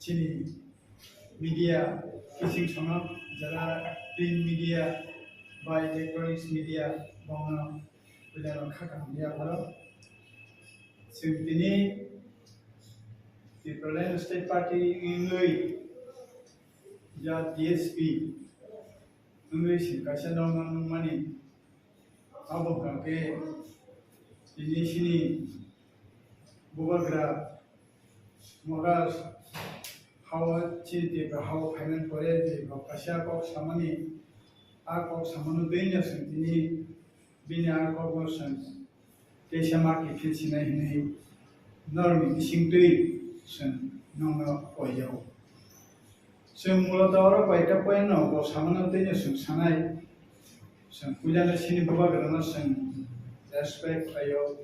chini media kising songa jara print media by electronics media bongna pilihan khaka media bhalo singtini the Berlin State Party ingui ja DSP ingui singkasa nong mani abo kake ini sini bubagra mogas how chiti how finance pore de kasya ko samani a ko samanu denya sentini binya ko ko san desha market kilsina hini normi singtui san nonga oyao sem mulata ora paita poeno ko samanu denya san sanai san pujana sini bubagra na san respect ayo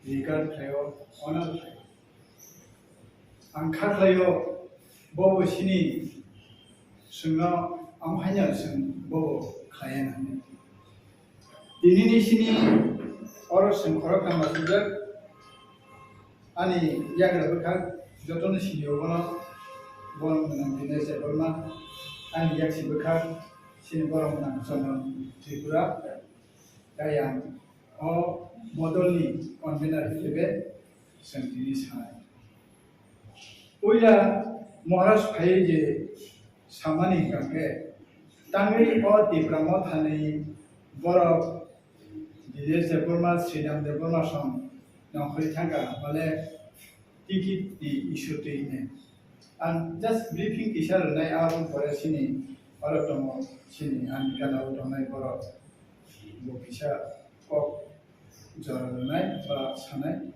regard ayo honor angkat ayo bobo sini sunga amhanya sun bobo kaya nani ini sini orang sun orang kan masuk ani jaga berkat jodoh sini orang bon menang dinas berma ani jak si berkat sini orang menang sono Tripura kaya modal ni konvenar hidup sendiri sana. Uya Moras Pay je samani kake tangi di pramot hani borok Dides Burma Sridham de Burma song nongkri tangga male tikit di isu ini and just briefing kisah nai arum pada sini orang tomo sini an kalau domai borok bu kisah kok jalan nai ba sanai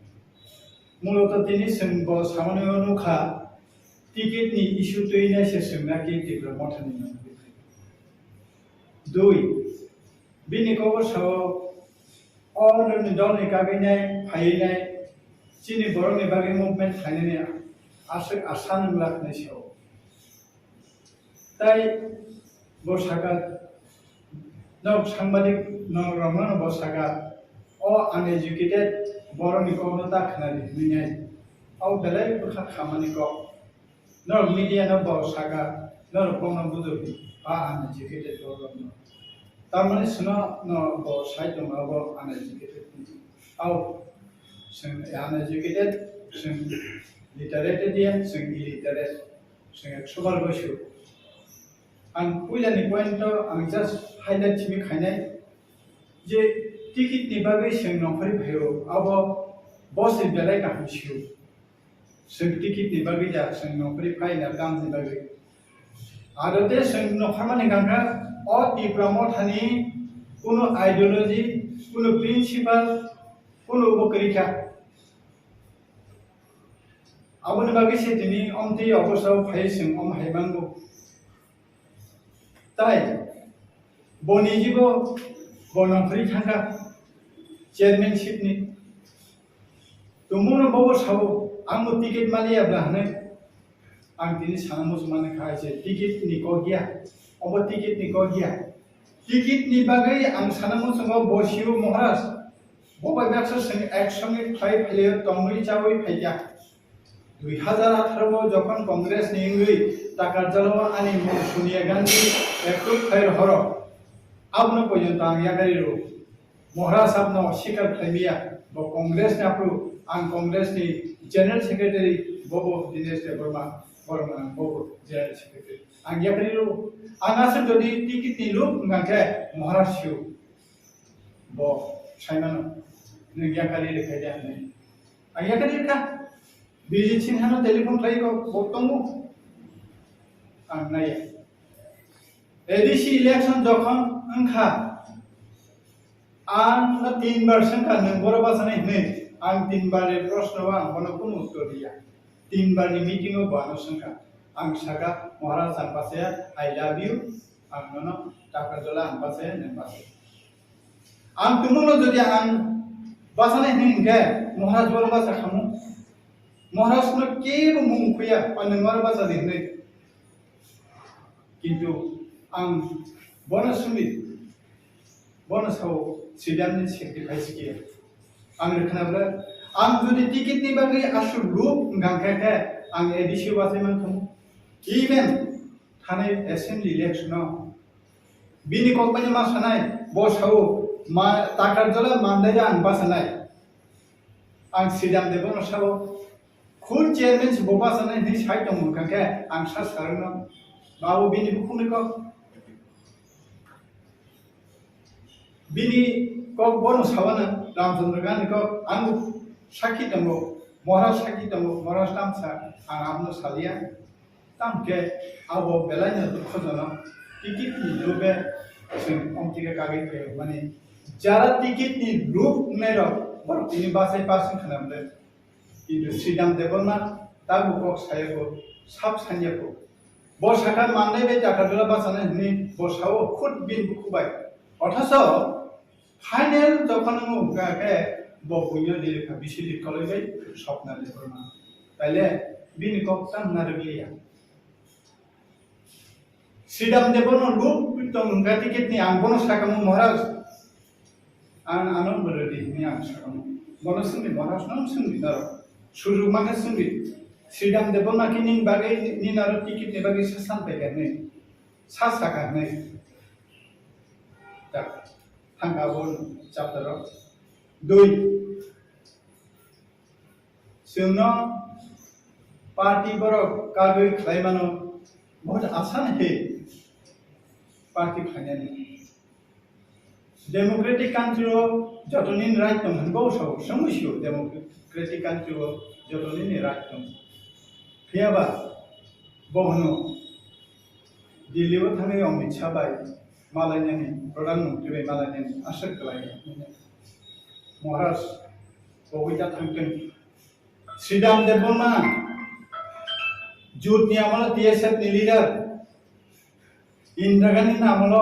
mulai tadi sembo samani onuka tiket ni isu tu ini saya sebenarnya kita motor ni nak. Dua, bini kau bersama orang ni dalam ni kaki ni, hari ni, cini borong ni bagi movement hari ni asan melak ni siapa. Tapi bosakat, nak sambil nak ramai bosakat, uneducated borong ni kau nak kenal ni, belai berkat khamani kau. Nor media no bosaga, nor pona budu, uneducated orang. Tamani suna no bosai tu no uneducated. Uneducated, literate dia, illiterate, extrovert bosu. Ang puja ni point tu, ang just highlight cimi kane, je tiket ni bagai seng nongkari bayo, bos ni belai kaham siu. Seng tiket ni bagi jah, seng nongkri pay na gam ni bagi. Ada te seng nongkar ni gangga, di promote hani, kuno ideologi, kuno principle, kuno bukerja. Abu ni bagi setini, ti abu saw pay seng haybangu. Tai, boni jibo, bonongkri thangka, chairmanship ni. Tumuno bawa saw. Ang tiket Malaysia belahne, ang tini sana musuh kaya je tiket ni kau dia, tiket ni kau dia, tiket ni bagai ang sana musuh bosiu mohras, bawa biasa seng action ni play player tongri cawi payah, 2018 jokon Kongres ni ingui takar jalawa ani Sonia Gandhi approve player horo, abno pojantang ya kariru, mohras abno sikar player, bo Kongres ni approve, ang Kongres ni General Secretary Bobo Dinesh Burma Bobo General Secretary. Ang yakni lu, ang asal jadi tiket ni lu ngangke Maharashtra bo China neng yakni lekai dia ni. Ang yakni ka biji Cina telefon play ko botong ang naya. Edisi election jokon angka ang na 3 version ka neng bora bahasa ni. Ang 3 बार प्रश्न wa ang pun उत्तर दिया 3 बार ni meeting o bano sangka ang saka Maharaj ang pasaya I love you ang nono takar jola ang pasaya nem pasaya ang tumuno jadi ang basane hingga Maharaj wala basa kamu Maharaj no kebo mungkuya panengar basa dinne kintu ang bonus ho sidam ni sacrifice kiya ang rekanabla ang jodi tiket ni bagai asul lu ngangkeke ang edisi wasai man kamu even थाने assembly इलेक्शनाव बिनि कम्पानी मा सानाय बसाव मा ताकार जला मानदाया आं बासानाय आं सिदाम देबो नसाव खुद चेयरमैन से बोबा सानाय नि साइड दं मुखाके आं सा सारनो माबो बिनि बुखुनिको बिनि कक बन सावाना रामचंद्र गांधी को आं साखी दंगो महाराज साखी दंगो महाराज तामसा आं आमनो सालिया तामके आबो बेलायनो दुखजनो टिकिट नि लोबे जों अमतिके कागै पे माने जारा टिकिट नि लुप नेरो बरतिनि बासै पासिं खालामदो किन्तु श्रीराम देबरमा ताबो कक सायको साब सान्याको बसाका माननाय बे जाखादला बासाने नि बसाव खुद बिन बुखुबाय अथास फाइनल যখন মুগাকে বপুnya দিলেখা বিশিলি কলেজে স্বপ্ন দেবনা তাইলে বিনি কক্তাম নারবিয়া শ্রীরাম দেবন লুপ পিতম গাতিকেতনি আঙ্গন সাকামু মহারাজ আন আনন্দ বলদি নি আং সাকামু বনসুনি মহারাজ নাম সুনি দার সুরু মানে সুনি শ্রীরাম দেবন নাকি নিন বাগে নিনার টিকিট নে বাগে সাসান পেগানে সাসাকানে তা Hangabon chapter 2 जोंनो पार्टी बरक कागै खालायमानो बहुत आसान है पार्टी खायनानै डेमोक्रेटिक कान्ट्री जतनिन राइट दं होनबो समस्या डेमोक्रेटिक कान्ट्री जतनिन राइट दं फैयाबा बहनो दिल्लीआव थाङै अमित शाह बाय मालायनि प्रधानमंत्री मालायनि आसर खालायो महाराज बबेजा थांगोन श्रीराम देबरमा जुटनि आमल टीएसएफ नि लीडर इंदिरा गांधी नामल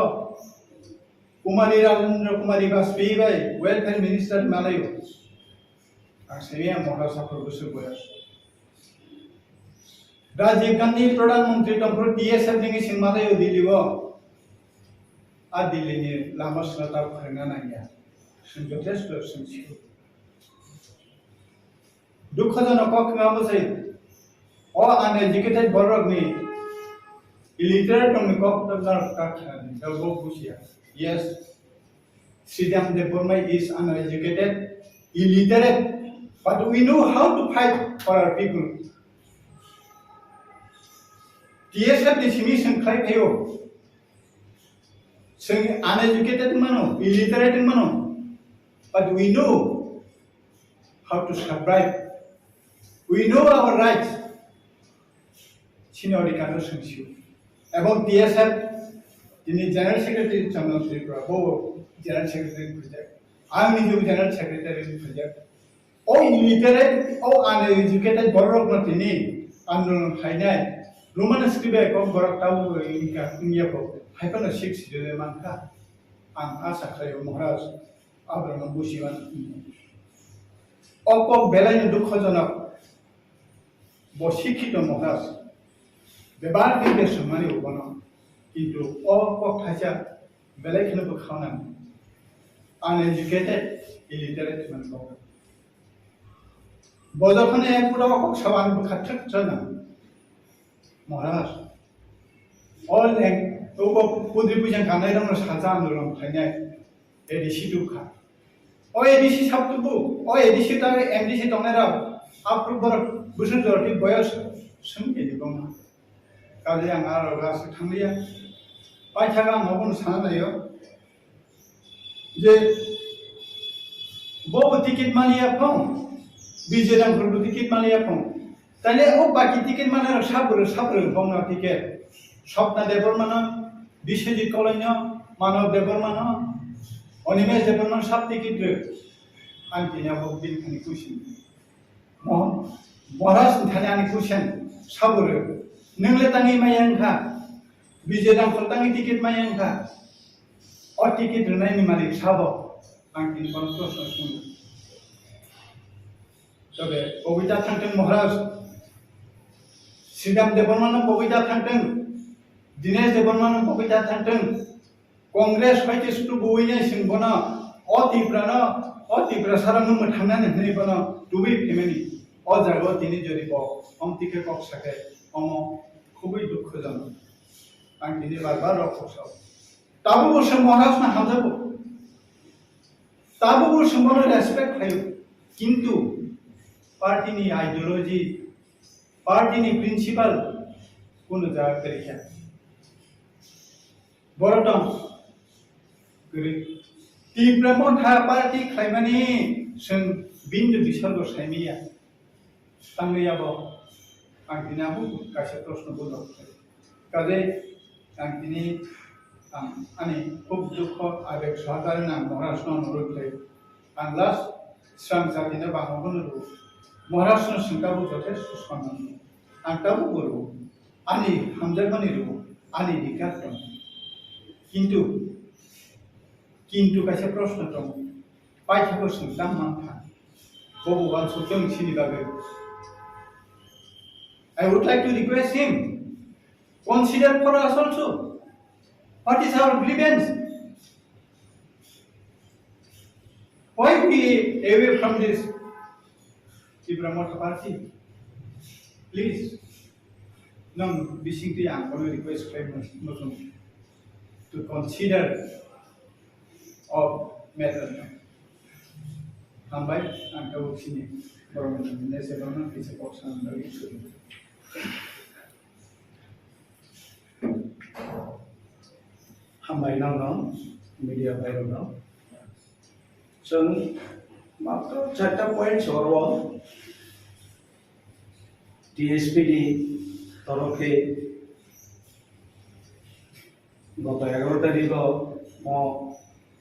कुमारी राजेंद्र कुमारी वाजपेयी बाय वेलफेयर मिनिस्टर मालायो आसेया महाराज साफोरबोसो बयस राजीव गांधी प्रधानमंत्री दंफोर टीएसएफ नि सिं मालायो दिल्लीआव आ दिल्लीनि लामा साता फोरोंना नाया जों जथेस्ट सोंथियो दुखजनक खोनाबोसै अ आनएजुकेटेड बरकनि इलिटरेट दंनि कक्टजार काखिनानि दावबो बुजिया yes Shriram Debbarma is uneducated illiterate but we know how to fight for our people TSF नि सिमी सोंख्लाय थायो जों uneducated मानो illiterate मानो but we know how to survive we know our rights सिनोरिकानो सोंसियो एवं TSF दिनै जनरल सेक्रेटारि चमनत्रिफ्रा बो जनरल सेक्रेटारि प्रोजेक्ट आंनि जो जनरल सेक्रेटारि प्रोजेक्ट ओ illiterate ओ uneducated बरक नथिनि आन्दोलन खायनाय रोमान स्क्रिबे को बरक ताउ इनका कुनियाखौ हायफानो सिक्स दिले मानखा आं आसा खालायो महाराज आब्राम बुसिवान अक बेलायनि दुखजनक बसिखित महाराज बेबार के सम्मानि उबनो किन्तु अक थाजा बेलायखिनो बखावनानै uneducated illiterate मानखौ बजखने पुरा अक सवान बखाथ्रक जाना महाराज all तो पुद्रि पुजन गानाय दं साजा आन्दोलन खायनाय एडिसि दुखा ओ एडिसि साबतुबु ओ एडिसि ता एमडिसि दंनाय आप्रुबर बोसोर जरति बयस सोंकेदि दं काले आं आरो गासै थांलिया बायथागा माबन साना नायो जे बबो टिकेट मालिया फं बिजेरामफोरबो टिकेट मालिया फं ताले ओ बाकी टिकेट मालिया साबरो बंना टिकेट स्वप्न देबरमानो बिश्वजित कलैनो मानव देबरमानो अनिमेश देबरमानो सब टिकेट आं दिनाबो बिनखानि कुइसन महाराज थाने आंनि कुइसन साबरो नोंले तांनि मायांखा बिजेरामफोर तांनि टिकेट मायांखा अ टिकेट होनायनि मालिक साबो आं दिनै प्रश्न सोङो तबे बबेजा थांथों महाराज श्रीराम देबरमानो बबेजा थांथों दिनेश देबरमानो बबेजा थांथों कांग्रेस पार्टी सुतु बयनो सिंबनो अतिफ्रा सारानो मोथांनानै होनैबनो दुबै फेमिलि अ जागो दिनै जरि ब अमतिके कक्साके अम খুবই দুঃখজনক आं दिनै बार रखसाव दाबो बोसोर महाराजनो हामजाबो दाबो बोसोर रेसपेक्ट खायो किन्तु पार्टीनि आइडियोलॉजी पार्टीनि प्रिन्सिपल कुनु जागाखै बरतम गरि तीव्रमन था पार्टी खायमानि जों बिन्दु बिसर्ग सायमिया तांगैयाबो आं दिनाबो गासै प्रश्नबो दं काजे आं दिनै आंनि खुब दुख आबेग सहकारि आं महाराजनो अनुरोध खायो आं लास्ट स्रां जातिनो बाहागोनो महाराजनो सोंखाबो जथेस्थ सन्मान आं दाबो बरो आंनि हामजागोनि रो आंनि अधिकार दं किन्तु खायसे प्रश्न दं पाइथाखौ सोंदां मांथा भगवान सत्यंसिनि बागै I would like to request him consider for us also what is our grievance, why we away from this Ibrahimota party. Please, no, basically I am going to request Muslim to consider of matter. Hambai and Tawsini, government, Neselona, is a portion of the issue. हामबाय नांगौ media viral नाव जों मात्र 4टा point सरवा टीएसपीडी तरफे गत 11 तारिख मो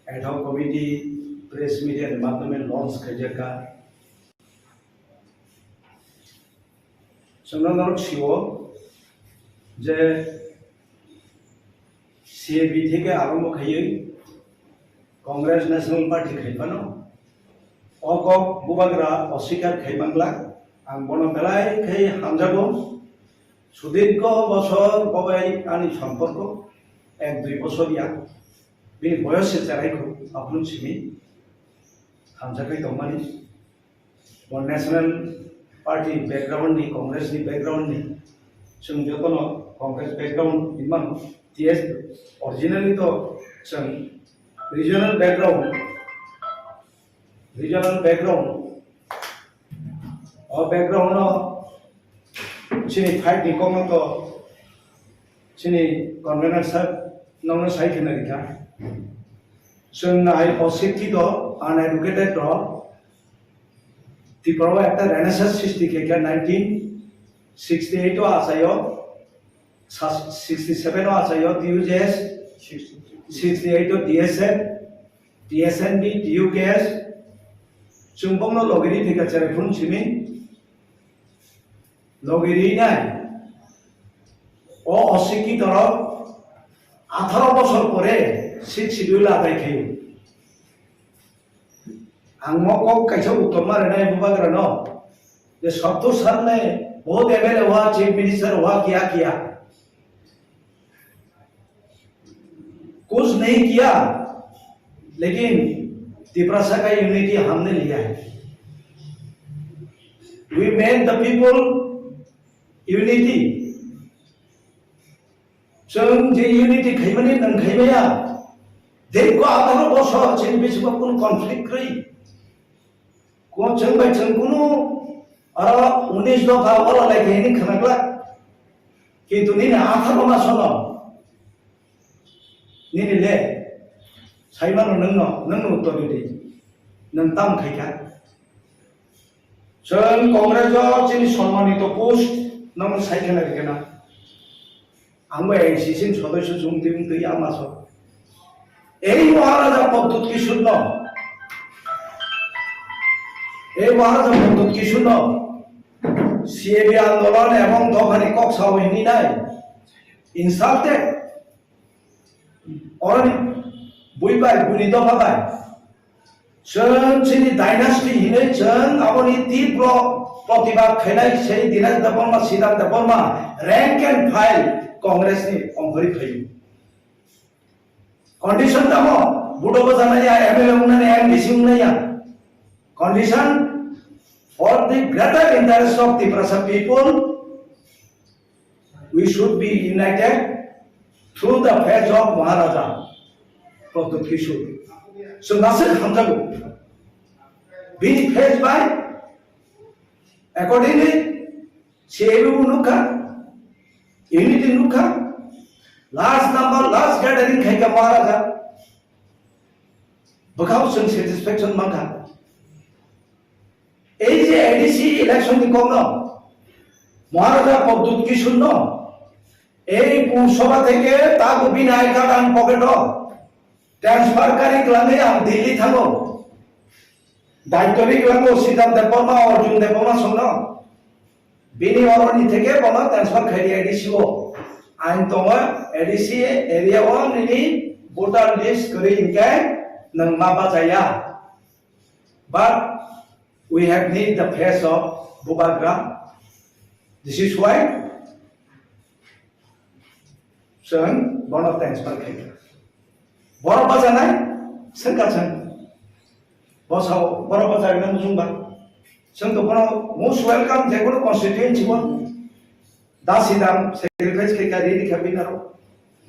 ad hoc committee press media माध्यमे launch खायजाका जोंनाव सिओ जे सीएबी থেকে আরম্ভ খাইয়ে কংগ্রেস ন্যাশনাল পার্টি খাইবানো অকক বুবাগ্রা অস্বীকার খাইবাংলা আং বন বেলায় খাই হামজাবো সুদীর্ঘ বছর ববাই আনি সম্পর্ক 1-2 বছরিয়া बे বয়সে চারাইখো আপন সিমি হামজাকাই দমানি वन नेशनल पार्टी बैकग्राउंड नि कांग्रेस नि बैकग्राउंड नि जों जतनो कांग्रेस बैकग्राउंड इमान टीएस ओरिजिनली तो जों रीजनल बैकग्राउंड और बैकग्राउंड चिनी फाइट नि कोमा तो चिनी कन्वेनर साहब नौनो साइड न रिका जों नाय अशिक्षित अनएडुकेटेड तो त्रिपुरा एक रेनेसांस सृष्टि किया 1968 आसायो 67 आसायो टीयूजेएस 68 डीएसएन डीएसएनडी टीयूकेएस चुंबंगनो लोगिरी थिका चरेफुन सिमी लोगिरी नाय ओ अशिक्षित 18 বছর পরে 6 শিডিউল আদায় খাইयो आंगमको कैसे उत्तर मारे नहीं बुबाग्रा नो ये 70 साल में बहुत एमएलए हुआ चीफ मिनिस्टर हुआ क्या किया कुछ नहीं किया लेकिन त्रिपुरा का यूनिटी हमने लिया है we made the people unity जों जे यूनिटी खाइमानि नों खाइमाया देखो 18 বছর चीन बेसिबा कोन कॉन्फ्लिक्ट रही कौन चंग भाई चंग कुनु और 19 दफा वाला लाइक है नहीं खनकला किंतु नी ना 18 मास होनो नी ले साइमानो नंग उत्तर दे नंग ताम खाइका जों कांग्रेस चिनि सम्मानित पोस्ट नंग साइखेना रिकेना आंबो एसीसिन सदस्य जुंतिम दै आमासो এই মহারাজা পদ্ধতি কি শূন্য এই মহারাজা পদ্ধতি কি শূন্য সিএবি আন্দোলন এবং দফানি কক্সাও হিনি নাই ইনসাল্টেড और बुइबाय बुनि दफाबाय जों चिनि डायनास्टी हिनै जों आबनि तीव्र प्रतिबाद खायनाय सेई दिनाज दबरमा सिदान दबरमा रैंक एंड फाइल कांग्रेसनि अंगरि खायो कंडीशन दमो बुडो बजानाया एमएलए उन्नानै एमडीसी उन्नाया condition for the greater interest of Tripura people we should be united through the face of Maharaja Pratap Kishore. So Nasir Hamzago being faced by accordingly Shevu Nuka unity Nuka last number last gathering Kaika Maharaja Bakau some satisfaction Manga ADC election the Kongno Maharaja Pratap Kishore no এই পুরসভা থেকে তাকে বিনা I card আন pocket transfer কারি ক্লামে আম দিল্লি থাকো দায়িত্বরি ক্লামে সিদ্ধান্ত দেবনা অর্জুন দেবনা সঙ্গ বিনি অরণি থেকে বনা ট্রান্সফার খাই এডিসিও আইন তোমা এডিসি এরিয়া ওয়ান নিনি ভোটার লিস্ট করে ইনকে নং মাবা যায়া but we have need the face of Bubagram. This is why Seng, one of thanks for Kika. Borobazanai, Senkasan. Bosau, Borobazai, Namzumba. Senko, most welcome, they go to constituency one. Dasidam, sacrifice Kika, Ridi Kabinaro.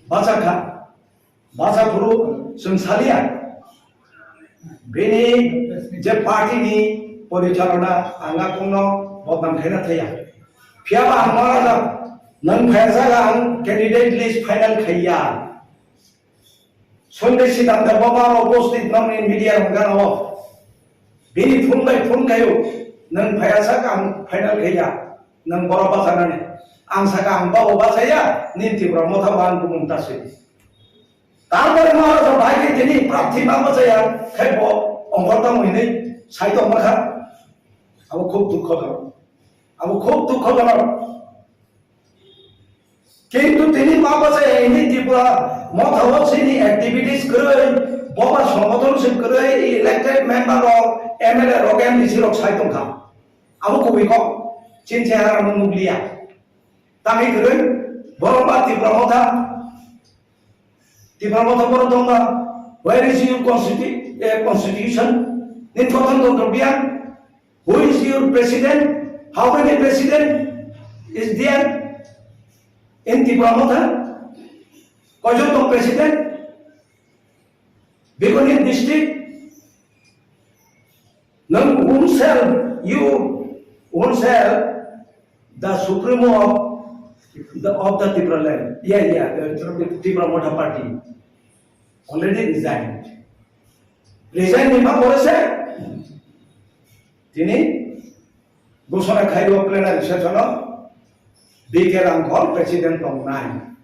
Bazaka, Bazapuru, Sumsalia. Bini, Je party ni, Policharona, Angakuno, Bobam Kenataya. Piaba Amara. Nang Phasalang candidate list final khaya. Sunday sidam da baba opposite nam in media ngano. Bini phun kayo. Nang Phasakang final khaya. Nang boroba sanane. Ang sakang ba oba saya ninti brahmothaban bumtase. Tarpore Maharaja bhai tini prapthi mama saya khaibo ongkorta moine saito makha. Abo khub dukho dor. কিন্তু তিনি মাপাসে any Tripura মত হওয়াছিনি activities করে বাবা সংগঠনশিপ করে elected member of MLA রোগেম নিছিরক সাইতংখা আবু কবিক চিনছে আর মুগলিয়া তামি করে বড়বা ত্রিপুরা মত বড় দঙ্গা where is your constitution in গঠনতন্ত্র বিয়ান who is your president how many president is there in Tripura Kojoto President, Begonia District, none you won't sell the Supremo of the Tripura land. The Tripura Motha Party already resigned. Resigned Nima Borese, Tini, Gosona Kaido plenary session. BK Ramkhol President of 9.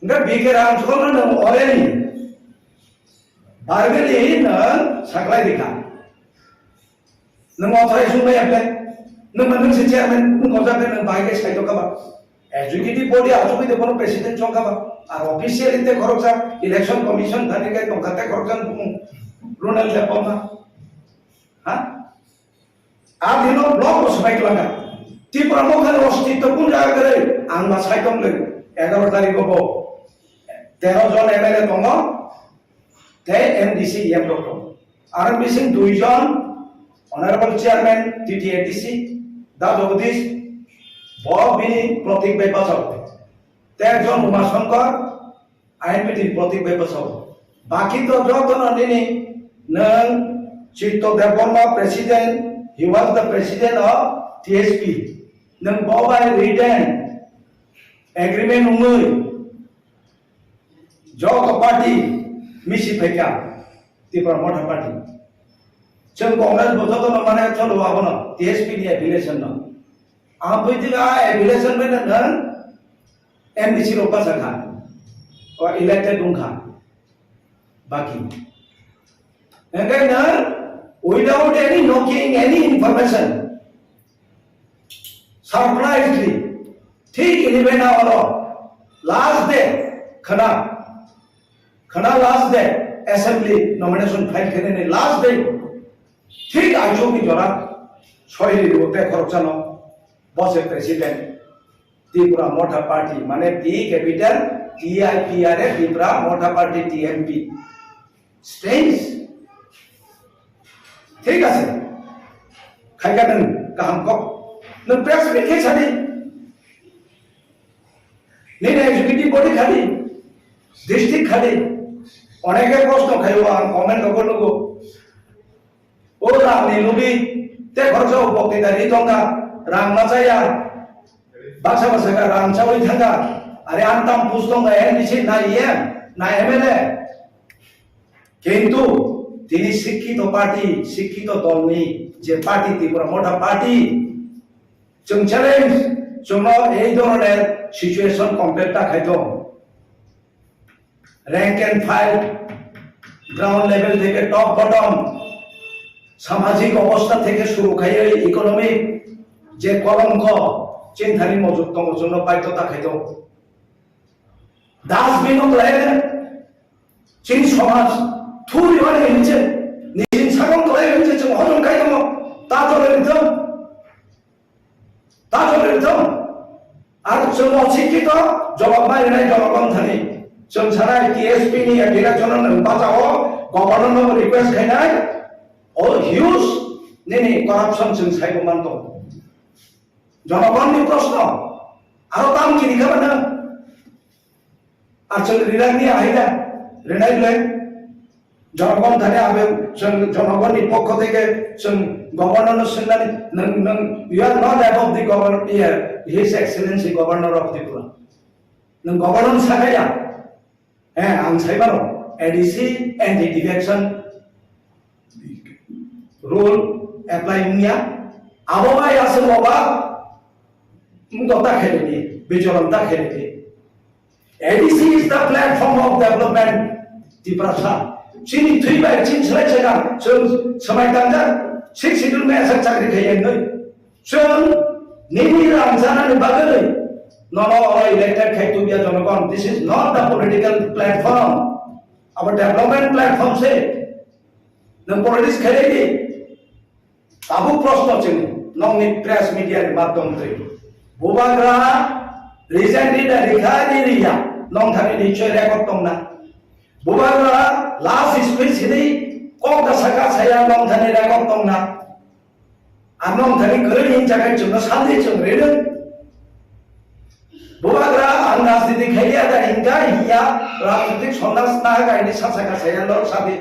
Nga BK Ramkhol na already. Bargeli na saklay dikha. Nang authorization may apply. Nang manung si chairman nung kauza pe nang bahay ke saito ka ba. Executive body aso bi depono president chong ka ba. Ar official inte khoroksa election commission dhani kai tongkate khoroksan Ronald Lepoma. Ha? Ar dino block osbai klanga. Tripura Mokhan অস্তিত্ব কোন জায়গা করে আমরা সাইতম লই 11 তারিখ হবো 13 জন MLA দङ তে MDC am doctor R missing 2 John honourable chairman TTADC দা জগদীশ ববিনি প্রতীক বেপাসক 13 জন উমাশঙ্কর আইনপিটি প্রতীক বেপাসক বাকি তো যতন নিনি নং চিত্ত Debbarma president he was the president of TSP nang bawa written agreement umur jog party misi pheka Tripura Motha Party cheng Congress boto to mane cholo abono TSP ni affiliation no apoitika affiliation mein na MDC ropa sakha or elected ungkha baki again without any knocking any information surprisingly ठीक 11 hour last day khana last day assembly nomination file करने last day ठीक आजो की जरा सोइली होते खरचनो बस president Tripura Motha Party माने T capital TIPR Tripura Motha Party TMP strange ठीक है खाइका नन काम को न प्रेस में के छाने ত্রিপুটি খালি ডিস্ট্রিক্ট খালি অনেকে প্রশ্ন খাইব আর কমেন্ট নগো ও রামনি লুবি তে খরচ বক্তৃতা রিতঙ্গা রাং মাচায়া বাসা বাসা রাং চাওই থাকা আরে আনতাম পুস্তক নিচে না ইয়ে না এমএলএ কিন্তু তিনি শিক্ষিত পার্টি শিক্ষিত দল নেই যে পার্টি ত্রিপুরা মোটা পার্টি जों চ্যালেঞ্জ जोंनाव এই ধরনের সিচুয়েশন কমপ্লিটটা খাইতো rank and file ground level থেকে টপ বটম সামাজিক অবস্থা থেকে শুরু খাইয়ে ইকোনমিক যে কলঙ্ক চিন্তানি মজুতম জন্য বাধ্যতা খাইতো ডাস্টবিন লাগে চিন সমাজ থুরি হয়ে গেছে নিজের সাগর করে গেছে जों হজম খাইতো তা চলে দিত আর जों অশিক্ষিত জবাব মারিনাই জনগণ থানি जों সারা টিএসপি নি ডিরেকশন বাঁচাও গভর্নর রিকোয়েস্ট খাইনাই ও হিউজ নেনি করাপশন जों সাইবমান তো জনগণনি প্রশ্ন আরো দাম কি দেখাবে না আর जों রিরানি আইলা রেনাইলে জনগণ থানে আবে जों জনগণনি পক্ষ থেকে जों গভর্নর শুনলানি নং you are not above the governor ইয়ার his Excellency governor of Tripura নং গভর্নর সাগায়া হ্যাঁ আং সাইবারো ADC anti defection rule apply নিয়া আবহাওয়ায় আছে বাবা মুগতা খেলে দিয়ে বিচরণটা খেলে দিয়ে ADC is the platform of development Tripura চিনি থুই বাই চিন ছয় ছয়টা जों समायदांजा सिक्स शिड्यूल में ऐसा चाकरी खाइए नहीं जों निनी रामजानानि बागै ननो इलेक्टेड खाइतु बिया जनगण this is not the political platform our development platform से नों पॉलिटिक्स खाइए आबु प्रश्न जों नंनि प्रेस मीडिया नि माध्यम से बुबाग्रा रिसेंटली द रिखानि रिया नंग थानि निश्चय रेकर्ड दंना बुबाग्रा लास्ट स्पीच हिदि कम दा साका साया नंग थानि रेकर्ड दंना आ नंग थानि गैरैनि थाखाय जों साननै जों रेदों बुबाग्रा आं राजनीति खाइया दा हिंगा हिया राजनीतिक सन्नास ना गायनि साका साया लर साबि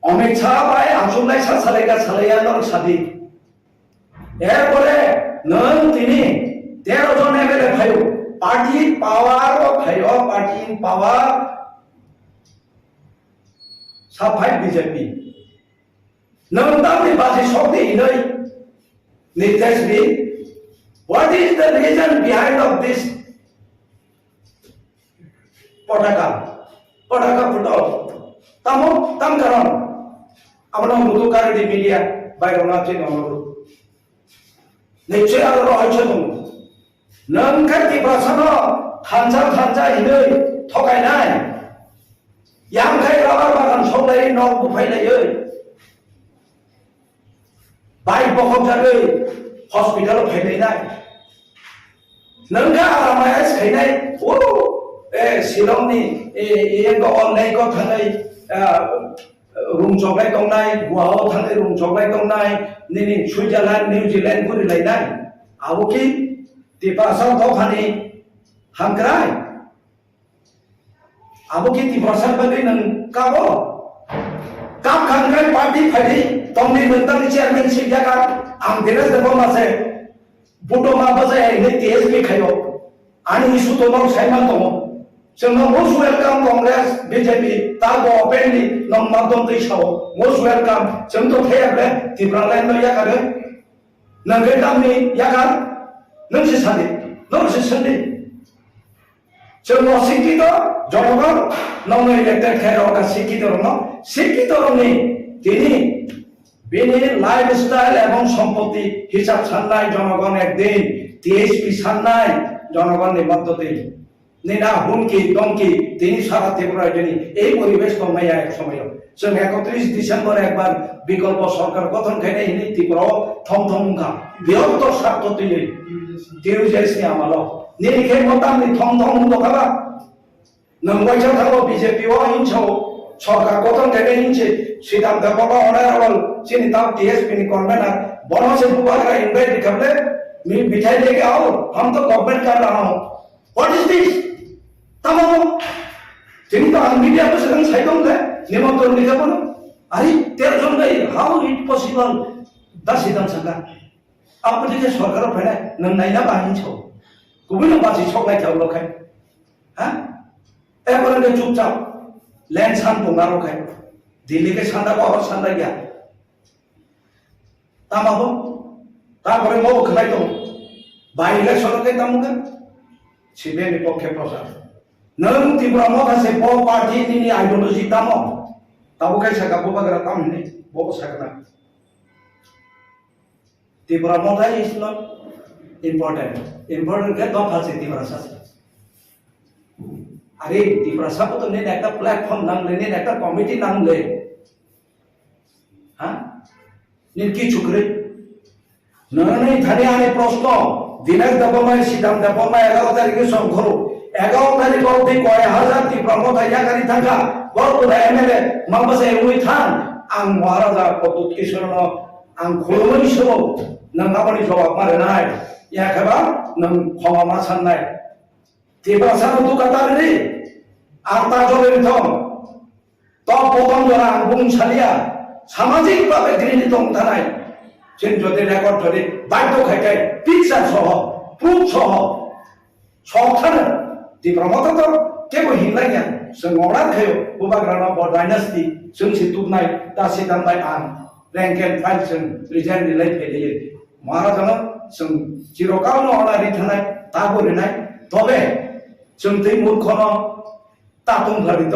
अमित शाह बाय आसुमनाय सालायगा सालाया लर साबि एरपरे नों तिनि 13 জন एमएलए फायो पार्टी पावर फायो पार्टी इन पावर साफाई बीजेपी नों दामनि बाजि शक्ति इनै नितेश बि what is the reason behind of this पटाका फुटाव तामो ताम कारण आपण मुदु कारडी मीडिया बायरना थिन अनुरोध निश्चय आरो रहस्य दं नों खाति भाषानो खानजा इनै थगायनाय यामखाय राबार बागान सौलाय न' बुफायलायै बाइक बखबजागै हस्पिटाल फायलायनाय नोंगा आरामाया सिखायनाय ओ ए शिलंनि एंग अनलाइनखौ थाङै रुम जगलाय दंनाय गुवाहाव थाङै रुम जगलाय दंनाय निनि सुइजारलेण्ड निउजिलेण्ड गुरिलायनाय आबोखि तिपासाव दखानि हांक्राय आबोखि तिपासाव बागै नों काबो काप खांग्राय पार्टी फायदि तंनि नोंथांनि चेयारमेनशिप जागा आं देरस देबो मासे बुटमा बजाय नै टीएसपी खायो आणि इशू तो नों साइमान दङ जोंनो मोस्ट वेलकाम कांग्रेस बीजेपी तारबो ओपेनलि नों मादम दैसाव मोस्ट वेलकाम जों तो थायाब्ले तिब्रालाय न यागारो नोंगे दामनि यागा नों से सादि नों से सन्दि जों अशिक्षित जनगण नों इलेक्टेड खायरावका शिक्षित रंनि তিনি बेनि लाइफस्टाइल एवं सम्पत्ति हिसाब साननाय जनगण एकदिन टीएसपी साननाय जनगणनि मध्यते निना हुमकी दमकी তিনি সারা ত্রিপুরায় যিনি এই পরিবেশ দংনাय এক সময় जों 31 ডিসেম্বর একবার বিকল্প সরকার গঠন খাইনাय হিনি ত্রিপুরাও থমথমকা বৃহত্তর স্বার্থ তৈরি টিউজেসনি আমাল নিরিখে মতামনি থমথম দখাবা नंगवाइसा थांगो बीजेपी वा हिंसाव सरकार गठन खाइनाय हिंसे सिद्धांत बाबा ऑनरेबल चिनी ताव टीएसपी नि कन्वेनर बनो से बुबाग्रा इनवाइट करले मी बिठाई लेके आओ हम तो गवर्नमेंट कर रहा हूं what is this Tamo, jadi to ang media apa sedang saya dong deh, nimonton di kapan? Ari terjun deh, how it possible? Das sedang sangka. Apa dia सरकार पहले नंगाई ना बाहिं छो, कुबीर बाजी छो नहीं क्या लोग है, हाँ? एक बार के चुपचाप लैंड सान पोंगा लोग है, दिल्ली के सांडा को और सांडा क्या? तामाबो, तापर में वो खलाई तो, बाई इलेक्शन के तामुगा, छिपे में पॉकेट प्रोसेस, नरम तीव्र मोटा से पॉ पार्टी नहीं आइडियोलॉजी तामो, ताबो कैसे का बुबा करा ताम नहीं, वो सकता तीव्र मोटा is not important. Important क्या तो फांसी तीव्र सास। अरे तीव्र सास तो नहीं एक प्लेटफॉर्म नाम ले नहीं एक कमिटी नाम ले, हाँ? निकी चुकरे, नरने थाने आने प्रश्न, दिनेश दबोमा सिद्धांत दबोमा 11 तारीख के संघरो, 11 तारीख को भी कोई हजार तीव्र मोटा या करी था बहुत बड़ा एमएलए मंबसे हुई था, आंग महाराजा पतुत किशोरनो आंग खोलमनी शो नंगाबनी जवाब मारे नाय या केबा नंग हवा मा साननाय तीव्र सानो तो कतार रे आरता जबे तो पतन जरा आंगुं सालिया सामाजिक भावे ग्रीन दं थानाय जों जदि रेकर्ड धरि बाध्य खायखाय पिक्चार सह प्रुफ सह सथानो तीव्र मत तो केबो हिंलाया जों अरा खायो बुबाग्राना बर डायनास्टी जों सितुबनाय दासि दानबाय आं rank and file जों रिजाइन रिलाय फैलायो महाराजानो जों चिरकालनो अनारि थानाय ताबोरनाय तबे जों दै मूर्खनो तातुं भारित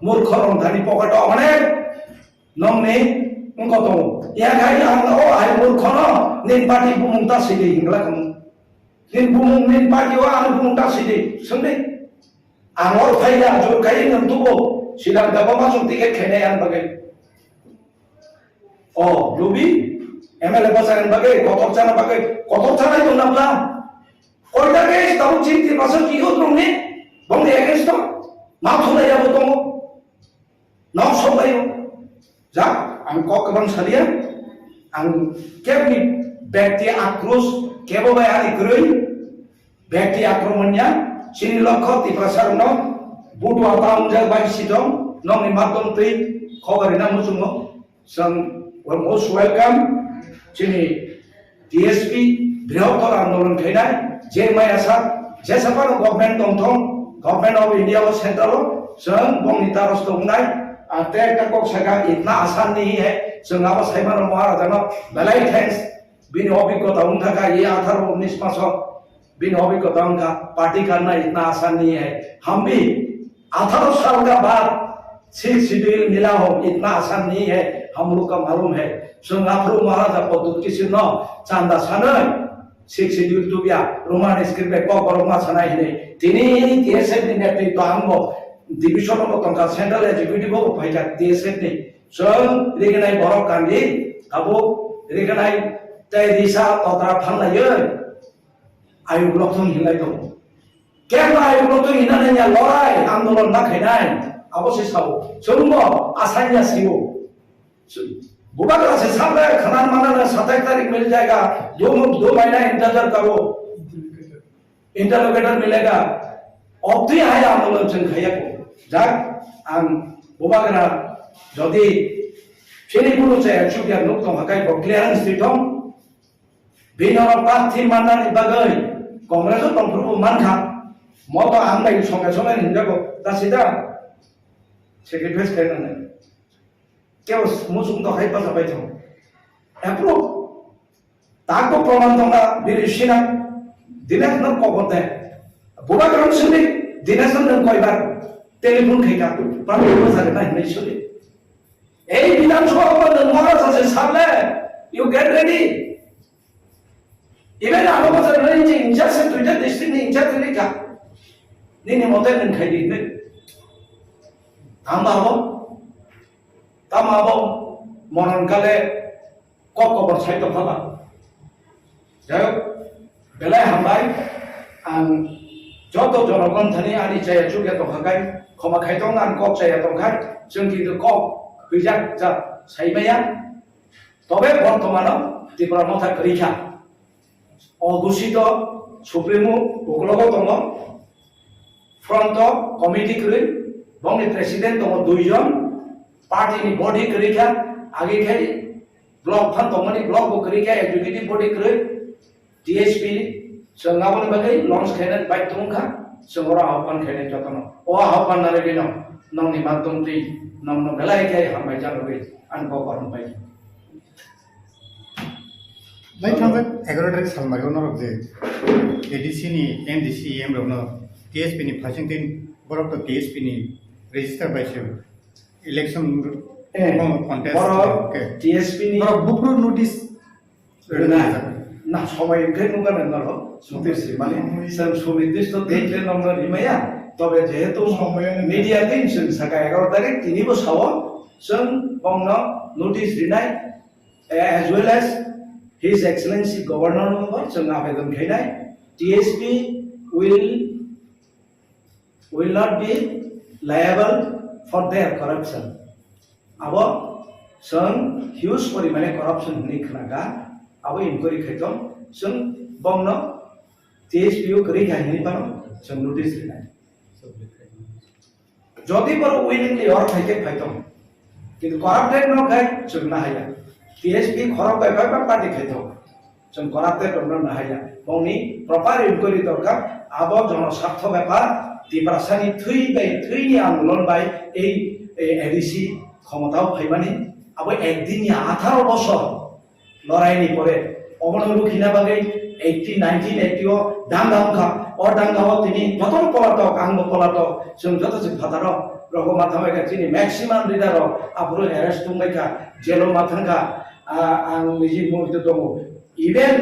मूर्ख रंधानि पकेट अनेक नंनि उनको दं या गाय आंनो आइ मूर्खनो निन पार्टी बुमुंता सिदि हिंगला खम निन बुमुं निन पार्टी वा आं बुमुंता सिदि सोंदे आं और फाइला जो गाय नंतुबो सिदां दाबा जों टिकेट खेनाय आं बगे Oh, Lubi, MLA pasangan bagai, kotor cana itu nabla. Kau dah guys, tahu cinti pasal kihut dong ni, bang dia guys tu, maaf sudah ya betul, nak sobat yo, jah, angkau kebang salian, ang kebni bekti akrus, kebo bayar ikrui, bekti akromannya, sini lokot di pasar no, butuh tahun jaga bayi sidong, nong ni matom tri, kau karena musuh sang we're most welcome chini DSP bृहत्तर आंदोलन खैनाय जे माया सा जे सफानो government दंथं government of India और central जों बंगनि तारस दंनाय आते का सगा इतना आसान नहीं है जों आबा साइमान महाराजानो बेलाय थैंक्स बिनि अभिज्ञता उनका का ये 18 19 मास बिनि अभिज्ञता उनका पार्टी करना इतना आसान नहीं है हम भी 18 साल का बाद 6 शेड्यूल मिला हो इतना आसान नहीं है हम लोग का मालूम है संगाफ्रो महाराजा पद्धत किसी न चांदा साने 6 शेड्यूल तो बिया रोमान स्क्रिप्ट में को बरमा सनाय ने तिनी टीएसएफ ने नेतृत्व आंगो डिविजन को तंका सेंट्रल एग्जीक्यूटिव को फाइका टीएसएफ ने जों रेगनाय बरक कांदी काबो रेगनाय तै दिशा तत्रा फानलायो आयु ब्लकथं हिलाय दं केबा आयु ब्लकथं हिनानै या लराय आंदोलन नाखैनाय अवश्य साबो जोंबो आसानिया सिबो बुबाग्रा से सामने खनान माना 27 तारीख मिल जाएगा 2 महीना इंतजार करो इंटरलोकेटर मिलेगा अब तो है आंदोलन जों खाया को जाग आं बुबाग्रा जदि फेरि गुरु से एक्चुअली नुक तो हकाय क्लियरेंस दिथं बिनर प्रार्थी माननानै बागै कांग्रेस दंफोरखौ मानखा मत आं बाय संगे संगे हिंजाखौ दासिदा सेक्रिफाइस खालामनानै क्या उस मुझुम तो हाई पास अबाई था ऐप्रो ताको प्रमाण दोंगा बिरिशिना दिनेश नम को बोलते हैं बुबा करम सुनी दिनेश नम कोई बार टेलीफोन खेका प्राप्त हो सकता है नहीं सुनी ए विधानसभा पर महाराज से सामने यू गेट रेडी इवेंट आलो बस नहीं जी इंचार्ज से तुझे डिस्ट्रिक्ट ने इंचार्ज नहीं का नहीं मोटे नहीं खाई दी नहीं हम आओ तामाबो मननकाले कबर साइट फाला जायो बेलाय हामबाय आं जत जनगण थानि आनि जाया जुगे दंखाय खमा खायथं आं कक जाया दंखाय जों किन्तु कक गैया जा साइबाया तबे बर्तमान त्रिपुरा मथा रैखा अघोषित सुप्रिमो उग्रग दङ front committee kri bongni president tong duijon party ni body kri kha age khai block phan tongmani block bo kri kha executive body kri TSP sengabon bagai launch khaina bai tungkha sengora hapan khaina jotono o hapan nare dino nong ni matung ti nong no belai khai hambai jangwe an ko koron bai Lai thangba 11 tarik salmari ono rok je ADC ni MDC em rok no TSP ni Washington borok to TSP ni register by se election contest borok TSP ni borok bukro notice na সবাই এখানে নগান নলো সুদেশি মানে সব সুনির্দিষ্ট ডেটে নম্বর রিমায়া তবে যেহেতু media দিন जों সাকা 11 তারিখ তিনি বছর जों বংন notice Rinnai as well as His Excellency Governor number जों आवेदन खाइनाय TSP will not be liable for their corruption abo जों huge परिमाणे corruption नि खनागा abo inquiry खाइतम जों बंगनो TSP को करि खाइनि पानो जों नोटिस रिनाय যদি বড় উইলিংলি অর খাইতে খাইতম কিন্তু করাপ্টেড ন খাই जों না हाया TSP खरब बाय पार्टी खाइतम जों कराप्टेड न हाया बंगनि प्रपार इनक्वायरि दरकार आबो जनस्वार्थ ব্যাপার दिप्रासानि थैनि आन्दोलन बाय এই एडिसि ক্ষমতাও ফাইবানি আবো একদিনই 18 বছর লড়াইনি পরে অবনলুখিনা বাগে 18 1980 ও দাঙ্গামখা ও দাঙ্গাও তিনি যতন পলাতক আঙ্গ পলাতক जों যত যে ফাদার রগ মাথামাইকা তিনি ম্যাক্সিমাম লিডার আবরো অ্যারেস্ট তুমাইকা জেলো মাথাঙ্গা আং নিজি মুহিত দङ ইভেন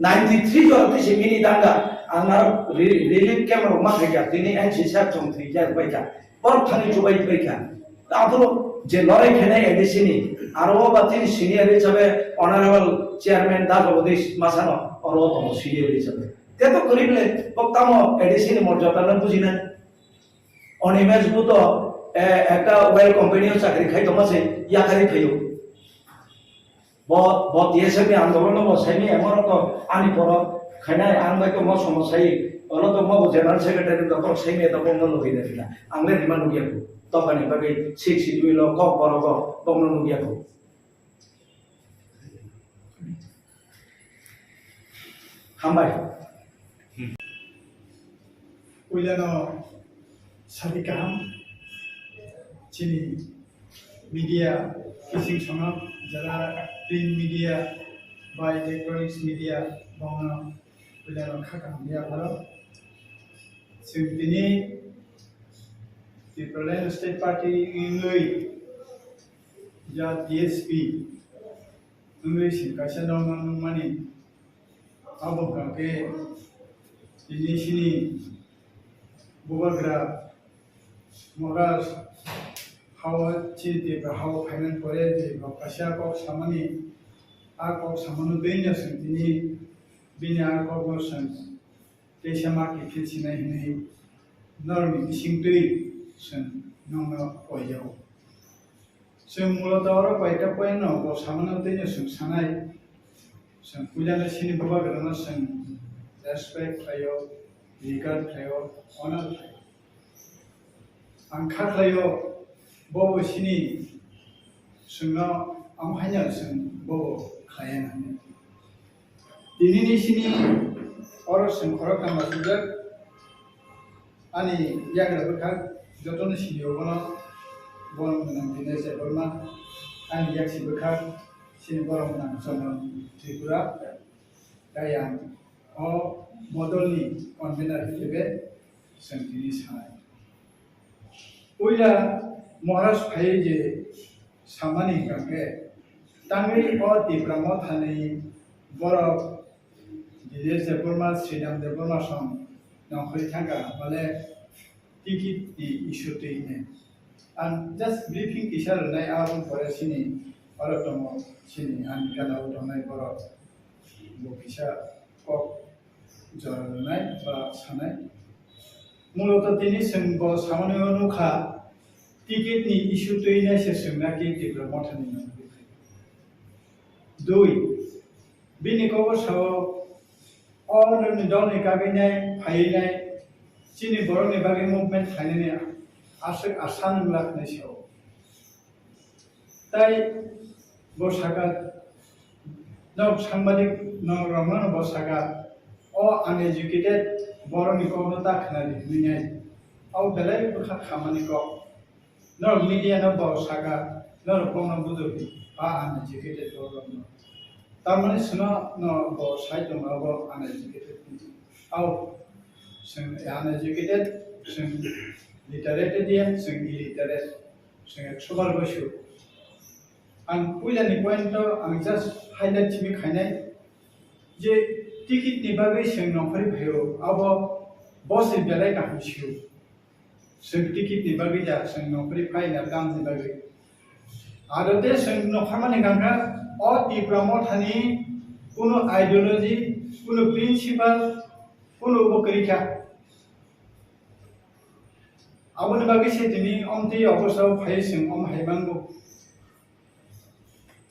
93 জরতে সিমিনি দাঙ্গা आंना रिलीफ कैम्प मा फैका दिनै एनसीसा जों थैजा बायका पर थानि जुबाय बायका आबो जे लड़ाई खेनाय एडिसिनि आरो बातिन सिनियर हिसाबै ऑनरेबल चेयरमैन दा जगदीश मासानो और तो सिनियर हिसाबै ते तो करिबले पक्तामो एडिसिनि मर्यादा न बुझिना अनिमेज बुतो একটা ওয়েল কোম্পানিও চাকরি খাই দমাছে ইয়াকারি খাইও बहुत TSP आंदोलन बसाइनि एमर तो आनि पर खाइनाय आं बायको म समस्याय अलो तो म जनरल सेक्रेटारि डक्टर सैमे त बंग लगिदा दिला आंले रिमान नुगियाको तबानि बागै 62 ल क बरग बंग नुगियाको हामबाय उइलानो सादिकाम चिनि मीडिया किसिं संग जरा प्रिंट मीडिया बा इलेक्ट्रॉनिक्स मीडिया बंग उइलानो खाकामिया भारो जों दिनै त्रिपुरालेण्ड स्टेट पार्टी इंगै जा TSP इंगै सिंगासिनो दं माने आबो गाके दिनैसिनि बुबाग्रा मगास हाव चिते हाव फाइनान्स करे जे कासिया को सामानि आ को सामानु दैनो दिनै बिनि आ को मोसन देशमा किफिसिनाय हिनै नरनि बिसिं दै जों नंनो अयाव जों मूलत आरो बायटा पयन को सामानु दैनो जों सानाय जों उइलानो सिनि बुबाग्रानो जों रेसपेक्ट खायो रिगार्ड खायो अनार खायो आं खाख्लायो बबो सिनि जोंनो आमहायनो जों बबो खायानानै दिनैनि सिनि अर जों खरक खालामगासिनो आंनि याग्राबोखा जतनो सिनियावबोनो गरम गोनां दिनै जेबोमा आंनि याक्सिबोखा सिनि गरम गोनां जन त्रिपुरा दाया अ मदलनि कन्भेनार हिसाबै जों दिनै सानाय उइला महाराज फाइ जे सामानि गांगे तांगै अ दिब्राम थानै बरफ दिले जेबरमा श्रीराम देबरमा सम नखरि थांगा माने टिकिट दि इशु दैने आं जस्ट ब्रीफिं किसार नाय आबुं फरायसिनि अरब दङ सिनि आं गालाव दंनाय बरफ बकिसा कक जरनाय बा सानाय मूलत दिनै जों सामान्य नुखा टिकेटनि इशु दैनाय सेसंनाखि दिब्राम थानै नखरि दुई बिनि खबर साव अननि दलनि गागैनाय फायनाय चीनी बर'नि बागै मुभमेन्ट थानायनि आसा नंलाखनाय सायाव তাই বসাকা নক সাংবাদিক নরমন বসাকা ও আনএডুকেটেড বর'नि কখনো দাখনালি নিনাই আও বেলাই বখা খামানি ক নর মিডিয়া ন বসাকা নর কোনো বুঝবি বা আনএডুকেটেড বর'ন তার মানে শুনো ন বসাই দङ ব আনএডুকেটেড আও जों aneducated जों literated जों illiterate जों सबार बैसो आं पहिलानि पइन्टआव आं जास्ट हाइलाइट थिमि खायनाय जे टिकेटनि बागै जों नखरि भयो अब बस बेलाय गाहिसियो जों टिकेटनि बागै जा जों नखरि फाइना दामनि बागै आरो दे जों नखरमानि गांगा अ टिप्रामो थानि कोनो आइडियोलॉजी कोनो प्रिन्सिपल কোনো উপকারিতা আবনি বাকি সেদিনি অমতি অবস্থাও ফাইসিং অম হাইমাঙ্গো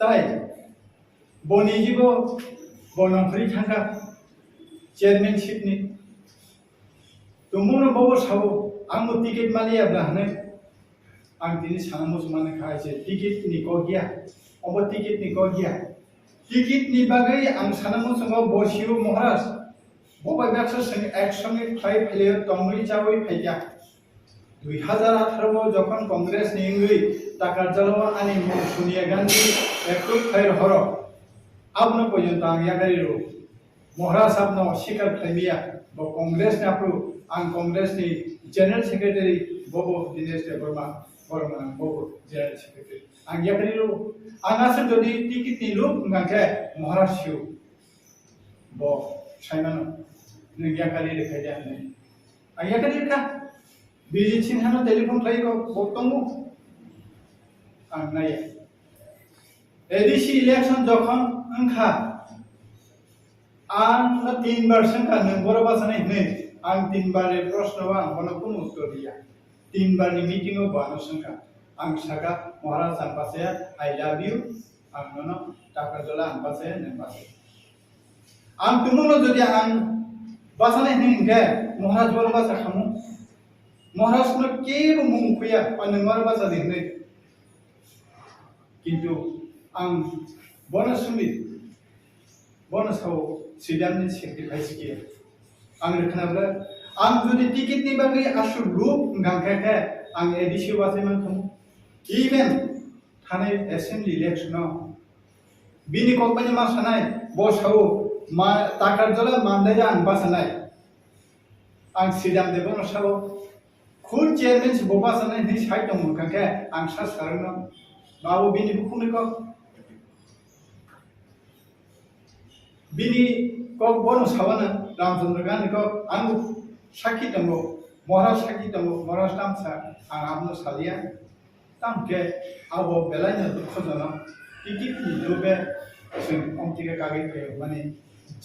তাই বনিজিব বনফরি থাকা চেয়ারম্যানশিপনি তুমুনো ববো সাবো आंबो टिकेट मालियाब्ला हने आं दिनै साना मुसलमान खायसे टिकेट नि क गया अब टिकेट नि क गया टिकेट नि बागै आं साना मुसलमान बसियो महाराज बबाय बाक्सा जों एकसंगे फ्राय फैलियो तंगै जावै फैया 2018 যখন কংগ্রেস নিঙ্গই টাকার জলवा আনি সোনিয়া গান্ধী একটু ফাইর হর আপনো পর্যন্ত আং ইয়াগারিরো মহারাজ আপনো স্বীকার খাইমিয়া ব কংগ্রেস নাপ্রু आं कांग्रेसनि जनरल सेक्रेटारि बबो दिनेश देबबर्मा बरमान बबो जनरल सेक्रेटारि आं याकरिलो आंगासो जदि टिकेटनि लुक गांखे महाराष्ट्र ब साइमानो नों याकरि लेखायदे आं याकरि का बिजि सिन्हानो टेलिफन खालायको बक्तंगो आं नाया एडिसि इलेक्शन जखन ओंखा आं 3 बार संखा नों बरबासनाय नै आं 3 बार प्रश्नवा आंनो कोनो उत्तर दिया 3 बार नि मीटिंगआव बानो संखा आं सागा महाराज आंपासे आई लव यू आंनो टाकाजला आंपासे नंपासे आं तुमनो जदि आं बासाने हिंगे महाराज बरबासा खामु महाराज न केबो मुं फैया आं बरबासा दिनै किन्तु आं बनसुमि बनसाव सिदामनि सेक्रिफाइस के आं रखनाब्ला आं जुदि टिकेटनि बागै आसु लुक गांखाखे आं एडिसि वासेमान थम इभेन थानाय एसेम्बली इलेक्शनाव बिनि कम्पानि मासानाय बसाव मा ताकारजला मानदाया आं बासानाय आं सिदाम देबन साव खुद चेयरमेन बबासानाय नि साइड दं गांखे आं सा सारनो बाबो बिनि बुखुनिको बिनि कक बनो सावाना रामचंद्र गांधी को आंगु साखी दंगो महाराज साखी दंगो महाराज तामसा आं आमनो सालिया तामके आबो बेलायनो दुखजनो टिकेट नि लुबे जों अमतिके कागै फैयो माने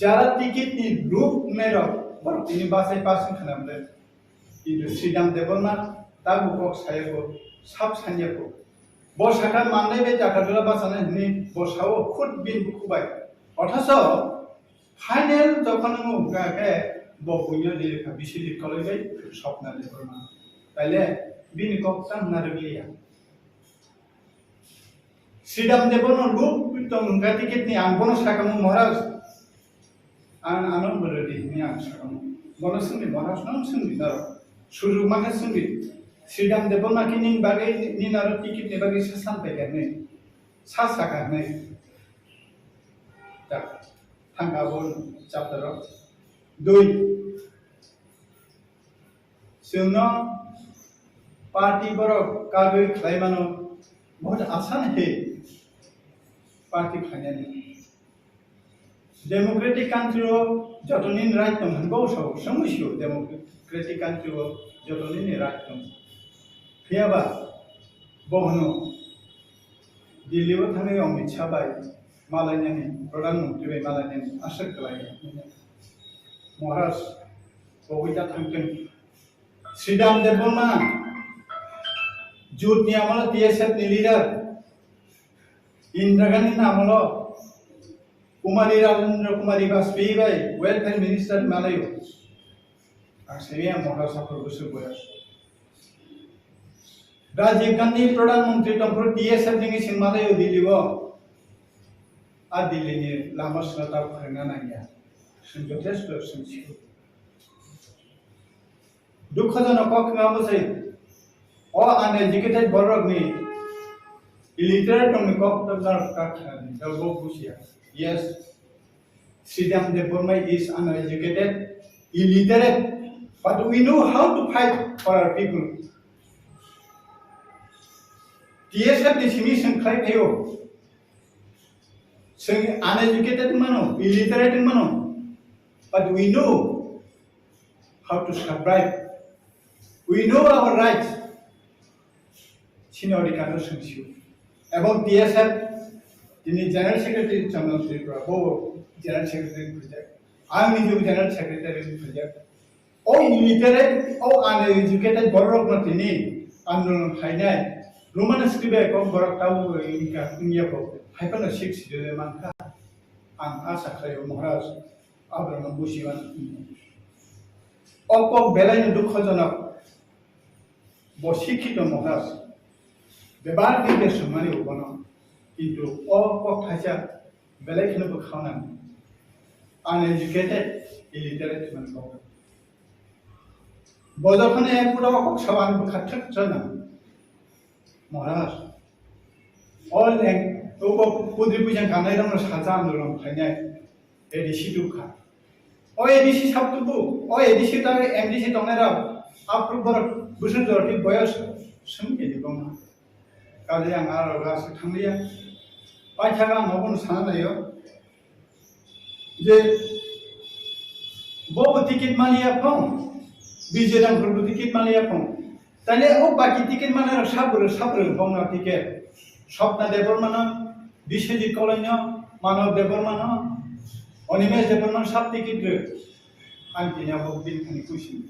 जारा टिकेट नि लुब मेरो बरतिनि बासै पासिं खालामदो किन्तु श्रीराम देबबर्मा ताबु कक सायको साब सान्याको बसाका माननाय बे जाखादला बासानाय नि बसाव खुद बिन बुखुबाय अथास फाइनल जखन गाके बबुयो लिखा बिसिलि कलैबाय सपना देबबर्मा ताइले बिनि कक्तां नारबिया श्रीराम देबबर्मा लुक दं गा टिकेटनि आं बनो साकामु महाराज आं आनो बरदि नि आं साकामु बनो सुनि महाराज नों सुनि नार सुरु माखा सुनि श्रीराम देबबर्मा किनि बागै नि नार टिकेटनि बागै सासान फैगारनै सा सागारनै दा थांगाबो चैप्टर 2 जोंनो पार्टी बर कागै खालायमानो बहुत आसान है पार्टी खायनानै डेमोक्रेटिक कान्ट्री जतनि राइट दं हनगौ सौ समस्यो डेमोक्रेटिक कान्ट्री जतनि राइट दं फैयाबा बहनो दिल्लीआव थाङै अमित शाह बाय मालायनि प्रधानमंत्री मालायनि आसर खालायो महाराज बबैदा थांथों श्रीराम देबबर्मा जुटनि आमल टीएसएफ नि लीडर इंदिरा गांधी नामल कुमारी राजेंद्र कुमारी वाजपेयी बाय वेलफेयर मिनिस्टर मालायो आंसेया महाराष्ट्र गोसो बया राजीव गांधी प्रधानमंत्री दंफोर DSF नि सिंमालायो दिल्लीबो आ दिल्लीनि लामा सलाता फोरोंना नागिया जों जथेस्ट सोंथिखौ दुखजनक खोनाबोसै अ आनएजुकेटेड बरगनि illiterate dong ko tar ka khani da go busia yes Sridham Devarma is uneducated illiterate but we know how to fight for our people DSF ni simi sing khai phayo sing uneducated mano illiterate mano but we know how to survive we know our rights Chinori kano singsiu about DSF, the General Secretary General General Secretary Project. I am the General Secretary Project. All illiterate, all uneducated borok matini, andolon khainai, Roman scribe of borok tabu inka kunyapo, hypano 6 manka, and Asakay Moras, Abraham Bushivan. Oko Belain Dukhozana, Boshiki to Moras. बेबार के सुमानी उपनो किंतु ओ को खाजा बेलेखनो बखाना uneducated illiterate मनको बजखने पुरा को सवान बखाथक जना महाराज all and तो को पुद्रि पुजन गानाय रंग साजा आंदोलन फायनाय एडिसी दुखा ओ एडिसी साबतुबु ओ एडिसी ता एमडीसी दंनारा आप्रुबर बुसन जरति बयस संगे दिबमा Kali yang arah rasa khamliya, baca kan maupun sana yo. Je, bawa tiket malia pun, bijeran perlu tiket malia pun. Tanya oh bagi tiket mana sabar pun nak tiket. Sabda debor mana, bisedi kolanya, mana debor mana, onimes debor mana sab tiket le. Antinya bawa bin kani kusin.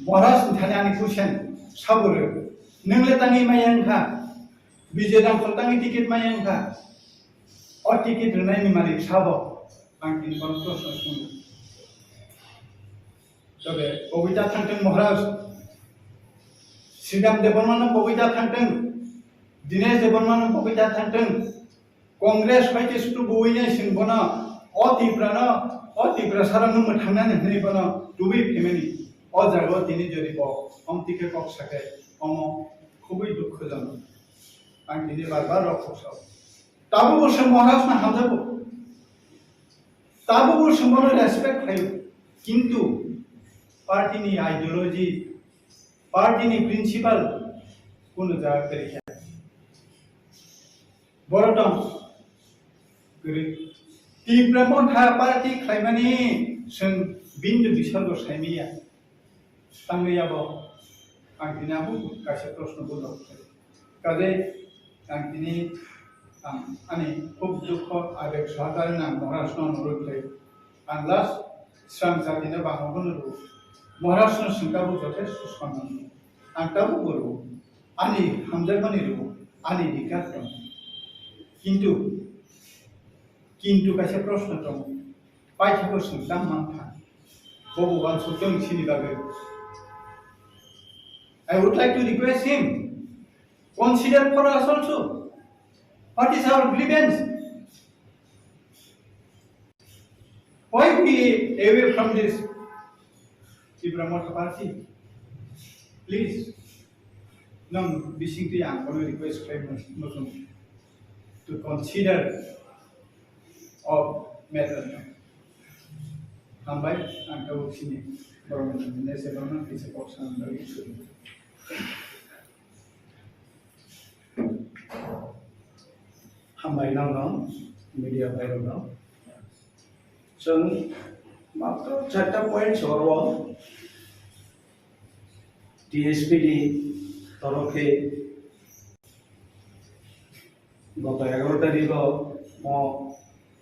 Moras tanya ni kusin sabar. Nenglet tangi mayang ka, bijedang koltangi tiket mayang ka, or tiket renai ni malik sabo, angkin kontos nasun. Jadi, pogita thangteng Maharaj, Sridham Devarma pogita thangteng, Dinesh Devarma pogita thangteng, Congress baik itu buinya sinbona, oti prasarang memthangna ni bana, tubi family, or jago tini jadi po, tiket kok sakai. Omo খুবই দুঃখজনক আমি দিনে বারবার রক্ষক তাবু বসে মহারাজ না হাজাবো তাবু বসে মনে রেসপেক্ট হয় কিন্তু পার্টিনি আইডিওলজি পার্টিনি প্রিন্সিপাল কোন জায়গা করে বড়টম করে তীব্রমঠা পার্টি খাইমানি जों बिन्दु बिसर्ग साइमिया तांगैयाबो आंखिनि आबो गासै प्रश्न बोलो काजे आंखिनि आंनि खूब दुख आबेग सहकारि नाम महाराष्ट्र अनुरोध आं लास्ट स्रां जातिनो बाहागोन रु महाराष्ट्र सिंगाबो जथेस्ट सन्मान आं ताबो बोरो आंनि हामजामानि रु आंनि दिगार दं किन्तु गासै प्रश्न दं पाइथाखौ सोंदां मांथा भगवान सत्यं सिनि बागै I would like to request him, consider for us also, what is our grievance? Why we away from this Ibrahimot party? Please, no, basically I am going to request Muslim to consider of matter. Hambai, and go sini, government, this government is a person very soon. हामबाय नांगौ media viral नाव जों मात्र 4टा point हरवा टीएसपीडी तरफे गत 11 तारिख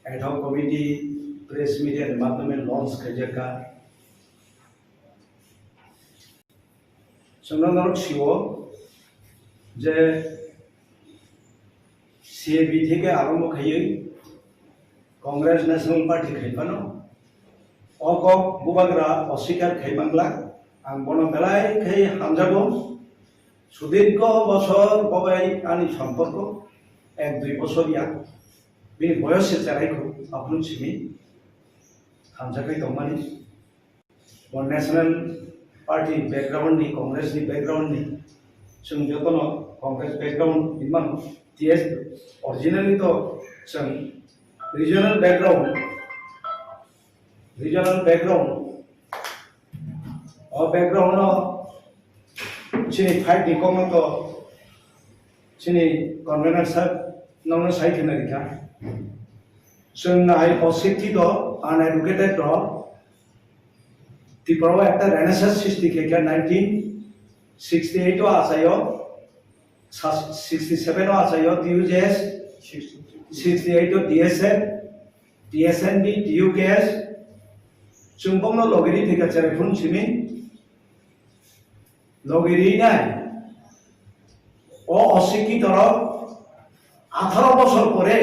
ad hoc committee press media के माध्यमे launch खाइजाका संगनरक CO जे CAB থেকে আরম্ভ খাইयै कांग्रेस नेशनल पार्टी खाइफानो অকক বুবাগ্রা অস্বীকার খাইমাংলা আং বন বেলায় খাই হামজাগো সুদীর্ঘ বছর ববাই আনি সম্পর্ক 1-2 বছরিয়া বিনি বয়সে চারাইखौ আপনি সিমি হামজাগাই দंमानि वन नेशनल पार्टी बैकग्राउंड नि कांग्रेस नि बैकग्राउंड नि जों जतनो कांग्रेस बैकग्राउंड इमान टीएस ओरिजिनली तो जों रीजनल बैकग्राउंड और बैकग्राउंड चिनी फाइट नि कम तो चिनी कन्वेनर साहब नौनो साइड होना दिखा जों नाय अशिक्षित अनएडुकेटेड तो त्रिपुरा एक रेनेसांस सृष्टि किया 1968 आसायो 67 आसायो टीयूजेएस 68 DSND टीयूकेएस चुंबंगनो लोगिरी थिका चरेफुन सिमी लोगिरी नाय ओ अशिक्षित 18 বছর পরে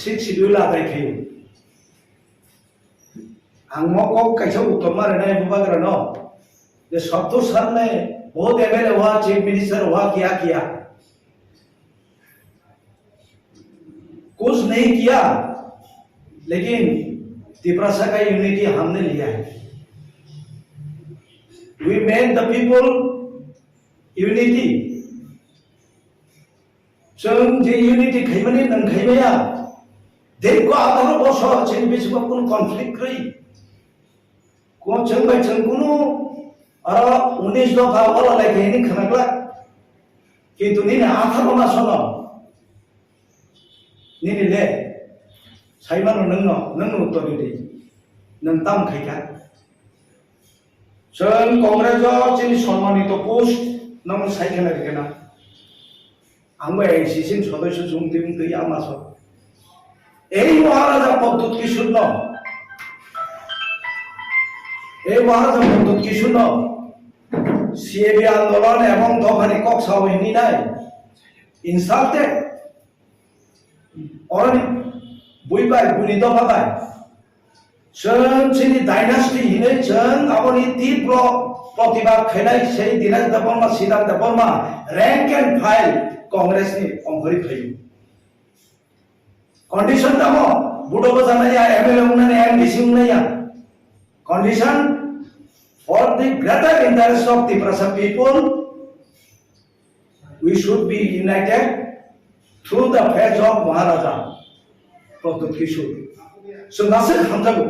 6 শিডিউল আদায় খেয়ে आंगमको कैसे उत्तर मारे नहीं बुबाग्रा नो ये 70 साल में बहुत एमएलए हुआ चीफ मिनिस्टर हुआ किया कुछ नहीं किया लेकिन त्रिपुरा का यूनिटी हमने लिया है we made the people unity जों जे यूनिटी खाइमाने नों खाइमाया देखो 18 বছর जों बेसेबां कोन कन्फ्लिक्ट रही को चंबाय चंकुनु अर 19 दफा वाला लाइक हेनी खनागला किंतु निने 18 मास न निने ले साइमानो नंनो उत्तर दे नों ताम खाइका जों कांग्रेस चिनि सम्मानित पोस्ट नों साइखेना दिगेना आंबो एसीसिन सदस्य जुमदिम दैया मास এই মহারাজা পদ্ধতি কি শূন্য এই মহারাজা পদ্ধতি কি শূন্য সিএবি আন্দোলন এবং দফানি কক্সাও হিনি নাই ইনসাল্টেড অরনি বুইবাই বুনি দফাবাই जों चिनि डायनास्टी हिनै जों आबनि तीव्र प्रतिबाद खायनाय sei दिनाज दबरमा सिदाम दबरमा रैंक एंड फाइल कांग्रेसनि अंगरि फैयो कंडीशन दमो बुडो बजानाया एमएलए उन्नानै एमडीसी उन्नाया condition for the greater interest of the Prasa people we should be united through the faith of Maharaja Pratut Kishore so nasir hamjago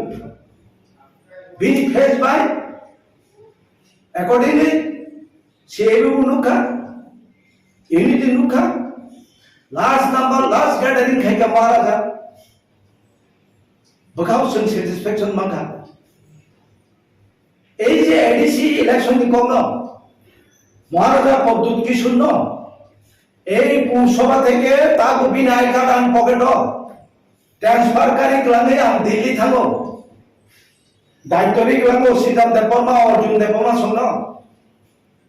being faced by accordingly sebu nukha unity nukha last number last gathering khaika Maharaja bakau sun satisfaction mangha এই যে ADC election কি কম না মহারাজা পদ্ধতি কি শূন্য এই সভা থেকে তাকে বিনায় কাটান পকেট ট্রান্সফার কারি ক্লামে আম দিল্লি থাকো দায়িত্বরি ক্লামে সিদ্ধান্ত দেববর্মা অর্জুন দেববর্মা শোনো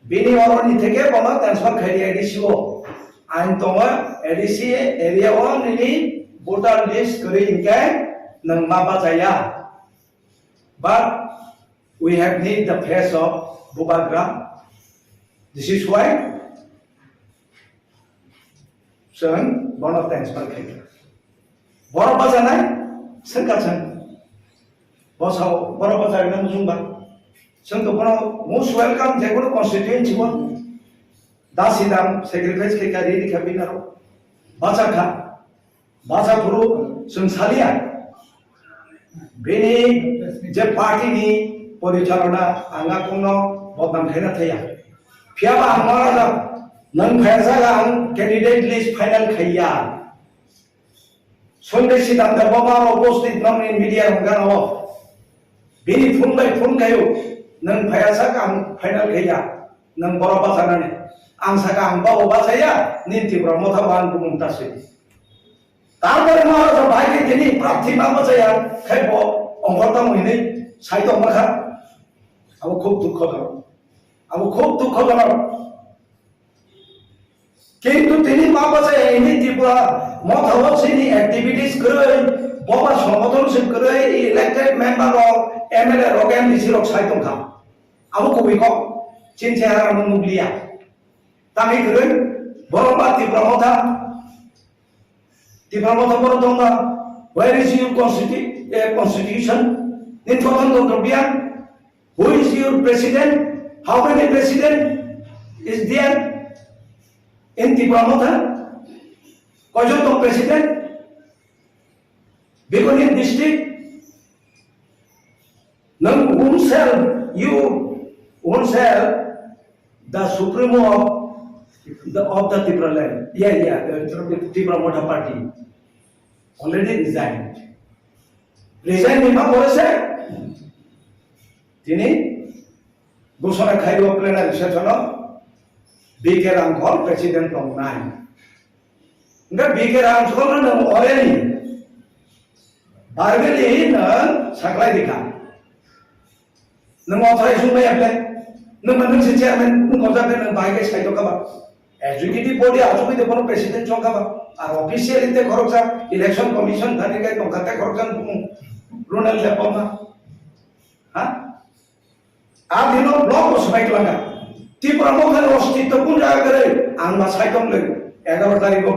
বিনি অরণি থেকে বনা ট্রান্সফার খাইয়ে এডিসি ও আইন তোমার এডিসি এরিয়া ওয়ান নিনি ভোটার লিস্ট করে ইনকে নং মাবা যায়া but we have need the face of Bubagra. This is why son one of thanks for it. Boro bajanai sengkachen. Bosau boro bajanai nam jumba. Seng to bono most welcome jekono constituency one. Dasidam sacrifice ke kari di kabinaro. Baca guru seng salia. Bini je party ni परिचालना आंगा कोनो बदनाम खायना थाया फियाबा महाराजा नों फायजागा आं candidate list final खाया संदेश सिद्धांत बाबा उपस्थित नंनि मीडिया हंगानो बिनि फुन बाय फुन खायो नों फायजागा आं फाइनल खाया नों बरबा जानानै आं सागा आं बाबा बासाया निन्ति ब्रह्मथाबान बुंतासै तारपरे महाराजा भाइके दिनि प्रार्थी माबा जाया खायबो अंगरता महिनै साइड माखा अब खूब दुःखजनक किंतु তিনি মা বাসে এনি ত্রিপুরা মত হওয়া সিনি অ্যাক্টিভিটিস করে Boba Somoton Sikre, elected member of MLA Rogan Misirok Saitonka. Abu Kubiko, Chinchara Muglia. Tami Kuru, Boromati Promota, the Promota Borotonga, where is your constitution? In Toton, who is your president? How many president is there in the Promota? Kojoto president? Begonia district, none won't sell you, won't sell the supremo of the Tipra land. Yeah, the Tipra Mota party already resigned. Resigned in my policy. Tini, Gusona Kaido plenary session of Baker and call president of 9. The Baker and call already. Bargeli na saklai dikha. Nung authorization may apply. Nung manung si chairman nung kota pe nung bagai sai to kaba. Executive body asu pe depono president chong kaba. Ar official inte koroksa election commission dhani kai tong kate koroksan Ronald lepoma. Ha? Ab dino block ko sabai langa. Ti pramukhan ostitto pun jaga kare angma sai tong le 11 tarikh ko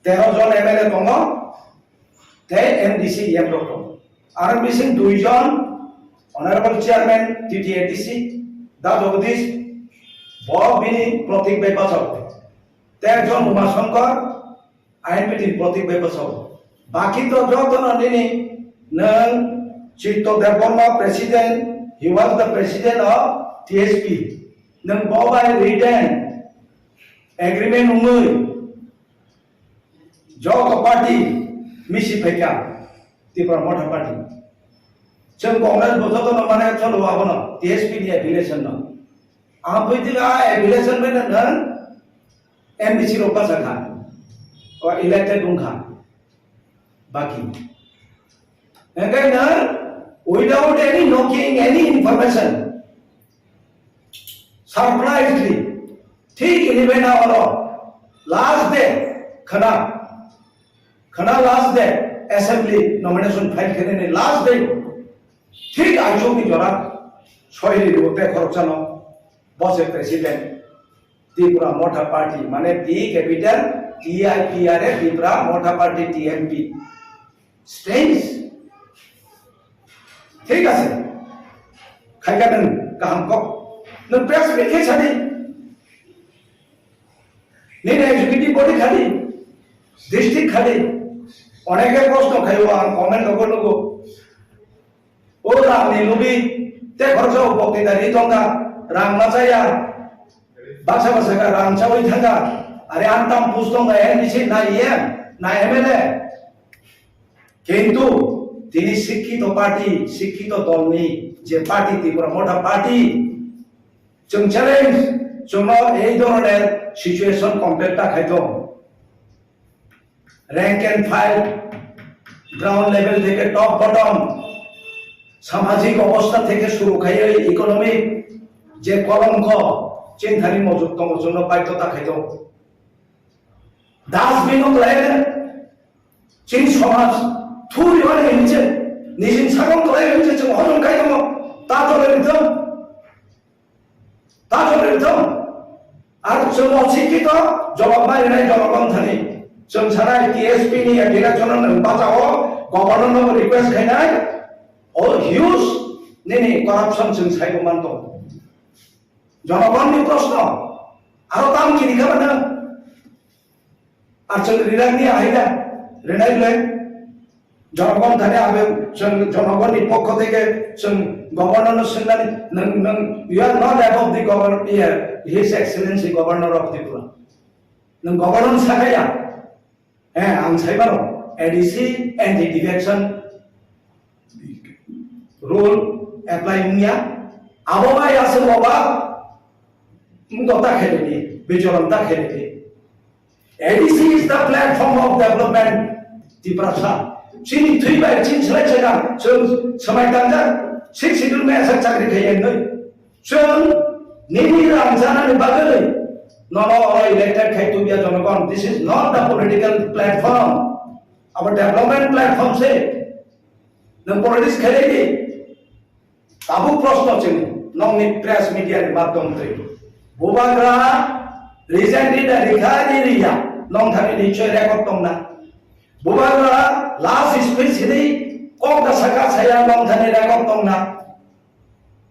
13 jon MLA tongo. They MDC Yamroto. RMBC Duijon, Honorable Chairman TTADC, that of this, Bob Bini, Protik Bepasov. There John Umashankar, I am meeting Protik Bepasov. Bakito Joton Andini, Nang, Chito Deborma President, he was the president of TSP. Nang Bob I written agreement Umui, Jog Party. Misi Pekya, the promoter party. Some Congress Bozoto Mana Cholo Abono, TSP affiliation no. Apuitika affiliation with an MDC Ropasaka or elected Dunka. Baki. And then without any knocking, any information, surprisingly, take in event last day, Khana last day, assembly nomination file करने last day, ठीक आजो की जोरा, सोयली रोटे खरोचनो, boss president, Tripura मोटा party, माने T capital, TIPRA, Tripura मोटा party TMP, strange, ठीक है सर, खाएगा नंग काम को, नंग press में क्या चली, नहीं executive body खाली, district खाली, অনেকে প্রশ্ন খাইও আর কমেন্ট করব ও রামনি লবি তে খরচ বক্তৃতারি তঙ্গা রাম মাচাইয়া বাসা বাসা রাম চাওই থাকা আরে আনতাম পুস্তঙ্গা এনডিসি না ইএম না এমএলএ কিন্তু তিনি শিক্ষিত পার্টি শিক্ষিত দল নেই যে পার্টি ত্রিপুরা মোটা পার্টি जों চ্যালেঞ্জ जोंनाव এই ধরনের সিচুয়েশন কমপ্লিটটা খাইতো rank and file, ground level থেকে top bottom, সামাজিক অবস্থা থেকে শুরু খাইয়ে ইকোনমিক যে কলঙ্ক চিন্তানি মজুতম জন্য পাইততা খাইতো ডাস্টবিনও লাগে চিন সমাজ থুরি হয়ে গেছে নিজের সাগম করে গেছে যে হজম খাইতো তা চলে দিতাম আর जों অশিক্ষিত জবাব মারি নাই জনগণ থানি जों सारा TSP नि डिरेक्शन नों बाजाओ गवर्नर नो रिक्वेस्ट खाइनाय ओ ह्यूज नेनि करप्शन जों साइगमान दं जनगणनि प्रश्न आरो दाम किनि खाबानो आर जों रिरांनि आइदा रेनाइले जनगण थाने आबे जों जनगणनि पक्ष থেকে जों गवर्नर नो सोंनानै नों you are not above the governor here his excellency governor of Tripura नों गवर्नर सागाया ang saibaro ADC and the direction rule apply nya aboba yase boba mugota khele bijolanta khele ADC is the platform of development Tripura chini three by chin selai chega so samai tanja six schedule mein aisa chakri khayen noi so nini ramjana ni bagai no elected Khaitubia Jonagon. This is not the political platform. अब development platform से नों politics खेलेगी काबू प्रश्न चें नोंनि press media नि माध्यम से बुबाग्रा रिसेंटली दा रिखादी रिया नों थानि निश्चय रेकर्ड दंना बुबाग्रा लास्ट स्पीच हिदि कम दा सका साया नों थानि रेकर्ड दंना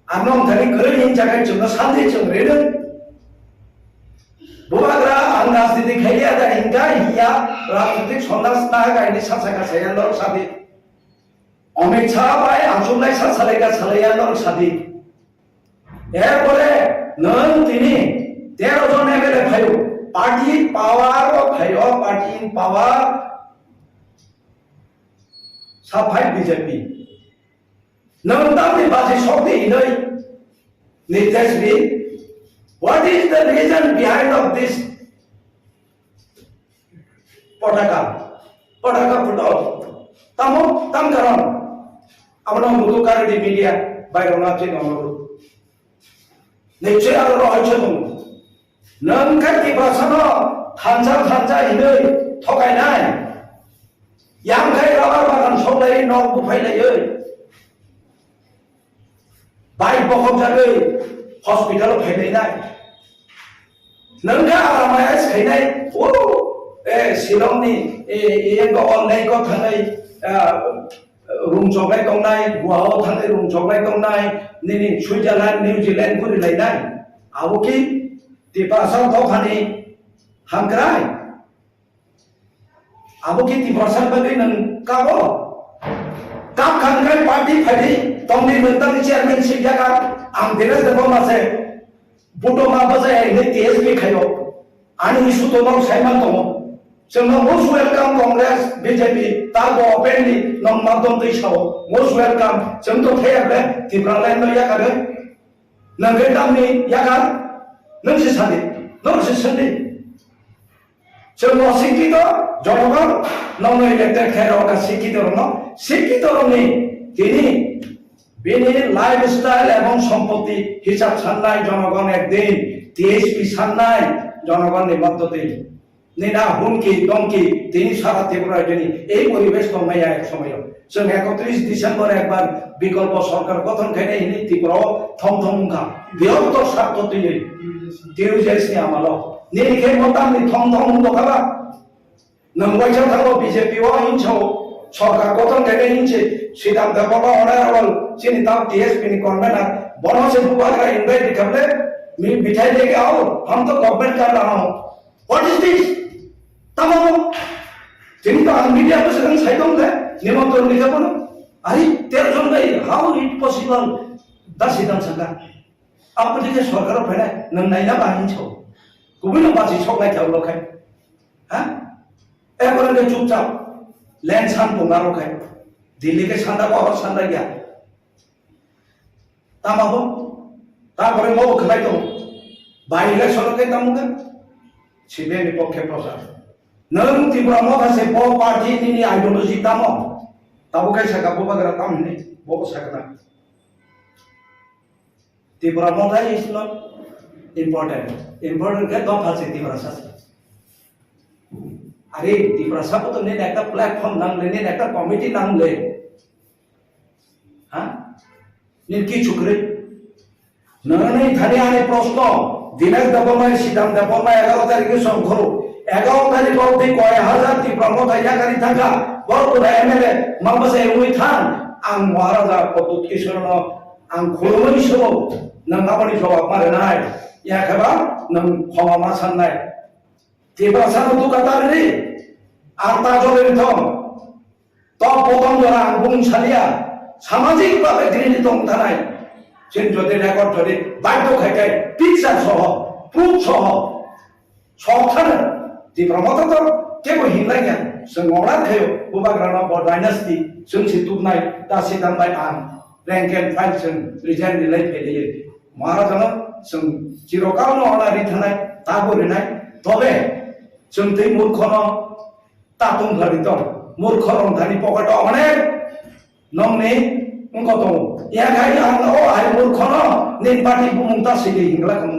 आं नों थानि गोरै हिन जागाय जोंनो सानदि जों रेदों बुबाग्रा आं राजनीति खेलिया दा हिंगा हिया राजनीतिक सन्नास ना गायनि सासाका साया लोक सादि अमित शाह बाय आंसुमनाय सासालेगा सालाया लोक सादि एरपरे नों दिनी 13 जन एमएलए फायो पार्टी पावर फायो पार्टी इन पावर साफाय बीजेपी नों दामनि बाजि शक्ति इनै नितेश भी what is the reason behind of this potaka photo tamo tam karon abano mudu kare di media bayrona chin amaro niche aro roiche dong nang kai basano thansa inai thokai nai yang kai rabar bagan soblai nong bu phailai oi bai bokhom jagai hospital phailai nai नंगा आरामाय सैनाय ओ ए शिलंनि ए online को थांनाय room जगलाय दंनाय गुवाहाव थांनाय room जगलाय दंनाय निनि Switzerland New Zealand गुरि लायनाय आवकी तिपासाव दखानि हांग्राय आवकी तिपासाव बागै नों काबो काप खांग्राय पार्टी फायदि तंनि नोंतानि चेयारमेन सिगागा आं देरस देबो मासे बुटो माबाजा इने टीएसपी खायो आणि इशू तो नों साइमान दङ जोंनो मोस्ट वेलकाम कांग्रेस बीजेपी ताबो ओपेनलि नों मादम दैसाव मोस्ट वेलकाम जों तो थायाबे तिब्रालाय न याकादो नंगे दामनि याका नों से सादि नों से सन्दि जों सिकिद जनगण नों इलेक्टेड खेराव का सिकिद न सिकिद नि दिनि बेनि लाइफस्टाइल एवं सम्पत्ति हिसाब साननाय जनगण एकदिन टीएसपी साननाय जनगण नि मददे निना हुमकी दंकी दिनि सारा त्रिपुरा दिनि এই পরিবেশ দंनाया एक समय जों 31 डिसेम्बर একবার বিকল্প সরকার গঠন খাইনাय हिनि त्रिपुरा थमथमखा बृहत्तर स्वार्थ दिनै টিউজেসनि आमाल निखे मतामनि थमथम दखाबा नंगवाइसा थांगो बीजेपी वा हिंसौ सरकार गठन खाइनाय हिंसे सिद्धांत बाबा ऑनरेबल चिनी ताप टीएसपी नि कन्वेनर बनो से बुबाग्रा इनवाइट करले मी बिठाई लेके आओ हम तो गवर्नमेंट कर रहा हूं व्हाट इज दिस तमाम चिनी तो मीडिया पे से साइडों दे निमंत्रण लिखा बोलो अरे 13 जन गई हाउ इट पॉसिबल दा सिद्धांत सरकार आप दिखे सरकार फैना नों नायना बाहिन छौ गुबुन बासि सकनाय थाव लखाय हा एबरने चुपचाप लैंड सान पोंगा रखाय दिल्ली के सांदा को और सांदा गया तामाबो तारपरे मो खनाय दं बाय इलेक्शन के तामुगा सिबे नि पक्षे प्रसार नों त्रिपुरा माखासे ब पार्टी नि आइडियोलॉजी तामो ताबो काय साका बुबाग्रा तामनि बो साकना त्रिपुरा माथा इज नॉट इम्पोर्टेंट के दम फासे त्रिपुरा सास अरे त्रिपुरा सापो तो ने একটা প্ল্যাটফর্ম নাংলে ने একটা কমিটি নাংলে হ্যাঁ নে কি ছুকরে নরনে থানে আনে প্রশ্ন দিনের দবমায় সিদ্ধান্ত দবমায় 11 তারিখে সংখরো 11 তারিখ অবধি কয় হাজার ত্রিপুরা মতাইয়াকারী থাকা বড় এমএলএ মামবাসে উই থান আং মহারাজা পদ্মত কিশোরন आं खुलुमनि समाव नों आबादनि जवाब मारे नाय याखबा नों खमा मा साननाय त्रिपुरा सानो दुकातारि आरता जलेन थम तो पदम जरा आं बुंसालिया सामाजिक भाबे ग्रिनि दं थानाय जों जदि रेकर्ड जदि बाध्य खायखाय पिक्चार सह प्रुफ सह सथानो त्रिपुरा माथा केबो हिंनाय गया जों अरा खायो बुबाग्राना बर डायनास्टी जों सितुबनाय दासि दानबाय आं rank and file जों रिजाइन रिलाय फैलायो महाराजाना जों चिरकालनो अनारि थानाय ताबोरनाय तबे जों दै मूर्खनो तातुं घरि दं मूर्ख रंधानि पकेट अनेक नंनि उनको दं याखाय आं ओ आइ मूर्खनो निन पार्टी बुमुंता सिदि हिंगला खम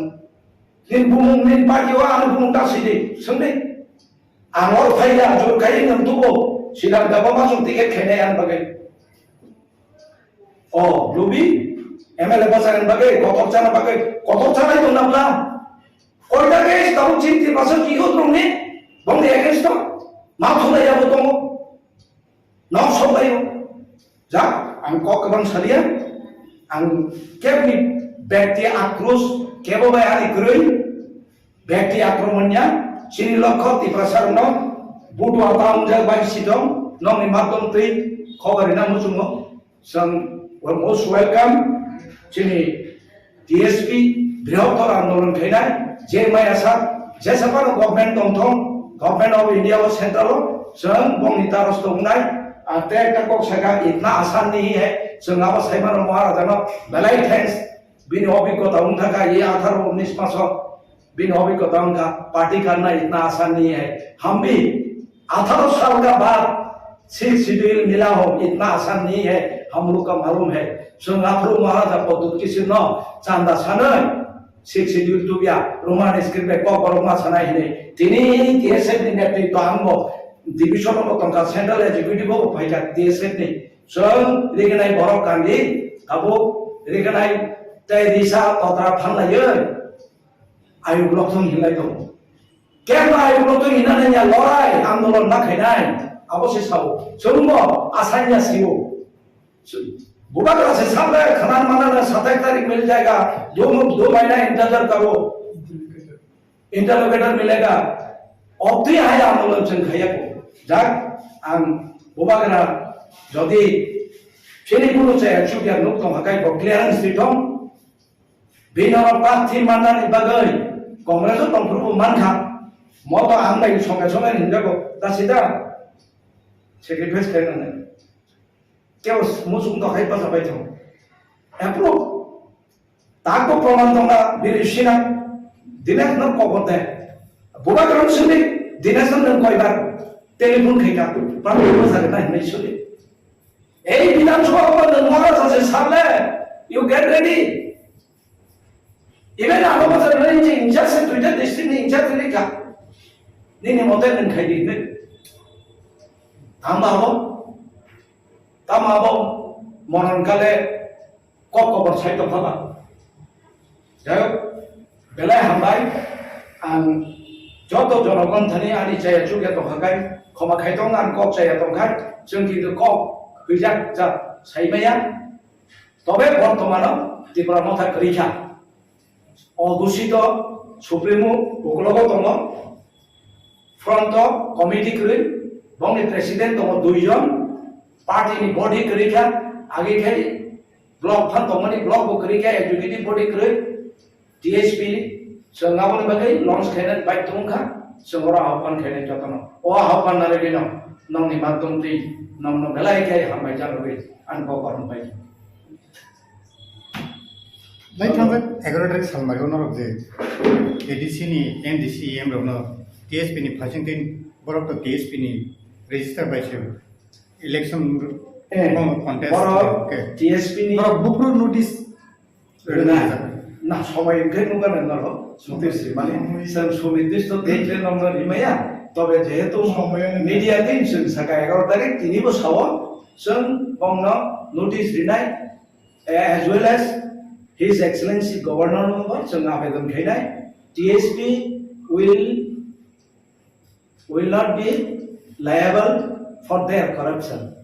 निन बुमुं निन पार्टी वा आं बुमुंता सिदि सोंदे आं और फाइला जरखाय नों दुबो Sidang gabung masuk tiket kene yang bagai. Oh, Lubi, MLA pasangan bagai, kotor cana itu nabla. Kau dah guys, tahu cinti pasal kikut dong ni, bang dia guys tu, maaf sudah ya betul. Nak sampai yo, jah, angkau kebang salian, ang kebni bekti akrus, kebo bayar ikrui, bekti akromannya, sini lokot di pasar no. Budu atau unjak bayi sidong, nong ni matom tri, kau karena musuh sang most welcome, sini DSP, Bihautor Andolan Kainai, JMI Asad, Jesapano Government Tongtong, Government of India was Central, sang bong itaros tongnai, ate kakok sega itna asan ni hai, sang awas Haiman Maharajano, belai thanks, bini hobi ko taung ka ye 18-19 maso, bini hobi ko taung ka party karna itna asan ni hai, हम भी 18 साल का बाद 6 schedule मिला हो इतना आसान नहीं है हम लोग का मालूम है संगापुर महाराजा पद्धति किसी न चांदा साने 6 शेड्यूल तो बिया रोमान स्क्रिप्ट में को रोमा साना ही नहीं तिनी केसे ने तो आंगो डिविजन को तंका सेंट्रल एग्जीक्यूटिव को फाइका देशे नहीं संग रिगनाई बरो कांदी काबो रिगनाई तय दिशा तोतरा फनलायो आयु ब्लॉकथं हिलाई दं Kaya ayo lo tu ina nanya lorai Andolan nak hinai, apa sih sabu? Semua asalnya siu. Bukan kerasa sampai kanan mana na 27 तारीख मिल जाएगा, 2 महीना इंतजार करो, इंटरलोकेटर मिलेगा. अब तो यहाँ आंदोलन चल खाया को, जाग आम बुबा करा जल्दी चीनी पुरुष है चुपिया नुक तो हकाई को क्लियरेंस दिटों, बिना party mana ni bagai, Congress तो तंपुर मान खा. Mau to ang bayi songa ninja ko, tapi dah sacrifice kena ni. Kau musuh to hai pas apa itu? Approve. Tak ko proman to na birisina. Dinas nak ko bote. Bukan orang sini. Dinas nak kau ibar. Telefon kaya. Pramu pasal kita ini sini. Bidan soal apa dan mana sahaja sahaja. You get ready. Even apa pasal ini injak setuju destiny injak ini kah? Ini model yang kayak gini, tambah monon kale kok bersai tu apa? Jadi, belai hambai, ang jodoh jodohkan thani ani caya juga tu hakai, koma kaitong an kok caya tu kai, jengki tu kok hujak jat sai maya, tobe bortomano di pramotha kerja, ogusito supremo uklogo tomo. Front committee kiri, bang ni presiden tomo 2 jon, party ni body kiri kan, agi kai block fan tomo ni block bu kiri kan, executive body kiri, DSP, sengawan bagai launch kena baik tungka, sengora hapan kena jatuh, hapan nare kena, nong ni matung ti, nong belai kai hambai jalan wei, anko koran baik. Baik sampai 11 tarik salmari orang je, ADC ni MDC rono. TSP ni Washington borok to TSP ni register by share election contest borok TSP ni borok bukro notice nah sampai ke nukan nalo notice mane sam sumitis to dekle nomor imaya tobe jehetu media tin sing saka 11 tarik tini bo sawa sing bongno notice rinai as well as his excellency governor number sing abedan khainai TSP will not be liable for their corruption.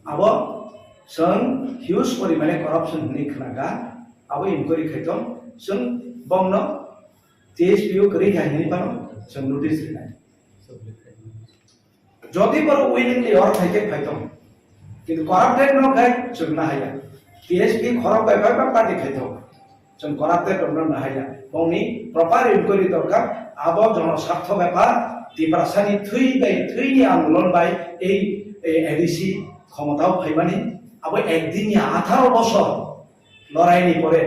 Abo sung huge परिमाणे corruption ni khnaga abo inquiry khaitom sung bongno TSPO kari khani pano sung notice rinai. Jodi par willingly or thaike khaitom kintu corrupted no khai sung na haya TSP khorok bai party khaitom sung corrupted no na haya bongni proper inquiry dorkar abo jono sartho byapar di prasani thui ni আন্দোলন by এই ADC ক্ষমতাও ফাইবানি আবো একদিন 18 বছর লড়াইনি পরে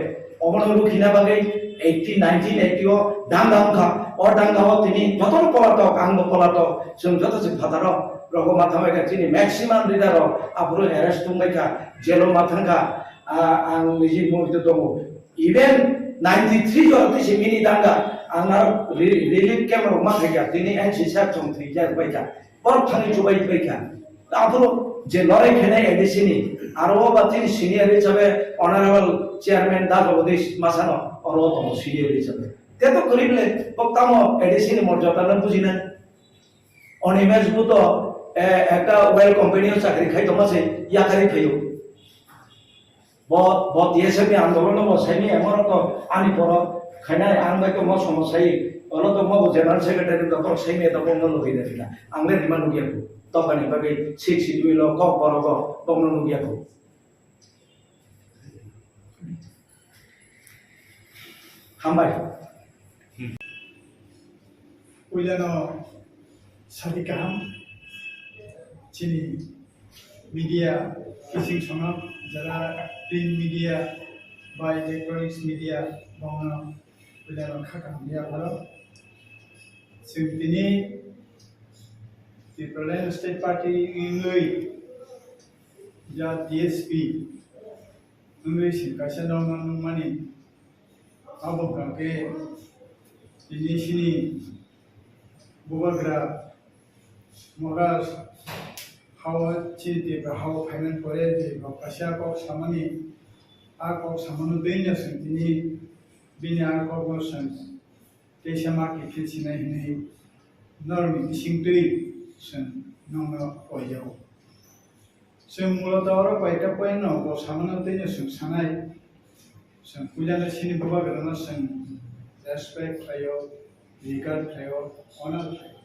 অবনলু খিনা বাগে 18 19 80 ডাঙ্গামখা ও ডাঙ্গাও তিনি যত পলাতক আঙ্গ পলাতক जों যত যে ফাদার রগ মাথামাইকা তিনি ম্যাক্সিমাম লিডার আবরো অ্যারেস্ট তুমাইকা জেলো মাথাঙ্গা আং নিজি মুরিতে দङ ইভেন 93 জরতে সিমিনি ডাঙ্গা Anak relief camera rumah mereka, ini NC7 3 baca, baru thani coba baca. 앞으로 যে লড়াই খেলে এডিসিনি আরো বাতিল সিনিয়র হিসাবে অনারেবল চেয়ারম্যান দা জগদীশ মাসানো আরো তম সিনিয়র হিসাবে তে তো করিবলে পক্তাম এডিসিনি মর্যাদা বুঝি না অনিমেষ বুত একটা ওয়েল কোম্পানিও চাকরি খাই তোমাছে ইয়াকারি খাইও ব টিএসএম আন্দোলন বসাইনি এমন তো আনি পর খাইনাই আং বাইতো ম সমস্যাই অলো তো ম জেনারেল সেক্রেটারি ডক্টর সাইমে তো বন্ধ লই দেখিলা আংলে দিমান নুগিয়াকো তবানি বাগে সিক সিডুইল কক বরগ বন্ধ নুগিয়াকো হামবাই Uilano Sadikaham Chini media kissing sonam jara print media by electronics media bongna uilano khakam ya bhalo singtini the Berlin State Party ingui ya DSP ingui singkasya nong mani abo kake ini sini Bubagra Moras how chiti how finance pore de kasya ko samani a ko samanu denya sentini binya ko ko san kesama ki kisina hini normi singtui san nongna oyao sem mulodara paita paino ko samanu denya sun sanai san pujana sini Bubagra na san respect ayo regard playo honor playo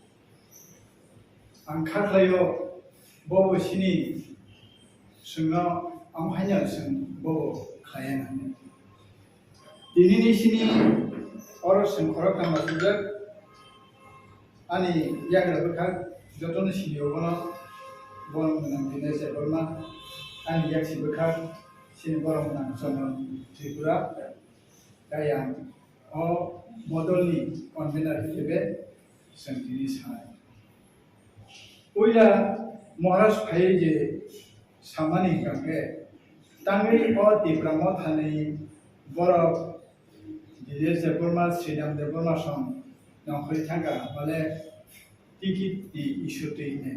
angka playo bobo sini sungno amhanya sung bobo klayana dinini sini oro sung khorok kama sujak ani yagra bekak joton sini obono bon menang dinese borma ani yaksi bekak sini borong menang sono tripura kayang o modalni convener হিসেবে সঙ্গিনী সানায় ওইলা মহারাজ ভাই যে সামানি কাকে তাঙ্গি ও তিপ্রাম Thani বড় দিলে যে Varma Shriram Debbarma song নখরি থাকা বলে টিকিট দি ইস্যুতে নে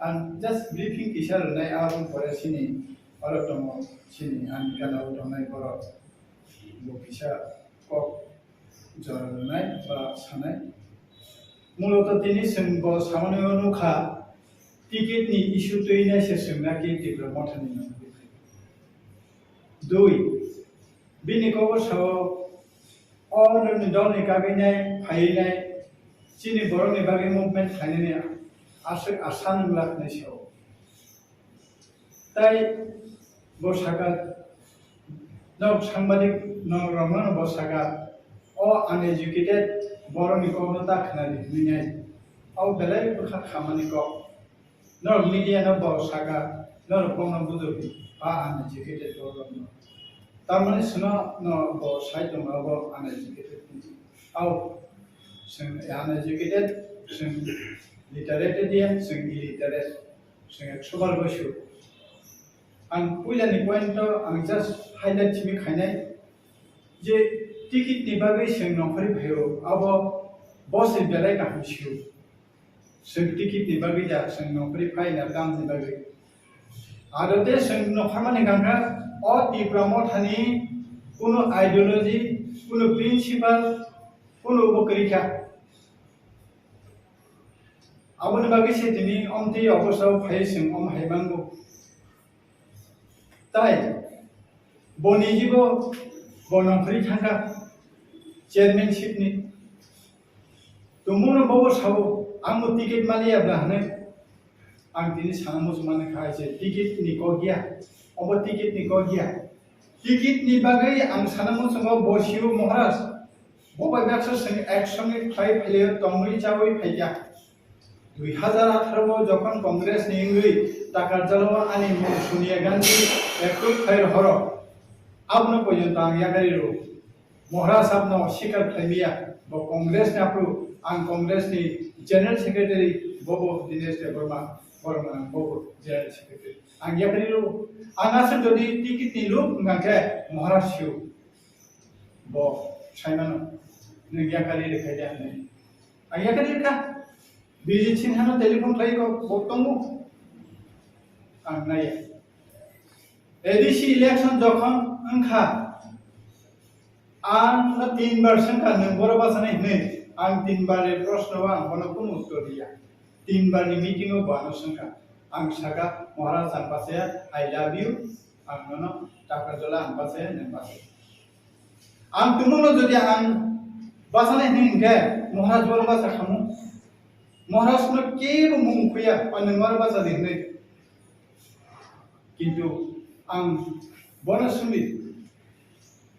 আন জাস্ট ব্রিফিং কিসার নাই আবুন পরে সিনি অরতম সিনি আন কালাও দনাই বড় বকিসা কক জড়াই বা সানাই মূলত তিনি সোंब সামান্য নুখা টিকিটনি ইস্যু তৈনাইছে सोंनाखि তীব্র মথানি দুই বিনি কবসাও অরনি দলনি কাগিনাই ফাইনাই চিনি বরনি বাগে মুভমেন্ট খাইনানি আশা নুলাखनाय सायाव তাই বসাগা নক সাংবাদিক Norman বসাগা o uneducated boroni ko ta khnali minai au belai bukha khamani ko nor media no bo saga nor kono budubi a uneducated boroni tamani suno no bo site no bo uneducated au sing uneducated sing literate dia sing illiterate sing extrovert boshu an puilani point to ang just highlight chimi khainai je ticket নিবাগে जों नखरि भयो अब बस बेलाय गाहिसिउ जों ticket निबागे जा जों नखरि फाइना दाम निबागे आरो दे जों नखरमानि गांगा अ तिब्राम थानि कोनो आइडियोलॉजी कोनो प्रिन्सिपल कोनो बकरिका आबोनि बागे सेतिनि अमति अबसाव फाइ जों अम हाइमांगो ताइ बनिजिबो बनखरि थांगा चेयरमैनशिपनि तुमुनो बाबो साबो आंबो टिकेट मालियाब्ला हने आं दिनै सानामो समाने खायसे टिकेट नि को गया अब टिकेट नि को गया टिकेट नि बागै आं सानामो समाव बसिउ महाराज बबाय बाक्स सं एक्शन फाइ फैले तंगै चावै फाइया 2018 যখন কংগ্রেস নিঙ্গই টাকার জলवा আনি সোনিয়া গান্ধী একটু ফাইর হর आपनो पର୍ଯ୍यন্ত आं यागारिरो महाराज आपनो शिकार खाइमिया ब कांग्रेस ने आपरो आं कांग्रेस नि जनरल सेक्रेटारी बबो दिनेश देबर्मा बर्मा बबो जनरल सेक्रेटारी आं यागारिरो आंगासो जदि टिकिट नि लुक गाके महाराज सिउ ब साइमानो नों यागारि लेखायदे आं यागारि का बिजि सिंहानो टेलिफन खाइको बक्तंगो आं नाया एडीसी इलेक्शन जखन अंखा आं 3 बार संखा नंबर बासने ने आं 3 बार प्रश्न आं कोनो कुन उत्तर दिया 3 बार नि मीटिंग बानो संखा आं सागा महाराज आं पासे आई लव यू आं ननो टाका जला आं पासे ने पासे आं तुमनो जदि आं बासने हिंगे महाराज बर बासा खामु महाराज न केबो मुं फैया आं नंबर बासा दिने किन्तु आं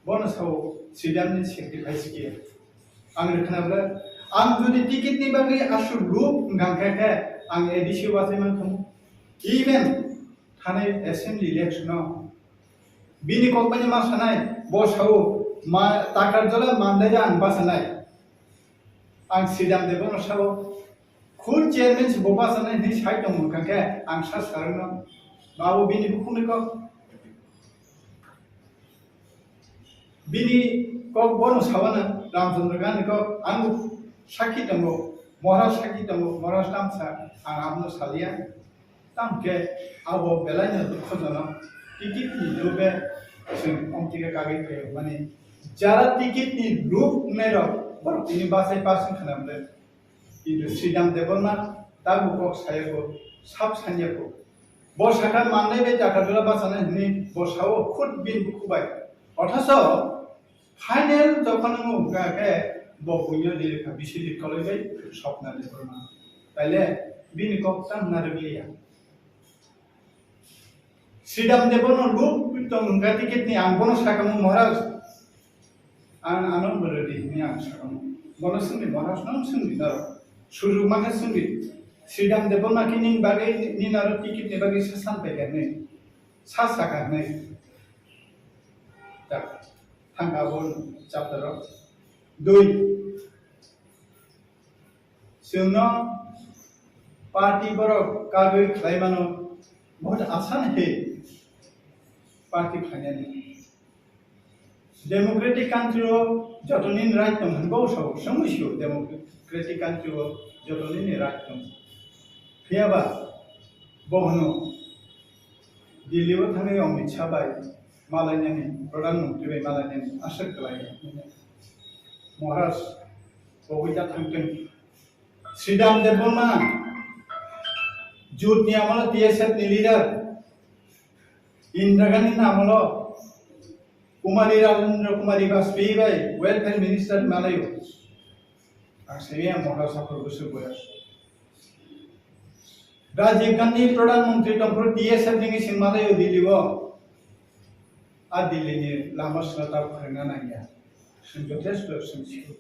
बनसाव सिदामनि सेक्रिफाइस किया आं रखनाब्ला आं जुदि टिकेटनि बागै आसु लुप गांखाखे आं एडीसी बासै मानखौ इभेन थानाय एसेम्बली इलेक्शनाव बिनि कम्पानि मासानाय बसाव मा ताकार जला मानदाया आं बासानाय आं सिदाम देबो नसाव खुद चेयरमेन से बासानाय नि साइड दं गांखे आं सा सारनो बाबु बिनि बुखुनिखौ बिनि कक बनो सावाना रामचंद्र गांधी को आं साखी दंगो महाराज साखी दंगो महाराज तामसा आं आमनो सालिया तामके आबो बेलायनो दुखजनो टिकेट नि लोबे जों अंतिका कागै फैयो माने जारा टिकेट नि लुप नेरो बरतिनि बासै पासिं खालामदो किन्तु श्रीराम देवना ताबु कक सायको साब सान्याको बसाखा माननाय बे जाखादला बासानाय नि बसाव खुद बिन बुखुबाय अथास फाइनल जखन गाके बपुयो लिखा बिसि लिखलायबाय स्वप्न देवना ताइले बिनि कक तांनार बिया श्रीराम देवनो लुप दं गा टिकेटनि आं बनो साकामु महाराज आं आनंद बरदि नि आं साकामु बनो सुनि महाराज नों सुनि ना सुरु माने सुनि श्रीराम देवना किनि बागै निनार टिकेटनि बागै सासान फैगारनै सा सागारनै दा थांगाबो चैप्टर 2 जोंनो पार्टी बर कागै खालायमानो बहुत आसान है पार्टी फाइनाली डेमोक्रेटिक कंट्री जतनिन राइट दं हनगौ सौ समस्यो डेमोक्रेटिक कंट्री जतनिन राइट दं फैयाबा बहनो दिल्लीआव थाङै अमित शाह बाय मालायनि प्रधानमंत्री बाय मालायनि आसर खालायो महाराज बबेजा थांथों श्रीराम देवना जुटनि आमल टीएसएफ नि लीडर इंदिरा गांधी नामल कुमारी राजेंद्र कुमारी वाजपेयी बाय वेलफेयर मिनिस्टर मालायो आसेया महाराष्ट्र गोसो बोया राजीव गांधी प्रधानमंत्री दंफोर टीएसएफ नि सिं मालायो दिल्लीआव आ दिल्लीनि लामा साता फोरोंना नाया जों जथेस्ट सोंथिखौ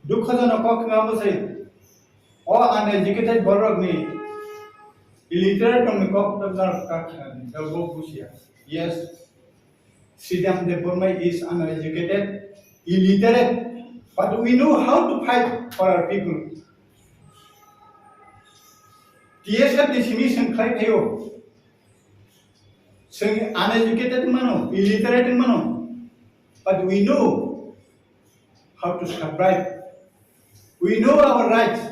दुखजनक खालामोसै or uneducated borrowing illiterate on the cop of the Bushia. Yes, Sridham Devorma is uneducated, illiterate, but we know how to fight for our people. TSF definition claim here. Saying uneducated mano, illiterate mano, but we know how to survive. We know our rights.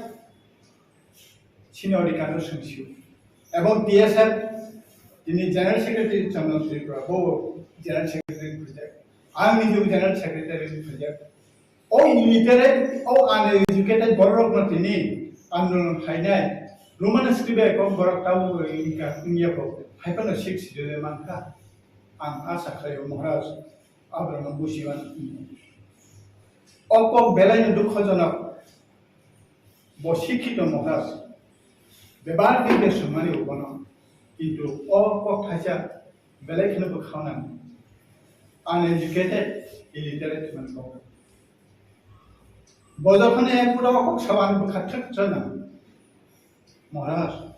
Senior Constitution. About TSF, the General Secretary General General Secretary Project. I am the General Secretary Project. All illiterate, all uneducated borrow not in need. Unknown finite. Roman scribe of Borokau in Yapo. Hyper 6 Manka. And Asakay Moras, Abraham Bushivan. Oko Belain Dukhozana. Boshiki to Moras. The bar is money into all Pokhaja, Belakin of Hanan, uneducated, illiterate manpower. Bodofane put our Savan Bukatak Jana, Moras.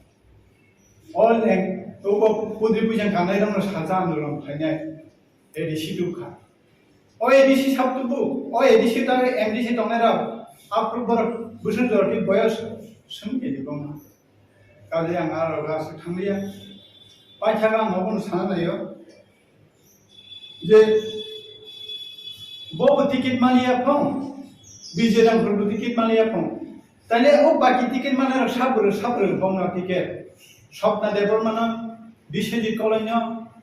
All then, Pudribujan Kanadan was Hazan on Panya, Edishiduka. Or Edishis have to book, or Edishita, MDC Tonera, Approval Bushes or Boyas, Sunday Goma. Kali yang arah rasa khamliya, pacaran maupun sana yo. Je, bawa tiket malia pun, bijeran perlu tiket malia pun. Tanya, oh bagi tiket mana sabar, bawang tiket. Swapna Debbarman Biswajit কলন্য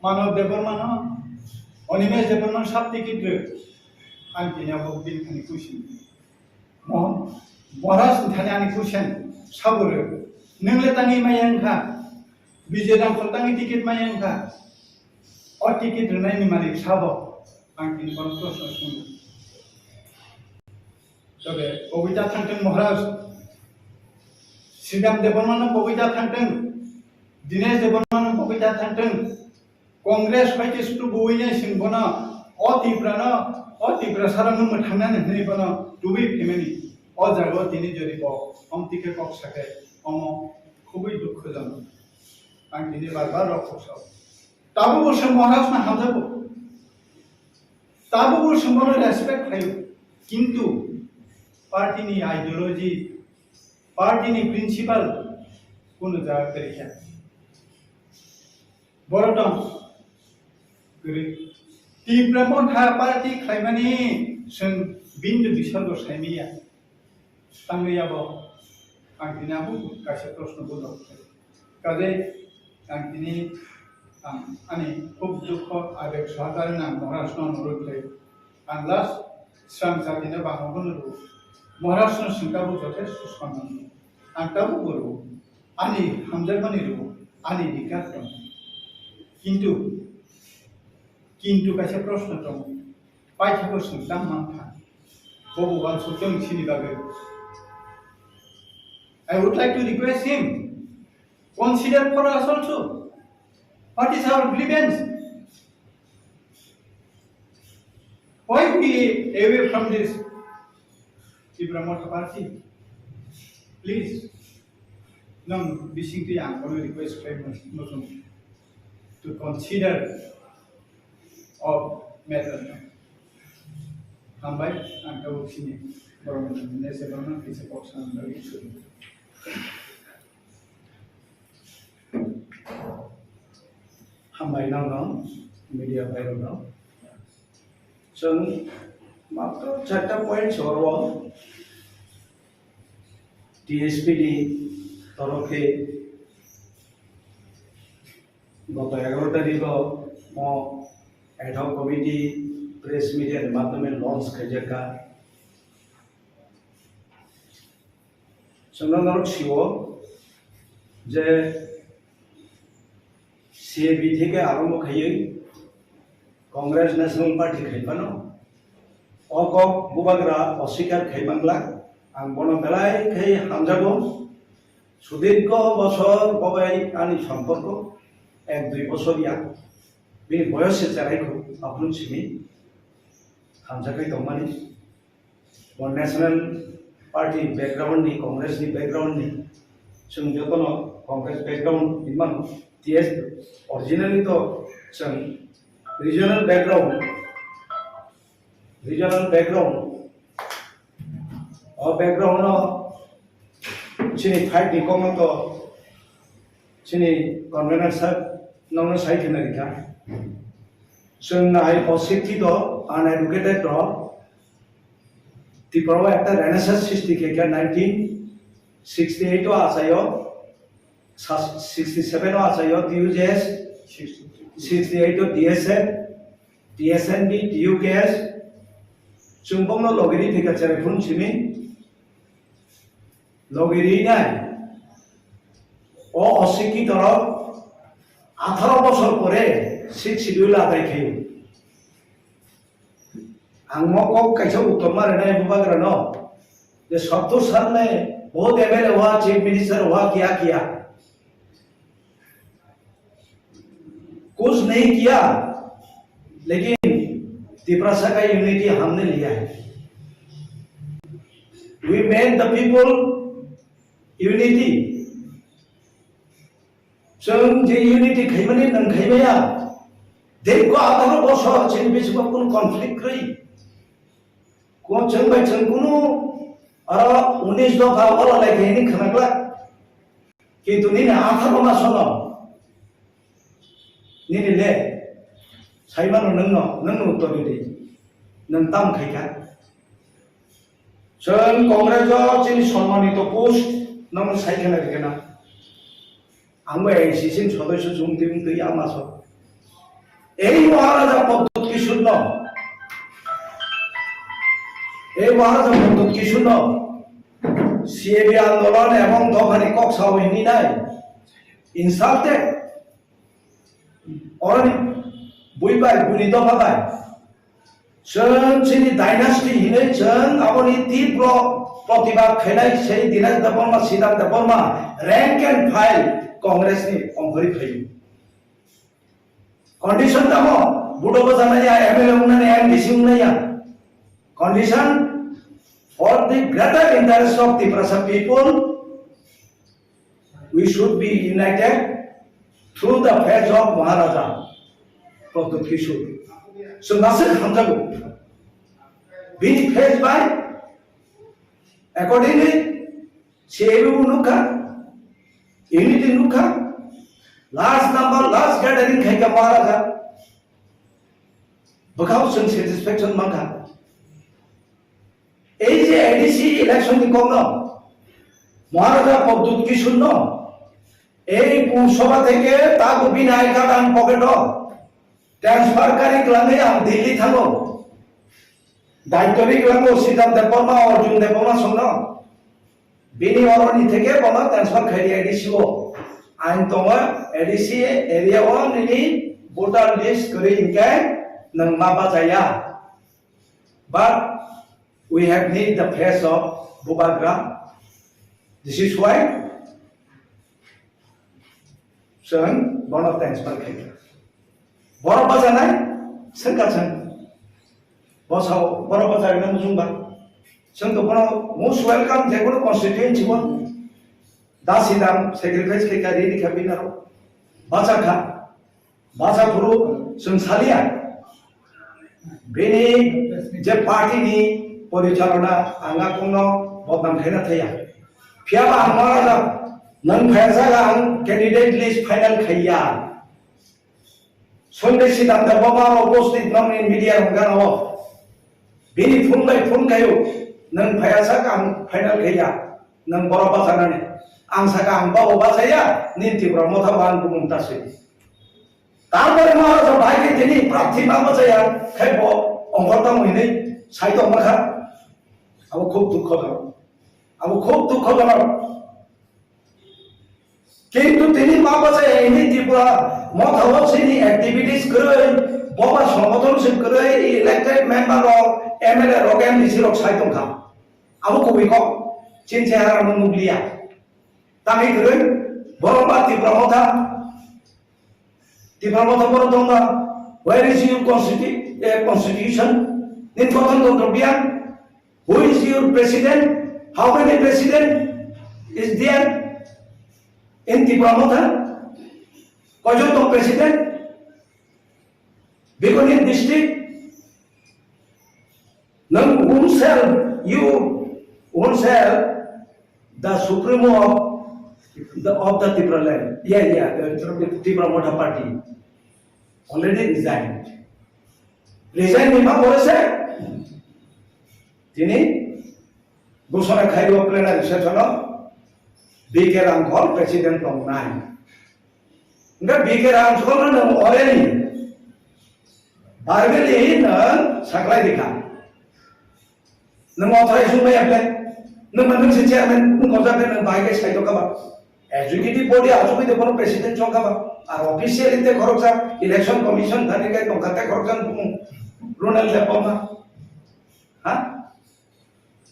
মানব দেববর্মন অনিমেষ দেববর্মন সাত ticket आं दिनाव बिनखानि question महाराज थाने आंनि question साबोरो नोंले तांनि मायांखा विजय रामफल तांनि ticket मायांखा अ ticket होनायनि मालिक साबो आं दिनै कोन प्रश्न सोङो तबे बबेता थांथों महाराज श्रीराम देबबर्मन बबेता थांथों दिनेश देबबर्मन बबेता थांथों कांग्रेस पार्टी सुतु बयने सिंबना अतिफ्रा सारानो मोथांनानै होनैबना दुबै फेमिलि अ जागो दिनै जरिब अमतिके कक्साके अम खुबै दुखुजनक आं दिनै बारबार रखसाव ताबो बोसो महाराजना हाजाबो ताबो बोसो मनो रेसपेक्ट खायो किन्तु पार्टीनि आइडियोलॉजी पार्टीनि प्रिन्सिपल कोनो जागा करिया बरदम गरि तीव्रमथा पार्टी खायमानि जों बिन्दु बिसर्ग सायमिया तांगैयाबो आं दिनाबो गासै प्रश्नबो दं काजे आं दिनै आंनि खुब दुख आबेग सहकारिनो आं महाराजनो अनुरोध खायो आं लास्ट स्रां जातिनो बांगोनो महाराजनो सोंखाबो जथेस्थ सन्मान आं ताबो बरो आंनि हामजामानि रो आंनि दिगार दं किन्तु कैसे प्रश्न दं पाइथाखौ सोंदां मांथा बबेबा सोंदों सिनि बागै I would like to request him consider for us also what is our grievance, why we away from this Ibrahimota party. Please non bisingti ang kono request Muslim to consider of matter. Hambai angka sini orang Indonesia sebelumnya bisa paksa dari itu. Hambai nang media viral nang. जों मात्र 4टा point सरवा टीएसपीडी तरफे गत 11 तारिख ad hoc committee press media के माध्यमे launch खाइजाका संगनरक CO जे CAB থেকে आरम्भ खायै कांग्रेस नेशनल पार्टी खाइबानो अकक बुबाग्रा अस्वीकार खाइबांग्ला आं बन बेलाय खाइ हामजागो सुदीर्घ बছর बबाय आंनि सम्पर्क 1-2 बছरिया बे बयस जानायखौ आपुन सिनि हामजाखै दंमानि वन नेशनल पार्टी बैकग्राउंड नि कांग्रेस नि बैकग्राउंड नि जों जतनो कांग्रेस बैकग्राउंड इमान टीएस ओरिजिनली तो जों रीजनल बैकग्राउंड और बैकग्राउंड चिनी फाइट नि कमन तो चिनी कन्वेनर साहब नंगनो साइड होना दिखा जोंना अशिक्षित अनएडुकेटेड त्रिपुरा एक रेनेसांस सृष्टि किया 1968 आसायो 67 आसायो टीयूजेएस 68 डीएसएन डीएसएनबी टीयूकेएस चुंबंनो लोगिरी थिका चेरेफुन छिमी लोगिरी नाय ओ अशिक्षित 18 বছর পরে 6 শিডিউল আদায় খাইयो आंगमको कैसे उत्तर मारे ना बुबाग्रा न ये 70 साल में बहुत एमएलए हुआ चीफ मिनिस्टर हुआ क्या किया कुछ नहीं किया लेकिन त्रिपुरा का यूनिटी हमने लिया है we made the people unity जों जे यूनिटी खाइमाने नों खाइबाया देखो 18 বছর চিন बिचमा कोन कन्फ्लिक्ट रही कोन जों बाय जों कुनु आरो 19 दफा वाला लाइक खनाग्ला किन्तु निने 18 मासन निने ले साइमानो नोंनो उत्तर दे नों ताम खाइका जों कांग्रेस चिन सम्मानित पोस्ट नों साइखना दिगना आंबो एसिसिम सदस्य जुमदिम गई आमासो এই মহারাজা পদ্ধত কি শূন্য এই মহারাজা পদ্ধত কি শূন্য সিএবি আন্দোলন এবং দফানি কক্সাও হিনি নাই ইনসাল্টে অরনি বুইবাই বুনি দফাবাই जों जोंनि डाइनास्टी हिनै जों आबोनि तीव्र प्रतिबाद खायनाय sei दिनाज देबर्मा सिदाम देबर्मा रैंक एंड फाइल कांग्रेसनि अंगरि फैयो कंडीशन दङ बुडो बजानाया एमएलए उन्नानै एमडीसी उन्नाया condition for the greater interest of the Prasad people we should be united through the faith of Maharaja Pradut Kishore so nasir hamjago being faced by accordingly sebu nuka unity nuka last number last gathering khaika Maharaja bakau sun satisfaction mangka এই যে ADC election কি কম মহারাজা পদ্ধত কি শূন্য এই সভা থেকে তাকে বিনায় কাটান পকেট ট্রান্সফারকারী ক্লামে আমি দিল্লি থাকো দায়িত্বরী ক্লামে সিদ্ধান্ত দেববর্মা অর্জুন দেববর্মা শূন্য বিনি অরণি থেকে বলা ট্রান্সফার খাইয়ে এডিসি ও আইন তোমার এডিসি এরিয়া ওয়ান নিনি ভোটার লিস্ট করে ইনকে নং মাবা যায়া but we have need the face of Bubagra. This is why son one of thanks for it. Boro bajanai sengkachen. Bosau boro bajanai namu jumba. Seng to bono most welcome jekono constituency one. Dasidam sacrifice ke kari ni kabinaro. Bachakha bacha guru seng salia. Bini je party ni परिचालना आंगा कोनो बदनाम खायना थाया फियाबा महाराजा नों फायजागा आं candidate list final खाया संदेश सिद्धांत बाबा उपस्थित नंनि मीडिया हंगाराव बिनि फुन बाय फुन खायो नों फायजागा आं फाइनल खाया नों बरबा जानानै आं सागा आं बाबा बाजाया निन्ति ब्रह्मथाबान बुंतासै तारपरे महाराजा भाइके दिनि प्रार्थी माबा जाया खायबो अंगरता महिनै साइतो माखा अब खूब दुःखजनक किन्तु তিনি माबासे एनि त्रिपुरा मथाव सिनि एक्टिविटीज करे बबा संगठन से करे इलेक्टेड मेंबर ऑफ एमएलए रोगेम दिसिरक साइतंखा अब कबिको चिनसे हारा मुगलिया तामि करे बरबा त्रिपुरा मथा बरदंगा where is your constitution in Kotan Dr. Who is your president? How many president is there in Tipramotha? Kojoto president? Bikonin district? Nang you oneself the supremo of the Tipra land. Yeah, the Tipramotha party already resigned. Resign ni apa boleh? তিনি ঘোষণা খাইব plenary session বিকে Ramghar president দं নাই nga বিকে রামঘর নং অরেনি বারবেলি নং সাকলাই দিখা নং অথরাই সুমে আপলে নং নং সে চেয়ারম্যান নং গজাবে নং বাইকে সাইতো কাবা এক্সিকিউটিভ বডি আজুবি দে কোন প্রেসিডেন্ট চংকাবা আর অফিসিয়ালি তে খরচা ইলেকশন কমিশন ধানিকে টংকাতে খরচা রোনাল দেপমা হ্যাঁ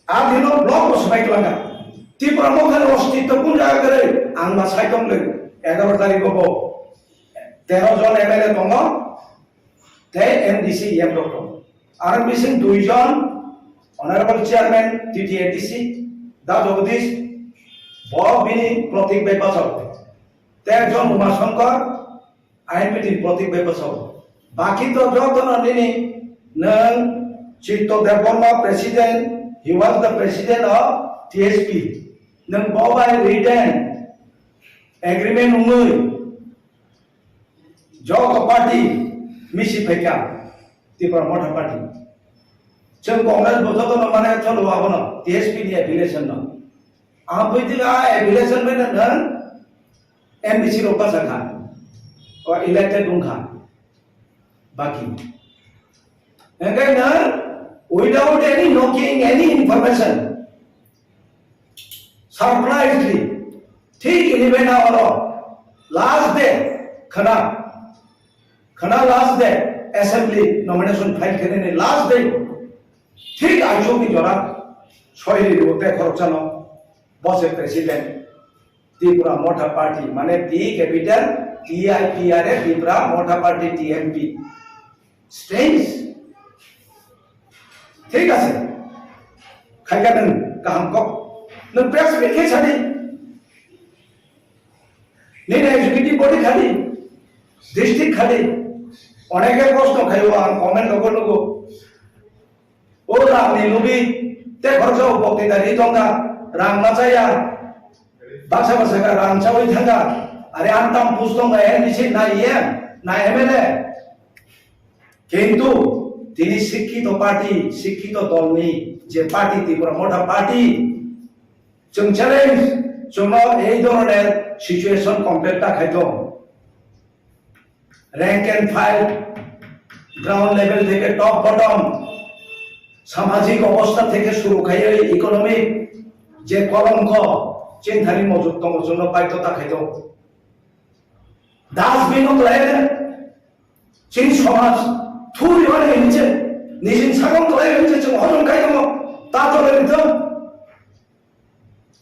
आदिनो ब्लॉक बसबाय लागा त्रिपुरा मखन अस्तित्व कोन जागा करे आं मा साइतम ले 11 तारिख को 13 जन एमएलए दङ ते एमडीसी एम डॉक्टर आरो मिसिं 2 जन অনারেবল চেয়ারম্যান টিটিএডিসি দা জগদীশ বিনি প্রতীক বেপাসক 13 জন উমাশঙ্কর আইনপিটি প্রতীক বেপাসক বাকি তো যতন নিনি নং চিত্ত Debbarma president. He was the president of TSP. Nang bawa written agreement umur. Jauh party misi peka Tipra Motha party. Jeng Congress betul tu mana cakap apa na TSP ni affiliation na. Apa itu affiliation mana na? MDC ro pasakha or elected dungkha baki again without any knocking any information surprisingly ठीक 11 hour last day khana last day assembly nomination file करने last day ठीक आजो की जोरा सोयरी होते खरचानो boss president Tripura मोटा party माने टी कैपिटल TIPR त्रिपुरा मोटा पार्टी TMP स्ट्रेंज ठीक है खायका नों गाहाम को नों प्रेस मिट के सादी नों एग्जीक्यूटिव बॉडी खाली डिस्ट्रिक्ट खाली अनेक प्रश्न खायो आं कमेन्ट लगो ओ रामनि लुबि ते खरसाव बक्तिदारि दंगा रां माजाया बासा बासा रां चावै थांगा आरे आंताम पुस दंगा एनडीसी ना EM ना MLA किंतु তিনি শিক্ষিত পার্টি শিক্ষিত দল নেই যে পার্টি ত্রিপুরা মোটা পার্টি जों চ্যালেঞ্জ जोंनो এই ধরনের সিচুয়েশন কমপ্লিটটা খাইতো rank and file ground level থেকে টপ বটম সামাজিক অবস্থা থেকে শুরু খাইয়ে ইকোনমিক যে কলঙ্ক চিন্তানি মজুতম জন্য পাইততা খাইতো ডাস্টবিনও লাগে চিন সমাজ 투리 안에 이제 니진 사건 거에 이제 좀 허좀 가이도 뭐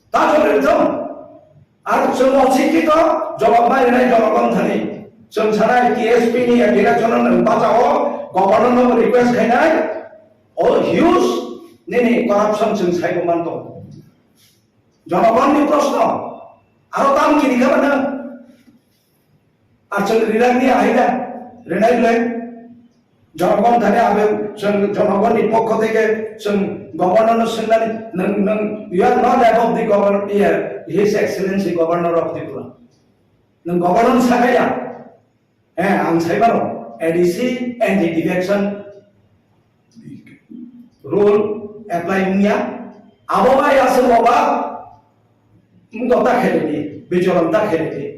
다저래도 আর 좀 어찌기도 জবাবমাইনাই জনগণ থানি जों সারাই TSP নি ডিরেকশন বাঁচাও গভর্নর রিকোয়েস্ট খাইনাই ও হিউজ নেনি করাপশন जों সাইগমান তো জনগণনি প্রশ্ন আরো দাম কি দিখাবে না আর जों রিরাংনি আইদা রেনাইলে জনগণ থানে আবে জনগণের পক্ষ থেকে গভর্নর শুনলেন you are not above the governor his Excellency governor of Tripura নং গভর্নর সাগাইয়া হ্যাঁ আং সাইবারো ADC anti defection rule apply মুনিয়া আবহাওয়ায় আছে বাবা মুগতা খেলে দিয়ে বিচরণটা খেলে দিয়ে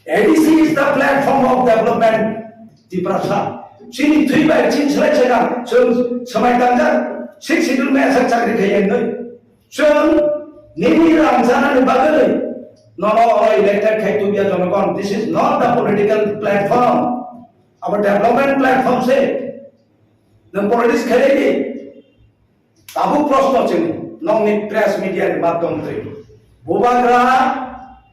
ADC is the platform of development Tripura Sini three by chin selai chega chung samai tangja six sidul me asak chakri khaiyan noi chung nini ramjana ni bagai no elected khaitu bia jonogon this is not the political platform our development platform se the politics khailegi tabu proshno chini nong ni press media ni madhyam te bubagra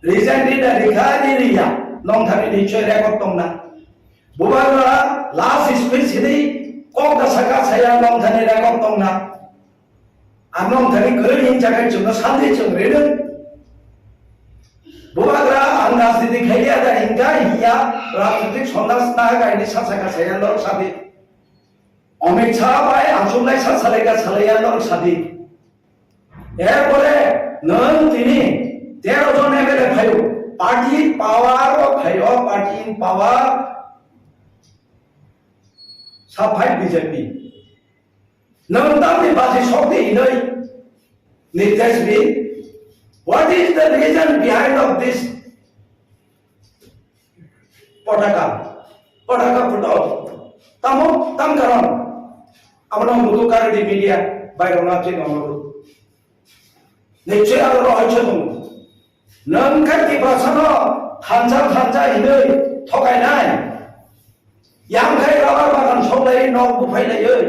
recently the rikhadi riya nong thani nichoy record tongna bubagra last speech ini kok dah saka saya nong thani record tongna anong thani kerin jaga chung sandi chung reden bubagra angas didi khaiya da hingga hiya rajnitik sondas na ga ini saka saya lor sabi Amit Shah bai asumlai salega salaya lor sabi এরপরে নন তিনি 13 জন MLA খাইও party পাওয়ার ও খাইও party পাওয়ার সাফাই BJP নন্দামি বাজি শক্তি ইনই নির্দেশ বি what is the reason behind of this পটাকা ফুটাও তাম কারণ আমরা মুদুকারি মিডিয়া বাইরনা চিন অনুরোধ নিশ্চয় আরো রহস্য দं নংখাতি ভাষানো থানজা ইনই ঠকাইনাই यामखाय राबार बागान सौलाय नग बुफायलायै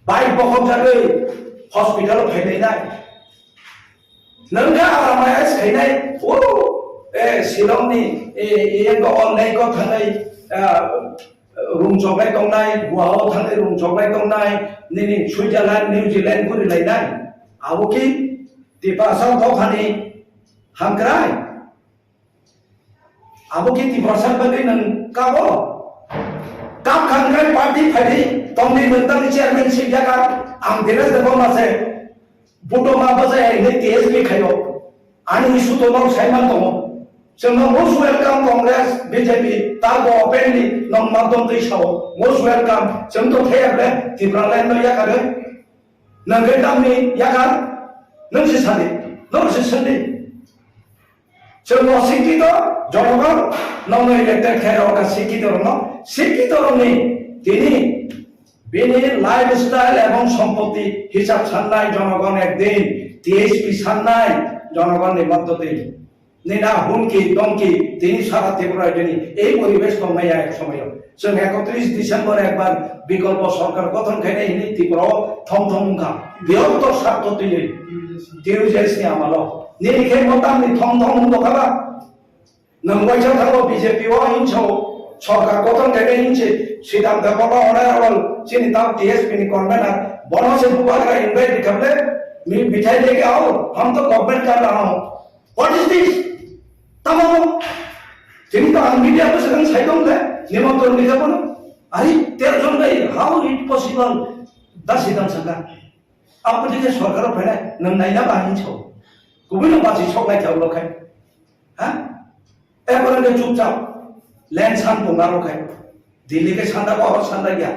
बाइक बखबजागै हस्पिटाल फायलायनाय नोंगा आरामाया सिखायनाय ओ शिलंनि एंगो अनलाइनखौ थांनाय रुम जगनाय दंनाय गुवाहाव थांनाय रुम जगनाय दंनाय निनि सुइजारलेण्ड निउजिलेण्ड गुरिलायनाय आबोखि दिपासाव दखानि हांक्राय Abo ki tibrasan bagai nang kabo kap khangkai party phadi tomni mentang chairmanship jaga am dinas debo mase buto ma baza ini TSP khayo ani isu to nong saiman tomo जोंनो most welcome Congress BJP tarbo openly nong madom tei sao most welcome जों to thayable tibralan no yakare nang gedamni yakar nang si sandi जों अशिक्षित जनगण none elected खेरावका शिक्षित रनो शिक्षित रनि তিনি बेनि lifestyle एवं सम्पत्ति हिसाब सान्नाय जनगण एकदिन टीएसपी सान्नाय जनगण नि मददे निना हुमकी दमकी তিনি सारा त्रिपुराय दिनै এই পরিবেশ দंनाया एक समय जों 31 डिसेम्बर একবার বিকল্প সরকার গঠন খাইনাय हिनि त्रिपुराव थम थमखा बृहत्तर स्वार्थ दिनै টিউজেসनि आमाल निखे मतामनि थम थम दखाबा नंगवाइसा थांगो बीजेपीवा हिंसौ सरकार गठन खाइनाय हिंसे सिद्धांत बाबा ऑनरेबल चिनी ताव टीएसपी नि कन्वेनर बनो से बुबागा इनवाइट करले मिठाई लेके आओ हम तो गवर्नमेंट कर रहा हूं व्हाट इज दिस तमाम चिनी तो मीडिया पे सगन साइडों ले निमंत्रण लिखा बोलो अरे तेरे जन नहीं हाउ इट पॉसिबल दस सिद्धांत सरकार आप देखिए सरकार फैला नंग नाइना बाहिन छौ गुबुन बासी सकनाय थाव लखाय हा एबारे चुपचाप लैंड सान पोंगा रखाय दिल्ली के सांदा को और सांदा गया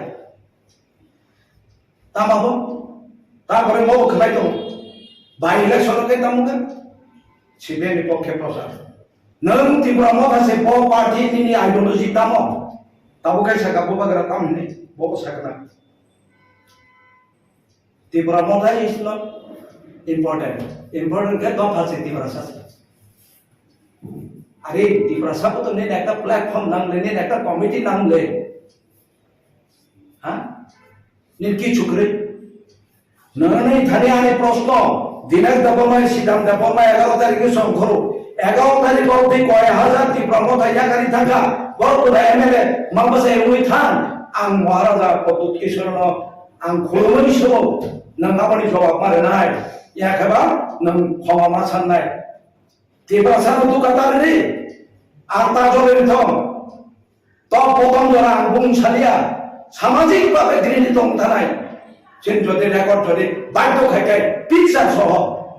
तामाबो तारपरे मो खलाय दो बाय इलेक्शन के तामुगे सिबे नि पक्षे प्रसार नों त्रिपुरा माखासे ब पार्टी नि आइडियोलॉजी तामो ताबुके साका बुबागरा तामनि बो साकना त्रिपुरा माथा इज नॉट इम्पोर्टेंट के दम फासे त्रिपुरा सास अरे त्रिपुरा साप तो ने একটা প্ল্যাটফর্ম নামলে ने একটা কমিটি নামলে হ্যাঁ ने কি ছুকরে নরনে থানে আনে প্রশ্ন দিনের দবমায় সিদ্ধান্ত দবমায় 11 তারিখে সংখরো 11 তারিখ অবধি কয় হাজার ত্রিপুরা মাথা ইয়াকারি থাকা বড় এমএলএ মামবাসে উই থান আং মহারাজা পদ্মত কিশোরন आं खुलुमनि समाव नों गाबोननि जवाब मारे नाय याखबा नों हमा मा साननाय त्रिपुरा सानो दुकातारि आरता जरे दं तो प्रथम जरा आं बुंसालिया सामाजिक भाबे ग्रिनि दं थानाय जों जदि रेकर्ड जदि बाध्य खायखाय पिक्चार सह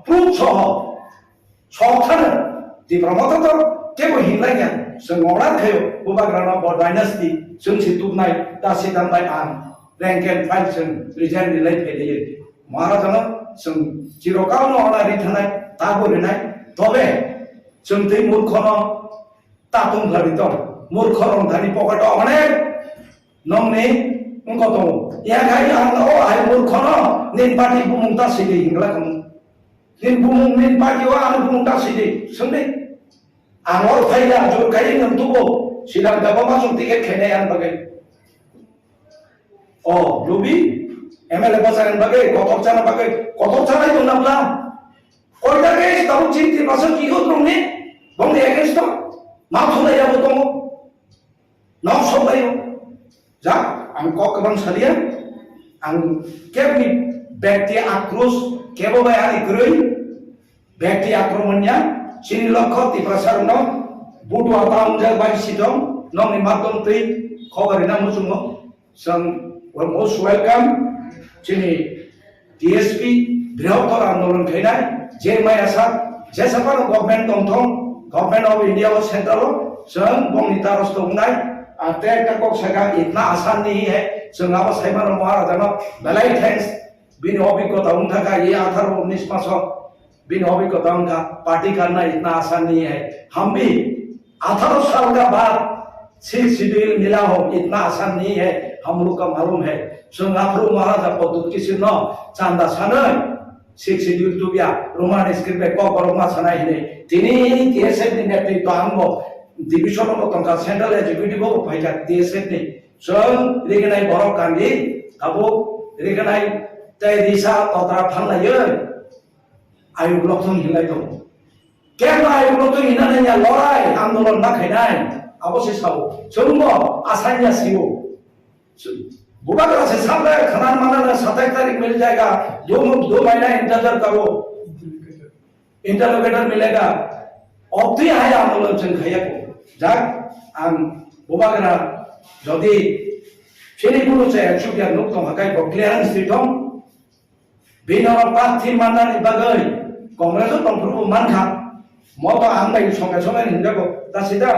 प्रुफ सह सथानो त्रिपुरा माथा तो केबो हिंनाय गया जों अरा खायो बुबाग्राना बर डायनास्टी जों सितुबनाय दासि दानबाय आं rank and file जों रिजाइन रिलाय फैलायो महाराजानो जों जिरकावनो अनारि थानाय ताबोरनाय तबे जों दै मूर्खनो तातुं भारि दं मूर्ख रंधानि पकेटाव अनेक नंनि उनको दं याखाय आंनो आइ मूर्खनो निन पार्टी बुमुंता सिदि हिंग्लाखौ निन बुमुं निन पार्टीवा आं बुमुंता सिदि सोंदे आं अर फाइला जरखाय नंतुबो सिदां दाबा जों टिकेट खेनाय आं बागै Oh, Lubi, MLA pasaran bagai, kotor cana itu nabla. Kau dah guys, tahu cinti pasal kiko terus ni, bang dia guys tu, maaf sudah ya betul, nak sudah ya, jah, angkau keban salia, ang kebni bekti akrus, kebo bayar ikrui, bekti akromannya, sini lokot di pasaran no, budu apa unjal bagi sidong, nong ni matom tri, kau berina musuh sang we're most welcome chini DSP बृहत्तर आंदोलन खाइनाय जे माय आसाम जे सफार government दंथं government of India और central जों बंगनि तारस दंनाय आते का सगा इतना आसान नहीं है जों आबा साइमान महाराजानो बेलाय थैंक्स बिनि अभिज्ञता उनका ये 18 19 मास बिनि अभिज्ञता उनका पार्टी करना इतना आसान नहीं है हम भी 18 साल का बाद 6 शेड्यूल मिला हो इतना आसान नहीं है हम लोग का मालूम है संगापुर महाराजा पद्धत किसी न चांदा साने 6 शेड्यूल तो बिया रोमान स्क्रिप्ट पे को बरमा सनाय हिने तिनी टीएसएफ नि नेतृत्व आंगो डिविजन को तंका सेंट्रल एग्जीक्यूटिव को फाइका टीएसएफ नि जों रेगनाय बरफ गांधी काबो रेगनाय तय दिशा तत्रा फानलायो आयु ब्लकथं हिलाय दं केन आयु ब्लकथं हिनानै या लराय आंदोलन नाखायनाय अबसे साबो जोंबो आसानिया सिबो बुबागरा से सामने खनान माना 27 तारीख मिल जाएगा 2 महीना इंतजार करो इंटरलोकेटर मिलेगा अब तो है आंदोलन जों खायको जाक आं बुबागरा जदि फेरि गुरु से एक्चुअली नुक दं हाकाय क्लियरेंस दिथं बिनर प्रार्थी माननानै बागै कांग्रेस दंफोरबो मानखा मतो आं बाय संगे संगे हिंजाको दासिदा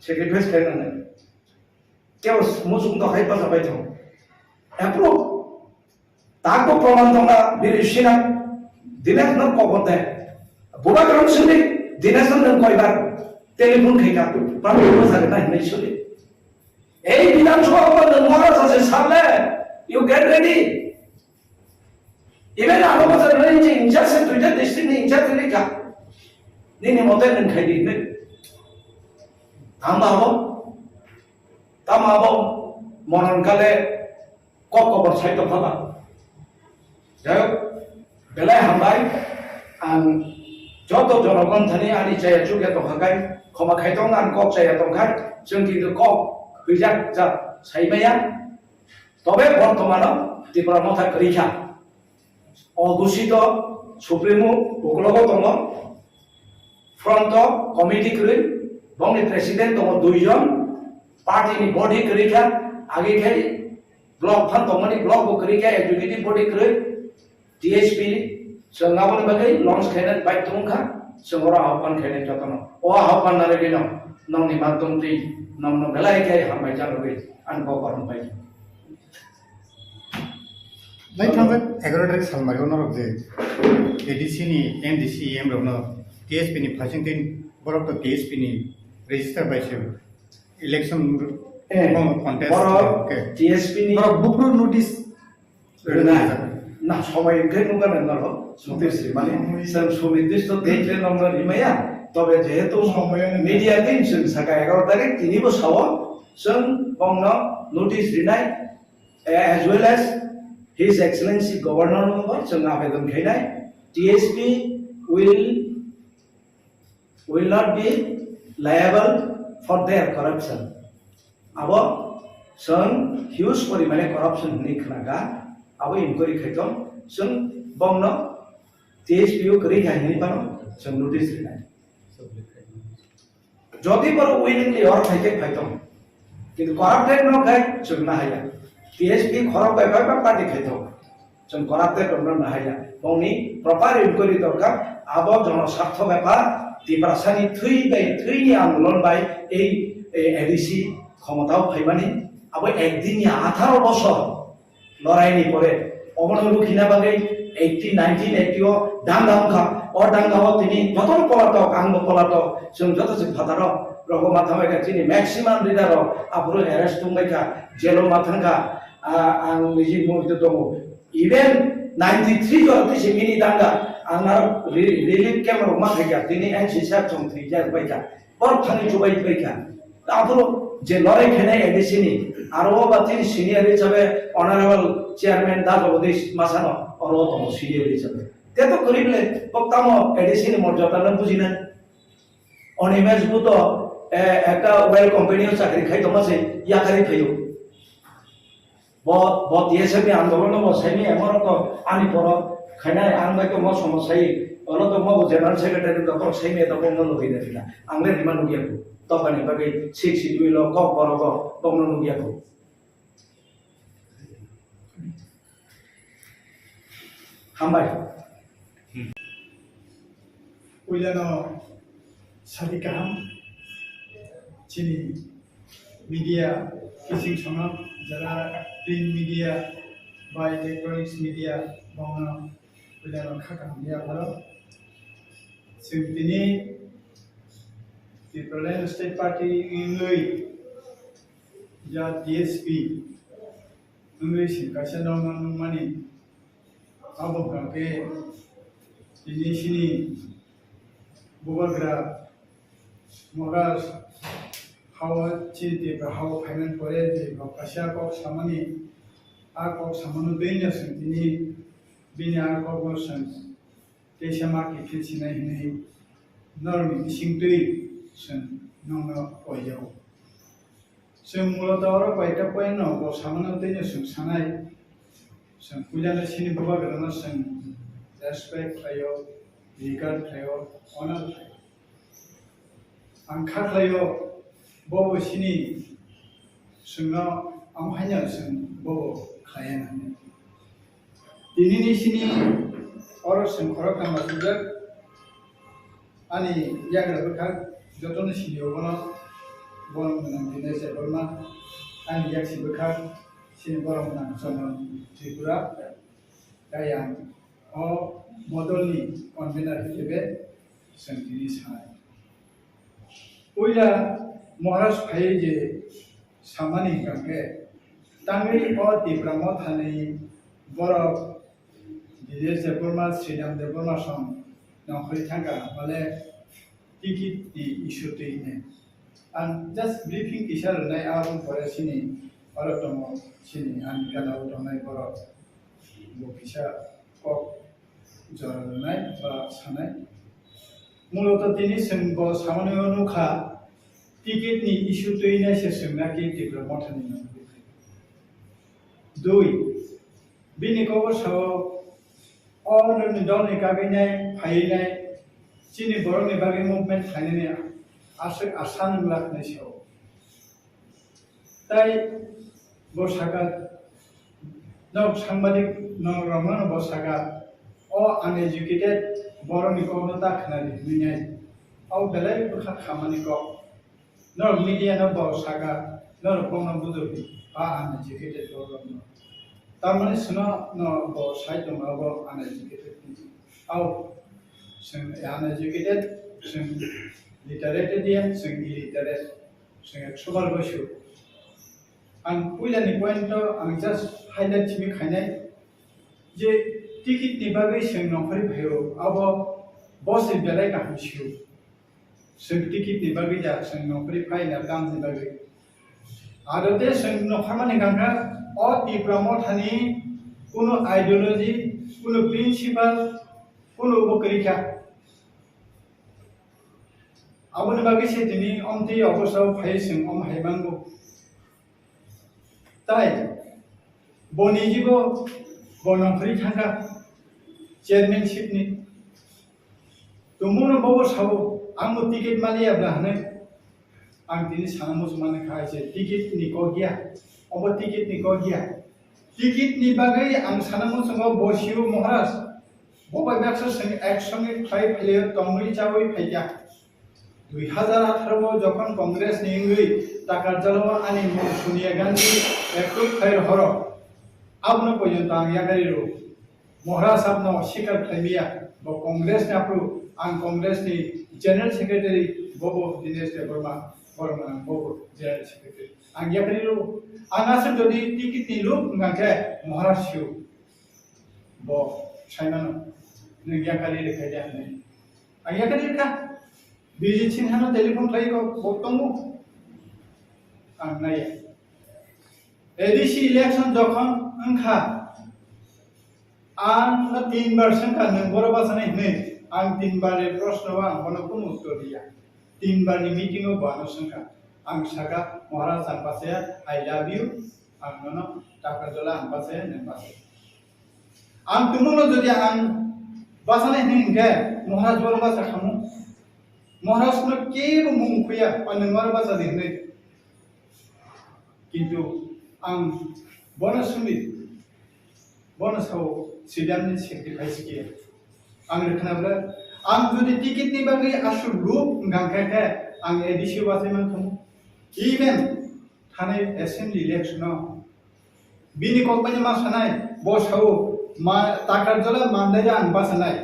सेक्रिफाइस खालामनानै केवल मुसुम तो हाई पासा बैठो एप्रो ताको प्रमाण दंगा बिरिसिना दिनेक न कोबते बुबा ग्राम सिंदि দিনেশন নং কয়বার টেলিফোন খাইকা প্রাপ্ত থাকে না হিনে চলে এই বিধানসভা মহারাজ আছে সামনে ইউ গেট রেডি ইভেন আরো বছর রয়েছে ইনচার্জ দুইটা ডিস্ট্রিক্ট ইনচার্জ লেখা নিনি মতে নং খাইদি নে তামাবো মরণকালে কবর সাইত ফালা যাই হোক বেলায় হামবাই আং যত জনগণ থানি আনি চাই চুকে দখাকাই ক্ষমা খাইতং আন কক চাই দখাই जों কিন্তু কক হইজাক যা সাইমায়া তবে বর্তমানে ত্রিপুরা মথা করিখা অঘোষিত সুপ্রিমো বকলগ দङ ফ্রন্ট কমিটি করি বংনি প্রেসিডেন্ট দङ দুইজন পার্টিनि बडी करिखा आगे खाय ब्लक फान दङनि ब्लक बो करिखा एजुकेटिव बडी करि टीएसपी जोंगाबोनि बागै लॉन्च खायना बाय दंखा जोंरा हावपान खायना जतन ओ हावपान नारे गेन नंनि माध्यम ति नंनो बेलाय खाय हामबाय जानोबै आन गगरन बाय नै थांबाय 11 तारिख सालमारियाव नरक जे एडीसी नि एमडीसी एम रनो टीएसपी नि फासिंतिन बरक तो टीएसपी नि रेजिस्टार बायसे इलेक्शन कन्टेस्ट टीएसपी नि बुकरो नोटिस ना सबाय गै नुगान नरो नोटिस माने जों सुनिर्दिष्ट डेट ले नंबर रिमाया तबे जेहेतु मीडिया दिन जों साका 11 तारिख तिनिबो साव जों बंगनो नोटिस रिनाय as well as His Excellency Governor number जों आवेदन खायनाय TSP will not be liable for their corruption abo जों huge परिमाणे corruption नि खनागा abo inquiry खायतम जों बंगनो टीएसपी को करि खायनि पानो जों नोटिस रिनाय जदि बर willingly और खायके खायतम किन्तु corrupted न खाय जों ना हाया टीएसपी खरब बाय पार्टी खायतम जों corrupted न हाया बंगनि प्रपार inquiry दरकार abo जन स्वार्थ व्यापार ত্রিপুরাসানি থুইনি আন্দোলন বাই এই এডিসি ক্ষমতাও ফাইবানি আবো একদিনই 18 বছর লড়াইনি পরে অবনলু খিনাবাগৈ 18 1980 ও ডাঙ্গামখা ও ডাঙ্গাও তিনি যত পলাতক আঙ্গ পলাতক जों যত ফাদার রগ মাথামাইকা তিনি ম্যাক্সিমাম লিডার আবরো অ্যারেস্ট তুমাইকা জেলো মাথাঙ্গা আং নিজি মুহূর্তে দङ ইভেন 93 জরতে মিনি দাঙ্গা आंना रिलीफ कैम्प मा फैका दिनै एनसीसी जों थैजा बायका बर थानि जुबाय बायका आफुरो जे लड़ाई खेनाय एडीसी नि आरो बातिन सिनियर हिसाबै ऑनरेबल चेयरमैन दा जगदीश मासानो अरो दङ सिनियर हिसाबै ते तो करिबले पक्तामो एडीसी नि मर्यादा न बुझिना अनिमेज बुतो একটা ওয়েল কোম্পানিও চাকরি খাই দমাছে ইয়াকারি থইও बहुत টিএসপি আন্দোলন বসাইনি এমন তো আনি পর খাইনাय आं बायको म समस्याय अलो तो म जनरल सेक्रेटारि डक्टर सैमे त बंगन लुगैना दिला आंले रिमान नुगियाको तबानि बागै 62 ल क बरग बंगन नुगियाको हामबाय उइलानो सादिकाहाम चिनी मीडिया किसिम संग जरा प्रिंट मीडिया बा इलेक्ट्रॉनिक्स मीडिया बंगन उइलानो खाकामिया भालो जों दिनै त्रिपुरालेण्ड स्टेट पार्टी इंगै जा टीएसपी इंगै सिंगासिनो दङ माने आबोगाके दिनैसिनि बुबाग्रा मगास हाव चिते हाव फाइनान्स परे जे कासिया को सामानि आ को सामानु दैनो दिनै बिनि आ को सन देशमा किथिसिनाय हिनै नरनि सिंदै सन नंनो अयजाव जों मूलत आरो बायटा पयन को सामानु दैनो जों सानाय जों पुजानो सिनि बुबाग्रानो जों रेसपेक्ट खायो रिगार्ड खायो अनार खायो आं खाख्लायो बबो सिनि जोंनो आमहायनो जों बबो खायानो दिनैनि सिनि अर जों खरक नामा सुजक आनि याग्राबोखा जतनो सिनियावबोनो बरम गोनां दिनै जेबोमा आनि याक्सिबोखा सिनि बरम गोनां जन त्रिपुरा दायां अ मदलनि कनभेनार हिसेबे जोंनि सानाय पयला महाराज फाय जे सामानि गांगे तांगै अ दिब्राम थानै बरफ दिले जे बोरमा श्रीराम दे बोरमा सम नखरि थांगा माले टिकिट दि इशु दैने आं जस्ट ब्रीफिं टिचार नाय आं फरायसिनि अरब दङ सिनि आं गालाव दंनाय बरफ बफिसा कक जरनाय बा सानाय मूलत दिनै जों सामान्य नुखा टिकेटनि इशु दैनाय सोंना कि दिब्राम थानै नखरि दुई बिनिखौ साव अरनि दलनि गागैनाय फायनाय चिनि बरनि बागै मुभमेन्ट थायनाय आसा नंलाखनाय साव ताई बसागा नक सांबादिक नरमान बसागा अ अनएजुकेटेड बरनि को दाखनानै होनाय औ बेलाय बखा खामानि को नर मीडिया न बसागा नर कोन बुजुर्ग आ अनएजुकेटेड बरनि तारमाने सुना न बसाय दङ अब अनएजुकेटेड औ जों अनएजुकेटेड जों लिटारेटेड जों इलिटारेट जों सबार बसु आं पहिलानि पॉइंट आं जस्ट हाइलाइट थिमि खायनाय जे टिकेट नि बागै जों नखरि भयो अब बस बेलाय गाहैसिउ जों टिकेट नि बागै जा जों नखरि फायना दामनि बागै आरो दे जों नखरमानि गांगा अ दिब्राम थानि कोनो आइडियोलॉजी कोनो प्रिंसिपल कोनो बकरिका आबोनि बागै सेतिनि अमति अबसाव फाय जों अम हायमांगो ताई बनिजिबो बनखरि थांगा चेयरमैनशिपनि तुमुनो बाबो सावो आंबो टिकेट मालियाब्ला हने आं दिनै साना मुसलमान खायसे टिकेट नि को गया अब टिकेट नि को गया टिकेट नि बागै आं साना मुसलमान बसिउ महाराज बबाय बाक्स जों एक्सननि फाइ फैले तंगै जावै फाइया 2018 যখন কংগ্রেস নিঙ্গই টাকার জলवा আনি সোনিয়া গান্ধী একটু খাইর হর আপনো পর্যন্ত আং ইয়াগারিরো महाराज आपनो शिकार खाइमिया ब कांग्रेस ने आपरो आं कांग्रेस नि जनरल सेक्रेटरी बबो दिनेश देवबर्मा बर्मा बबो जनरल सेक्रेटरी आं यागारिरो आंगासो जदि टिकेट नि लुक गांखे महाराज सिउ ब साइमानो नों यागारि लेखाया नै आं यागारिखा बिजि सिंहानो टेलिफन खालायको बक्तंगो आं नाया एडिसी इलेक्शन जखन अंखा आं 3 बार संखा नंबर बासनाय नै आं 3 बार प्रश्न आं कोनो कोनो उत्तर दिया 3 बार नि मीटिंग बानो संखा आं सागा महाराज आं पासे आई लव यू आं ननो टाका जला आं पासे नों पासे आं तुमनो जदि आं बासनाय नै गे महाराज बर बासा खामु महाराज न केबो मुं फैया नंबर बासा दिनै किन्तु आं बनसुमि बनसाव सिदामनि सेक्रिफाइस के आं रखनाब्ला आं जुदि टिकेट नि बागै आसु लुक गांखाखे आं एडिसी बासायमान खम इभेन थानाय एसेम्बली इलेक्शनाव बिनि कम्पानि मा सानाय बसाव मा टाकार जला मानदाया आं बासानाय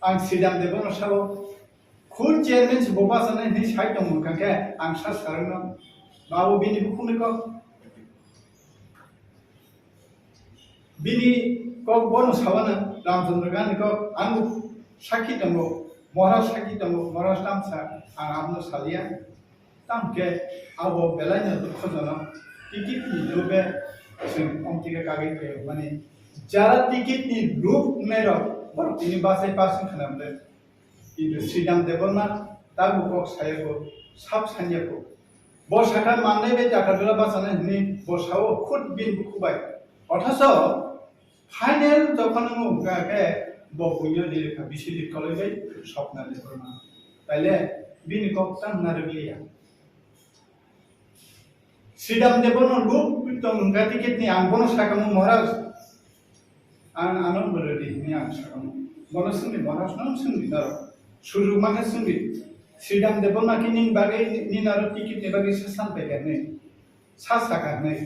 आं सिदाम देबो नसाव खुद चेयरमैन से बोबा सानाय नि साइड दं गांखे आं सा सारनो बाबो बिनि बुखुनिको बिनि कक बनो सावाना रामचंद्र गांधी को आं साखी दंगो महाराज साखी दंगो महाराज तामसा आं आपनो सालिया तामके आबो बेलायनो दुखजना टिकेट नि लोबे जों अमतिका कागै फैयो माने जारा टिकेट नि लुक नेरो बरतिनि बासाय पासिं खालामदो किन्तु श्रीराम देवबर्मा दाबो कक सायको साब सान्याको बसाखा माननाय बे जाखादला बासानाय नि बसाव खुद बिन बुखुबाय अथास फाइनल जखन गाके बपुयो दिलेखा बिसिलि कलेबाय स्वप्ना देवबर्मा ताइले बिनि कक्तां नारबिया श्रीराम देवबर्मा लुक दं गा टिकेट नि आं बनो साकामु महाराज आं आनन्द रेडी नि आं साकामु बनो सुनि महाराज नों सुनि नार सुरु माने सुनि श्रीराम देवबर्मा कि निन बागै निन आरो टिकेट नि बागै सासान पैगारनै सा सागारनै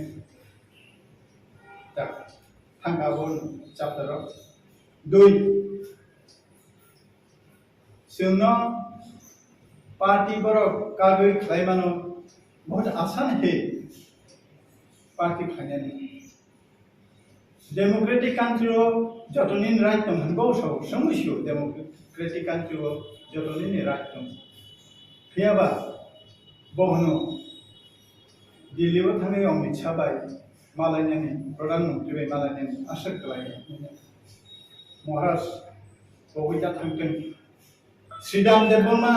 दा थांगाबो चैप्टर 2 जोंनो पार्टी बरक कागै खालायमानो बहुत आसान है पार्टी खायनानै डेमोक्रेटिक कंट्री जतनी राइट दं हनगौ सौ समस्यो डेमोक्रेटिक कंट्री जतनी राइट दं फैयाबा बहनो दिल्लीयाव थाङै अमित शाह बाय मालायनि प्रधानमंत्री बाय मालायनि आसर खालायो महाराज बबेदा थांथों श्रीराम देवबर्मा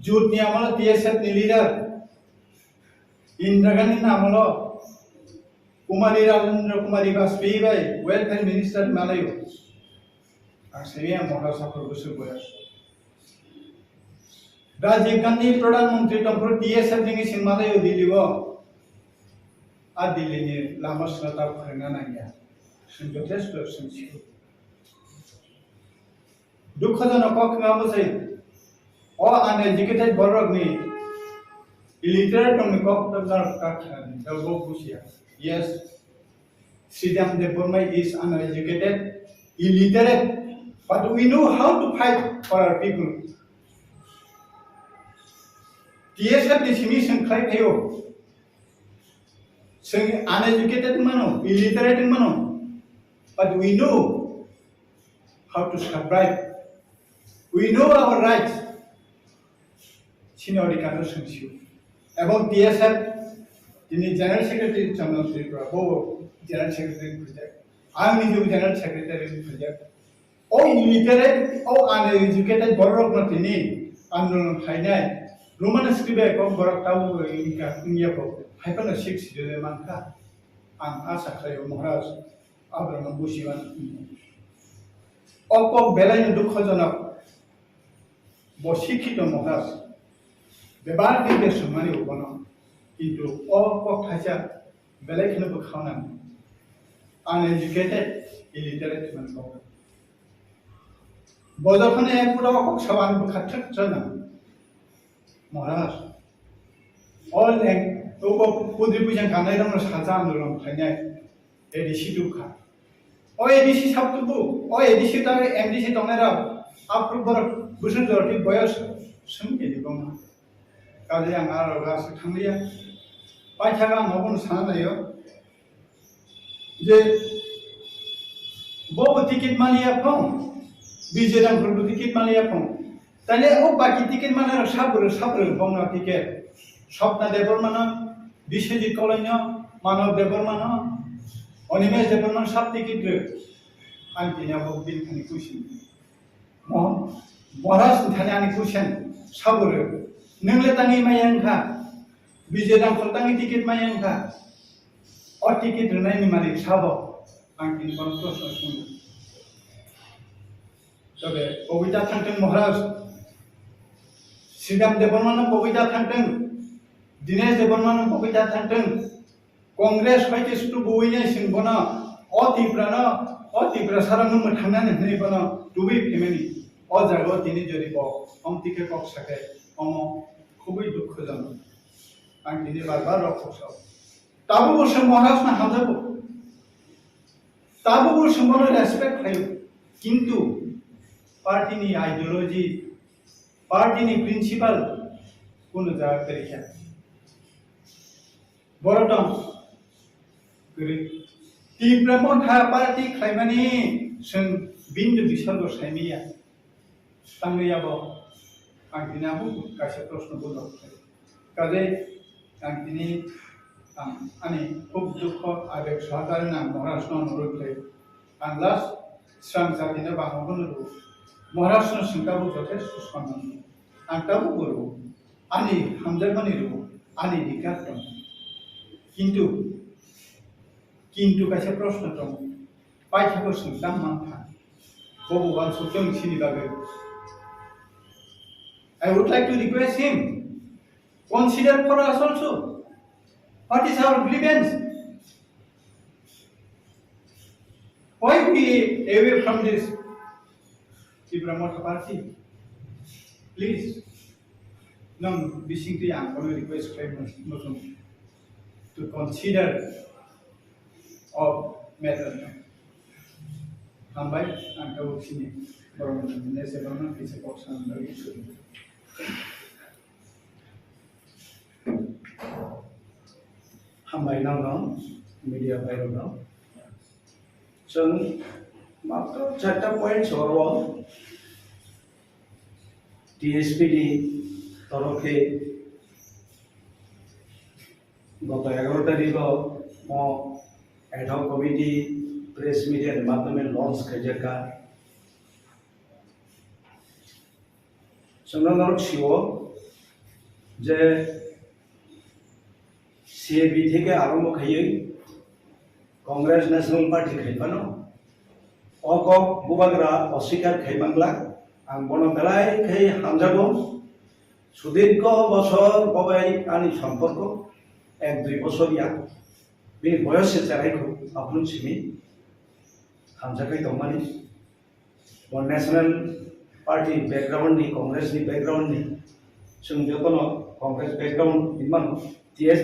जुटनि आमल टीएसएफ नि लीडर इंदिरा गांधी नामल कुमारी राजेंद्र कुमारी वाजपेयी बाय वेलफेयर मिनिस्टर मालायो आसेया महाराष्ट्र गोसो बोया राजीव गांधी प्रधानमंत्री दंफोर टीएसएफ नि सिं मालायो दिल्लीयाव आ दिल्लीनि लामा साता फोरोंना नागिया जों जथेस्ट सोंथियो दुखजनक खालामोसै अ uneducated बरकनि illiterate dong kok tentang kakak dalam usia. Yes, Sridham Deborma is uneducated, illiterate, but we know how to fight for our people. TSF di sini sengkai kayo, seng uneducated mano, illiterate mano, but we know how to survive. We know our rights. Sini orang kata sengsiu. এবং TSF তিনি general secretary চন্দ্রশ্রীপুরা বহু general secretary project আমি নিজেও general secretary project ও illiterate ও uneducated বড় তিনি আন্দোলন খাইনাই Roman স্ক্রিবে কম বড় তাও ইনকা ইন্ডিয়াপো হাইপানো সিক্স জলে মানকা আং আশা খাইও মহারাজ আব্রাহাম বুশিবান অল্প বেলাইনো দুঃখজনক বশিক্ষিত মহারাজ बेबार के बेसमानी उपनो किंतु ओ पक्षाचा बेलेखनो बखावना अनएजुकेटेड इलिटरेट मनबो बजखने पुरो पक्षवान बखाथक जना महाराज ऑल एक तो पुद्रि पुजन खानाय रंग साजा आंदोलन खायनाय एडिसी दुखा ओ एडिसी साबतुबु ओ एडिसी ता एमडीसी तंगनेरा आप्रुबर बुसन जरति बयस समकेदि बमा काजे आं आरो गासै थांलिया बायथागा माबोन सानायो जे बबो टिकेट मालिया फं बिजेराम फोरबो टिकेट मालिया फं ताले ओ बाकी टिकेट मालिया साब्रो बंना टिकेट सपना देबरमान बिसेजित कलैनो मानव देबरमान अनिमेश देबरमान सब टिकेट रे आं दिनाबो बिनखानि कुइसन महाराज थाने आंनि question साब्रो नंगले tangi mayangka bijedang tangi tiket mayangka o tiket renai ni malik sabo angkin kontos sun tobe bobita thangteng maharaj Sridham Deborman bobita thangteng Dinesh Deborman bobita thangteng Congress baiti stu boine sinbona o tipra sarang thangnan nei bana tubi family o jago tini jodi bo om tiket kok sake omo খুবই দুঃখজনক আমি তিনি বারবার রক্ষক তাবো বসে মহারাজ না হাজাবো তাবো বসে মনে রেসপেক্ট খাইব কিন্তু পার্টিনি আইডিওলজি পার্টিনি প্রিন্সিপাল কোন জায়গা করিয়া বড়টম করি তীব্রমঠা পার্টি খাইমানি जों बिन्दु बिसर्ग साइमिया तांगैयाबो आं दिनाबो गासै प्रश्न बोलो काजे आं दिनै आंनि खुब दुख आबेग सहकारि नाम महाराष्ट्र अनुरोधै आं लास्ट स्रां जातिनो बांगोनो महाराष्ट्र सिंगाबो जथेस्ट सन्मान आं ताबो बोलो आंनि हामजामानि रुबो आंनि दिगार दं किन्तु गासै प्रश्न दं पाइथाबो सोंदां मानथा बबेबा सुदों सिनि बागै I would like to request him, consider for us also, what is our grievance? Why we away from this Ibrahimota party? Please, no, basically I am going to request Muslim to consider of matter. Hambai and Kawuksini. Borong neselono bisa poksan dari isu. हामबाय नांगौ media बायरनाव जों मात्र 4टा point सरो टीएसपीडी तरफे गत 11 तारिख मो ad hoc committee press media माध्यमे launch खाइजाका जोंनाव छियो जे सीएबी থেকে আরম্ভ খাইয়ে কংগ্রেস ন্যাশনাল পার্টি খাইবানো অকক বুবাগ্রা অস্বীকার খাইবাংলা আং বন বেলায় খাই হামজাগো সুদীর্ঘ বছর ববাই আনি সম্পর্ক 1-2 বছরিয়া বি বয়সে চারাইখো আপন সিমি হামজাকাই দমানি বন ন্যাশনাল पार्टी बैकग्राउंड नि कांग्रेस नि बैकग्राउंड नि जों जतन कांग्रेस बैकग्राउंड इमान टीएस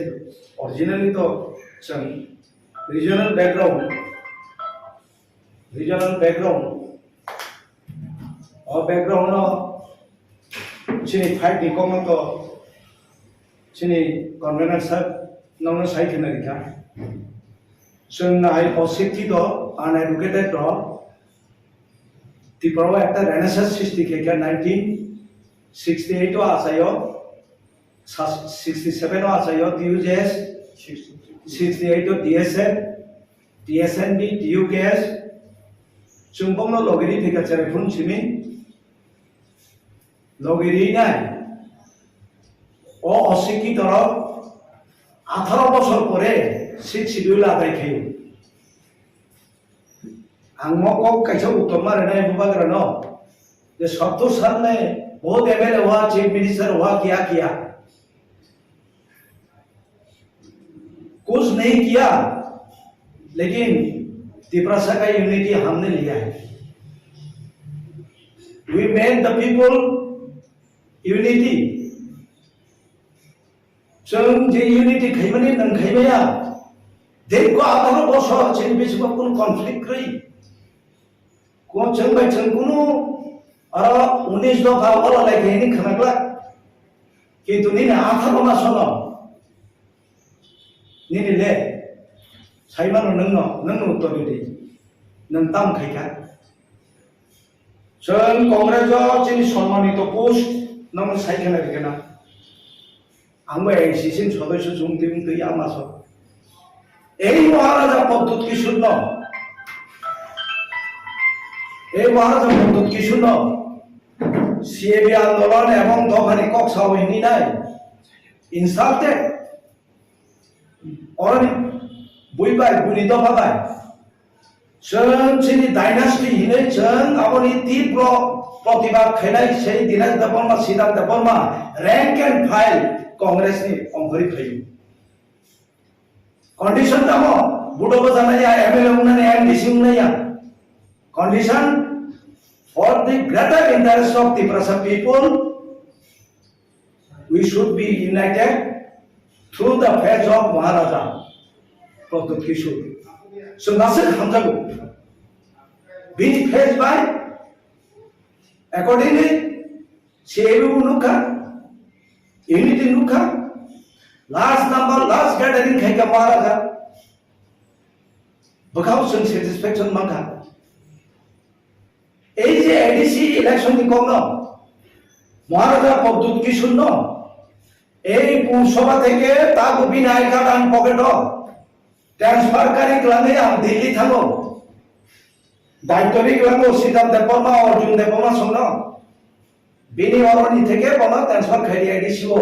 ओरिजिनली तो जों रीजनल बैकग्राउंड और बैकग्राउंड चिनी फाइट नि कम तो चिनी कन्वेनर साहब नंग साइड के नरिका जों नाय पॉजिटिव तो अनएडुकेटेड तो त्रिपुरा एक रेनेसांस सृष्टि किया 1968 आसायो 67 आसायो टीयूजेएस 68 डीएसएन डीएसएनबी टीयूकेएस चुंबंग लोगिरी फिका चरेफुन चिमी लोगिरी नाय ओ अशिक्षित तरफ 18 বছর পরে 6 শিডিউল আদায় খাইयो आंगमको कैसे उत्तम मारने बुबाग्रा नो ये 70 साल में बहुत एमएलए हुआ चीफ मिनिस्टर हुआ क्या किया कुछ नहीं किया लेकिन त्रिपुरा का यूनिटी हमने लिया है we made the people unity जों जे यूनिटी खाइमाने नों खाइमाया देखो 18 বছর चिन बेसिबा कोन कॉन्फ्लिक्ट रही को चंग बाय चंग कुनु अर 19 दफा वाला लागे नि खनागला किंतु नि 18 मास न नि ले साइमानो नंनो तो बिदि नं ताम खाइका जों कांग्रेस चिनि सम्मानित पोस्ट नं साइखना बिगना आंबो एसीसिन सदस्य जुंतिम तै आमास এই মহারাজা পদ্ধতি কি শূন্য এই মহারাজা পদ্ধতি কি শূন্য সিএবি আন্দোলন এবং দফানি কক্সা হইনি নাই ইনসাল্টেড और बुइबाय बुनि दफाबाय जों चिनि डायनास्टी हिनै जों आबनि तीव्र प्रतिबाद खैनाय सेनि दिनाज दबरमा सिदान दबरमा रैंक एंड फाइल कांग्रेसनि अंगरि खैयो कंडीशन दमो बुडो बजानाया एमएलए उन्नानै एमडीसी उन्नाया condition for the greater interest of the Tipura people we should be united through the face of Maharaja Pradut Kishore so nasir hamjago being faced by accordingly sebu nuka unity nuka last gathering khaika Maharaja bakau sun satisfaction mangha এই যে ADC election কি কম না মহারাজা পদ্ধত কি শূন্য এই পুরসভা থেকে তাকে বিনায় কাটান পকেট ট্রান্সফারকারী গ্লানে আম দিল্লি থাকো দায়িত্বরি গ্লানো সিদ্ধান্ত দেববর্মা অর্জুন দেববর্মা শোন বিনি অরণি থেকে বনা ট্রান্সফার খাই এডিসি ও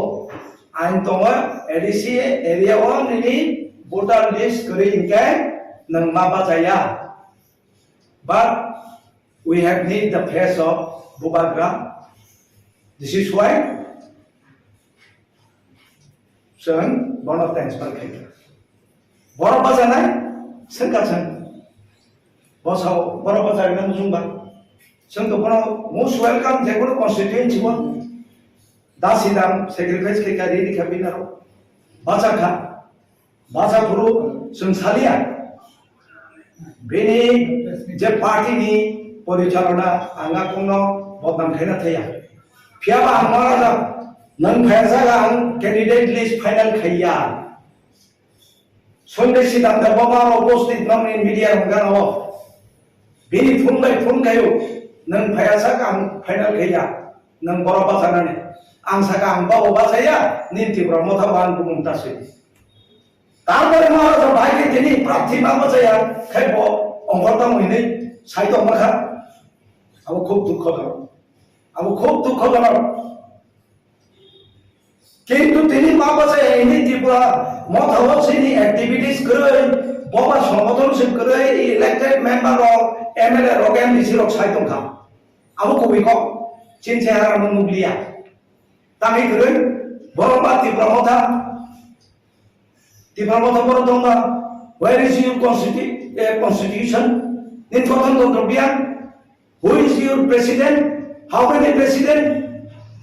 আইন তোমার এডিসি এরিয়া ও নিনি ভোটার লিস্ট করে ইনকে নং মা বাজায়া but we have need the face of Bubagra. This is why Sang one of thanks for Kaka. Bora Bazanai, Sankasan. Bosao, Bora Bazan Zumba. Sang the most welcome, they go constituency one. Dasidam, sacrifice Kaka, Redi Cabinaro. Bazaka, Bazakuru, Sung Salia. Bini, Je party ni परिचालना आंगा कुंनो बदनाम खायना थैया फियाबा आं मा राजा नों फायसा आं candidate list final खाइया संदेश सिद्धांत बाबा उपस्थित नमनि मीडिया रंगानो बिनि फुन खायो नों फायसा आं फाइनल खाइया नों बरबा जानानै आं साका आं बाबा बासाया निंति ब्रह्मथा बान बुंतासै तारपरे मा राजा भाई दिनै प्रार्थी मा बासाया खायबो अंगरता मोइनै साइड माखा आबो खूब दुखजनक किंतु তিনি माबासे इनि त्रिपुरा मथाव सिनि एक्टिविटीज करे बबा संगठन से करे इलेक्टेड मेंबर ऑफ एमएलए रोगेन दिसिरक साइतंखा आबो कबिको चिनसे हारा मुगलिया तांगि करे बरबा त्रिपुरा मथा बरदंगा where is your constitution in Gothenburg who is your president how many president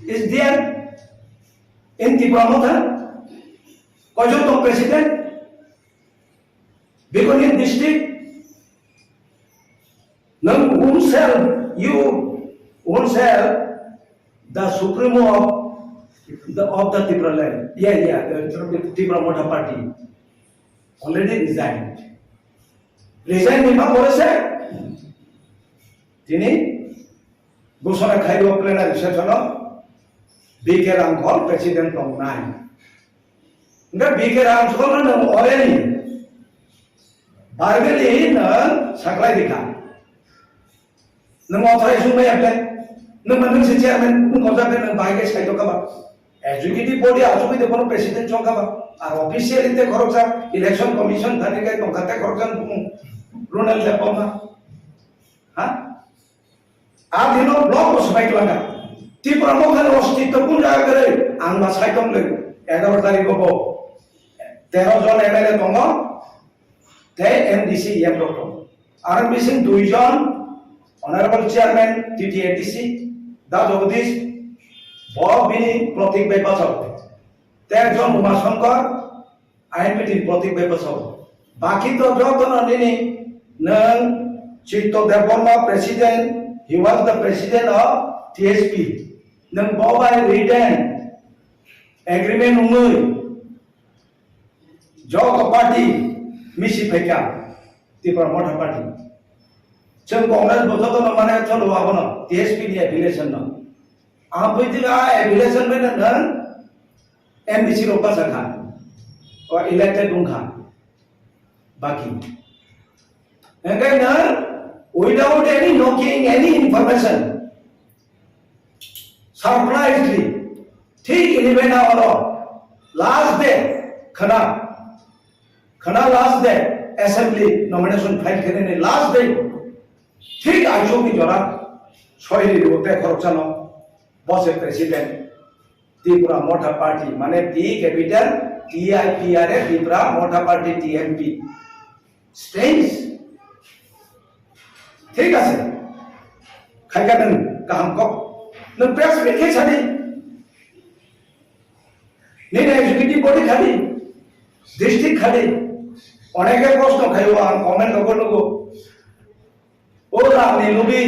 is there in Tripura Kojoto president Begonia district now whom shall the supremo of the Tripura land the Tripura Motha party already resigned Nima করেছে তিনি ঘোষণা খাইব plenary session বিকে Ramghar president দं নাই nga বিকে রামঘর নং অরেনি বারবেলি না সাকলাই দিকা নং authorize হুমে আপলে নং নং সে চেয়ারম্যান নং গজাকে নং বাইকে সাইতো কাবা এক্সিকিউটিভ বডি আজুবি দেখো প্রেসিডেন্ট চংকাবা আর অফিশিয়ালিতে খরচা ইলেকশন কমিশন থানিকাই টংকাতে খরচা Ronald Lepoma, Adino Block was my langa. Tipra Mokan was Tito Punda, and was Haitom Lake, Egavatari Gobo. There was on MLA Tongo, they MDC Yamroto. Are missing Duijon, Honorable Chairman, TTATC, that of this, Bob Bini, Protic Bepaso. There John Umashankar, I am meeting Protic Bepaso. Bakito Joton Nini. Nang Chito Deborma president, he was the president of TSP. Nang Boba written agreement umui. Jog party misi peka Tripura Motha party. Cheng Congress bojoto no mane cholo abono TSP ni affiliation no. Apoitiga affiliation mein nang MDC ropa sakha or elected ungha. Baki. Again, without any knocking, any information, surprisingly, ठीक 11 hour last day, खना last day, assembly nomination file करने last day, ठीक आजू की जोरा, सोयरी होते खर्चानो, boss president, Tripura मोठा party, माने T capital, TIPR त्रिपुरा मोठा party TMP, strange. ठीक है खाई का नंग काम को नंग प्रेस में क्या चली नहीं एग्जीक्यूटिव बॉडी खाली डिस्ट्रिक्ट खाली अनेक प्रश्न खाई हुआ कमेंट लोगों ओ राम नीलुबी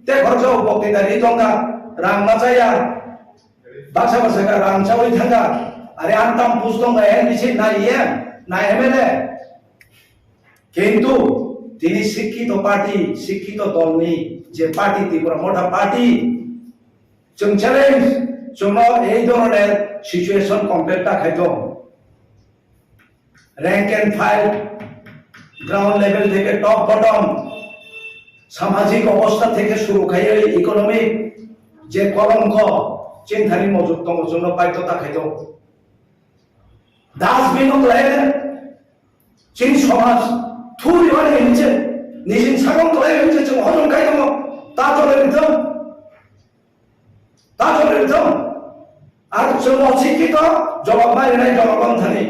ते खर्च बक्तिदारी जोंगा राम मचाया बासा का राम चावली थंगा अरे अंतम पुस्तक है निश्चित ना ये ना एमएलए किंतु তিনি শিক্ষিত পার্টি শিক্ষিত দল নেই যে পার্টি ত্রিপুরা মোটা পার্টি जों চ্যালেঞ্জ जों এই ধরনের সিচুয়েশন কমপ্লিটটা খাইতো rank and file ground level থেকে টপ বটম সামাজিক অবস্থা থেকে শুরু খাইয়ে ইকোনমিক যে কলঙ্ক চিন্তানি মজুতম জন্য পাইততা খাইতো ডাস্টবিন লাগে চীন সমাজ 투리 안에 이제 니신 사공도 해 이제 좀 허용 가이도 뭐 따져버리죠 আর 좀 어치기도 জবাবমারি নাই জনগণথানি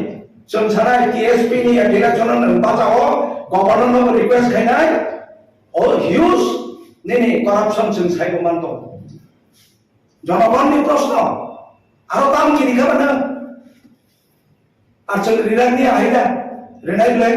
좀 ছাড়াই TSP নি ডিরেকশন বাঁচাও গভর্নর রিকোয়েস্ট খাই নাই ও হিউজ নেনি করাপশন 좀 সাইবো মানতো জনগণনি প্রশ্ন আরো দাম কি দিখাবে না আর 좀 রিলাইনি আইলা রেনাই লয়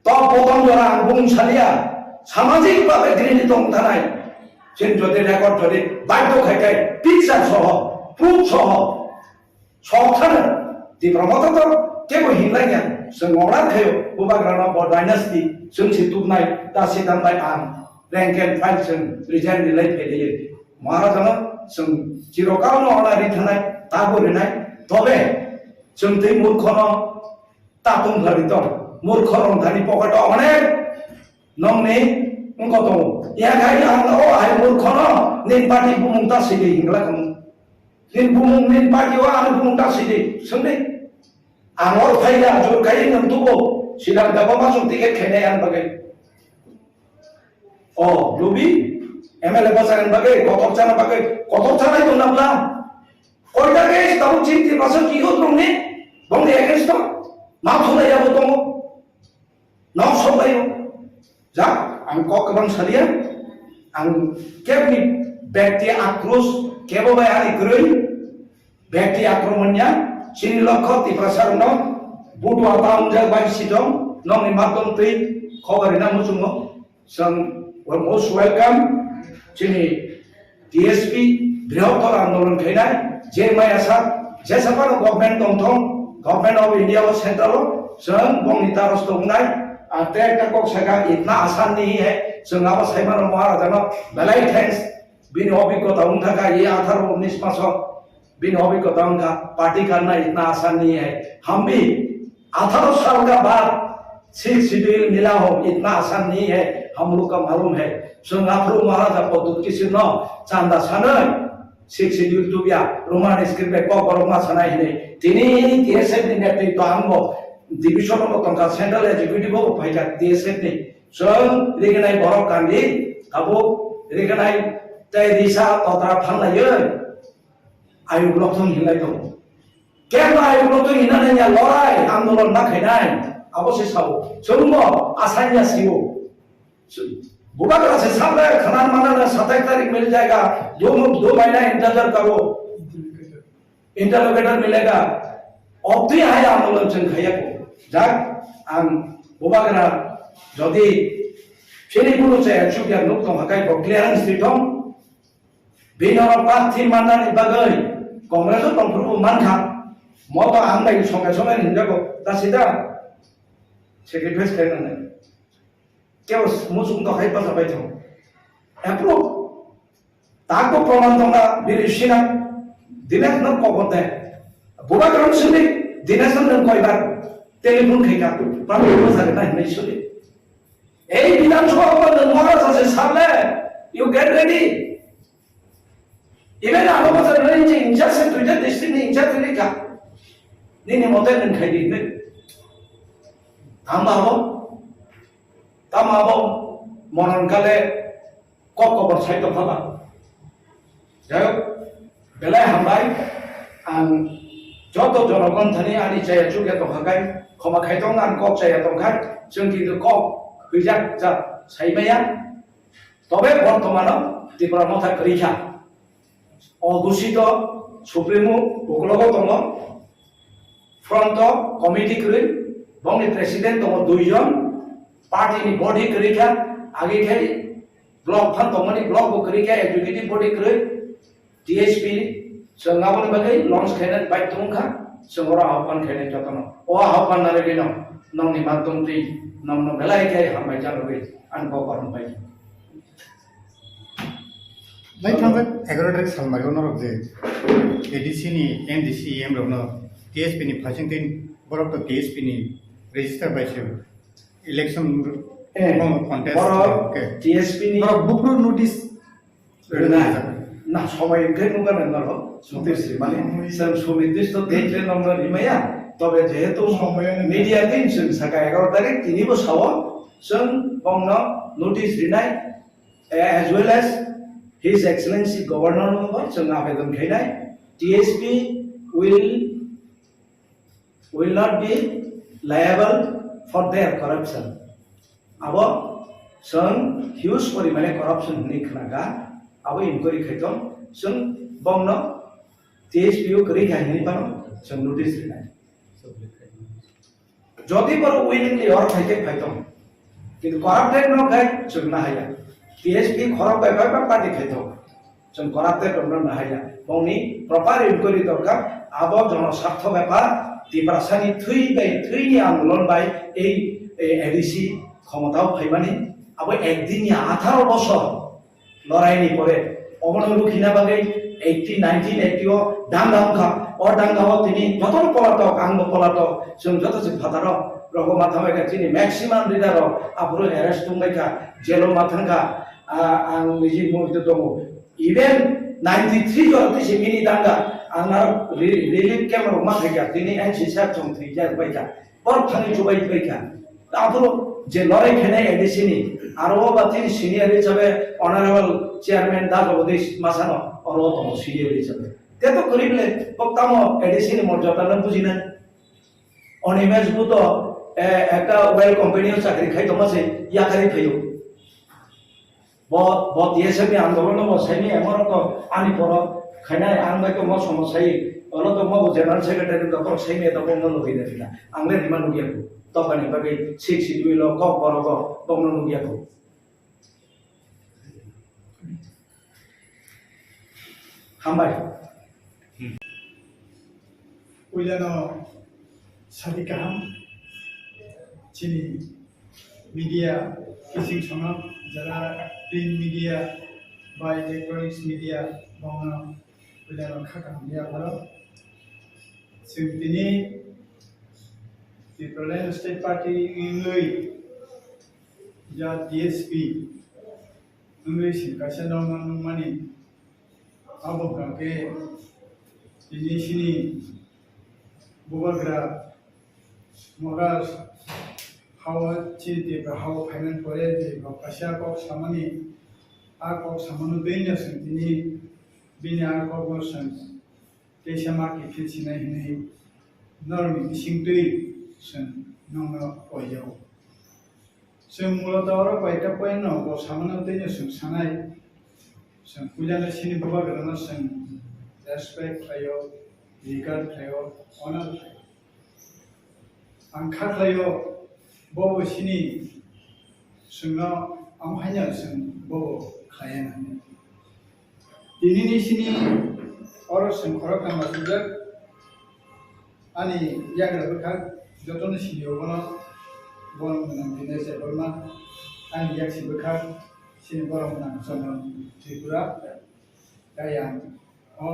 তো প্রথম জরা বুং সালিয়া সামাজিক ভাবে গৃহীত থানাই जों যদি রেকর্ড ধরে বাধ্য খাইকাই পিকচার সহ প্রুফ সহ সবখানে যে প্রমাণত কেবল হিংলাইয়া जों অরা খাयो বুবাগ্রানা बर डायनास्टी जों सितुबनाय दासि दामबाय आं रेंक एन्ड फाइल जों रिजाइन दिलाय फैलियो महाराजानो जों चिरकालनो अनारि थानाय ताबोरिनाय तबे जों दै मूर्खनो तातुं भारित मूर्ख रंधानि पकेट अनेक नंनि उनको दङ या गाय आंनो आइ मूर्खनो निन पार्टी बुमुंता सिदि हिंगला खम निन बुमुं निन पार्टीवा आं बुमुंता सिदि सोंदे आंर फाइला जुर गाय नंतुबो सिदां दाबा जों टिकेट खेनाय आं बागै ओ लुबि एमएलए बाजारन बागै कतक जानाय दं नाब्ला कयटा केस दाउ चिन्ति बासो किहो दंनि बंदे एगेन्स्ट मा थलायाबो दङ नाव सबायो जा आं ककबां सालिया आं केबनि व्यक्ति आक्रोश केबो बाय आरि ग्रै व्यक्ति आक्रमणया चिनि लक्ष्य तिप्रसारनो बुटवा ताउनजा बायसिदं नंनि मातम तै खबरिना मुजुङो जों मोस्ट वेलकाम चिनि डीएसपी बृहत्तर आंदोलन खैनाय जे मायासा जेसाफार गभर्नमेंट दंथं गभर्नमेंट ऑफ इंडिया और सेंट्रल जों बंनि तारस दंनाय आते कक सगा इतना आसान नहीं है जों आबा साइमान महाराजानो बेलाय थैंक्स बिनि अभिज्ञता उनका ये 18-19 मास बिनि अभिज्ञता उनका पार्टी करना इतना आसान नहीं है हम भी 18 साल का बाद 6 शेड्यूल मिला हो इतना आसान नहीं है हम लोग का मालूम है जों आफरो महाराजा पद्धति किसी न चांदा सानै 6 शेड्यूल तुबिया रोमान स्क्रिप्ट को बरमा सनाय ने तिनी केसे दिन नेतृत्व आंगो डिविजन को तंका सेंट्रल एग्जीक्यूटिव को फाइटा देशे ने जों रेगनाय बर कान्दी आबो रेगनाय तै दिशा तत्रा फानलायो आयु लक्ष्म हिलाय दं केबा आयु लक्ष्म हिनानै या लराय आंदोलन ना खैनाय आबो से साव जोंबो आसानिया सिओ बुबाग्रा से सामने खनान माना 27 तारीख मिल जाएगा 2 महीना इंतजार करो इंटरलोकेटर मिलेगा अब तो है आंदोलन जों खाया को जाक आं बुबाग्रा जदि फेरि बुनु से एक्चुअली नुक दं हाकाय को क्लियरेंस दिथं बिनर पाथि माननानि बागै कांग्रेस दंफोरबो मानखा मत आं नाय संगे संगे हिनजावखौ दासिदा सेक्रिफाइस खालामनानै केवल मुसुं दखाय बाजाबाय दं एप्रुव ताको प्रमाण दंना बिरिसिना दिनेश नों कबते बुबाग्राम सिनि दिनेश नों कयबार टेलिफोन खैका प्राण जागोन ना हिनै सलि এই বিধানসভা মহারাজ আছে সামনে ইউ গেট রেডি ইভেন আলো বাজার রেঞ্জ ইনচার্জ দুইটা ডিস্ট্রিক্ট ইনচার্জ রেখা নিনি মতে নন খাই দিনে তামাবো মননকালে ককবর সাইতো ফালা যাও বেলায় হামবাই আং যত জনগণ থানি আনি চাই চুকে তো হাকাই ক্ষমা খাইতং আন কক চাই তো খাই जों কিন্তু কক হইজাক যা সাইবায়া তবে বর্তমানে ত্রিপুরা মথা করিখা অঘোষিত সুপ্রিমো উপলব্ধ দङ फ्रंट कमिटी करै बंनि प्रेसिडेंट दङ 2 जन पार्टी बॉडी करिखा आगे खाय ब्लॉक फान दङनि ब्लॉक बो करिखा एग्जीक्यूटिव बॉडी करै टीएसपी जोंगाबनि बागै लॉन्च खायना बाय दंखा जोंरा आह्वान खायना जतन ओ आह्वान नारे दिनो नंनि माध्यम दै नंनो बेलाय खाय हामबाय जालुगै आन को करन बाय लाई थांगोन 11 तारिख सालमारियाव नरक जे एडीसी नि एमडीसी एम रनो टीएसपी नि फासिंगथिन बरक टीएसपी नि रेजिस्टार बायसो इलेक्शन कन्टेस्ट टीएसपी नि बुकरो नोटिस ना समय के नुगा नर नोटिस माने जों सुनिर्दिष्ट डेट ले नंबर रिमाया तबे जेहेतु मीडिया दिन जों साका 11 तारिख तिनिबो साव जों बंनो नोटिस रिनाय as well as His Excellency Governor number जों आवेदन खायनाय TSP will not be liable for their corruption. Abo जों huge परिमाणे corruption नि खनागा abo inquiry खायतम जों बंनो TSP को करि खायनि पानो जों नोटिस रिनाय जदि बर willingly और खायके खायतम কিন্তু করাপ্টেড নখাই जों नाहाया টিএসপি খরব পাইবা পার্টি খাইতো जों করাপ্টেড আমরা নাহায়া বংনি প্রপার ইনকোয়ারি দরকার আবো জনস্বার্থ ব্যাপার দিপ্রাসানি থুইনি আন্দোলন বাই এই এডিসি ক্ষমতাও ফাইবানি আবো একদিনই 18 বছর লড়াইনি পরে অবনরুখিনা বাগে 1980 দাঙ্গা হখা ও দাঙ্গাও তিনি যত পলাতক আঙ্গ পলাতক जों যত ফাতারক রগমা থামাইকা তিনি ম্যাক্সিমাম লিডার আপুরো অ্যারেস্ট তুমাইকা জেলো মাথাঙ্গা আং নিজি মুহিত দङ ইভেন 93 জলতিসি মিনি দাঙ্গা आंनार रिलीफ कैम्प रमा थैका तिनी एनसीसा जों थैजा बायका बर थानि जुबाय बायका आपुरो जे लड़ाई खेनाय एडिसिनि आरो बातिनि सिनियर हिसाबै ऑनरेबल चेयरमैन दा जगदीश मासानो अरो दङ सिनियर हिसाबै ते तो करिबले पक्तामो एडिसिनि मर्यादा न बुजिना अनिमेज बुतो একটা ওয়েল কোম্পানিও চাকরি খাইতো মাসে ইয়াকারি খাইও ব টিএসপি আন্দোলন বসাইনি এমন তো আনি পর খাইনাই आं बायतो म समस्याय अलो तो म जनरल सेक्रेटारि दखर सैमे त बंग लुगिदे दिला आंले रिमा लुगियाको तबानि बागै 6 शिड्यूल क बरग बंग लुगियाको हामबाय उइलानो सादिकाम चिनी मीडिया किसिम संग जरा प्रिंट मीडिया बा इलेक्ट्रॉनिक्स मीडिया बंग उइलानो खाकामिया भरो जों दिनै त्रिपुरालेण्ड स्टेट पार्टी इंगै जा टीएसपी इंगै सिंगासिनो दं माने आबोखाके दिनैसिनि बुबाग्रा मगा हाव चिते हाव फाइनाल करे जे कासिया को सामानि आ को सामानु दैनो जों दिनै बिनि आ को गोसन देशमा के फिसिनाय हिनै नरमि सिंदै जों नंगो अयाव जों मूलत आरो बायटा पयन को सामानु दैनो जों सानाय जों पुजानो सिनि बुबाग्रानो जों रेसपेक्ट थायो रिगार्ड थायो अनार थायो आं खाख्लायो बबो सिनि जोंनो आमहायनो जों बबो खायानानै दिनैनि सिनि अर जों खरक नामा सुजक आनि याग्राबोखा जतन सिनियावबो बरम गोनां दिनै जेबोरमा आनि याक्सिबोखा सिनि बरम गोनां जन त्रिपुरा दाया अ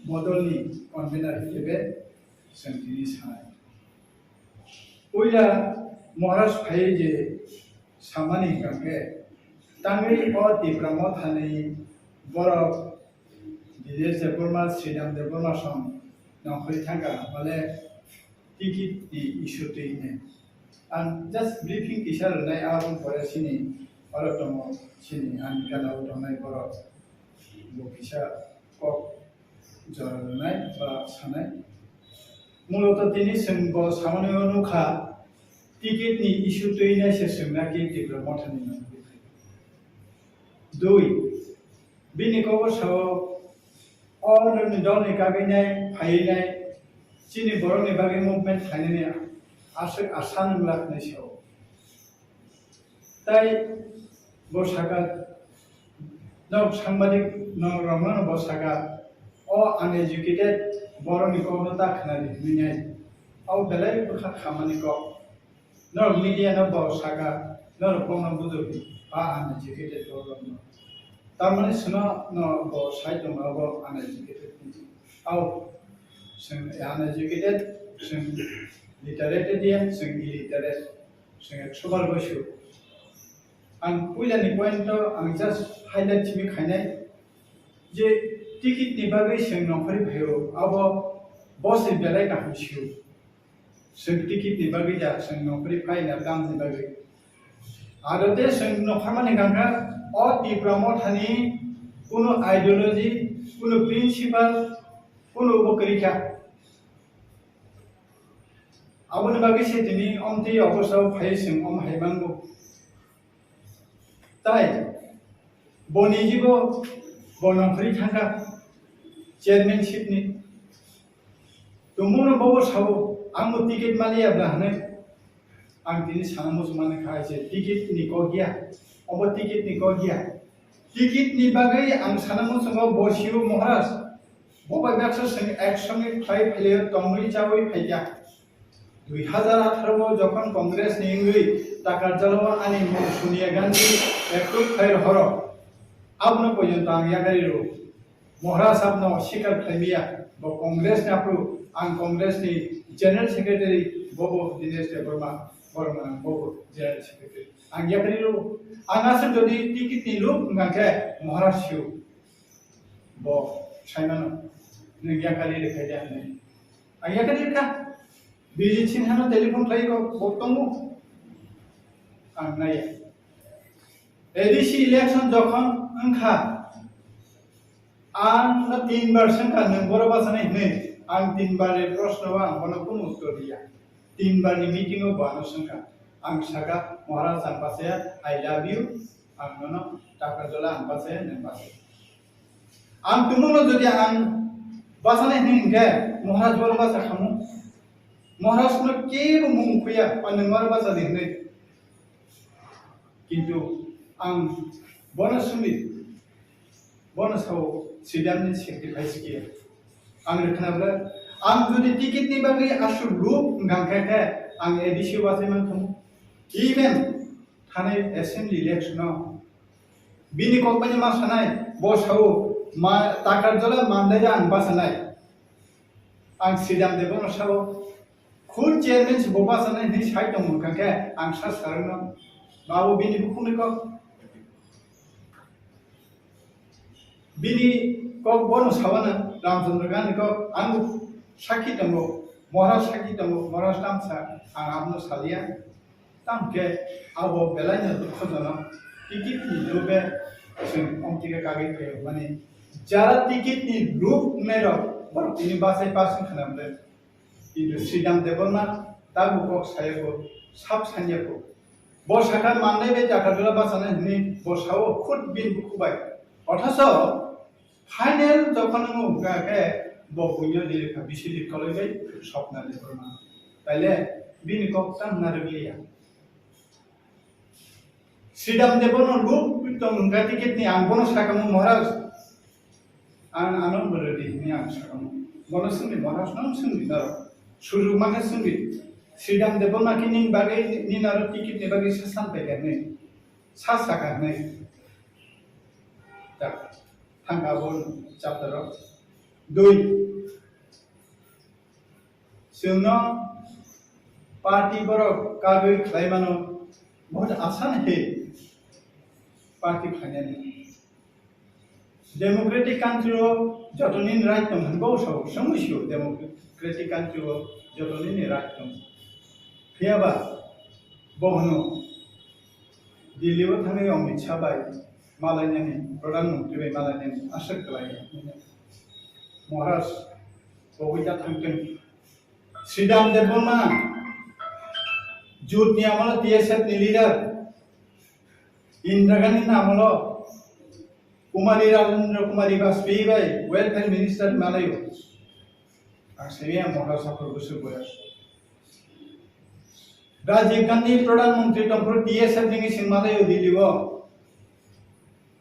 मदलनि कन्भेनार हिसाबै जों दिनै सानाय उइला महाराज फाइ जे सामानि गांगे तांगै अ दिप्रामो थानै बरफ दिदेश देबरमा श्रीराम देबरमा सम नखरि थांगा माले टिकिट दि इशु दैने आं जस्ट ब्रीफिं इशार नाय आबुं फरायसिनि अरतम सिनि आं गालाव दंनाय बरफ बकिसा कक जरनाय बा सानाय मूलत दिनै जों ब सामानि अनुखा टिकेटनि इशु दैनाय सोंनाखि दिप्रामो थानै दुई बिनि खबरसाव अननि दलनि गागैनाय फायनाय चिनि बरनि बागै मुभमेन्ट खायनाय आसान लाखनाय साव ताई बसागा नक सांबादिक नक रमन बसागा अ अनएजुकेटेड बरनि कौनो दाखनाय मिनाय आव बेलाय बखा खामानि को नक मीडिया न बसागा नर कौनो बुजुर्ग आ अनएजुकेटेड बरनि तारमाने सुना न ब साइड दङ अब अनएजुकेटेड आव जों अनएजुकेटेड जों लिटारेटेड जों इलिटारेट जों 100 बैसो आं पहिलानि पॉइंट आं जस्ट हाइलाइट थिमि खायनाय जे टिकेटनि बागै जों नखरि भयो अब बस बेलाय गाहैसियो जों टिकेटनि बागै जा जों नखरि फायना दामनि बागै आरो दे जों नखरमानि गांगा अ दिप्रामो थानि कोनो आइडियोलॉजी कोनो प्रिंसिपल कोनो बकरिखा आबोनि बागै से दिनै अमथि अबस्थायाव फाय जों अम हायमांगौ ताई बनिजिबो बनखरि थांगा चेयरमैनशिपनि तुमुनो बावो सावो आंबो टिकेट मालियाब्ला हनै आं दिनै साना मुसलमान खायसे टिकेट नि को गया अब टिकेट नि को गया टिकेट नि बागै आं साना मुसलमान बसियो महाराज बबाय बाक्सा संग एक्शन नि फ्लाइ फैले तंगै जावै फैया 2018 যখন কংগ্রেস নিঙ্গি টাকার জলवा আনি সোনিয়া গান্ধী একটু ফাইর হর আপনো পর্যন্ত আং ইয়াগারিরো महाराज आपनो शिकार खाइमिया बो कांग्रेस ने आपरो आं कांग्रेस नि जनरल सेक्रेटरी बोबो दिनेश देवबर्मा बर्मा बोबो जनरल सेक्रेटरी आं यागारिरो आंगासो जदि टिकेट नि लुक गांखे महाराज शिव बो साइमानो नों यागारि रेखायदे आं यागारि का बिजि सिंहानो टेलिफन खाइको बक्तंगो आं नाया एडिसी इलेक्शन जखन ओंखा आं 3 बार संखा नंबर बासने ने आं 3 बार प्रश्न आं कोनो कोनो उत्तर दिया 3 बार नि मीटिंग बानो संखा आं सागा महाराज आं पासे आई लव यू आं ननो टाका जला आं पासे न पासे आं तुमनो जदि आं बासने हिंगे महाराज बर बासा खामु महाराज न केबो मुं फैया नंबर बासा दिने किन्तु आं बनसुमि बनसाव सिदामनि सेक्रिफाइस किया आं रखनाब्ला आं जुदि टिकेट नि बागै आसु लुक गांखाखे आं एडिसी बासै मानथुम इभेन थाने एसेम्बली इलेक्शनाव बिनि कम्पानि मासानाय बसाव मा टाकार जला मानदाय आं बासानाय आं सिदाम देबन साव खुद चेयरमेन बबासानाय नि साइड दं गांखे आं सा सारनो बाबु बिनि बुखुनिको बिनी को बोनो सावाना रामचंद्र गांधी को आंगु साखी दंगो महाराज साखी दंगो महाराज तामसा आं आपनो सालिया तामके आबो बेलायनो दुखजनो टिकेट नि लुबे जों अंतिके कागै पे माने जारा टिकेट नि लुब मेरो बर बिनि बासै पासिं खालामदो इदु श्रीराम देवबर्मा ताबु को सायको साब सान्याको बसाका माननाय बे जाखादला बासाने नि बसाव खुद बिन बुखुबाय अथास फाइनल যখন মুগাকে বকুন্য দিলেখা বিশিলি কলেজে স্বপ্ন দেবর্মা তাইলে বিনি কপ্তান নারগলিয়া শ্রীরাম দেবন লুক পিতম গাটিকেটনি আংবন সাকামু মহারাজ আন আনন্দ বরদি নি আং সাকামু বনসুনি মহারাজ নাম সুনি দার সুযোগ মাকে সুনি শ্রীরাম দেবন নাকি নিন বাগে নিনার টিকিট নে বাগে সাসান পেগানে সাসাকানে थांगाबोन चैप्टर 2 जोंनो पार्टी बरो कागै खालायमानो बहुत आसान है पार्टी खायनानै डेमोक्रेटिक कान्ट्री जतनिन राइट दं हनबो समस्या डेमोक्रेटिक कान्ट्री जतनिन राइट दं फैयाबा बहनो दिल्लीयाव थाङै अमित शाह बाय मालायनि प्रधानमंत्री बाय मालायनि आशा खालायो महाराज बबैदा थांगोन श्रीराम देवबर्मा जुटनि आमला टीएसएफ नि लीडर इंदिरा गांधी नामलो कुमारी राजेंद्र कुमारी वाजपेयी बाय वेलफेयर मिनिस्टर मालायो आसेया महाराज साफर गोसो बयास राजीव गांधी प्रधानमंत्री तंफोर टीएसएफ नि सिं मालायो दिल्लीयाव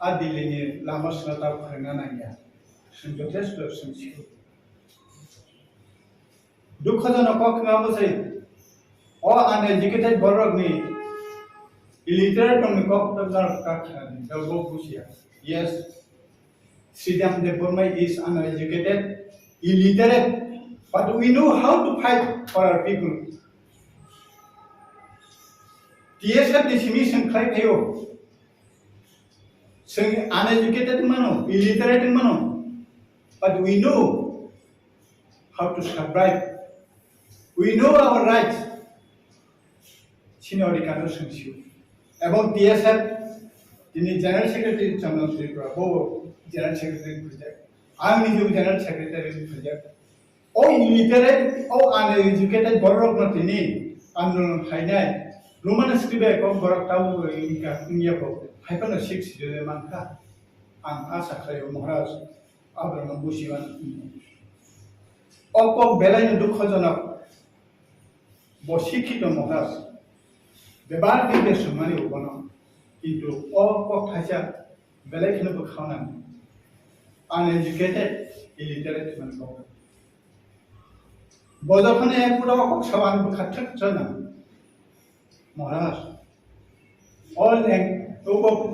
आ दिल्ली नि लामा सनाता फोरोंना नाया जों जथेस्ट सोंथियो दुखजनक खालामोसै अ आनएजुकेटेड बरकनि इलिटरेट दंनि कक्टजार काखानि दावबो बुजिया yes Shriram Debbarma is uneducated illiterate but we know how to fight for our people TSF नि सिमिसन खायफायो जों uneducated मानो illiterate मानो but we know how to survive we know our rights सिनि अधिकार सोंसियो एबं TSF दिनै जनरल सेक्रेटारि जनरल त्रिपुरा बो जनरल सेक्रेटारि प्रोजेक्ट आंनि जो जनरल सेक्रेटारि प्रोजेक्ट ओ illiterate ओ uneducated बरक नथिनि आन्दोलन खायनाय लुमाना स्क्रिबे को बरक ताउ इनका इंगियाखौ हायफानो सिक्स मानखा आं आसा खालायो महाराज आब्राम बुसिवान अप बेलायनो दुखजनक बसिखित महाराज बेबार बिदेश माने उबनो किंतु ओ कथासा बेलेखनो बखावना अनएजुकेटेड इलिटरेट मानखौ बजखने पुरा कक्षावान बखाथक जना महाराज ऑल एक तो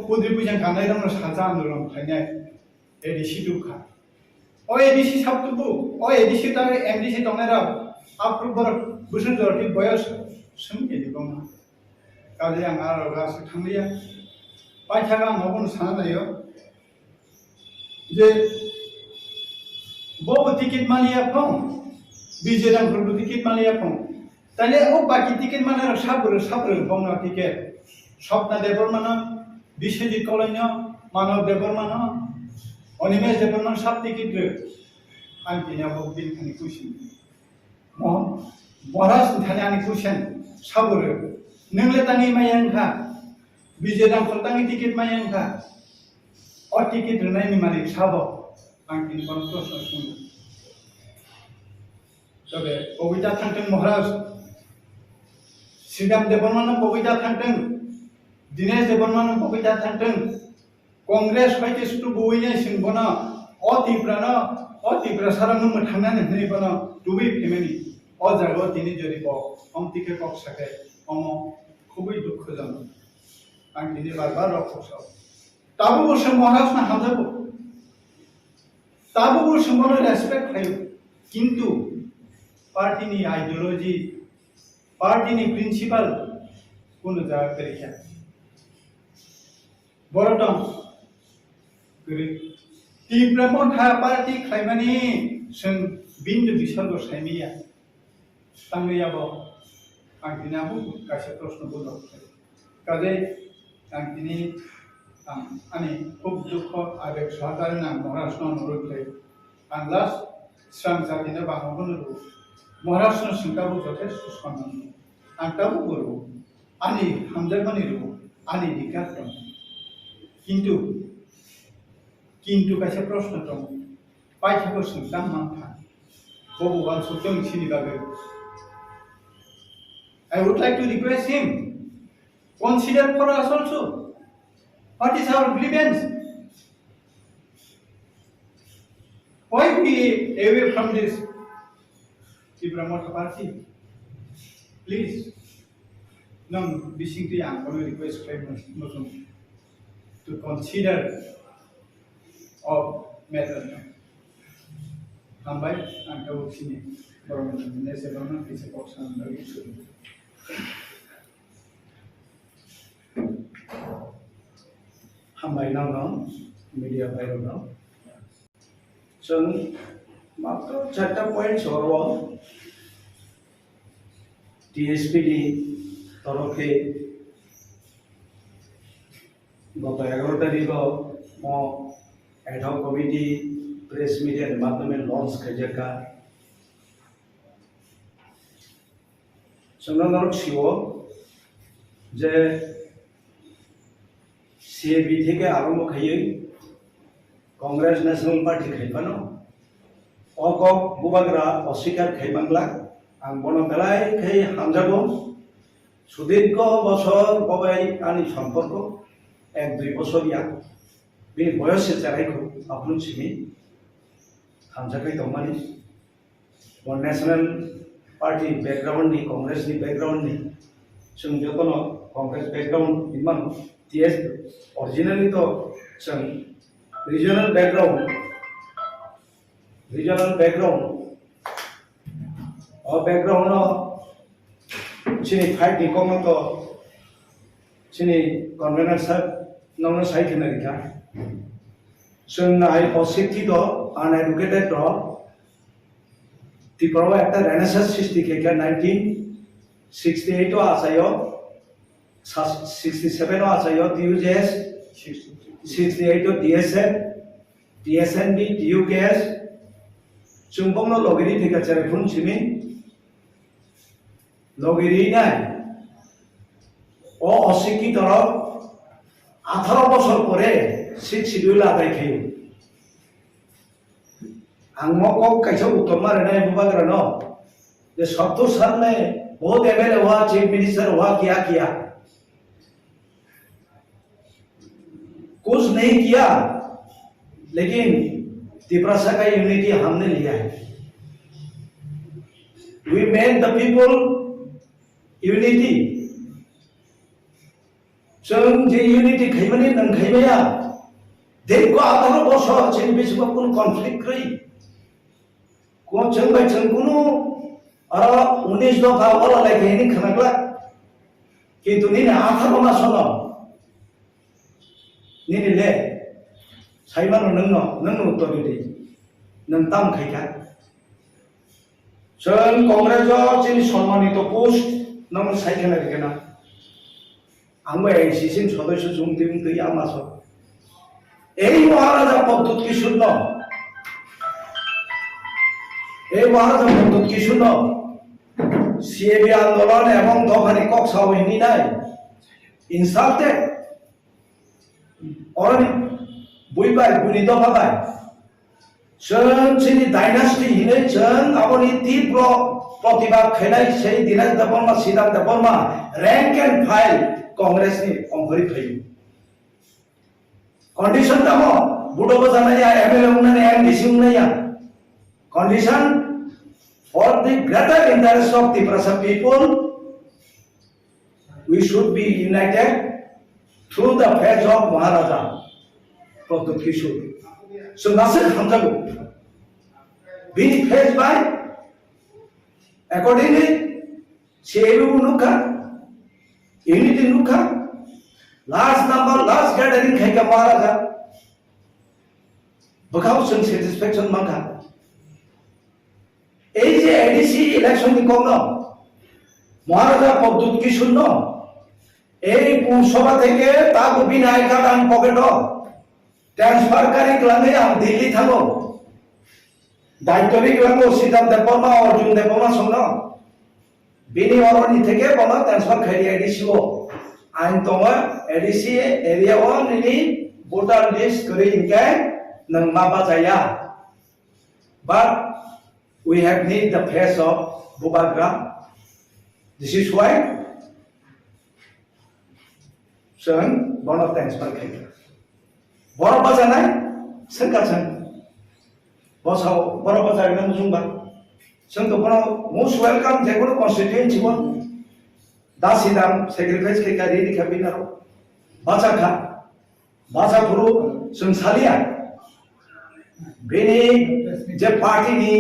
पुद्रि पुजन गानाय दं साजा आंदोलन फायनाय एडिसी दुखा ओ एडिसी साबतुबु ओ एडिसी ता एमडीसी दंनारा आप्रुबर बोसोन जरति बयस सोमकेदि दं गाले आं आरो गासै थांलिया बायथागा आं माबोन साना नायो जे बो टिकेट मालिया फं बिजेदांफोरबो टिकेट मालिया फं ताले ओ बाकी टिकेट मालिया साब्र फंना टिकेट सपना देबरमान बिश्वजित कलैनो मानव देबरमान अनिमेश देबरमान सब टिकेट रे आं दिनाबो बिनखानि कुइसन महाराज थाने आंनि कुइसन साब्र नोंले तांनि मायांखा बिजेदांफोर तांनि टिकेट मायांखा अ टिकेट होनायनि मालिक साबो आं दिनखौनो प्रश्न सोङो तबे बबेटा थांथों महाराज श्रीराम देबरमान बबेटा थांथों दिनेश देबरमान बबेटा थांथों कांग्रेस बायदि सुतु बयने सिंबना अतिफ्रा सारांनो मोथांनानै होनैबना दुबि फेमिलि अ जागो दिनै जदि हम टिकेट कक सके हम खुबै दुखजनक आं दिनै बार रखसाव ताबो बोसोर महाराज ना हामजाबो ताबो बोसोर महाराज रेस्पेक्ट खायो किंतु पार्टीनि आइडियोलॉजी पार्टीनि प्रिंसिपल कोनो जागा करिया बरदम गरि तीव्रमो था पार्टी खायमानि जों बिन्दु बिसर्ग सायमिया तांगैयाबो आं दिनाबो गासै प्रश्न बोलो काजे आं दिनै आंनि खुब दुख आबेग सहकारि आं महाराजनो अनुरोध खायो आं लास्ट स्रां जातिनो बाहागोनो महाराजनो सिंताबो जथेस्थ सन्मान आं ताबो बोरो आंनि हामजागोनि रो आंनि दिगार दं किंतु कैसे प्रश्न दं पाइथाखौ सोंदां मांथा भगवान सत्यं सिनि बागै I would like to request him consider for us also what is our grievance, why we away from this Ibrahimota party. Please no distinctly I'm going to request Muslim to consider of matter hambai angka sini government Indonesia government is a option bagi sudah hambai nang media viral now जों मात्र 4टा point सरवा टीएसपीडी तरफे गत 11 तारिख म ad hoc committee press media माध्यमे launch खाजेका संगनरक CO जे CAB থেকে आरम्भ खायै कांग्रेस नेशनल पार्टी खायफानो अकक बुबाग्रा अस्वीकार खायबांग्ला आं बन बेलाय खाय हामजागो सुदीर्घ बছর बबाय आंनि सम्पर्क 1-2 बছरिया बे बयस जारायखौ आपन सिनि हामजाखै दंमानि वन नेशनल पार्टी बैकग्राउंड नि कांग्रेस नि बैकग्राउंड नि जों जतन कांग्रेस बैकग्राउंड इमान टीएस ओरिजिनली तो जों regional background or background chini fight di kong to chini convener sab nong sai kena dikha sun ai positive to uneducated to ti proba ekta renaissance srishti keka 1968 o asayo 67 o asayo DUJS 68 DSN, DSNB, DUKS, Chumpong logiri tika telefon sini, logiri nai, oh osiki toro, 18 বছর পরে 6 schedule আদায় খাই, आंगमो को कैसे उत्तम रहना है बुबाग्रा no, ये 70 साल में बहुत एमएलए हुआ, चीफ मिनिस्टर हुआ, क्या किया, कुछ नहीं किया, लेकिन तिपरासा का यूनिटी हमने लिया है। We made the people unity. जों जे यूनिटी खैमानि नों खैमाया देखो आधार बसो जों बेसेबा कुन कन्फ्लिक्ट रही को जों बाय जों कुनु आरो 19 दफा वाला लायखैनि खनाग्ला किन्तु निने आधार मा सनो निने ले साइमानो नोंनो उत्तरदि नों ताम खायखा जों कंग्रेसआव जोंनि सम्मानित पोस्ट नों सायखना गैना आंबो एसिसिन सदस्य जुमदिम दै आमासो এই মহারাজা পদ্ধতি কি শূন্য এই মহারাজা পদ্ধতি কি শূন্য সিএবি আন্দোলন এবং দফানি কক্সাও হিনি নাই ইনসাল্টেড অরনি বুইবাই বুনি দফাবাই जोंनि डायनास्टी हिनै जों आबोनि तीव्र प्रतिबाद खैनाय सेई दिनाज देबर्मा सिदाम देबर्मा रैंक एंड फाइल कांग्रेसनि अंगरि फैयो कंडीशन दमो बुडो बजानाया एमएलए उन्नानै एमडीसी उन्नाया condition for the greater interest of the Tiprasa people we should be united through the phase of Maharaja Pradut Kishore. So nasir hamjago being faced by accordingly sebu nuka unity nuka last number last gathering khaika Maharaja bakau some satisfaction mangha ei je ADC election ni kogno Maharaja Pradut Kishore no ei punsabha theke tago binay kadan pocket transfer करी क्लांगे हम दिल्ली थांगो दायित्वनि क्लांगो सिदाम देबर्मा अर्जुन देबर्मा संनो बिनि अरनि थेके बना transfer खाइ ADC ओ आइन दङ एडीसी एरिया ओ निनि भोटार लिस्ट करि इनके नों माबा जाया but we have need the face of Bubagra. This is why जों बना ट्रांसफर खाइ बरफ बाजानाय सोंगासन बसाव बरफ बाजारनो जुंबा जों दखनो मोस्ट वेलकाम जेखुनु कन्स्टिट्युएन्सि वन दासिदाम सेक्रिफाइस के रेडी खाबिनारो बाजाखा बाजाफुरु जों सालिया बेनि जे पार्टीनि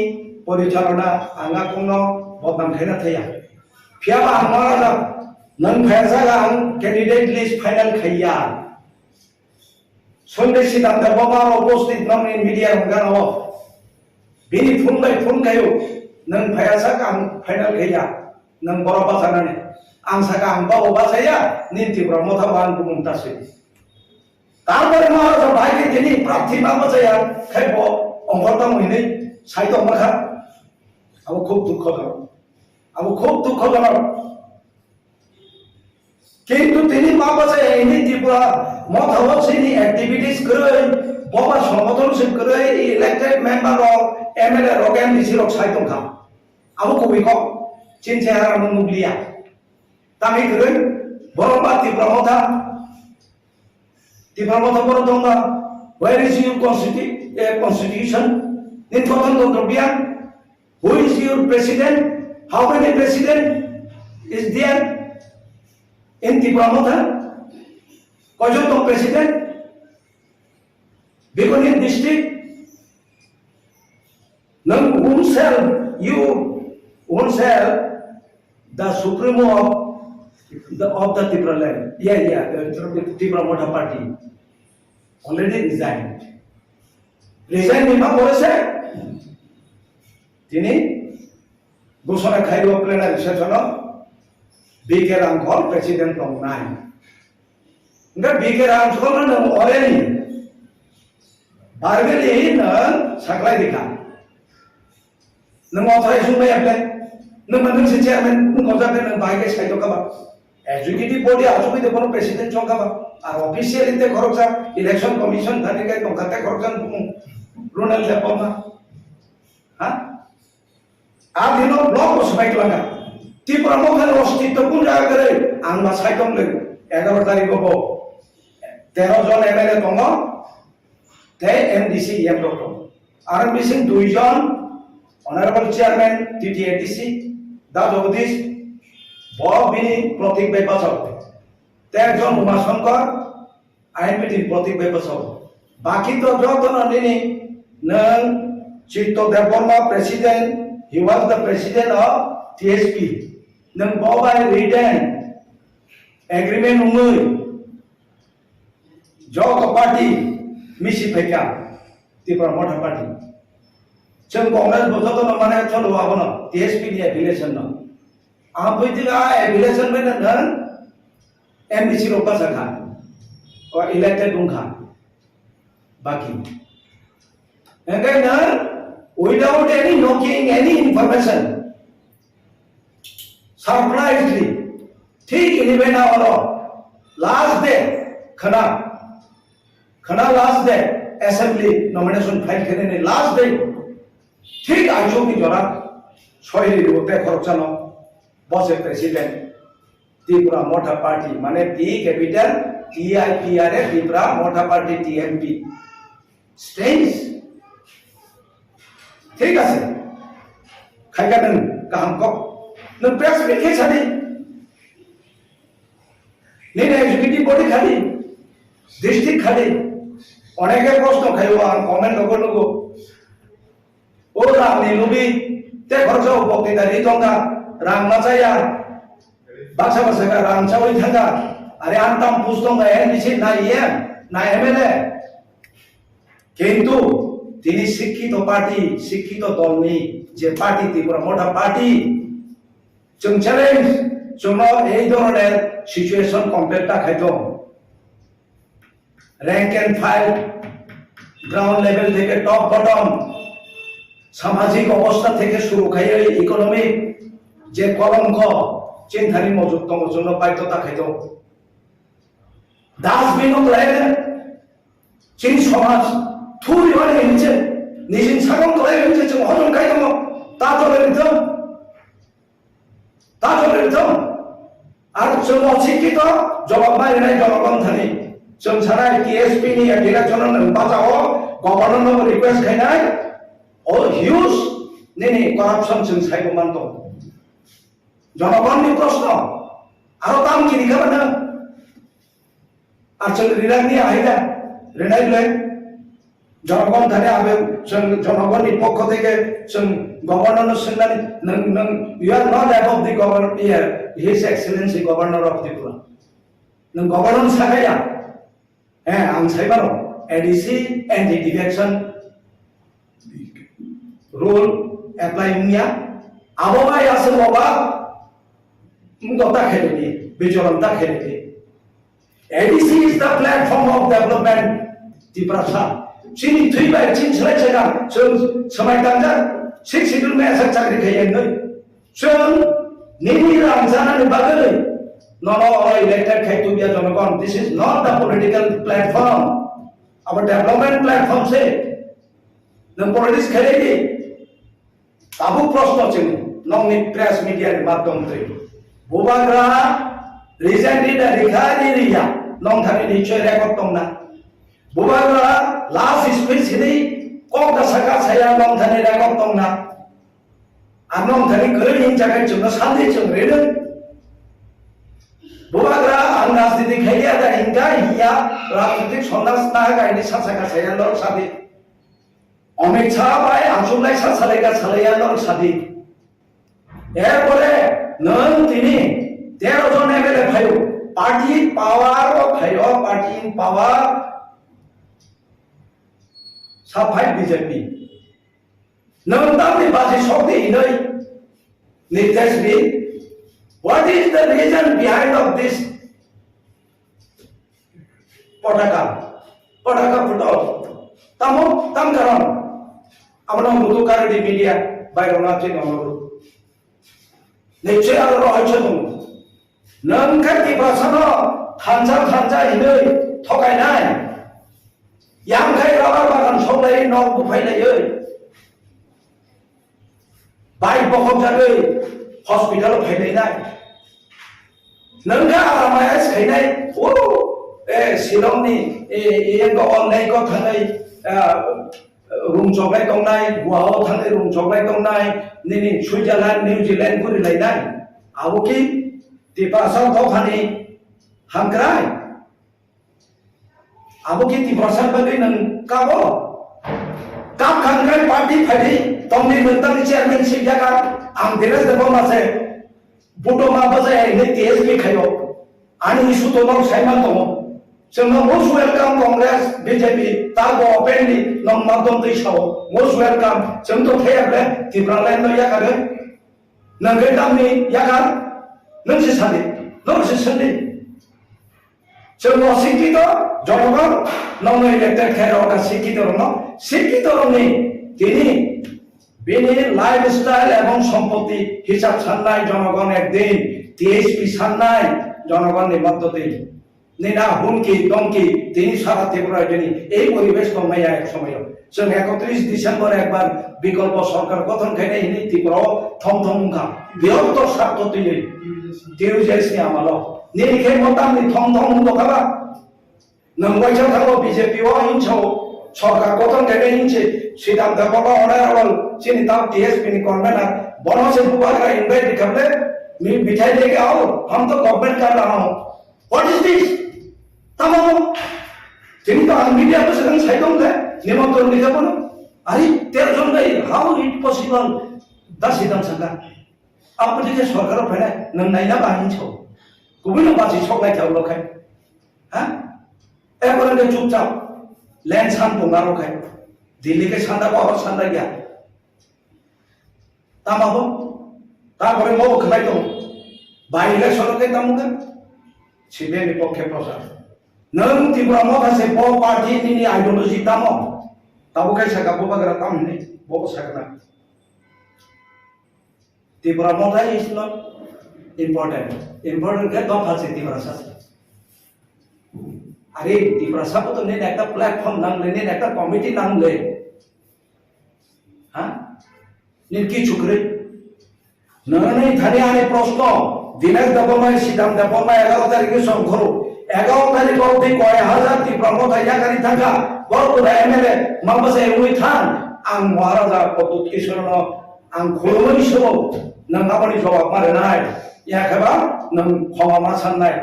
परिचालना आंगा कोनो बदनाम खायना थाया फियाबा आंमारा नों फायजागा आं कैंडिडेट लिस्ट फाइनल खाया Sunday sidam da babaro posted nam in media ngano bini phun kayo nang phayasa kam final khaya nang boroba sanane ang saka ang bawa saya ninti brahmotha ban bumta se tarpore maharaja bhai ke jeni prapthi mama saya khaibo ongorta moine saito makha abo khub dukho jana কিন্তু তিনি মাবাসে এনি ত্রিপুরা মথাও সিনি activities করে বাবা সংগঠনশিপ করে elected member of MLA রগেন দিছিলক সাইতংখা আবো কবিক চিনচেহারা মুগলিয়া তামি করে বরবা ত্রিপুরা মথা বড় দঙ্গা where is your constitution in গঠনতন্ত্র বিয়ান who is your president how many president is there in Tipuramotha, Kojoto President, Begonin District, Nang you oneself, the Supremo of the Tripura land, the Tipuramotha party, already resigned. Resigned Nima Borese, Tini, Gosona Kaido plenary session of BK Ramkhol president of 9. Enggak BK Ramkhol na already. Bargeli na saklay dika. Nang authorization may apply. Nang manung si chairman nung konsape nang bahagi sa ito ka ba? Executive body aso may depono president chong ka ba? Ar official inte korok sa election commission dhani kay tong kate korok sa Ronald Lepoma. Ha? Dino block ko sabay lang. Tripura Mokhan अस्तित्व कुन जागा करे आंमा साइतम ले 11 तारिख को 13 জন MLA दङ ते MDC EM दङ आरो बिसिं 2 जन অনারেবল চেয়ারম্যান TTADC দা জগদীশ বিনি প্রতীক বেপাসক তে একজন উমাশঙ্কর আইনবিধি প্রতীক বেপাসক বাকি তো যতন নিনি নং Chittadev Barma president he was the president of TSP नों बावबाय रिटेन एग्रीमेंट उङै जग पार्टी मिसि फैका त्रिपुरा मथा पार्टी जों कांग्रेस बथन माने चलो आबन TSP नि एफिलिएशन न आ बैदिगा एफिलिएशन में नों MDC रो पासखा और इलेक्टेड दुंखा बाकी एंगायनो without any knowing any information surprisingly ठीक इनिबे ना वालो लास्ट डे खना last day assembly nomination file करने ने लास्ट डे ठीक आजो की जरा सोयरी होते खरचानो बस प्रेसिडेंट त्रिपुरा मोटा पार्टी माने टी कैपिटल TIPR त्रिपुरा मोटा पार्टी TMP स्ट्रेंज ठीक আছে खायगा नों गाहाम को नों प्रेस मिट खाली नों एग्जीक्यूटिव बॉडी खाली डिस्ट्रिक्ट खाली अनेके प्रश्न खायो आं कमेन्ट लगो ओ रामनि लुबि ते खरचा बक्तिदारि दंगा रां नाजाया बासा बासा रां चावै थांगा अरे आंताम पुस्तंगा NDC ना EM ना MLA किंतु তিনি শিক্ষিত পার্টি শিক্ষিত দল নেই যে পার্টি ত্রিপুরা মোটা পার্টি जों চ্যালেঞ্জ जोंनाव এই ধরনের সিচুয়েশন কমপ্লিটটা খাইতো rank and file ground level থেকে টপ বটম সামাজিক অবস্থা থেকে শুরু খাইয়ে ইকোনমিক যে কলঙ্ক চিন্তানি মজুদ দङ জন্য বাধ্যতা খাইতো ডাস্টবিন লাগে চিন সমাজ 투리 안에 이제 니신 사건도 해 이제 좀 허좀 가이도 뭐 따져버리죠 আর 좀 어치기도 জবাবমাই নাই জনগণ থানি जों সারাই TSP নি ডিরেকশন বাঁচাও গভর্নর রিকোয়েস্ট খাইনাই ও হিউজ নেনি করাপশন जों সাইবো মানতো জনগণনি প্রশ্ন আরো দাম কি দিখাবেন না আর जों রিরাগনি আইদা রেনাইলে জনগণ ধারে আবে जों জনগণনি পক্ষ থেকে जों गवर्नर सोंनानै नों you are not above the governor here his excellency governor of Tripura नों गवर्नर सागाया आं साइबारो ADC anti defection rule apply उनिया आबोबाय आसे बाबा मुदता खेलेनि बिजोरंता खेलेनि ADC is the platform of development Tripura सा चिनि थैबाय चिन सलाय जायगा जों समायदांजा सिक्स शिड्यूल में ऐसा चाकरी खाइए नहीं जों निनी रंजानानि बागै नॉन ऑल इलेक्टेड खाइतु बिया जनगण this is not the political platform our development platform से नों पॉलिटिक्स खेलेगी आबु प्रश्न चिनि नंनि प्रेस मीडिया नि माध्यम से बुबाग्रा रिजेंटि दा रिखानि रिया नं थानि निश्चय रेकर्ड दंना बुबाग्रा लास्ट स्पेशली कौन दा सका saya nong thani rekod tong na anong thani kereng yang jaga cuma sandi cuma reden buagra ang nasditi kaya ada hingga iya rakyat sondas naga ini sasaka saya lor sadi Amit Shah bai asulai sasalega salaya lor sadi এরপরে নন তিনি 13 জন MLA ভাইও party পাওয়ার ভাইও party পাওয়ার সাফাই BJP नोंथांनि बाजै शक्ति इनै निर्देश भी what is the reason behind of this पटाका फुटाव तामो ताम कारण আমরা মুদু কারদি মিডিয়া বাইরে না চিন আমরা নিশ্চয় আর রহস্য দङ नों खाति भाषानो थानजा इनै थगायनाय यांखाय राबार बागान सौलाय न बुफायलायै bike बखब जागै hospital फैलायनाय नोंगा आरामाया सिखायनाय O Silongni yang ko online ko thangai room choklai tongnai Guwahao thangai room choklai tongnai nini Switzerland New Zealand kuri lainai abo ki tipasa ko khani hamkrai abo ki tipasa bagai nang kabo kap khangkai party phadi tongni mentang chairman sip jaga ang deres debo mase buto ma baje ne TSP khayo ani isu to nang saiman to जोंनो most welcome Congress BJP ताको openly नम माध्यम दै Sao most welcome जों तो थेयाब्ले तिब्रालाइन न याकारे नंगे दामनि याकार नंसे सादि नंसे सन्दि जों सिकित जनगण नंनो इलेक्टेड खेरो का सिकित रंनि तिनि बेनि लाइफस्टाइल एवं सम्पत्ति हिसाब साननाय जनगण एकदिन TSP साननाय जनगण नि मददति Nina hunki dongki tini সারা ত্রিপুরা জনি এই পরিবেশ কমাইয়া এক সময় जों 31 ডিসেম্বর একবার বিকল্প সরকার গঠন খাইনে হিনি ত্রিপুরা থমথমকা বৃহত্তর স্বার্থ তৈরি টিউজেসনি আমালো নিরিখে মতামনি থমথম দখাবা নংবাইছা থাকো বিজেপি ও হিংসা সরকার গঠন খাইনে হিংসে সিদ্ধান্ত বাবা অনারেবল চিনি তাও टीएसपी नि कन्वेनर बनो से बुबारा इनवाइट करले मिठाई लेके आओ हम तो गवर्नमेंट कर रहा हूं व्हाट इज दिस तमाम जिन तो मीडिया को sedang saya dong deh निमंत्रण दिया पन अरे तेरे जोन नहीं हाउ इट पॉसिबल दा सिदां संगा आप देखिए सरकार फैले नंग नाइना बाहिन छौ गुबुन बाजी छकनाय थाव लखाय हा एबरने चुपचाप लैंड सान पोंगा रखाय दिल्ली के सांदा को और सांदा गया तमाम तारपरे मो खनाय दं बाइले सलके तमुगा सिबेनि पक्षे प्रसार नों त्रिपुरा माखासे ब पार्टी नि आइडियोलॉजी तामो ताबो काय साका बबाग्रा तामनि बबो साकना त्रिपुरा माथा इज नॉट इम्पोर्टेंट के दफा से त्रिपुरा सा अरे त्रिपुरा सा तो ने একটা প্ল্যাটফর্ম নাংলে ने একটা কমিটি নাংলে হ্যাঁ ने কি চুকরে নরনে থানে আনে প্রশ্ন দিনের দবমায় সিদ্ধান্ত দবমায় 11 তারিখে সংঘরো 11 তারিখ অবধি কয় হাজার ত্রিপুরা মতায়াকারী থাকা বড়পুরা এমএলএ মামবাসে উই থান আং মহারাজা পদ্মত কিশোরন আং খুলমনি সব নং আপনি জবাব মারে নাই ইয়াখাবা নং ক্ষমা মা সাননাই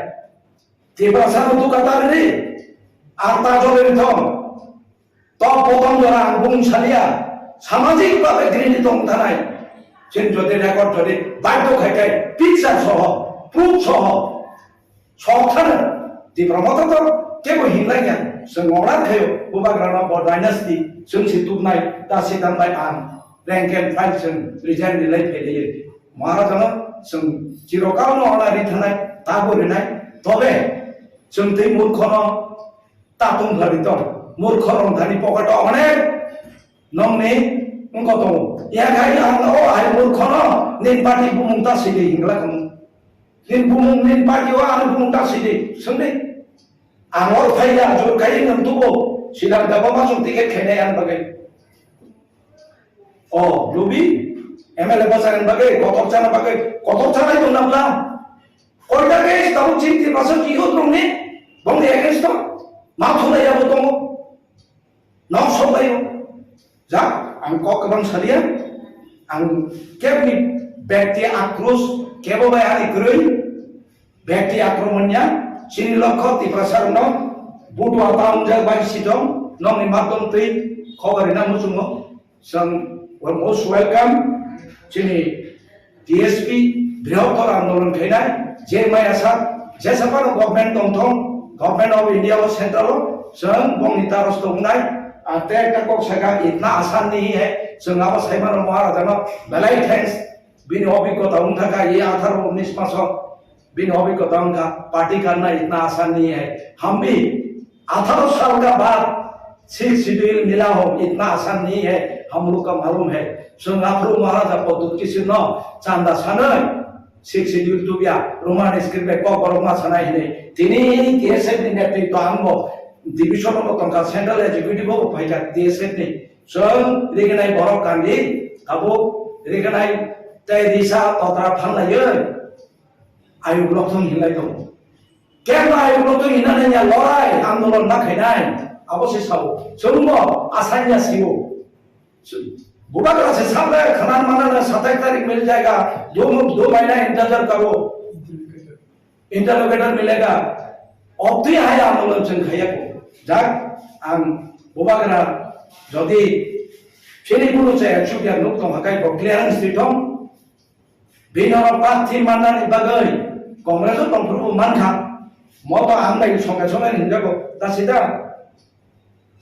ত্রিপুরা সানো দুকাতারি আতা জলের থম তো প্রথম জরা আং বুংসালিয়া সামাজিকভাবে গৃহীত থানায় जों যদি রেকর্ড যদি বাধ্য খাইকাই পিকচার সহ প্রুফ সহ সবখানে ত্রিপুরা মতো তো কেউ হিংলাইয়া जों अरा खायो बुबाग्राना बर डायनास्टी जों सितुबनाय दासि दामनाय आं रैंक एंड फाइल जों रिजाइन दिलाय फैलियो महाराजानो जों चिरकालनो अनारि थानाय ताबोरिनाय तबे जों दै मूर्खनो तातुं भाबि दं मूर्ख रंधानि पकेट अनेक नंनि उनको तो या गाय आंनो आइ मूर्खनो निन पार्टी बुमुंता सिदि हिंगला खम निन बुमुं निन पार्टी वा आं बुमुंता सिदि सोंदे आंवर फाइला जुर गाय नंतुबो सिदां दाबा जों टिकेट खेनाय आं बागै ओ लुबि एमएलए बाजारन बागै कतक जाना बागै कतक जानाय दं नाब्ला कयटा केस दाउ चिन्ति बासो किहो दंनि बंदे एगेन्स्ट दं मा थलायाबो दङ नाव सबायो जा आं ककबां सालिया आं केबनि व्यक्ति आक्रोश केबो बाय आनि ग्रै व्यक्ति आक्रमणया चिनि लक्ष्य तिप्रसारनो बुटवा ताउनजा बायसिदं नंनि माध्यम तै खबरिना मुजुङो जों मोस्ट वेलकाम चिनि टीएसपी बृहत्तर आंदोलन खैनाय जे मायासा जेसाफार गभर्नमेंट दंथं गभर्नमेंट ऑफ इंडिया और सेंट्रल जों बंनि तारस दंनाय आते का सगा इतना आसान नहीं है जोंहाबो साइमानो महाराजानो बेलाय थैंक्स बिनि अभिज्ञता उनका ये 18-19 मास बिनि अभिज्ञता उनका पार्टी करना इतना आसान नहीं है हम भी 18 साल का बाद 6 शेड्यूल मिला हो इतना आसान नहीं है हम लोग का मालूम है जोंहाफ्रो महाराजा पद्दत किसिन चांदा सानै 6 शेड्यूल तो बिया रोमान स्क्रिप्ट को बरमा सानाय ने तिनि केसेट नि नेतृत्व आंगो डिविजन को तंका सेंट्रल एग्जीक्यूटिव को फाइटा देशेट नि जों रेगनाय बर कान्दी आबो रेगनाय तै दिशा तत्रा फानलायो आयु लक्ष्मण हिलाय दं केबा आयु लक्ष्मण हिनानै या लराय nainai abo se sao chungbo asanya siwo Bubagra से सामने खनान माना 27 तारीख मिल जाएगा 2 महीना इंतजार करो इंटरलोकेटर मिलेगा अब तो है आंदोलन संख्या को जाग आम बुबागरा जदि फिर पुरुष से एक्चुअली लोग तो हकाई को क्लियरेंस दिटों बिना पार्टी माना निबागई कांग्रेस तो प्रभु मानखा मत आम नहीं संगे निंजा को तासिदा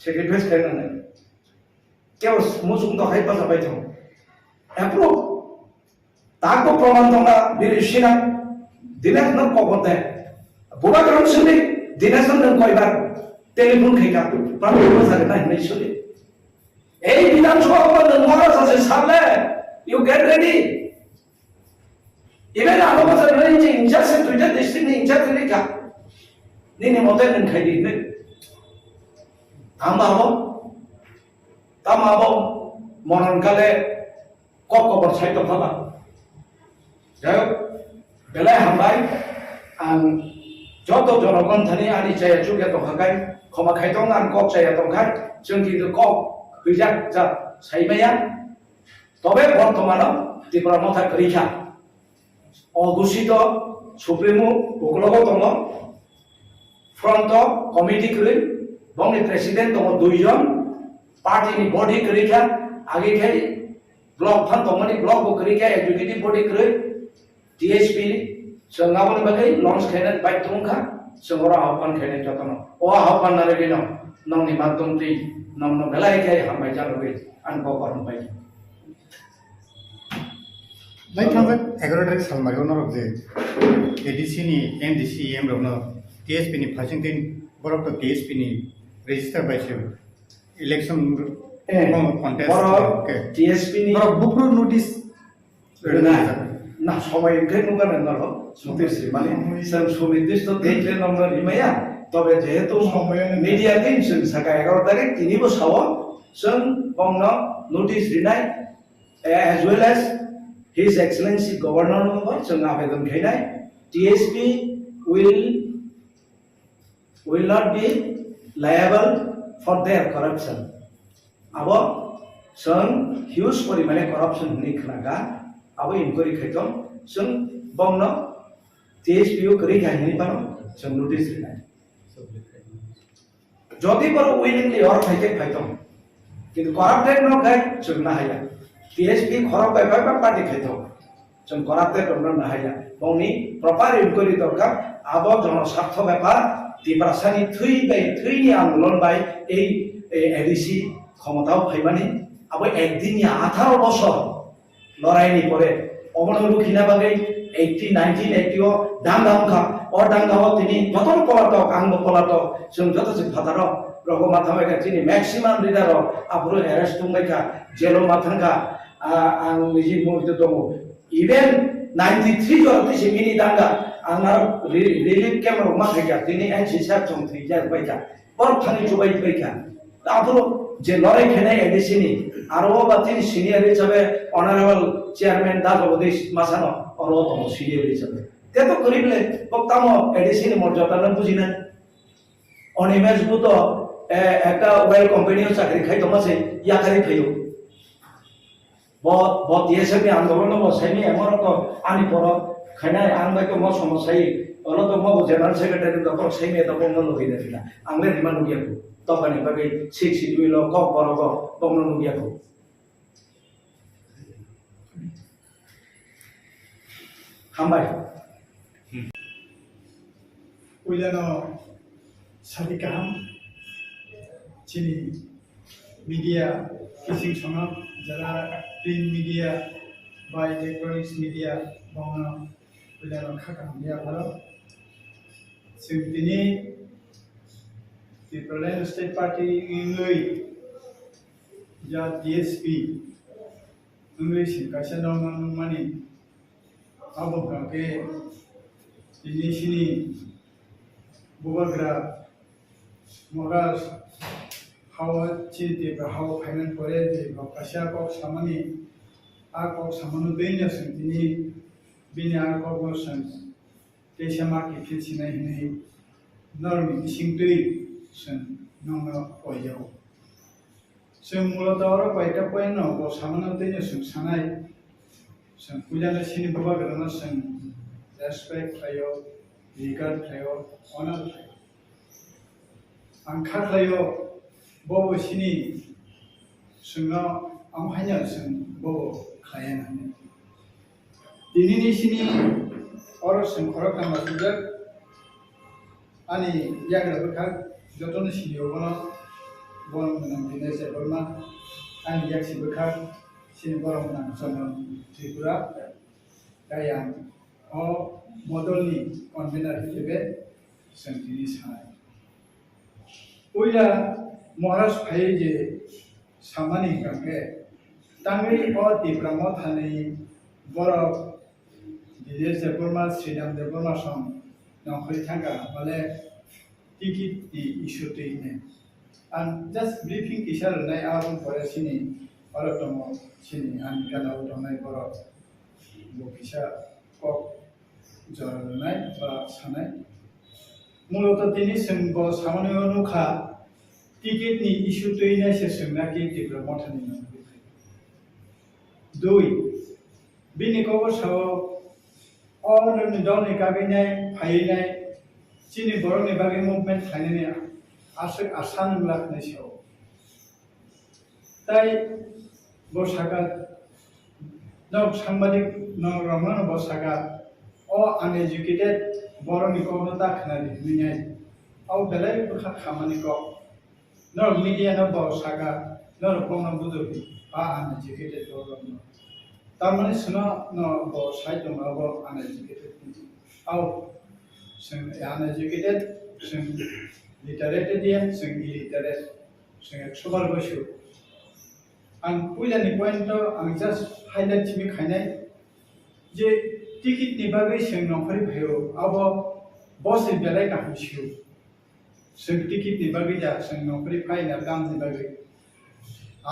सेक्रिफाइस करना नहीं क्या मुझुम तो है पता पाई तो अप्रूव ताको प्रमाण तो ना बिरिशिना दिनेश न को बोलते हैं बुरा करम सुनी दिनेश न कोई बार टेलीफोन खेगा पर वो सकता है नहीं सुनी ए विधानसभा पर नंबर से सामने यू गेट रेडी इवेंट आलो बस नहीं जे इंचार्ज से ट्विटर डिस्ट्रिक्ट ने इंचार्ज नहीं का नहीं मोटे नहीं खाई नहीं आमा तामाबो मनन काले कबर साइड थाला जाय बेलाय हामबाय आं जत जनगण थानि आनि जाय जुगे तो हाकाय खमा खायदों आं कब जाय तो खाय जों किन्तु कब हैजा जा साइबाया तबे बर्तमान त्रिपुरा मथा करिखा अघोषित सुप्रीमो उग्रग दङ फ्रन्ट कमिटि करि बंनि प्रेसिडेंट दङ 2 जन पार्टी नि बॉडी करिखा आगे खाय ब्लॉक फन तमनि ब्लॉक को करिखा एग्जीक्यूटिव बॉडी करे टीएसपी संगाबन बगै लॉन्च खायना बाय तुंखा संगरा आह्वान खायना जतन ओ आह्वान नारे बिनो नंनि माध्यम ति नंनो बेलाय खाय हामबाय जालुगै आन को करन बाय लाइक थांगोन 11 तारिख सालमारियाव नरक जे एडीसी नि एमडीसी एम रनो टीएसपी नि फासिंगथिन बरक तो टीएसपी नि रेजिस्टार बायसो इलेक्शन कॉन्टेस्ट टीएसपी नि बुकरो नोटिस ना समय के नुगा नरो नोटिस माने सम सुनिर्दिष्ट डेट ले नंबर रिमाया तबे जेहेतु मीडिया दिन जों साका 11 तारिख तिनिबो साव जों बंगनो नोटिस रिनाय as well as His Excellency Governor number जों आवेदन खायनाय TSP will not be liable for their corruption. Abo जों huge परिमाणे corruption नि खनागा abo inquiry खायतों जों बंगनो TSPO करी खायनि पानो जों नोटिस रिनाय जदि पर willingly और खायके खायतों किन्तु corrupted न खाय जों ना हाया TSP खराब बाय पार्टी खायतों जों corrupted न हाया बंगनि proper inquiry दरकार abo जन स्वार्थ व्यापार दिब्रासानि थैनि आन्दोलन बाय एडीसी क्षमताव फैमानि अब एकदिन 18 बছর लड़ाईनि परे अमन रुखिना बागै 1980 दांगांखा और दांगाव तिनि जतन पलाटक आंगो पलाटक जों जतसे फादार रगो माथाबायका तिनि मैक्सिमाम लिडार आपुरो अरेस्ट दंबायका जेलो माथांगा आं निजि मुहित दङ इभेन 93 जरतिसे मिनि दांगा आंनार रिलीफ कैम्प रमा थायका तिनि एनसी साब जों थैजा बायका पर थानि जुबाय बायका आपुरो जे लड़ाई खेनाय एडीसी नि आरो बातिनि सिनियर हिसाबै ऑनरेबल चेयरमैन दा जगदीश मासानो और तो सिनियर हिसाबै ते तो करिबले पक्तामो एडीसी नि मर्यादा न बुझिना अनिमेज बुतो একটা ওয়েল কোম্পানিও চাকরি খাইতো মাসে ইয়াকারি খাইও बहुत टीएसपी आंदोलन बसाइनि एमर तो आनि पर खायनाय आं बाय तो म समस्याय अल तो म जनरल सेक्रेटारि दखर सैमे त बंग लगिना दिला आंले रिमा नुगियाखौ तबानि बागै 6 शिड्यूल क बरग बंग नुगियाखौ हामबाय उइलानो सादिकाम चिनी मीडिया किसिम संग जरा प्रिंट मीडिया बा इलेक्ट्रॉनिक्स मीडिया बंग उइलानो खाकामनिया भरो जोंनि त्रिपुरा स्टेट पार्टी इंगै या टीएसपी इंग्लिश सिंगासन दं मानि आबोखाके दिनैसिनि बुबाग्रा मगा हाव चिन्ते हाव फाइनाल परे जे कासिया को सामानि आ को सामानु दैनो संतिनि बिनि आ को गोसन देशमा के फिसिनाय हिनै नरमि सिंदै जों नंगौ अयजाव जों मूलत और कयटा पॉइंट न बो सामने तेने जों सानाय जों पुजाने सिनि बाबा गरना जों रेस्पेक्ट थायो रिगार्ड थायो ऑनर थायो आं खाख्लायो बबो सिनि जोंना आमहायनो जों बबो खायानानै दिनैनि सिनि और जों खरक नामा सुजक आनि याग्राबखा जतन सिनियावबो बरम गोनां दिनै जेबोरमा आंनि याक्सिबोखा सिनि बरम गोनां जन त्रिपुरा दायां अ मदलनि कन्भेनार हिसेबै जों दिनै सानाय उइला महाराज फायै जे सामानि गांगे तांगै अ तिब्रामाव थानाय बरफ दिनै जेबोरमा श्रीराम जेबोरमा सम नखरि थांगा माले ticket di isu ini and just briefing kisah renai arum pada sini pada tomo sini and kalau tomai pada bu kisah kok jalan renai pada sana mulut ini sembo samane nuka tiket ni isu ini sesuatu yang diplomat ini doi bini kau sawo orang ni doni kaginai fayinai Sini borong ni bagi movement kaya ni asal asan ngelak ni siapa. Tapi bosaga, nak sambadik nak ramlan bosaga, oh uneducated borong ni kau nak tak kenal ni ni. Au belai berkat kamani kau. Nak media nak bosaga, nak kau nak butuh uneducated borong. Tamani sena nak bosai tu nak uneducated. Au जों uneducated जों literated dia जों illiterate जों 100 बैसो आं पुइलानि point आं just highlight थिमि खायनाय जे ticket नि बागै जों नखरि भयो अब बस बेलाय गाहैसियो जों टिकेट नि बागै जा जों नखरि फाइना दामनि बागै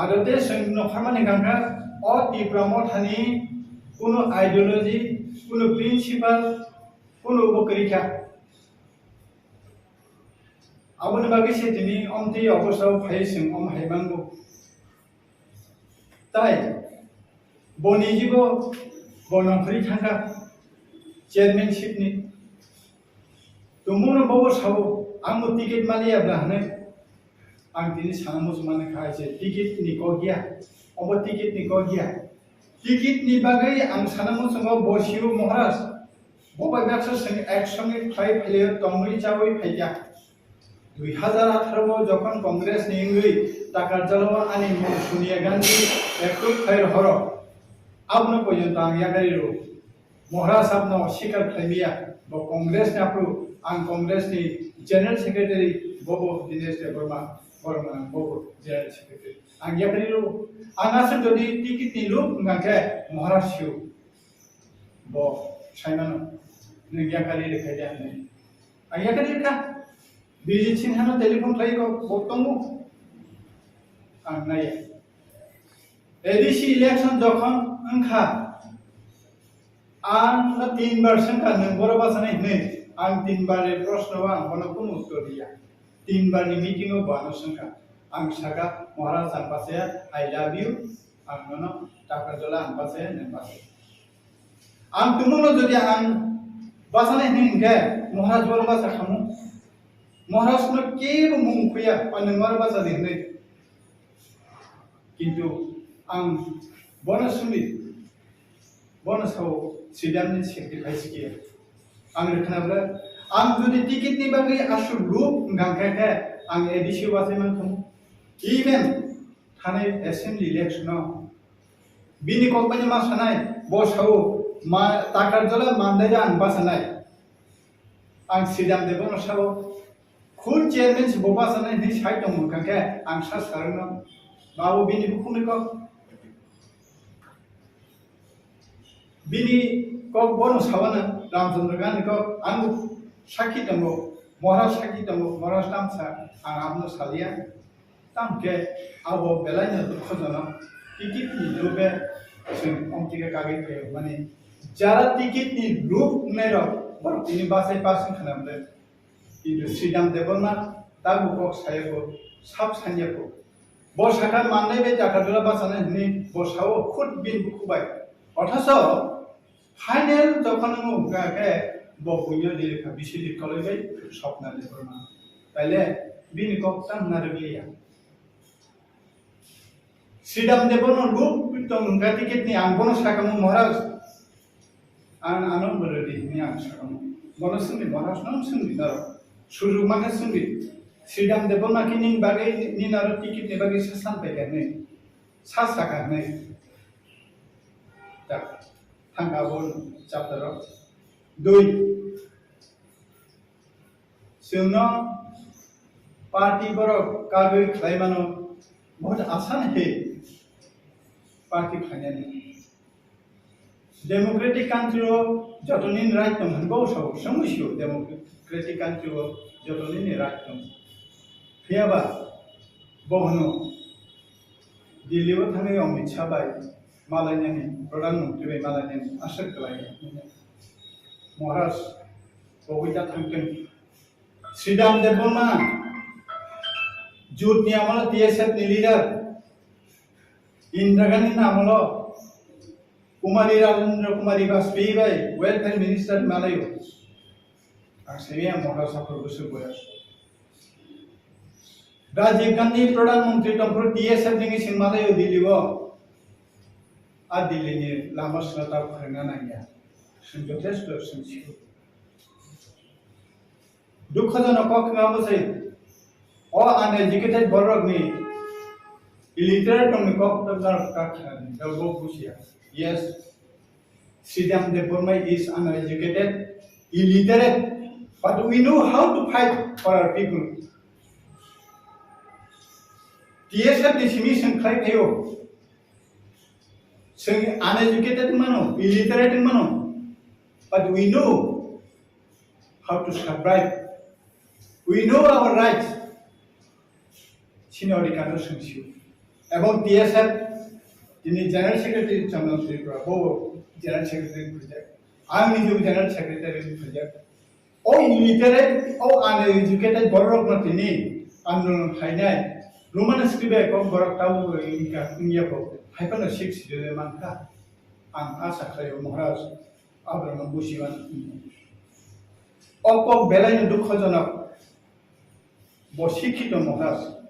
आरो दे जों नखरमानि गांगा अ तिब्रामाव थानि कुनु आइडियोलॉजी कुनु प्रिन्सिपल कुनु बकरिखा Abang bagi saya ini om ti aku selalu facing om haibangu. Tai, boni jibo bonang free thangka chairmanship ni. Tumuno bawa sawo, angmu tiket malia belahne. Ang tini sanamu semana kaya tiket ni kau dia, obo tiket ni kau dia. Tiket ni bagai ang sanamu semua bosiu mohras. Bawa biasa seng action ni five player tomri cawi faja. 2018 যখন কংগ্রেস নিংগৈ টাকার জলবা আনি Sonia Gandhi acute খাইর হর আপনো পর্যন্ত আং ইয়াগারিরো মহারাজ আপনো স্বীকার খাইমিয়া ব কংগ্রেস নাপ্রু আং কংগ্রেস নি general secretary ববো দিনেশ দেববর্মা বর্মা ববো জেনারেল সেক্রেটারি আং ইয়াগারিরো আং আসে যদি টিকিট নি লুক গাকে মহারাজ সিউ ব সাইমানো নি ইয়াগারি রেখাইয়া নি আং ইয়াগারি কা Bijit singhano telepon lagi kau botongmu, naya. Edisi election jokon engkau, ang 3% kan nembora bahasa ini, ang 3 bar prosnawa ang kono pun uttor dia. 3 bar ni meeting o bano sengka, ang saka Maharaj ang pasaya I love you, ang nono takar jola ang pasaya nembase. Ang tumulo jadi ang bahasa ini enggak, Maharaj bola bahasa kamu. महाराज ने केवल मुंखुया पन्नमार बाजा देने किंतु आं bonus how सिदामनि sacrifice किया आं रखनाब्ला आं जुदि टिकेट नि बागै आसु लुक गांखाखा आं एडिसि वासेमान थम इभेन थानाय एसेम्बली इलेक्शनाव बिनि कम्पानि मा सानाय बस हाउ मा ताकार जला मानदाया आं बासानाय आं सिदाम देबो साव खुद चेयरमैन से बोबा सने नहीं साइड तो मुंका के आंसा सरना बाबू बिनी बुकुने को बिनी को बोनो सावना रामचंद्र गांधी को आंगु साखी दंगो महाराज साखी दंगो महाराज नाम सा आं आपनो सालिया ताम के आवो बेलायनो खजना टिकेट नि लोबे जों ओंतिके कागे के माने जारा टिकेट नि लुक नेरो बर बिनि बासे पासिं खालामदो Itu Sridham Deborma ताबु कक सायको साब सान्याको बसाका मान्नै बे जाखादुला बासाने हनि बसाओ खुद बिन बुखुबाय अथास फाइनल जखन मु गाके बपुन्य दिलेखा बिसिलि कलैबाय स्वप्न देबरमा ताइले बिन कक तांनारगलिया श्रीराम देवनो लुप तंग टिकेट नि आं बनो साकामु महाराज आं आनो बरदि नि आं साकामु बनो सुनि महाराज नम सुनि दर सुरु माने सुनि श्रीराम देवनो कि नि बागै नि नार टिकेट नि बागै सासान पेगने सा साकाने ता थांगाबो चैप्टर 2 जोंनो पार्टी बर कागै खायमानो बहुत आसान है पार्टी खाने डेमोक्रेटिक कंट्री जतनी राइट दं हनबो समस्या डेमोक्रेटिक कंट्री जतनी राइट दं फैयाबा बहनो दिल्ली में थांगे अमित शाह बाय मालायनि प्रधानमंत्री बाय मालायनि आशा खालायो महाराज बबेटा थांगोन श्रीराम देवबर्मा जुट नि आमला टीएसएफ नि लीडर इंदिरा गांधी नामलो कुमारी राजेंद्र कुमारी वाजपेयी बाय वेलफेयर मिनिस्टर मालायो आसेमिया महाराष्ट्र गोसो बयस राजीव गांधी प्रधानमंत्री तंफोर टीएसएफ नि सिं मालायो दिल्लीओ आ दिल्ली नि लामा सनाता फोरोंना नाया जों जथेस्ट सोंथियो दुखजनक खालामोसै ओ uneducated बरगनि illiterate dong kok tengah kakhan dalbo busia yes Sridham Devorma is uneducated illiterate but we know how to fight for our people TSF ni simi sang khai thayo sang uneducated mano illiterate mano but we know how to survive we know our rights Sinodi kano sungsiu about TSF in the General Secretary General General Secretary project. I am the General Secretary project. All illiterate, all uneducated borok matini, andolon khainai. Roman scribe kom borok tabu inka india ko. Haipana 6 de manka. Ang asa khayo Maharaj Abraham Bushiwan. Opok belai dukhojonak. Boshikito Maharaj.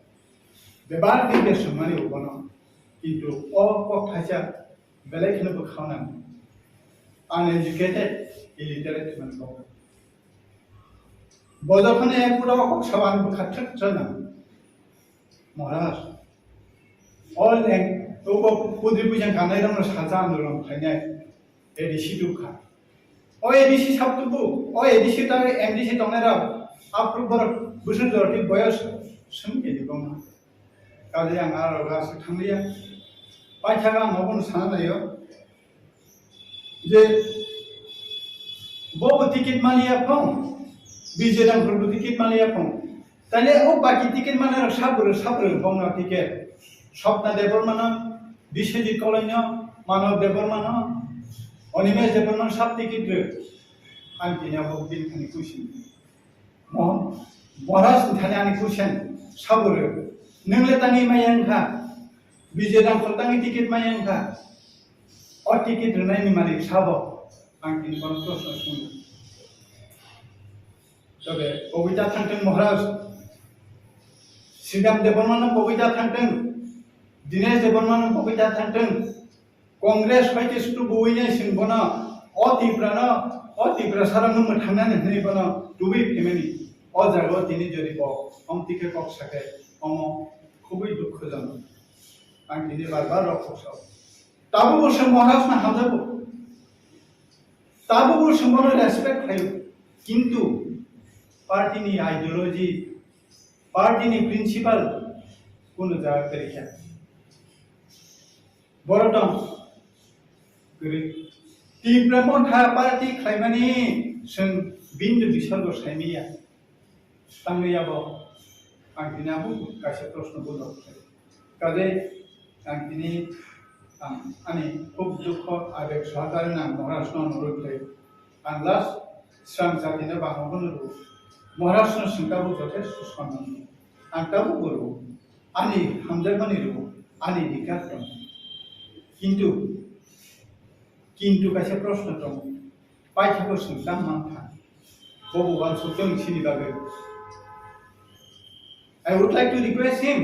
बेबार के समानी बनो किंतु ओ कथा बेलेग खनबो खाना uneducated illiterate मनबो बजखने पुरा को सवान खाथक जना महाराज all and तो को पुद्रि पुजन गानाय दं साजा आंदोलन खायनाय एडिसी दुखा ओ एडिसी साबतुबु ओ एडिसी ता एमडीसी तंनारा आप्रुबर बुसन जरति बयस सोमकेदि दंना काले आं आरोगासो थांलिया बायथागा आं माबोन सानायो जे बबो टिकेट मालिया फं बिजेदां फोरबो टिकेट मालिया फं ताले ओ बाकी टिकेट मालिया साब्रो फंना टिकेट स्वप्न देवबर्मा बिश्वजित कलैनो मानव देवबर्मा अनिमेश देवबर्मा सब टिकेट रे आं दिनाबो बिन खानि कुइसन महाराज थाने आंनि कुइसन साब्रो नोंले तांगी मायंखा बिजेदां खलतांगी टिकेट मायंखा और टिकेट रनायनि मालिक साबो आं दिन कोन प्रश्न सुनो तबे बबेटा थांथों महाराज श्रीराम देवबर्मा बबेटा थांथों दिनेश देवबर्मा बबेटा थांथों कांग्रेस बायदि सुतु बयने सिंबना अतिफ्रा सारांग थांनानै हनैबना दुबि फेमिलि अ जागो दिनै जदि ब हम टिकेट कक साके अमो खुबै दुखजनक आं दिनै बार रखसाव ताबो बोसोर महाराज ना हाजाबो ताबो बोसोर महाराज रेसपेक्ट खायो किंतु पार्टीनि आइडियोलॉजी पार्टीनि प्रिंसिपल कोनो जागा करिया बरदम गरि तीव्रमो था पार्टी खायमानि जों बिन्दु बिसर्ग सायमिया तांगैयाबो आं दिनाबो गासै प्रश्न बोलो काजे आं दिनै आंनि खुब दुख आबेग सहकारि नाम महाराष्ट्र अनुरोध खायो आं लास्ट स्रां जातिनो बांगोनो महाराष्ट्र सिंगाबो যথেষ্ট সম্মান आं दाबो बरो आंनि हामजाफोरनिल' आंनि धिक्कार दं किन्तु खायसे प्रश्न दं बायथाखौ सोंदां मांथा भगवान सत्यं सिनि बागै I would like to request him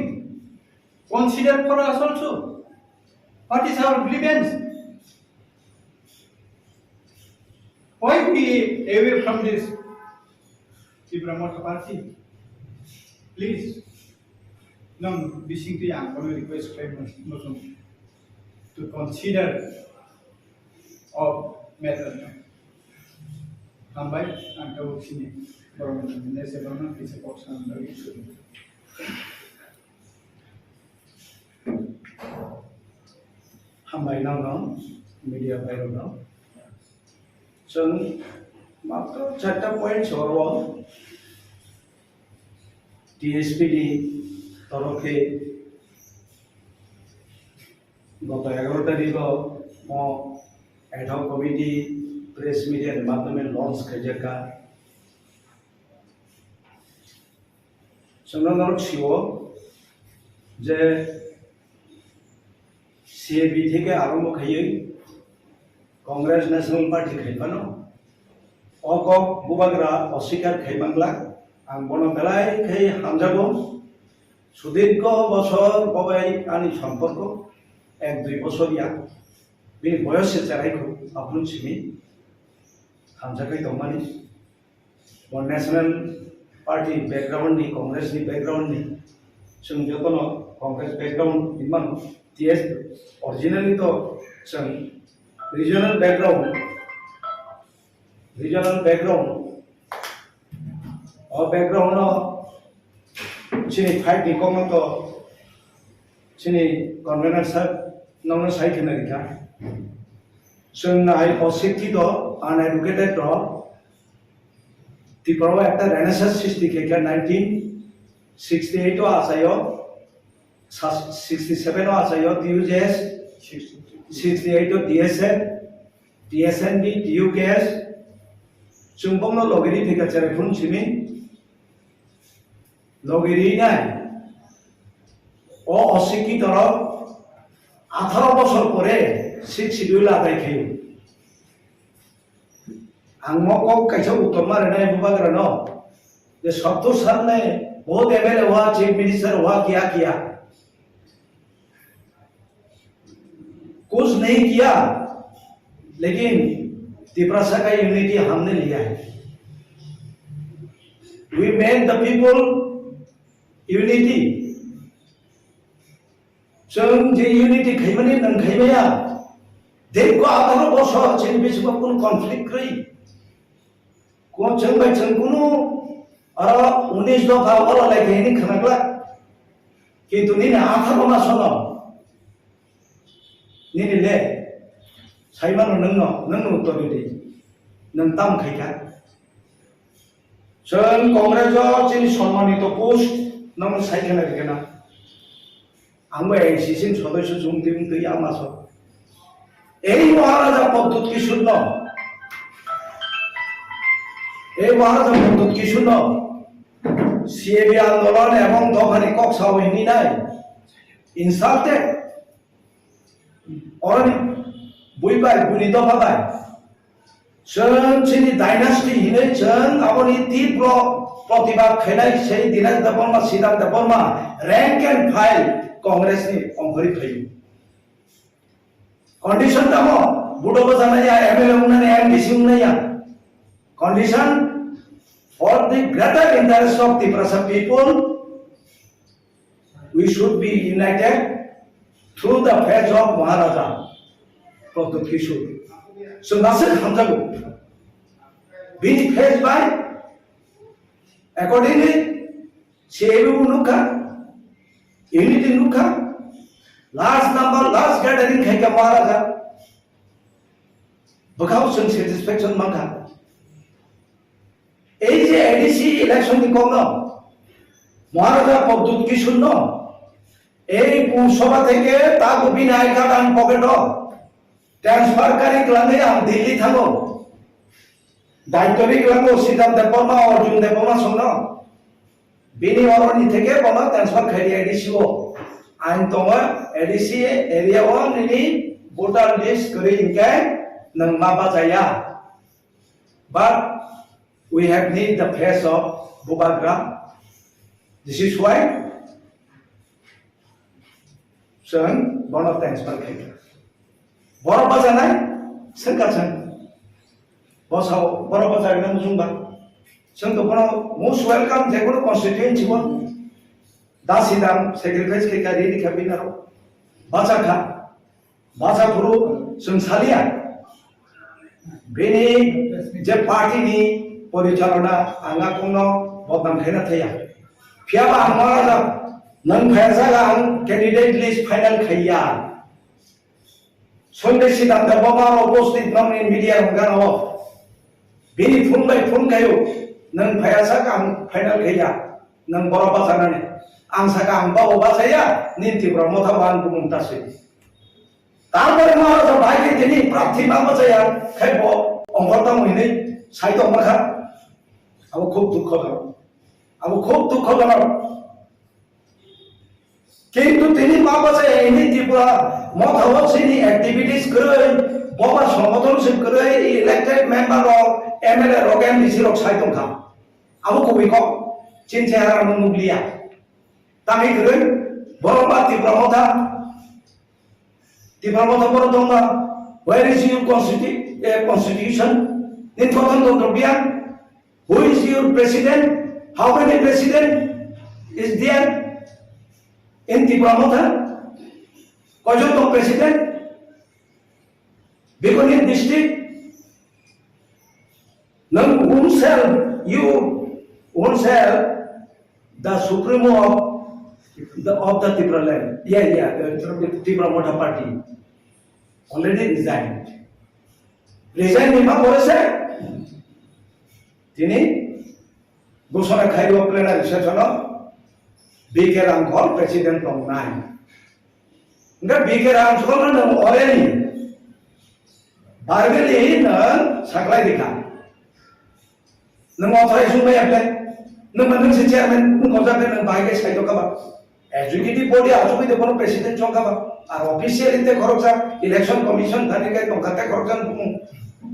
consider for us also what is our grievance. Why we away from this Ibrahimota party? Please, no, basically I'm going to request Muslim to consider of matter. Hambai and Kawuksini, government, there's a government is a box and very soon. हामबाय नाव media viral नाव जों मात्र 4टा point हरव टीएसपीडी तरफे गत 11 तारिख ad hoc committee press media के माध्यमे launch खाइजेका जों छिओ जे CAB থেকে আরম্ভ খাইয়ে কংগ্রেস ন্যাশনাল পার্টি খাইবানো অকক বুবাগ্রা অস্বীকার খাইবাংলা आं बन बेलाय खाई हामजागो सुदीर्घ बছর बबाय आंनि सम्पर्क 1-2 बছरिया बे बयससे जानायखौ आपन सिनि हामजाखै दंमानि वन नेशनल पार्टी बैकग्राउंड नि कांग्रेस नि बैकग्राउंड नि जों जतनो कांग्रेस बैकग्राउंड इमान टीएस ओरिजिनली तो जों रीजनल बैकग्राउंड और बैकग्राउंड चिनी फाइट नि कमतो चिनी कन्वेनर साहब नौनो साइड के नरिका जों नाय अशिक्षित अनएडुकेटेड रो तिपरवा एक रेनेसांस सृष्टि के 1968 आसायो 67 आसायो टीयूजेस 68 DSND DUKS जोंबंनो लगेरि थिका चेरे फुन सिमी लगेरि नाय ओ अशिक्षित रो 18 বছর পরে 6 শিডিউল আদায় খাই आंगमको कैसे उत्तर मारे नहीं बुबाग्रा नो ये 70 साल में बहुत एमएलए हुआ चीफ मिनिस्टर हुआ क्या किया कुछ नहीं किया लेकिन तिपरासा का यूनिटी हमने लिया है we made the people unity जों जे यूनिटी खाइमाने नों खाइमाया देखो 18 বছর चिन बिचमा कुन कन्फ्लिक्ट रही को जोंबाय जों कुनु आरो 19 दफा वाला लाइखैनि खनागला किन्तु निने 18 मास न निने ले साइमानो नोंनो उत्तर दे नों ताम खाइका जों कांग्रेस चिनि सम्मानित पोस्ट नों साइखना गना आंबो एसीसिम सदस्य जुंदिम दैया मास এই মহারাজা পদ্ধত কি শূন্য এই মহারাজা পদ্ধত কি শূন্য সিএবি আন্দোলন এবং দফানি কক্সাও হিনি নাই ইনসাল্টেড অরনি বুইবাই বুনি দফাবাই जों चिनि डायनास्टी हिनै जों आबनि तीव्र प्रतिबाद खैनाय sei दिनाज दबरमा सिदान दबरमा रैंक एंड फाइल कांग्रेसनि अंगरि फैयो कंडीशन दमो बुडो बजानाया एमएलए उन्नानै एमडीसी उन्नाया condition for the greater interest of the Prasa people we should be united through the faith of Maharaja Pratut Kishore so nasir hamjago being faced by accordingly sebu nuka unity nuka large number large gathering khaika Maharaja bakau some satisfaction manga এই যে ADC election কি কম মহারাজা পদ্ধত কি শূন্য এই সভা থেকে তা বিনায় কাটান পকেট ট্রান্সফার কারি ক্লানে দিল্লি থাকো দায়িত্বনি গেলাঙ্গো সিদ্ধান্ত দেববর্মা অর্জুন দেববর্মা সঙ্গে বিনি অরণি থেকে বলো ট্রান্সফার খাইয়ে এডিসিও আইন দङ एडिसि एरियाव नोंनि भोटार लिस्ट करै इनके नों माबा जाया but we have need the face of Bubagra. This is why जों बनो ट्रान्सफार खाइयो बर' बाजानाय सोंगासन बसाव बर' बाजारनो मुजुंबा जोंथ' बनो मोस्ट वेलकाम जेखुनु कन्स्टिट्युएन्सि वन दासिदाम सेक्रिफाइस केकारि निखाबिनारो बाजाखा बाजाफोरु जों सालिया बेनि जे पार्टीनि परिचालना आंगा कोनो बदनाम खायना थाया फियाबा आं मा जा नों फायजागा आं कैंडिडेट लिस्ट फाइनल खाइया सन्देश सिद्धांत बाबा उपस्थित नंनि मीडिया हंगाराव बेनि फुन बाय फुन खायो नों फायजागा आं फाइनल खाइया नों बर' बाजानानै आं सागा आं बाबा बाजाया निन्ति ब्रह्मथावान बुंतासै तारपरे मा जा बाइके दिनि प्रार्थी मा बाजाया खायबो अंगरता मइनै साइड माखा अब खूब दुख गनो किंतु तिनी मा बाजाया इनि त्रिपुरा मथावसिनि एक्टिविटीज करै बाबा संगठनसिप करै इलेक्टेड मेंबर ऑफ एमएलए रोगेन निसिरक साइड दंखा अब कबिको चिनसे हारा मुगलिया तामी करै बरबा त्रिपुरा मथा बर दंबा where is your constitution in Totandobia who is your president how many president is there in Tripura Kojoto president Begonia district none you oneself the supremo of the Tripura land the Tripura Motha party already resigned lima করেছে তিনি ঘোষণা খাইব plenary session বিকে Ramghar president দं নাই nga বিকে রামঘর নং already বারগেলি নং সাকলাই दिखा नों authorization बायाब्ला नों मोनसे चेयारमेन नों गजाबे नों बाइके साइड का एजुकेटिव बॉडी आजुबे देबो प्रेसिडेंट चंकाबा আর অফিসিয়াল ইতে খরচা ইলেকশন কমিশন ধানিকে টঙ্কাতে খরচা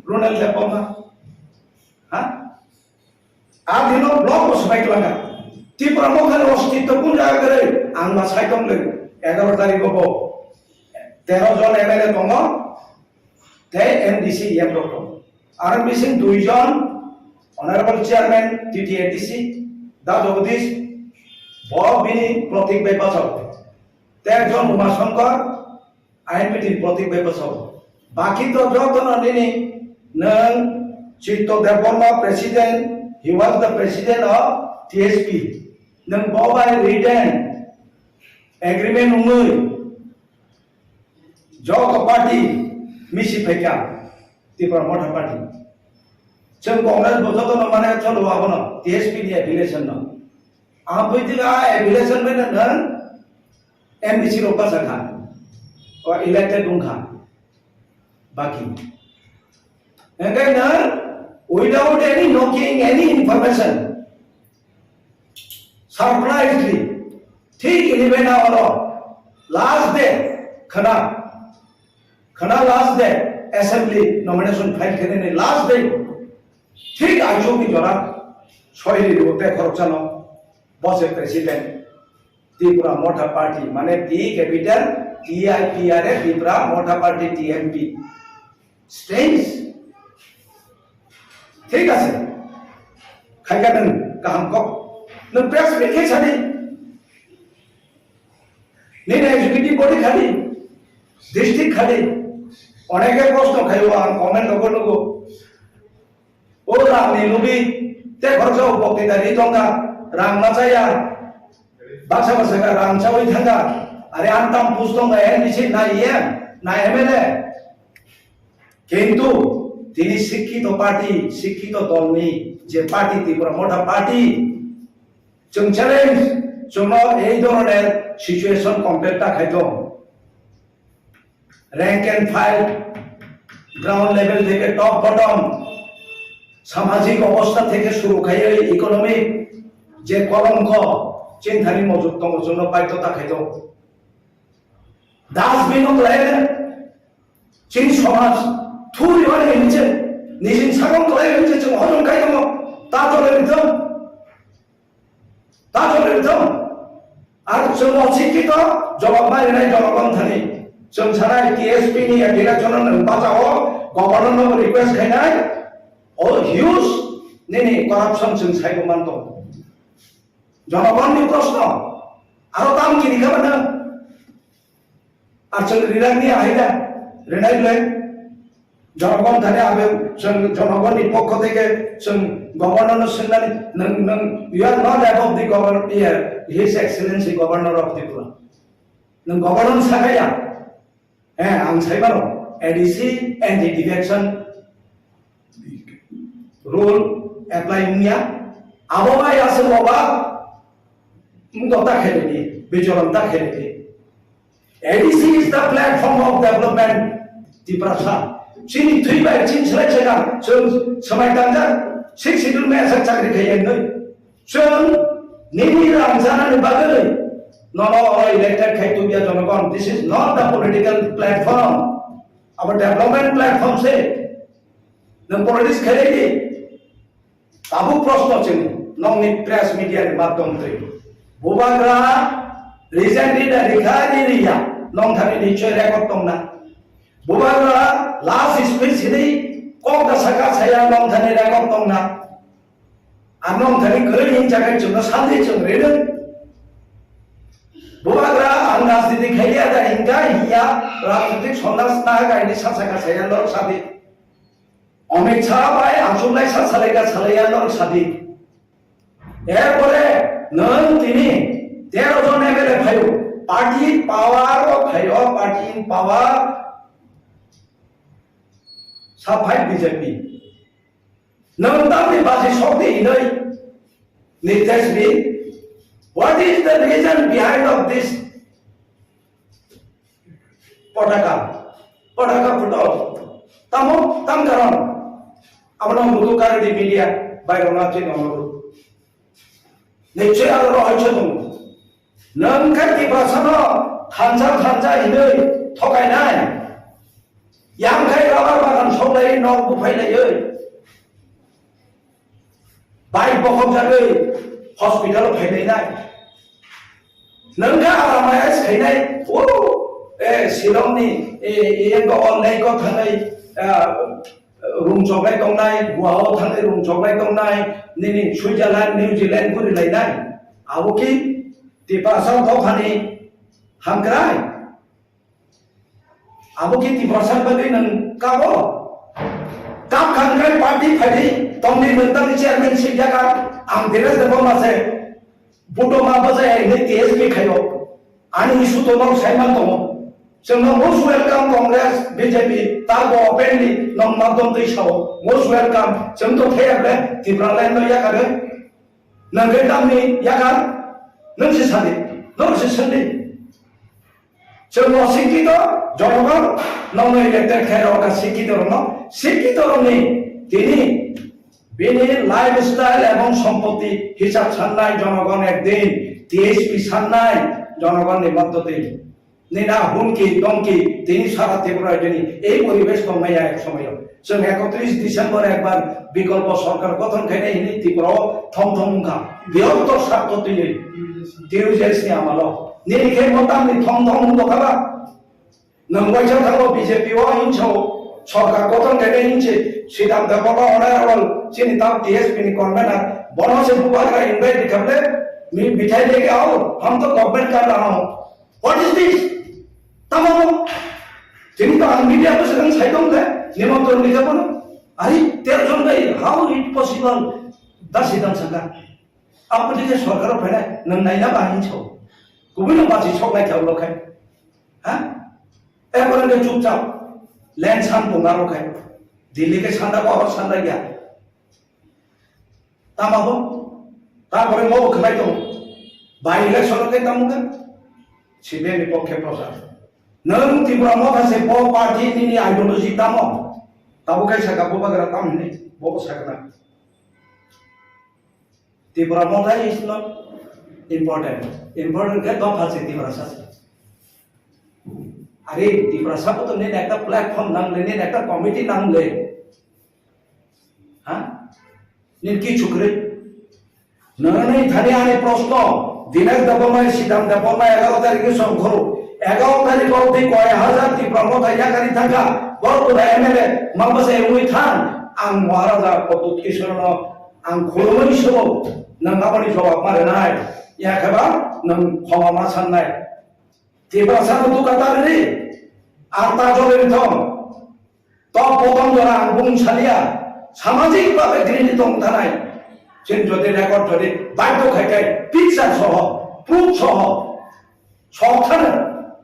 রোনাল দেবমা হ্যাঁ আর দিন ব্লক বসবাই লাগা ত্রিপুরা মখানে অস্তিত্ব কোন জায়গা করে আংমা সাইটম লে 11 তারিখ হবো 13 জন এমএলএ দङ তে MDC am doctor R missing 2 John honourable chairman TTADC দা জগদীশ ববিনি প্রতীক বেপাসক তেজন উমাশঙ্কর আইনপিটি প্রতীক বেপাসক বাকি তো যতন দিনি নং চিত্ত Debbarma president he was the president of TSP नों बावबाय रिटेन एग्रीमेंट उङै जग पार्टी मिसि फैका त्रिपुरा मथा पार्टी जों कांग्रेस बजतन माने चलो आबनो टीएसपी नि एफिलिएशन न आ बैदिगा एफिलिएशन में नों एमडीसी रोका सखा और इलेक्टेड दंखा बाकी एंगायनो without any knowing any information surprisingly ठीक 11 आवर लास्ट डे खना last day assembly nomination file करने लास्ट डे ठीक आइजो की जरा छयली रोते खरचानो बसे प्रेसिडेंट त्रिपुरा मथा पार्टी माने T capital टीआईपीआर Tripura Motha party TMP strange ठीक আছে खायगादों गाहाम को नों प्रेस मिट खाली नों एजुकेटिव बॉडी खाली डिस्ट्रिक्ट खाली अनेके प्रश्न खायो आं कमेन्ट लगो ओ रांनि लुबि ते खरचा उपक्तिदारि दंगा रां माजाया बासा बासा रां चावै थांगा अरे आंताम पुस दंगा एनडीसी ना इएम ना एमएलए किन्तु তিনি শিক্ষিত পার্টি শিক্ষিত দলনি যে পার্টি ত্রিপুরা মথা পার্টি जों চ্যালেঞ্জ जोंनो এই ধরনের সিচুয়েশন কমপ্লিটটা খাইতো rank and file ground level থেকে টপ বটম সামাজিক অবস্থা থেকে শুরু খাইয়ে ইকোনমিক যে কলঙ্ক চিন্তানি মজুত দङ জন্য বাধ্যতা খাইত ডাস্টবিন লাইলে চিন সমাজ থুরি হয়ে গেছে নিজের সাগম লাইলে গেছে जों হজম খাই দङ তা চলে দিতাম আর जों অশিক্ষিত জবাব মারিনাय জনগণ থানি जों সারা টিএসপি नि ডিরেকশন বাঁচাও গভর্নর রিকোয়েস্ট খাইনাय ও হিউজ নেনি করাপশন जों সাইগমান দङ জনগণनि প্রশ্ন আরো দামगिरि খাবাनो আর जों রিরাंनि আইদা রেনাইলে জনগণ থানে আবে जों জনগণनि পক্ষ থেকে जों গভর্নর সোনানি নং you are not above the governor ইয়ার his Excellency governor of Tripura নং গভর্নর সাকায়া হ্যাঁ আং সাইবারো ADC anti defection rule apply নিয়া আবহাওয়ায় আছে বাবা মুদতা খেলে বিচরণতা খেলে ADC is the platform of development Tripura চিনি থুইবাই চিন ছলাই ছয়না जों समायदांजा 6 শিডিউল মে আসার চাকরি খাইয়েন নই जों নিনি রামজানানি বাগৈ নন ইলেক্টেড খাইতুবিয়া জনগণ this is not the political platform আবার ডেভেলপমেন্ট প্ল্যাটফর্ম সে নং পলিটিক্স খেলেই আবু প্রশ্ন চিন নংনি প্রেস মিডিয়ার মাধ্যমে বুবাগ্রা রিজেন্টলি দা রিখারি রিয়া নং থানি নিশ্চয় রেকর্ড দং না বুবাগ্রা লাস্ট স্পেশালি কক দা সাকা সায়া নং থানি রেকর্ড দং না আর নং থানি গরিন জায়গায় जों সাথে जों রেন বুবাগ্রা আং রাজনীতি খাইয়া দা ইনকা হিয়া রাজনীতিক সন্ন্যাস না গাইনি সাকা সায়া লর সাথে অমিত শাহ ভাই আচুলাই সালেগা সালেয়া লর সাথে এরপরে নন তিনি 13 জন এমএলএ ভাইও পার্টি পাওয়ার ও ভাইও পার্টি পাওয়ার সাফাই বিজেপি নন তামনি বাজি শক্তি ইনই নির্দেশ বি what is the reason behind of this পটাকা ফুটো তাম কারণ আমরা মুদুকারে দি মিডিয়া বাইরনা চিন আমরু নিশ্চয় আরো রহস্য দङ নং খাতি ভাষানো খানজা ইনৈ ঠকাইনাय यामखाय राबार बागान सौलाय नग बुफायलायै बाइक बखब जागै हस्पिटाल फायलायनाय नोंगा आरामाय सायनाय ओ शिलंनि एंग अनलाइन को थांनाय रूम चौकलाय दंनाय गुवाहाव थांनाय रूम चौकलाय दंनाय निनि सुइजारलेण्ड निउजिलेण्ड गुरिलायनाय आबोखि तिपासाव दखानि हांग्राय आबोखि तिपासा बागै नों काबो काप खांग्राय पार्टी फायदि तंनि नोंतांनि चेयारमेनशिप जागा आं देरेस देबो मासे बुटमा बजाय नै टीएसपी खायो आनि इशु तो नं साइमान दङ जोंनो मोस्ट वेलकाम कांग्रेस बीजेपी तागो ओपेनलि नं मादम दैसाव मोस्ट वेलकाम जों तो थेयाबले तिब्रालायन यागारे नंगे दामनि यागार नोंसि सादि नोंसि सन्दि जों अशिक्षित জনগণ নং ইলেক্টেড খাইরকা শিক্ষিত রঙনি তিনি বিনি লাইফস্টাইল এবং সম্পত্তি হিসাব সান্নাই জনগণ একদিন টিএসপি সান্নাই জনগণের মধ্যে নিনা হুমকি দমকি তিনি সারা ত্রিপুরায় দিন এই পরিবেশ দমাইয়া এক সময় जों 31 ডিসেম্বর একবার বিকল্প সরকার গঠন খাইনে ইনি ত্রিপুরা থমথমখা বৃহত্তর স্বার্থ তিনি টিউজেসনি আমালো নিরিখে মতামনি থমথম দখাবা नंगवाइसा थांगो बीजेपी वा इनसो सरकार गठन खाइने इनसे सिद्धांत बाबा अनारेबल चिनि ताम टीएसपी नि कन्वेनर बनो से बुबाग्रा इनवाइट दिखाबले मिठाई लेके आओ हम तो गवर्नमेंट कर रहा हूं व्हाट इज दिस तमामो चिनि तो मीडिया को सगन साइडों ले निमंत्रण दिखाबो न अरे 13 जन गई हाउ इट पॉसिबल दा सिद्धांत सरकार आपनि के सरकार फैना नों नायना बाहिनसो गुबुन बासि सकनाय थावलखाय हा एवरेज चुपचाप लैंड सान पोंगारो खाय दिल्ली के सांदा को और सांदा गया तामाबो तापरे मो खलाय तो बाय इलेक्शन के तामुगा सिबेनि पक्षे प्रसार नों त्रिपुरा माखासे पार्टी नि आइडियोलॉजी तामो ताबो कायसा गाबो Bagra तामनि bobo sakna. Tripura Mota is not important. Important ke dom phase Tripura Sas. Are Tripura Sas to ne ekta platform nang le ne ekta committee nang le. Ha? Ne ki chukre? Nane thane ane proshno dinak dabamay sidam dabamay 11 tarike সংঘরো 11 তারিখ অবধি কয় হাজার ত্রিপুরা মতা ইয়াকারি থাকা বড় MLA মামবাসে we থান আং মহারাজা পদ্মত কিশোরন আং খুলমই সব নং আপনি জবাব মারে নাই ইয়াখাবা নং ক্ষমা মা সাননাই ত্রিপুরা সানো তো কাতারে আর তা জলের থম তো প্রথম যারা আং বুংসালিয়া সামাজিকভাবে ঘৃণিত থানায় जों যদি রেকর্ড যদি বাধ্য খাইকাই পিকচার সহ প্রুফ সহ সবখানে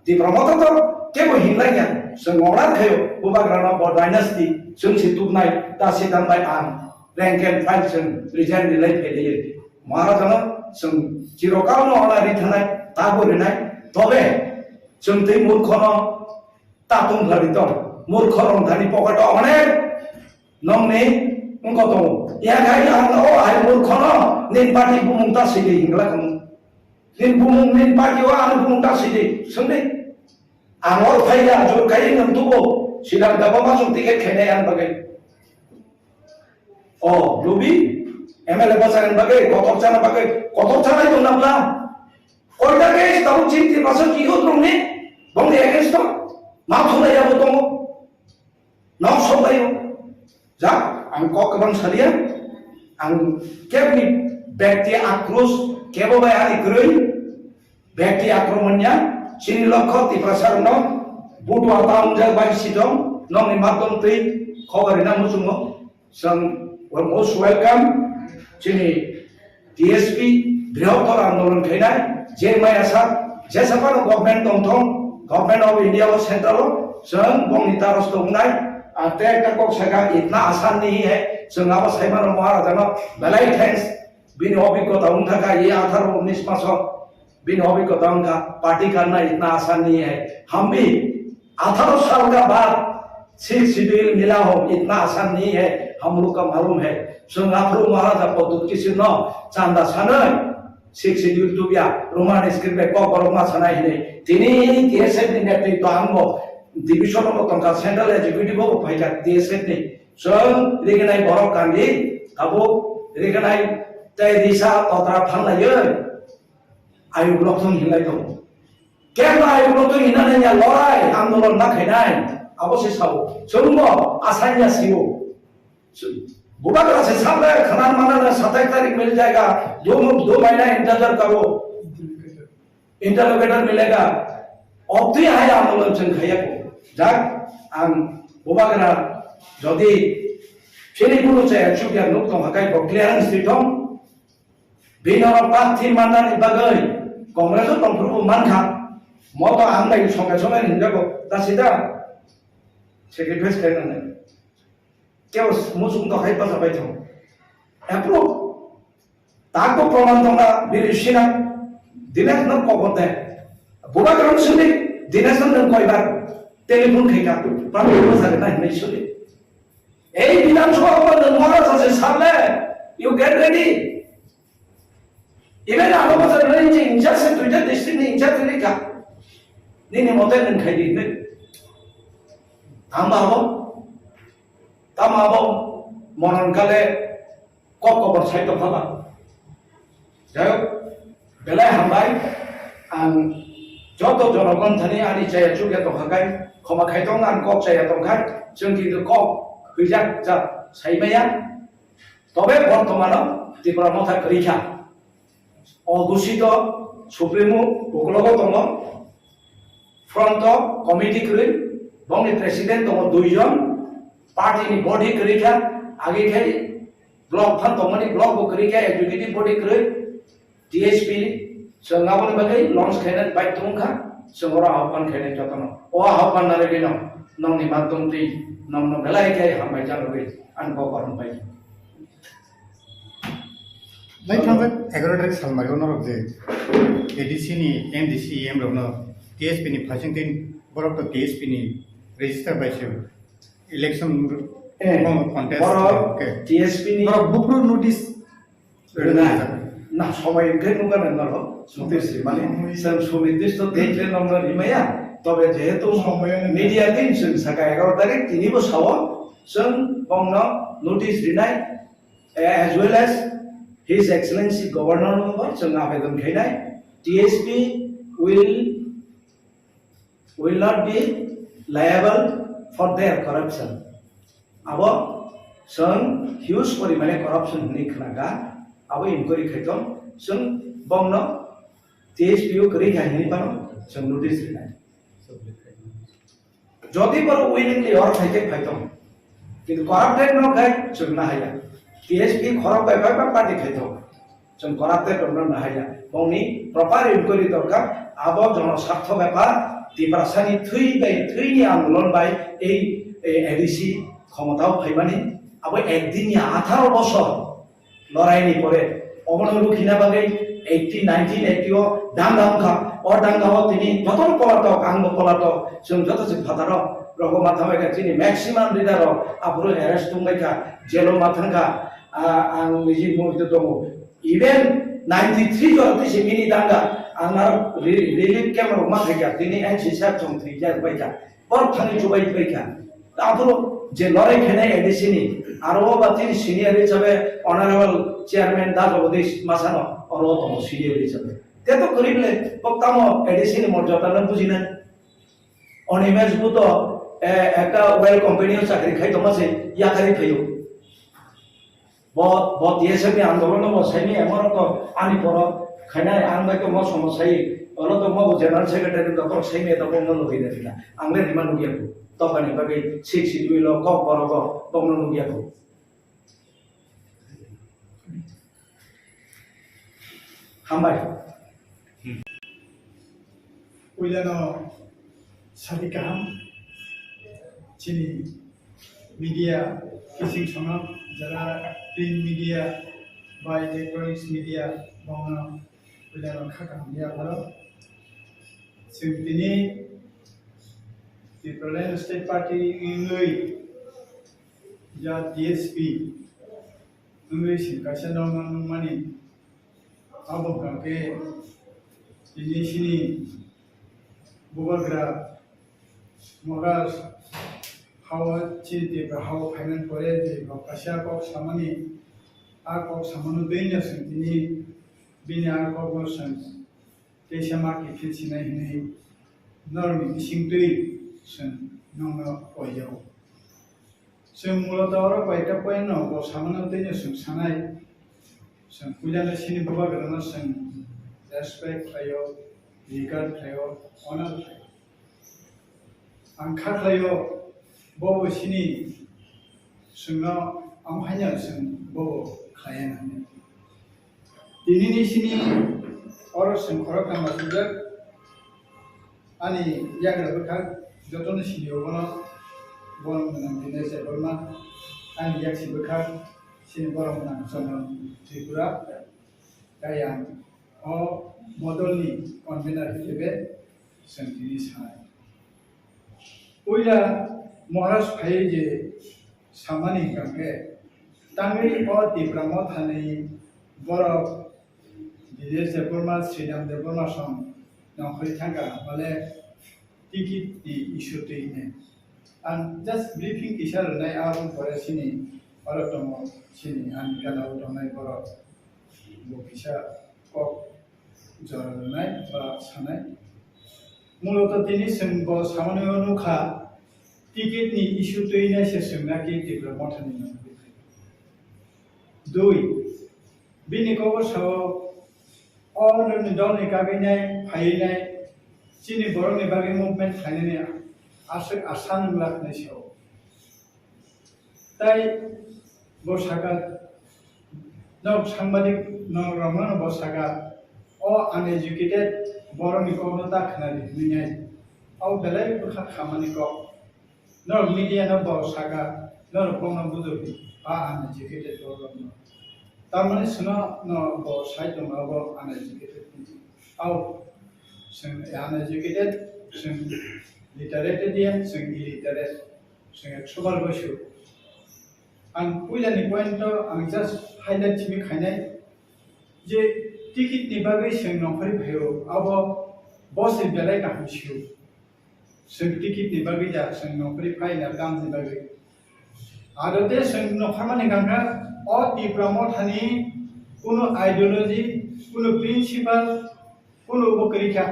ত্রিপুরা মতা তো কেবল হিংলাইয়া जों অর্ডার খাইও বুবাগ্রানা बर डायनेस्टी जों सितुबनाय दासि दानबाय आं रेंक एन्ड फाइल जों रिजाइन रिलाय फैलायो महाराजानो जों चिरकालनो अनारि थानाय ताबोरिनाय तबे जों दै मूर्खनो तातुं लारि दं मूर्ख रंधानि पकेट अनेक नंनि उनको दं या गाय आं ओ आइ मूर्खनो निन पार्टी बुमुंता सिदि हिंगला खम निन बुमुं निन पार्टी वा आं बुमुंता सिदि सोंदे आं और फाइला जोर गाय नंतुबो सिदां दाबा जों टिकेट खेने आं बागै ओ लुबि एमएलए बाजारन बागै कतक जाना बागै कतक जानाय दं नाब्ला कयटा केस दाउ चिन्ति बासो किहो दंनि बंनि एगेन्स्ट मा थुलायाबो दङ नाव सबायो जा आं ककबां सालिया आं केबनि व्यक्ति आक्रोश केबोबाय आनि ग्रै व्यक्ति आक्रमणया सिनि लक्ष्य ত্রিপুরা सारनो बुटवा तामजा बायसिदं नंनि माध्यम तै खबरना मुसुमो जों मोस्ट वेलकाम जोंनि डीएसपी बृहत्तर आंदोलन खायनाय जे मायासा जेसेबां गभर्नमेन्ट दंथं गभर्नमेन्ट अफ इंडिया और सेंट्रल जों बंनि तारस दंनाय आते का कोक सगा इतना आसान नहीं है जों आबा साइमान महाराजानो बेलाय थैंक्स बिनि अभिज्ञता उनका का ये 18 19 मास बिन अभिज्ञता उनका पार्टी करना इतना आसान नहीं है हम भी 18 साल का बाद 6 शेड्यूल मिला हो इतना आसान नहीं है हम लोग का मालूम है संगाफ्रो महाराजा पद्धत किसी न चांदा सानै 6 शेड्यूल दुबिया रोमान स्क्रिप्ट में कबरमा सानाय हिने तिनी केएसएफ नि नेतृत्व आंगो division of तंका central executive of phyta TSF नि जों रिगनाय बर' गान्धी आबो रिगनाय तै दिशा अत्रा फानलायो आयुग लक्ष्मण हिंलाय दं केबा आयुग लक्ष्मण हिनानै या लड़ाई आंदोलन नाखायनाय अवश्य साव जोंबो आसानिया सियो बुबाग्रा से सामने खनान माना 27 तारीख मिल जाएगा 2 महीना इंतजार करो इंटरलोकेटर मिलेगा अब तो है आंदोलन जों खायाखौ जाक आं बुबाग्रा जदि फिनिकुनु जाया चुकिया नुक दं हाकाय क्लियारेंस दिथं बिनर प्रार्थी माननानै बागै कांग्रेस दंफोरखौ मानखा मत आंनाय संगे संगे हिंजाखौ दासिदा सेक्रिफाइस खालामनानै केवल मुसुं दखाय बाजाबाय दं एप्रुव ताको प्रमाण दंना बिरिसिना दिनेश नों कबते बुबाग्राम सुनि दिनेश नों कयबार टेलिफोन खायका प्रार्थी बाजागोन होननाय सुनि ए विधानसभा नों महाराजासे सारले यू गेट रेडी इवेन आलो बाजार रेंजिं इंचार्ज तुइटा डिस्ट्रिक्ट इंचार्ज लेखा निनि मते नों खायदिनो तामाबो मनन काले कबर साइट फाला जाय बेलाय हामबाय आं जत जनगण थानि आनि जाया जुगे दखाय खमा खायदं आं कक जाया दंखाय जों किन्तु कक हैजा जा साइमाया तबे बर्तमानाव त्रिपुरा मथा रैखा अघोषित सुप्रिमो बगलगो दङ फ्रन्ट कमिटि करै बंनि प्रेसिडेंट दङ 2 जन पार्टी नि बॉडी करिखा आगे खाय ब्लॉक फन दंमनि ब्लॉक बो करिखा एग्जीक्यूटिव बॉडी करै डीएसपी जोंगाबो बागै लॉन्च खायना बाइक दंखा जोंगरा आह्वान खायनाय जतन ओ आह्वान नारे बिनो नंनि माध्यम ति नंनो बेलाय खाय हामबाय जानोबै आंखौ करनबाय नै थांगोन 11 तारिख सालमारियाव नरक जे एडीसी नि एमडीसी एम रनो टीएसपी नि फासिंतिन बरक टीएसपी नि रेजिस्टार बायसो election contest Borok ke TSP ni borok bukru notice nah সময় ke nugan nalo notice মানে sam সুনির্দিষ্ট date le nomor rimaya তবে যেহেতু মিডিয়া দিন जों সাকা 11 তারিখ তিনি বছর जों বংনো নোটিস দিনাই as well as his excellency governor number जों आवेदन खाइनाय TSP will not be liable for their corruption abo जों huge परिमाणे corruption ni khnaga abo inquiry khaitom जों bongno TSP ko kari kahini pano जों notice dinai যদি বড় willingly or খাইতে খাইতাম কিন্তু করাপ্টেড ন খাই जों না হাইয়া TSP খরব পাইবা পার্টি খাইতাম जों করাপ্টেড ন হাইয়া বংনি প্রপার ইনকোয়ারি দরকার আবো জনস্বার্থ ব্যাপার দিপ্রাসানি থুইনি আন্দোলন বাই এই এডিসি ক্ষমতাও ফাইবানি আবো একদিনই 18 বছর লড়াইনি পরে অবনরু খিনা বাগে 18 1980 ও দাঙ্গা ও দাঙ্গাও তিনি যত পলাতক আঙ্গ পলাতক जों যত ফাতার রগমা থামাইকা তিনি ম্যাক্সিমাম লিডার আবরু অ্যারেস্ট তুমাইকা জেলো মাথাঙ্গা আং নিজি মুহূর্তে দङ ইভেন 93 জরতে সিমিনি দাঙ্গা आंनार रिलीफ कैम्प मा थाइका दिनै एनसी साब जों थैजा बायका बर थानि जुबाय बायका आबरो जे लड़ाई खेने एडिसिनी आरो बातिनि सिनियर हिसाबै ऑनरेबल चेयरमैन दा जगदीश मासानो और तो सिनियर हिसाबै ते तो करिबले पक्कामो एडिसिनी मर्यादा न बुझिना अनिमेज बुतो একটা ওয়েল কোম্পানিও চাকরি খাই তোমাছে ইয়াকারি থাইও বহুত ইয়েসেমি আন্দোলন বসাইনি এমন তো আনি পর খাইনাই आं बाइको म समस्याय अलो तो म जनरल सेक्रेटारी डक्टर सैमे त बंग लुगै दिला आंले रिमा नुगियाको तबानि बागै सिक सिडुइलो क परग बंग नुगियाको हामबाय उइलानो साबिकाम चिनी मीडिया किसिम संग जरा प्रिंट मीडिया बा इलेक्ट्रॉनिक्स मीडिया बंग उइलानो खाकामिया भरो जों दिनै त्रिपुरायान स्टेट पार्टी इंगै या DSP इंगै सिंगासिनो दं माने आबो गाके दिनैसिनि बुबाग्रा मगास हाव चिते हाव फाइनान्स परे जे कासिया को सामानि आ को सामानु दैनो जों दिनै बिना को जों देशमा किसिनाय हिनै नरमि सिंदै जों नंगो अयाव जों मूलत और बाइका पयनो को सामानु दैनो जों सानाय जों उइलानो सिनि बुबाग्रानो जों रेसपेक्ट खायो रिगार्ड खायो अनार खायो आं खाख्लायो बबो सिनि जोंनो आमहायनो जों बबो खायानो दिनैनि सिनि और जों खरक नामासुजों आनि याग्राबो खा जतनो सिनियावनो बरम गोनां दिनै जेबोरमा आनि याक्सिबो खा सिनि बरम गोनां जोंनो त्रिपुरा गायां अ मदलनि कन्भेनार हिसाबै जों दिनै सानाय उइला महाराज फाइ जे सामानि गांगे तांगै अ दिब्राम थानै बरफ दिले जेबोरमा श्रीराम देबोरमा सम नखरि थांगा माले टिकिट दि इशु दैने आं जस्ट ब्रीफिं किसार नाय आबुं फरायसिनि बरफ दङ सिनि आं गालाव दंनाय बरफ बकिसा कक जरनाय बा सानाय मूलत दिनै जों ब सामान्य नुखा टिकेटनि इशु दैनाय सेसनाकि दिब्रा मथानि नङा दुई बिनि कबसाव अननि दलनि गागैनाय फायनाय चिनि बरनि बागै मुभमेन्ट खायनाय आसान लाखनाय साव ताई बसागा नक सांबादिक नक रमन बसागा अ अनएजुकेटेड बरनि कबनो दाखनाय निनाय औ बेलाय बखा खामानि को नर मीडिया न बसागा नर बंग बुजु आ अनएजुकेटेड बरनो तारमाने सुना न ब साइड दङ अब अनएजुकेटेड औ जों अनएजुकेटेड जों लिटारेटेड जों इलिटारेट जों 100 बोसोर आं पहिलानि पॉइंट आं जस्ट हाईलाइट थिबि खायनाय जे टिकेट नि बागै जों नखरि भयो अब बस बेलाय गाहैसिउ जों टिकेट नि बागै जा जों नखरि फायना दामनि बागै आरो ते जों नखरमानि गांगा अ डिप्लोमा थानि कोनो आइडियोलॉजी कोनो प्रिंसिपल कोनो बकरिखा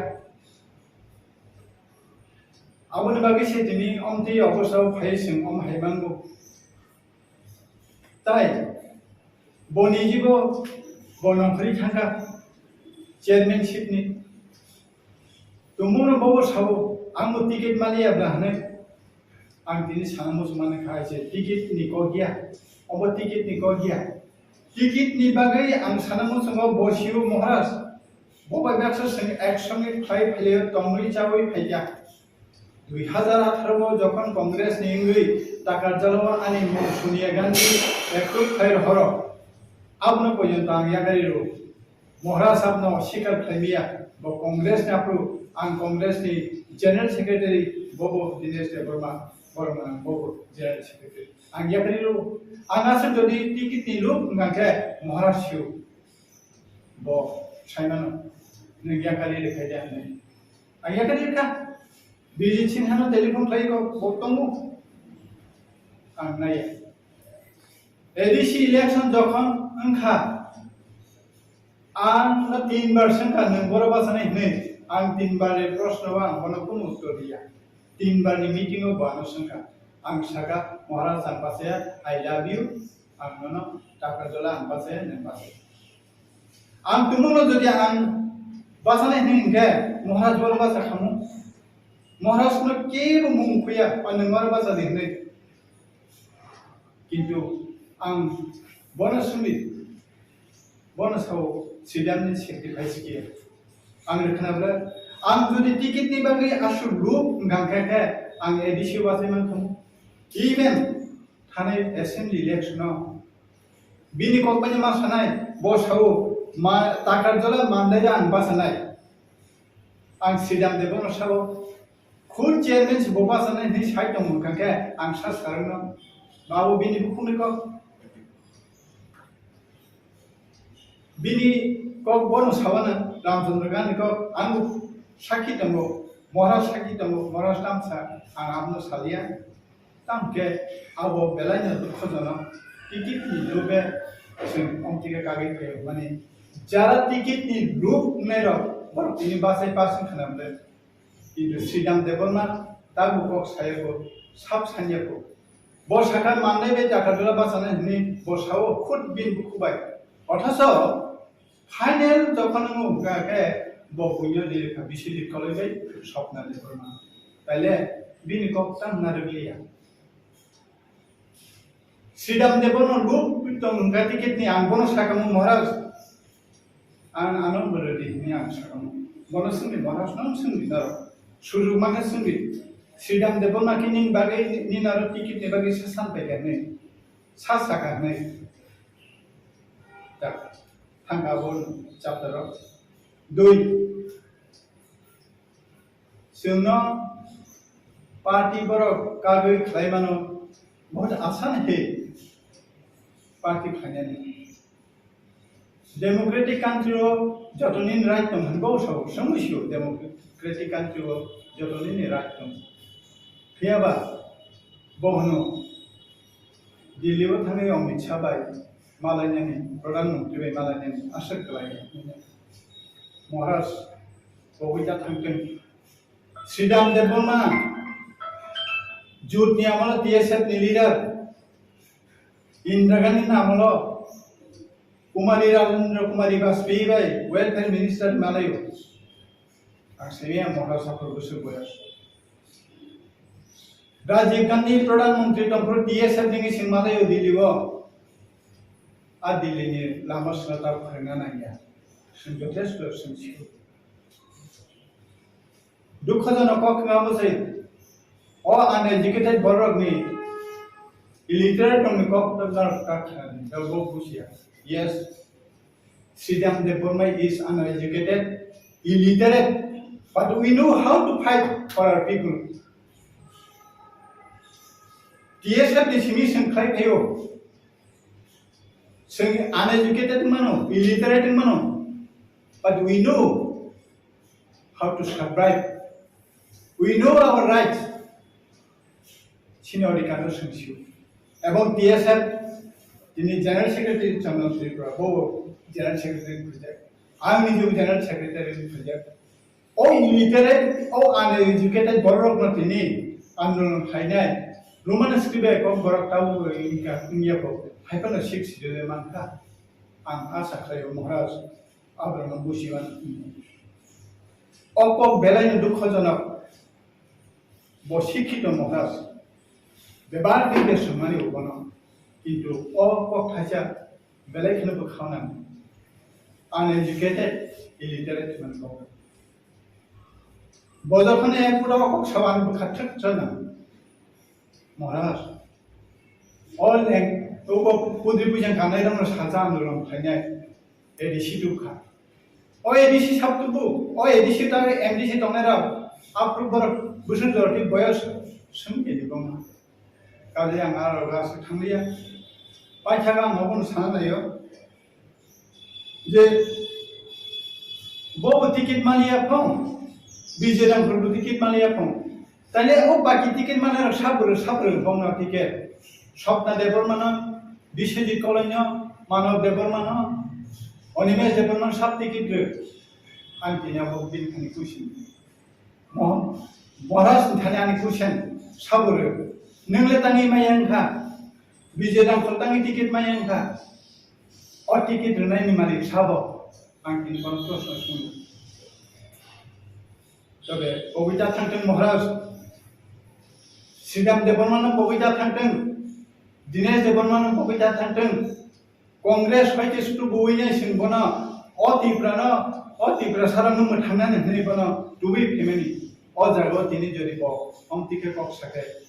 आबोनि बागै सेतिनि अमति अबसाव फाय जों अम हायबांगो ताई बनिजिबो बनखरि थांगा चेयरमैनशिप नि तुमुनो बाबो सावो आंबो टिकेट मालियाब्ला हने आं दिनै साना मुसलमान खायसे टिकेट नि को गया अब टिकेट नि को गया टिकेट नि बागै आं साना मुसलमान बसिउ महाराज बबाय बाक्सा जों एक्शन नि फाइ फाइले तंगै जावै फाइया 2018 যখন কংগ্রেস নিয়ে টাকার জ্বালাও আনি সোনিয়া গান্ধী একটু ফাইর হর আপনো পর্যন্ত আং ইয়াগারিরো মহারাজ আপনো স্বীকার খাইমিয়া ব কংগ্রেস না আপু আং কংগ্রেস নি জেনারেল সেক্রেটারি ববো দিনেশ দেববর্মা বর্মা ববো জেনারেল সেক্রেটারি আং ইয়াগারিরো আং আছে যদি টিকিট নি লুক গাকে মহারাজ সিউ ব সাইমানো নি ইয়াগারি রেখাই দেন আং ইয়াগারি রেখা बिजिथिन हानो टेलीफोन खाइको बक्तंगु आं नाया एडिसी इलेक्शन जखन अंखा आं 3 बार संखा नंबर बासने ने आं 3 बार प्रश्नवा आं कोनो कुन उत्तर दिया 3 बार नि मीटिंगो बानो संखा आं सागा महाराज आं पासे आई लव यू आं ननो टाका जला आं पासे ने पासे आं तुमुनो जदि आं बासने हिंगे महाराज बर बासा खामु महाराज ने केबो मुंखैया अनंगार बाजा देने किंतु आं बनसुमि बनसाव सिदामनि सेक्रिफाइस किया आं रखनाब्ला आं जुदि टिकेट नि बागै आसु लुक गांखाखे आं एडिसि बाजायमान खम इभेन थानाय एसेम्बली इलेक्शनाव बिनि कम्पानि मा सानाय बसाव मा टाकार जला मानदाया आं बासानाय आं सिदाम देबो नसाव खुद चेयरमैन से बोबा सने नि साइड दं मुखाके आं सा सारनो बाबो बिनि बुखुनिको बिनि को बनो सावाना रामचंद्र गांधी को आं साखी दंगो महाराज साखी दंगो महाराज तामसा आं आपनो सालिया तामके आबो बेलायनो दुखजनो टिकेट नि लोबे जों अमतिके कागै फैयो माने जारा टिकेट नि लुक नेरो बरतिनि बासाय पासिं खालामदो কিন্তু শ্রীরাম দেববর্মা তার মুখক সায়কো সাব সানিয়াকো বসাকা মাননাই বে জাকাদুলা বাসানে নি বসাও খুদ বিন বুকুবাই অথচ ফাইনাল যখন মুগাকে বকুইও লিখা বিশিলি কলেবাই স্বপ্না দেববর্মা তাইলে বিন কক্তাম নারগলিয়া শ্রীরাম দেববর্মা লুক পিতং মুগা টিকেট নি আংবনো সাকামু মহারাজ आं आनंद बरदी नि आं साकामु बनसुनि महाराज नाम सुनि दारो सुरु माने सुनि श्रीराम देवबर्मा कि निन बागै निनारो टिकेट नि बागै सासान पाइगाने सा सागाने दा थांगाबो चैप्टर 2 जोंनो पार्टी बरो कागै खालायमानो बहुत आसान है पार्टी खायनानै डेमोक्रेटिक country जतनिन राइट दं हनगौ साव समसियो डेमोक्रेटिक country जतनिन राइट दं फैयाबा बहनो दिल्लीआव थांनाय अमित शाह बाय मालायनि प्रधानमंत्री बाय मालायनि आसा खालायो महाराज बबैता थांगोन श्रीराम देवबर्मा जुटनि आमल टीएसएफ नि लीडर इंदिरा गांधी नामलो कुमारी राजेंद्र कुमारी वाजपेयी बाय वेलफेयर मिनिस्टर मालायो आं सेया महाराष्ट्र गोसो बोया राजीव गांधी प्रधानमंत्री दंफोर टीएसएफ नि सिं मालायो दिल्लीआव आ दिल्लीनि लामा सलाता फोरोंना नाया जों जथेस्ट सोंथियो दुखजनक खालामोसै अ आनएजुकेटेड बरगनि इलिटरेट दंनि कक्टर काखनानि दावबो बुजिया Yes, Sridham Devarma is uneducated, illiterate, but we know how to fight for our people. TSF ni simi sengklai kayo, जों uneducated mano, illiterate mano, but we know how to survive. We know our rights. Senior Ricardo Sensio. About DSF, the General Secretary Chandra Tripura, General Secretary Project. I'm the new General Secretary Project. All illiterate, all uneducated, borok matini, Andron Hainai, Roman scribe of Borakau, Inyapo, Hyper 6 Manka, and Asakray Moras, Abraham Bushivan. Oko Belain Dukhozana, Boshiki Moras. Bebar di semani ubano, itu kok saja belai kena berkawan, uneducated, illiterate manusia. Bodoh kan yang pura kok sawan berkacak cina, moras. All yang tu kok putri pujian kanai dalam sahaja dalam hanya edisi duka. Oh edisi sabtu bu, oh edisi tahu MDC tongera, apa berusaha dorti boyos, semua di bawah. Kalau yang arah ras tanglia, pacaran maupun sana yo, je, bawa tiket malia pun, bijeran perlu tiket malia pun. Tanya oh bagi tiket mana sabar pun nak tiket, sabda debor mana, bisedi kolanya, mana debor mana, onimes debor mana sab tiket tu, antinya bawa bin kani kusin, mohon, boras tanya ani kusin, sabar. Nenglet tangi mayang ka, bijeran koltangi tiket mayang ka, or tiket renai ni malik sabo, angkin kontros nasun. Sobe, pogita thangteng moharas, Sidam department pogita thangteng, Dinesh department pogita thangteng, Congress fight stu buinya sinbona, oti prasarang numathanan ni bana, tubi family, o jago tini jodi po, tiket kok sake,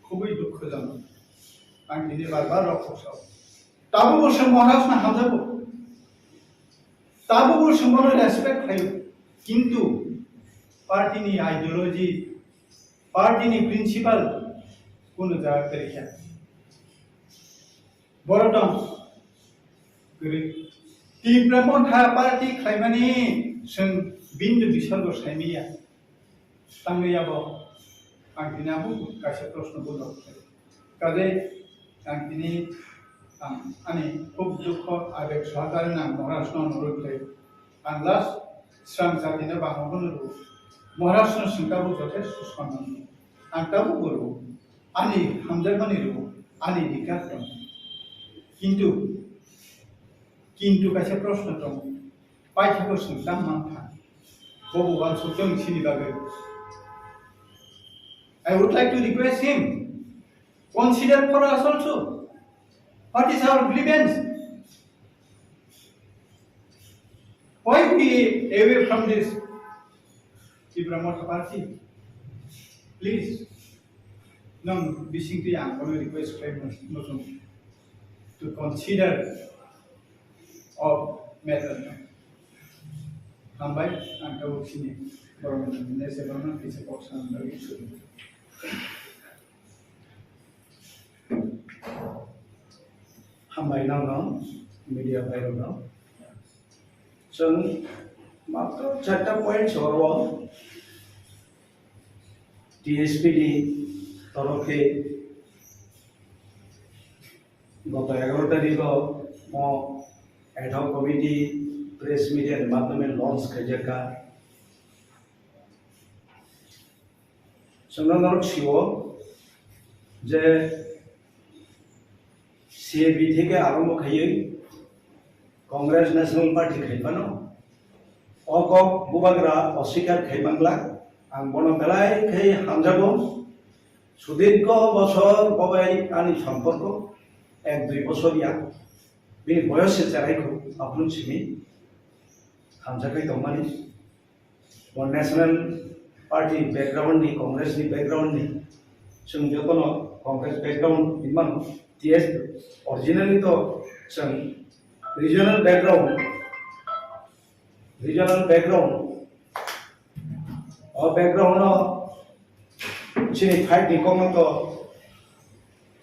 খুবই দুঃখজনক আমি তিনি বারবার রক্ষক তাবু বসে মহারাজ না হাজাবো তাবু বসে মনে রেসপেক্ট হয় কিন্তু পার্টিনি আইডিওলজি পার্টিনি প্রিন্সিপাল কোন জায়গা করেছে বড়টম করে তীব্রমঠা পার্টি খাইমানি जों बिन्दु बिसर्ग साइमिया तांगैयाबो आं दिनाबो गासै प्रश्न बोलो काजे आं दिनै आंनि खुब दुख आबेग सहकारि नाम महाराष्ट्र अनुरोधै आं लास्ट स्रां जातिनो बांगोनो महाराष्ट्र सिंकाबो जथेष्ट सन्मान आं ताबो बोलो आंनि हामजामानि रुबो आंनि दिगार दं किन्तु गासै प्रश्न दं पाइथाखौ सोंदां मानथा बबेबा सत्यं सिनि बागै I would like to request him, consider for us also, what is our grievance? Why we away from this Ibrahimota party? Please, no, basically I am going to request Muslim to consider of matter. Hambai, and to sini, government, this government is a person very soon. Hambai now, media viral now. So, मात्र 4टा point सरवा टीएसपीडी तरफे गत 11 तारिख ad hoc committee press media के माध्यमे launch खाजेका संग्राम शिव जे CAB থেকে আরম্ভ খাইয়ে কংগ্রেস ন্যাশনাল পার্টি খাইবানো অকক বুবাগ্রা অস্বীকার খাইবাংলা আং বন বেলায় খাই হামজাবো সুদীর্ঘ বছর ববাই আনি সম্পর্ক 1-2 বছরিয়া बिनि बयस जारायखौ आपन सिमी हामजाखै दंमानि वन नेशनल पार्टी बैकग्राउंड नि कांग्रेस नि बैकग्राउंड नि जों जतनो कांग्रेस बैकग्राउंड इमान टीएस ओरिजिनली तो जों रीजनल बैकग्राउंड और बैकग्राउंड चिनी फाइट नि कोन तो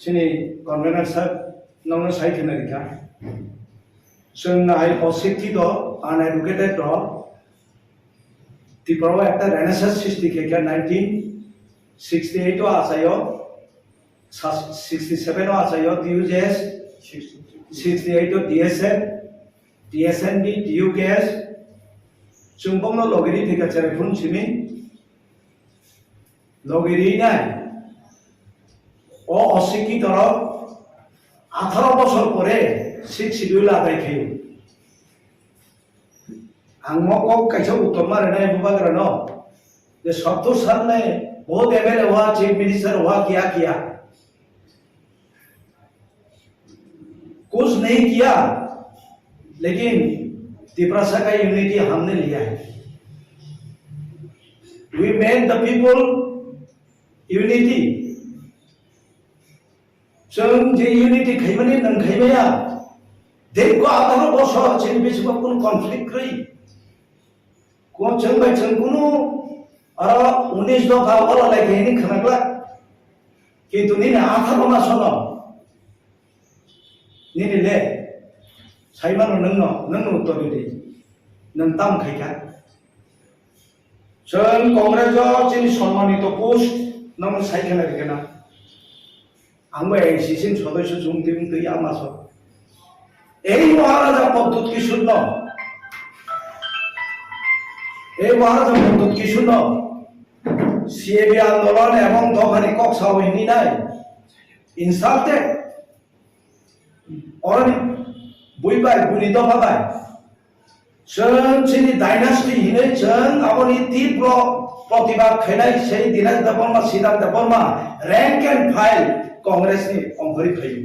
चिनी कन्वेनर साहब नौनो साइड न रिका जों हाय अशिक्षित अनएडुकेटेड त्रिपुरा একটা রেনেসাঁস সৃষ্টি খেকে 1968 আসায়ো 67 আসায়ো ডিউজেস 68 ডিএসএন ডিএসএনডি ডিউকেস जों बंगलो लगेरि थिका चेरे फुन सिमी लगेरि नाय ओ अशिक्षित 18 বছর পরে 6 শিডিউল আদায় খেয়ে आं मको कैसे उत्तर मारे ना बुबाग्रा नो ये 70 साल में बहुत एमएलए हुआ चीफ मिनिस्टर हुआ क्या किया कुछ नहीं किया लेकिन त्रिपुरा का यूनिटी हमने लिया है we made the people unity जों जे यूनिटी खाइमाने नों खाइमाया देखो 18 বছর চিনি बेसेबा कोन कन्फ्लिक्ट रही को जों बाय जों कुनु 19 दफा वाला लागे नि खनागला किन्तु नि 18 मास न नि ले साइमानो नों उत्तर दे नों ताम खाइका जों कांग्रेस चिनि सम्मानित पोस्ट नों साइखेना गेना आंबो एसिसिन सदस्य जों टिम दै आमास এই মহারাজা পদ্ধতি কি শূন্য এই মহারাজা পদ্ধতি কি শূন্য সিএবি আন্দোলন এবং দফানি কক্সাও হিনি নাই ইনসাল্টেড और बुइबाय बुनि दफाबाय जों चिनि डायनास्टी हिनै जों आबनि तीव्र प्रतिबाद खैनाय सेई दिनाज देबर्मा सिदान देबर्मा रैंक एंड फाइल कांग्रेसनि अंगरि खैयो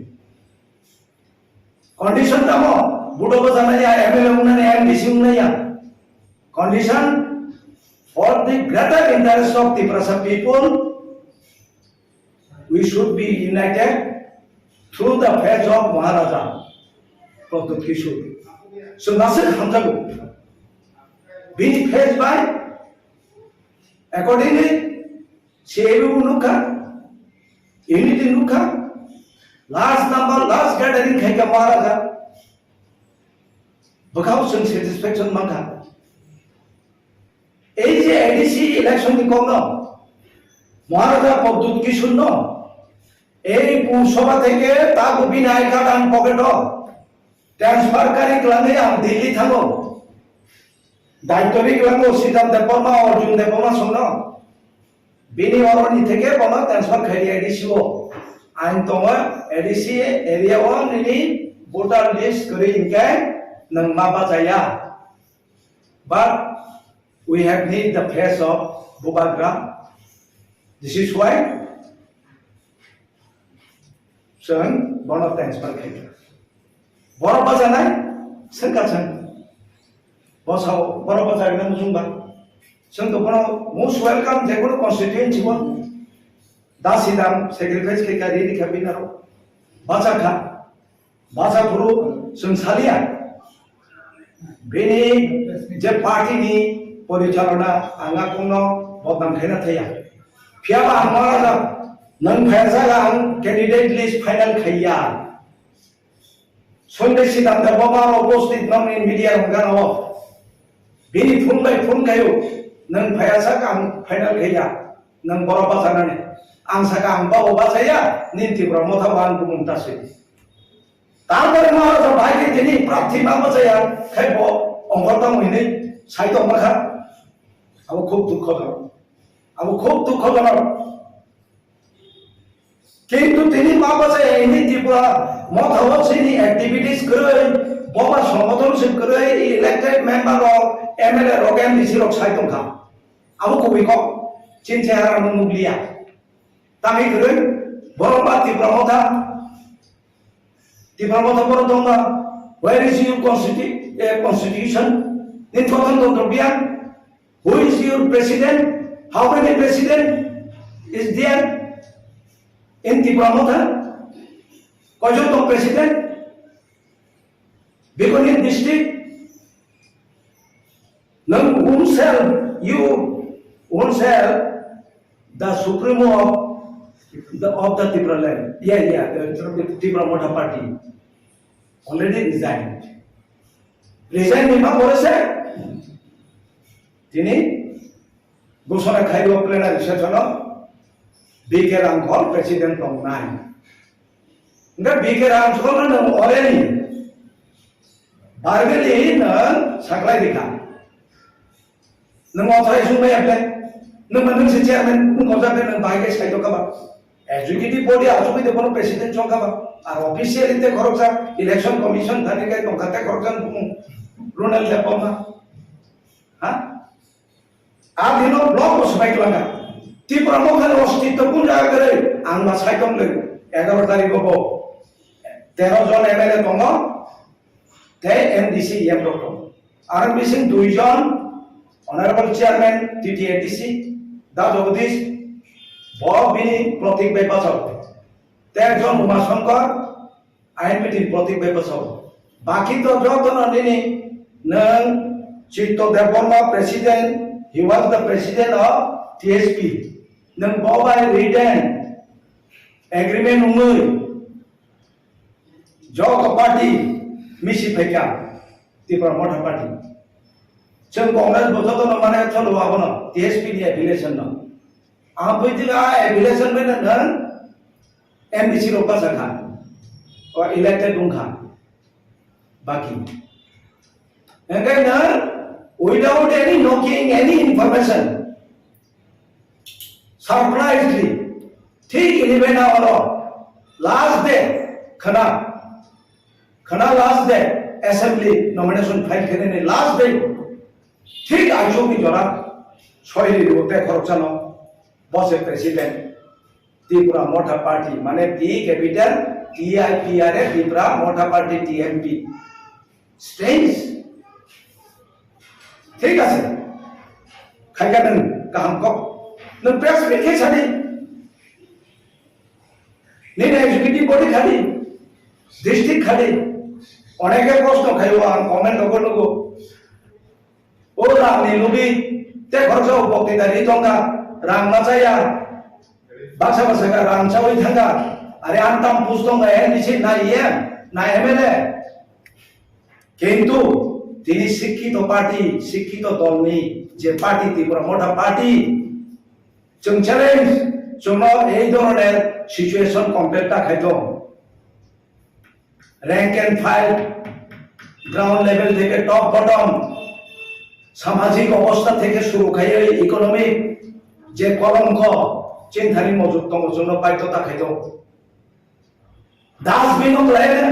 कंडीशन दमो बुडो बजानाया एमएलए उन्नानै एमडीसी उन्नाया condition for the greater interest of Tripura people we should be united through the faith of Maharaja Pradut Kishore so nasir hamjago being faced by accordingly sebu nukha unity nukha last number last gathering khaika Maharaja bakau some satisfaction mangha ei je ADC election ni kongno Maharaja Pradut Kishore no এই পুরসভা থেকে তাকে বিনায় কাটান pocket transfer কারি ক্লানে আম দিল্লি থাকো দায়িত্বরি ক্লাঙ্গো সিদ্ধান্ত দেবর্মা অর্জুন দেবর্মা সঙ্গ বিনি অরণি থেকে বনা ট্রান্সফার খাইরি এডিসিও আইন তোমা এডিসি এরিয়া ওয়ান নিনি ভোটার লিস্ট করে ইনকে নং মাবা যায়া but we have need the face of Bubagra this is why जों बन ट्रांसफार खाइयो बर बाजानाय सोंगासन बसाव बर बाजानाय मुजुंबा जों तो बन मोस्ट वेलकम जेकुनो कन्स्टिट्युएन्सि वन दासिदाम सेक्रिफाइस के रेडी खाबिनारो बाजाखा बाजाफुरु जों सालिया बेनि जे पार्टीनि परिचालना आंगा कोनो बदनाम खाइना थाया फियाबा महाराजा नों फैसागा आं कैंडिडेट लिस्ट फाइनल खैया संदे सिद्धांत बाबा उपस्थित नों इन मीडिया हंगानो बिनि फुन खायो नों फैसागा आं फाइनल खैया नों बरबा जानाने आं सागा आं बाबा बाजाया नितिब्र मथाबान बुमुंतासै तारपरे महाराजा भाइके दिनि प्रार्थी माबा जाया खायबो अंगरता मइनै साइड माखा अब खूब दुःखजनक কিন্তু তিনি মাবাসে এনি ত্রিপুরা মথাওয়াসিনি অ্যাক্টিভিটিস করে বাবা সংগঠন করে ইলেক্টেড মেম্বার অফ এমএলএ রোগেন দিছিরক সাইতংখা আবু কবিক চিনছে আর মুগলিয়া তামি করে বড়বা ত্রিপুরা মথা বড় দঙ্গা where is your constitution in গণতন্ত্র বিয়ান who is your president how many president is there in Tripura Motha, Kojoto President, Bikonin District, Nang you oneself, the Supremo of the Tripura land. Yeah, the Tripura Motha party. already resigned. Resign Nima করেছে তিনি ঘোষণা খাইব plenary session বিকে Ramghar president দं নাই ओमफ्राय बिके रामघर नों already बारगेलि नों साग्लाय दिखा नों अथराय सुनबाय एप्लाय नों मोनसे चेयारमेन नों गजाबे नों बाइके साइड खाबा एग्जीक्यूटिव बॉडी आसुबि देबो प्रेसिडेंट संखाबा आरो ऑफिशियल इते खरचा इलेक्शन कमिशन थानिके दंखाते खरचा बुं रुनेल लेपमा हा आ दिनो ब्लॉक बसबाय लागा त्रिपुरा मखान अस्तित्व कुन जायगा करे आं मा साइदम ले 11 तारिख को 13 जन एमएलए दङ ते एमडीसी एम डॉक्टर आरो बिसिं 2 जन অনারেবল চেয়ারম্যান টিটিএডিসি দা জগদীশ ববিনি প্রতীক বেপাসক 13 জন উমাশঙ্কর আইনবিধি প্রতীক বেপাসক বাকি তো যতন দিনি নং চিত্ত Debbarma president he was the president of TSP नों बावबाय रिटेन एग्रीमेंट उङै जग पार्टी मिसि फैका त्रिपुरा मथा पार्टी जों कांग्रेस बथत न माने चलो आबन टीएसपी नि एफिलिएशन न आ बैदिगा एफिलिएशन में न एमडीसी रो पासा खा और इलेक्टेड दुंखा बाकी एंगायना without any knowing any information surprisingly ठीक 11 आवर लास्ट डे खना last day assembly nomination file करने लास्ट डे ठीक आइजो की जरा सोइली रोते खरचानो बस प्रेसिडेंट त्रिपुरा मोटा पार्टी माने टी कैपिटल टीआईपीआर त्रिपुरा मोटा पार्टी टीएमपी स्ट्रेंज ठीक আছে खायगा नों गाहाम को नों प्रेस मीट खाली नों एग्जीक्यूटिव बॉडी खाली डिस्ट्रिक्ट खाली अनेके प्रश्न खायो आं कमेन्ट लगो लगो ओ रामनि लुबि ते खरसा बक्तिदारि दंगा राम नाचाया बासा बासा राम चावै थांगा अरे आंताम पुस दंगा एनडीसी ना एम ना एमएलए किंतु তিনি শিক্ষিত পার্টি শিক্ষিত দলনি যে পার্টি ত্রিপুরা মোটা পার্টি जों চ্যালেঞ্জ जोंनाव এই ধরনের সিচুয়েশন কমপ্লিটটা খাইতো rank and file ground level থেকে টপ বটম সামাজিক অবস্থা থেকে শুরু খাইয়ে ইকোনমিক যে কলঙ্ক চিন্তানি মজুত দङ জন্য বাধ্যতা খাইতো ডাস্টবিনও লাগে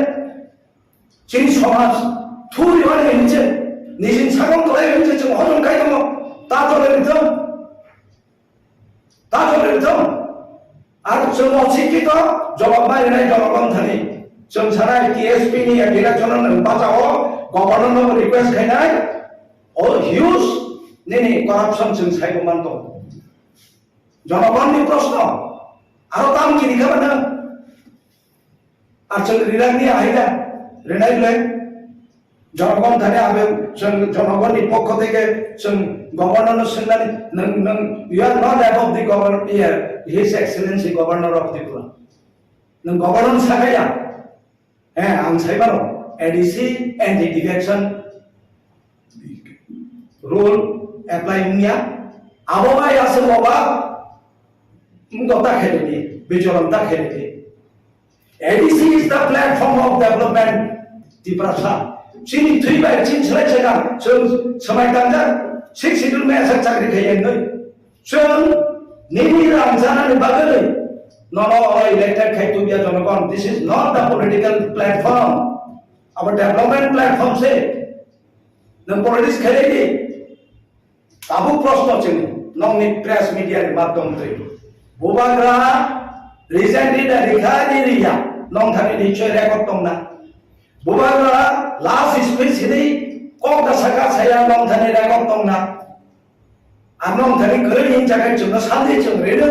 চিনি সমাজ 투리 안에 이제 니진 사건 돌아야 이제 좀 허좀 가이도 뭐 따져버리죠 আর 좀 어찌기도 জবাববাই নাই জবাববন্ধানি 좀 사나이 TSP নি ডিরেকশন বাঁচাও গভর্নর রিকোয়েস্ট খাইনাই ও হিউজ নেনি করাপশন जों সাইবো মানতো জনগণনি প্রশ্ন আরো দাম কি দেখাবে না আর जों রিরাংনি আইলা রেনাইলে জনগণ थाने आबे जों जनगणनि पक्ष থেকে जों गवर्नर सोंनानै नों you are not above the governor here his excellency governor of Tripura नों गवर्नर सागाया आं साइबारो ADC anti defection rule apply उनिया आबोबाय आसे बाबा गता खेलेदि बिजलंता खेलेदि ADC is the platform of development Tripura Sini three by chin select sekarang, semai tanda, six itu mesej cakri kaya ini, nini ramzana ni bagai, no elected kaya tu biar jonokan. This is not the political platform, our development platform se, nang politics kaya ini, abu prosno cini, nong ni press media ni matom tu, bubagra, recently dari kaya ni ya, nong thani ni cuy rekod tong na. बुबाग्रा last speech हिदि कम दा सका साया नम थाने रागम तंगना आनम थाने गरै इन जागाय जोंना Sunday जों Reno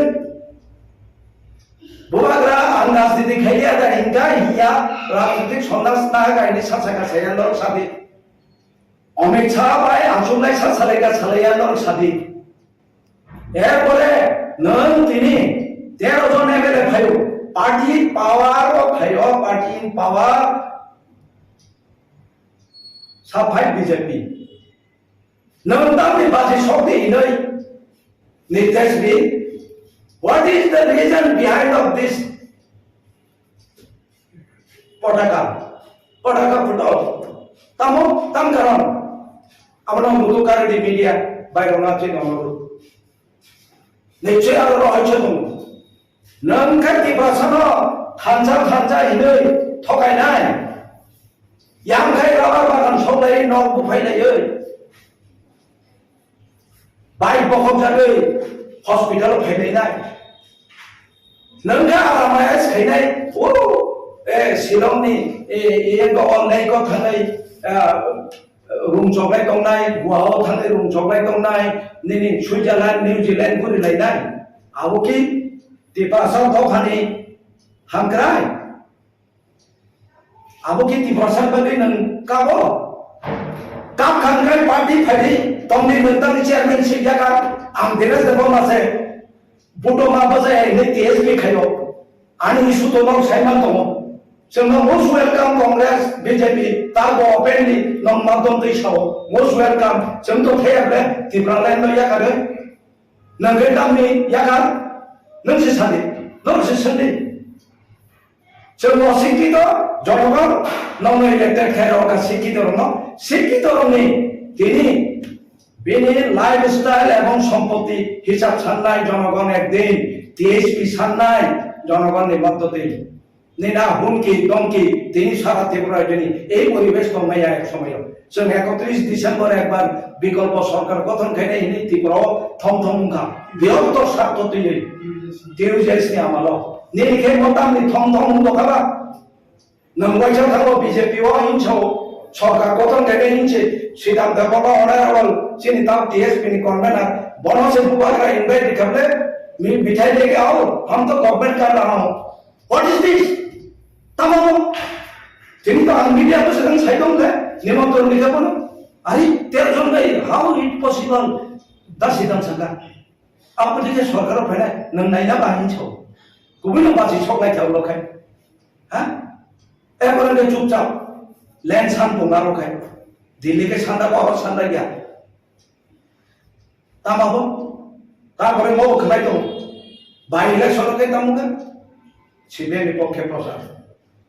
बुबाग्रा आं राजनीति खाइया दा हिंगा हिया राजनीतिक समाज ना गायनि सासका साया नर सादि अमित शाह बाय आसुमनाय सासालेगा सालाया नर सादि एरपरे नों तिनि 13 जन एमएलए फायो पार्टी पावर फायो पार्टी इन पावर साफाय बीजेपी नोंथांनि बाजै सकनि इनै नितेशनि what is the reason behind of this पटाका फुटो तमो तम कारण अपना मुदुकार di media बायराव नाचे नंगौ निश्चय आरो रहस्य दं नोंखाय दिबासानो थानजा इनै थगायनाय यामखाय राबा बागान सौलाय न' बुफायलायै बाइक बखबजायै हस्पिटालाव फैलायनाय नोंखा आरामाया सिखायनाय शिलंनि अनलाइनखौ थांनाय रुम जबनाय दंनाय गुवाहाव थांनाय रुम जबनाय दंनाय नैनि सुइजारलेण्ड निउजिलेण्ड गुरिलायनाय आबोखि दिपासाव दखानि हांक्राय आबोखि दिपासाव बागै नों काबो काप खांग्राय पार्टी फायदि तंनि नोंथांनि चेयारमेनशिप जागा आं देरस देबो मासे बडो माबा जाय नै टीएसपी खायो आनि इशू तो नाव साइमान दङ जोंनो मोस्ट वेलकाम कांग्रेस बीजेपी ताबो ओपनलि नम मादम दैसाव मोस्ट वेलकाम जों तो थेयाबले दिब्रालाय न यागारे नंगे दामनि यागा नोंसि सानि नोंसि सन्दि जों शिक्षित जनगण नन इलेक्टेड खायरो का शिक्षित रंग शिक्षित रंगनि दिनि बेनि लाइफस्टाइल एवं सम्पत्ति हिसाब साननाय जनगण एकदिन टीएसपी साननाय जनगणनि मददे निना हुमकी दमकी दिनि सारा त्रिपुरा दिनि এই পরিবেশ দंनाया एक समय जों 31 डिसेम्बर একবার বিকল্প সরকার গঠন খাইনাय हिनि त्रिपुरा थम का बृहत्तर स्वार्थ दिनै টিউজেসनि आमाल निखे मतामनि थम दखाबा नंगवाइसा थांबो बीजेपी वा हिंसाव सरकार गठन खाइनाय हिंसे सिदाम देबबा अनारेबल चिनिता टीएसपी नि कन्वेनर बनसे बुबाग्रा इनवाइट दिखाबले मिठाई लेके आओ हम तो गवर्नमेंट कर रहा हूं व्हाट इज दिस तमाम जिन तो मीडिया को sedang साइडों दे निमंत्रण दिखाबो अरे 13 जन गई हाउ इट पॉसिबल दासिदाम संगा आप दिखे सरकार फैनाय नों नायना बाहिंसाव गुबुन बासि सकनाय थावलखाय हा एबारे चुपचाप लैंड सान पोंगारोखाय दिल्ली के सांदा को सांदा गया तामाबो तारपरे मो खनाय दं बाय इलेक्शन के तामुगा सिबिएमनि पक्षे प्रचार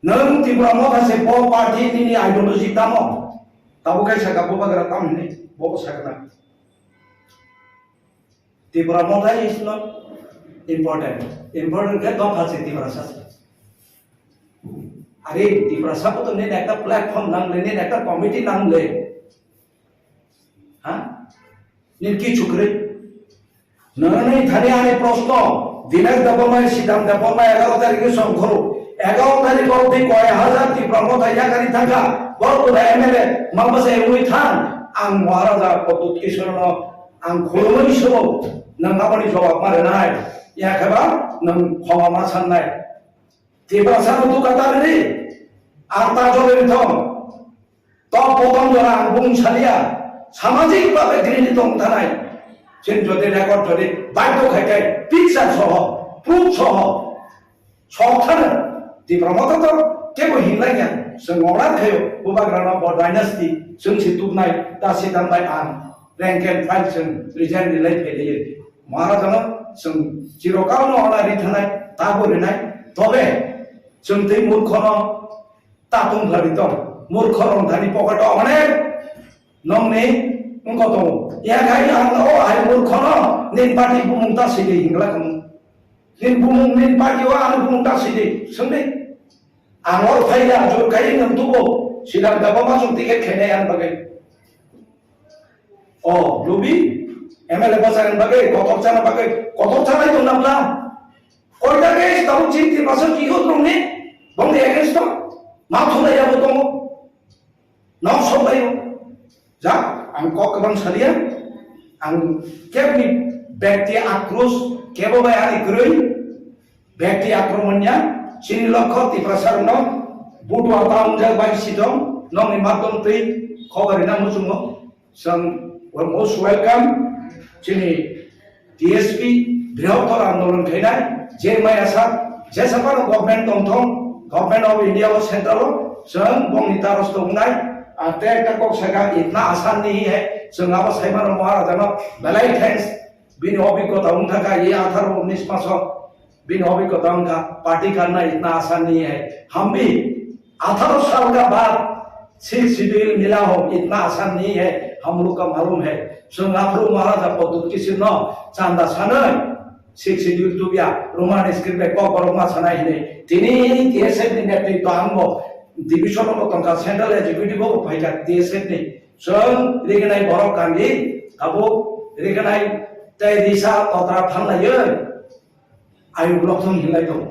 नों त्रिपुरा माखासे ब पार्टीनि आइडियोलॉजी तामो ताबुखाय सागा बबाग्रा तामनि बबो सागना त्रिपुरा माथा इज नॉट इम्पोर्टेंट के दफासे त्रिपुरा सासे अरे त्रिपुरा सापो तो नेन एक प्लेटफॉर्म नांगले नेन एक कमिटी नांगले हाँ नेन की छुकरे नरने थाने आने प्रश्न दिनेश देबबर्मा सिदाम देबबर्मा 11 तारिखे संखरो 11 तारिख अवधि कय हाजार त्रिपुरा माथा यागारि थांगा बरपुरा एमएलए माबासे उइ थां आं महाराजा पदुत किशोरनो आं खुलुमनि समाव नंगाबनि जवाब मारनाय याखबा नों हवा मा साननाय त्रिपुरा सानो दुकादारि आर्ता जलिरथम तो प्रथम जरा आं बुंसालिया सामाजिक भावे घृणित दं थानाय जों जदि रेकर्ड जदि बाध्य खायखाय पिक्चार सह प्रुफ सह सथानो त्रिपुरा माथा तो केबो हिंलाया जों अरा खायो बुबाग्राना बर डायनास्टी जों सितुबनाय दासि दामनाय आं रैंक एंड फाइल जों रिजाइन रिलाय फैलायो महाराजानो जों चिरकालनो अनारि थानाय ताबोरिनाय तबे जों दै मूर्खनो तातुं भारि दं मूर्ख रंधानि पकेटो अनेक नंनि उंको दं याखाय आंनो आइ मूर्खनो निन पार्टी बुमुंता सिदि हिंगला खम निन बुमुं निन पार्टी वा आं बुमुंता सिदि सोंदे आंवर फाइला जुरखाय नंतुबो सिदां दाबमा जों टिकेट खायनाय आं बागै ओ लुबि एमएलए बाजारन बागै कतक जाना बागै कतक जानाय दं नाब्ला कयटा केस दाउ चिन्ति बासो किहो दंनि बंदे एगेन्स्ट माथुलायाबो दङ नाव सबायो जा आं ककबां सालिया आं केबनि व्यक्ति आक्रोश केबो बायारि ग्रै व्यक्ति आक्रमणया चिनि लक्ष्य त्रिपुरा सारनो बुटवा ताउनजा बायसि दं नंनि मादम तै खबरना मुजुङो जों मोस्ट वेलकाम चिनि टीएसपी बृहत्तर आंदोलन खायनाय जे माया साथ जेसेबां गभर्नमेंट दंथं गभर्नमेंट ऑफ इंडिया व सेंट्रल जों बंनि तारस दंनाय ट्रैक का कॉक सका इतना आसान नहीं है संगावा साइमन महाराजा नो बेलाई थैंक्स बिन अभिज्ञता उनका का ये 18-19 मास बिन अभिज्ञता उनका पार्टी करना इतना आसान नहीं है हम भी 18 साल का बाद 6 शेड्यूल मिला हो इतना आसान नहीं है हम लोग का मालूम है संगाफ्रो महाराजा पद्धत किसी न चांदा साने 6 शेड्यूल तो बिया रोमान स्क्रिप्ट में कॉक बरमा सना ही नहीं तिनी TSF नि नेतृत्व आंगो डिविजन को तंका सेंट्रल एग्जीक्यूटिव को फाइका TSF नि जों रेगनाय बरक गांधी आबो रेगनाय तै दिशा तत्रा फानलायो आयु ब्लक हिलाय दं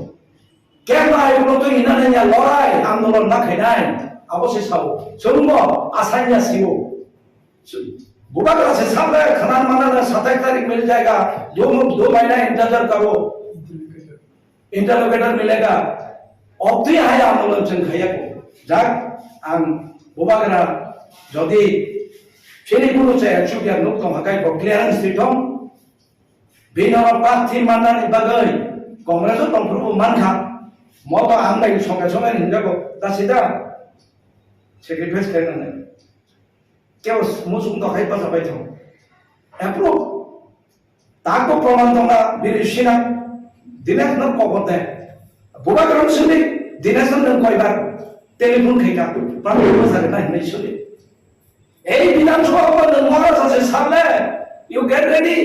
केबा आयु ब्लक हिनानै या लराय आंदोलन नाखायनाय आबो से साबो जोंबो आसानिया सिबो बुबागरा से सामने खनान माना 27 तारीख मिल जाएगा 2 महीना इंतजार करो इंटरलोकेटर मिलेगा अब तो है आंदोलन जों खाया को जाक आं बुबागरा जदि फेरि गुरु चाहिँ चुकिया नुक दं हाकाय को क्लियरेंस दिथं बिनो पार्टी माननानै बागै कांग्रेस दंफोरबो मानखा मत आंनाय संगे संगे हिनजावखौ दासिदा सेक्रिफाइस खालामनानै केव मुसुं दखाय बाजाबाय दं एप्रुव ताको प्रमाण दंना बिरिसिना दिनेश न कबते बुबागराम सुनि दिनेश न कयबार टेलिफोन खैका प्राण बसारे ना हिनै सुनि এই বিধানসভা মহারাজ আছে সামনে ইউ গেট রেডি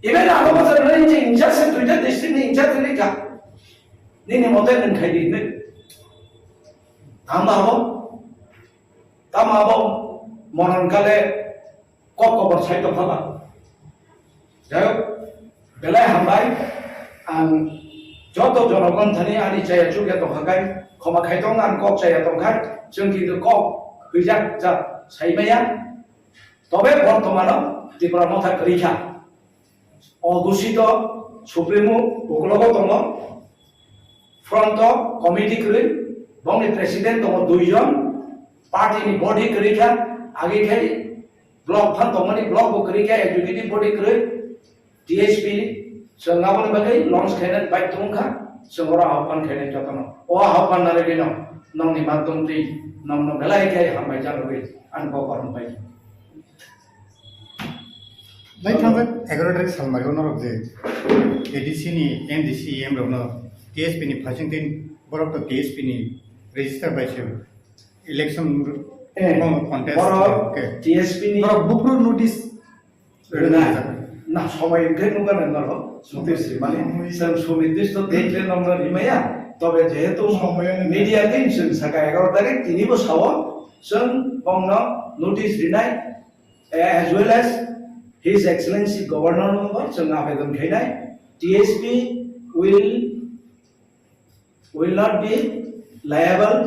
ইভেন আলো বছর নেই যে ইনচার্জ দুইটা ডিস্ট্রিক্ট ইনচার্জ লেখা নিনে মতে নেন খাই দিন তামাবো মননকালে কবর সাইতো ফালা যাই হোক বেলায় হামবাই আং যত জনগণ থানি আনি চাই চুকে দখাকাই ক্ষমা খাইতং আন কক চাই দখাই जों কিন্তু কক হইজাক যা সাইবাইয়া তবে বর্তমানে ত্রিপুরা মথা করিখা অঘোষিত সুপ্রিমো ওগুলোগো দङ ফ্রন্ট কমিটি করি বংনি প্রেসিডেন্ট দङ দুইজন পার্টিনি বডি করিখা আগে খাই ব্লক ফান দङনি ব্লক বো করিখা এক্সিকিউটিভ বডি করি টিএসপি जोंगाबो बागै लंच खायनाय बाइक दंखा जोंरा आह्वान खायनाय जतन ओ आह्वान नारे बिनो नंनि माध्यम दै नंनो बेलाय खाय हामबाय जानोबै आं गगरन बाय बै थांगोन 11 तारिख सालमारियाव नरक जे एडीसी नि एमडीसी एम रनो टीएसपी नि फासिंतिन बरक टीएसपी नि रेजिस्टार बायसे इलेक्शन कन्टेस्ट टीएसपी नि बुकरो नोटिस ना सबाय ओंखाय नुगान नरो सुतिसि माने जों सुनिर्दिष्ट डेटले नंनो रिमाया तबे जेहेतु मीडिया दिन जों साका 11 तारिख तिनिबो साव जों बंनो नोटिस रिनाय as well as His Excellency Governor number जों आवेदन खायनाय TSP will not be liable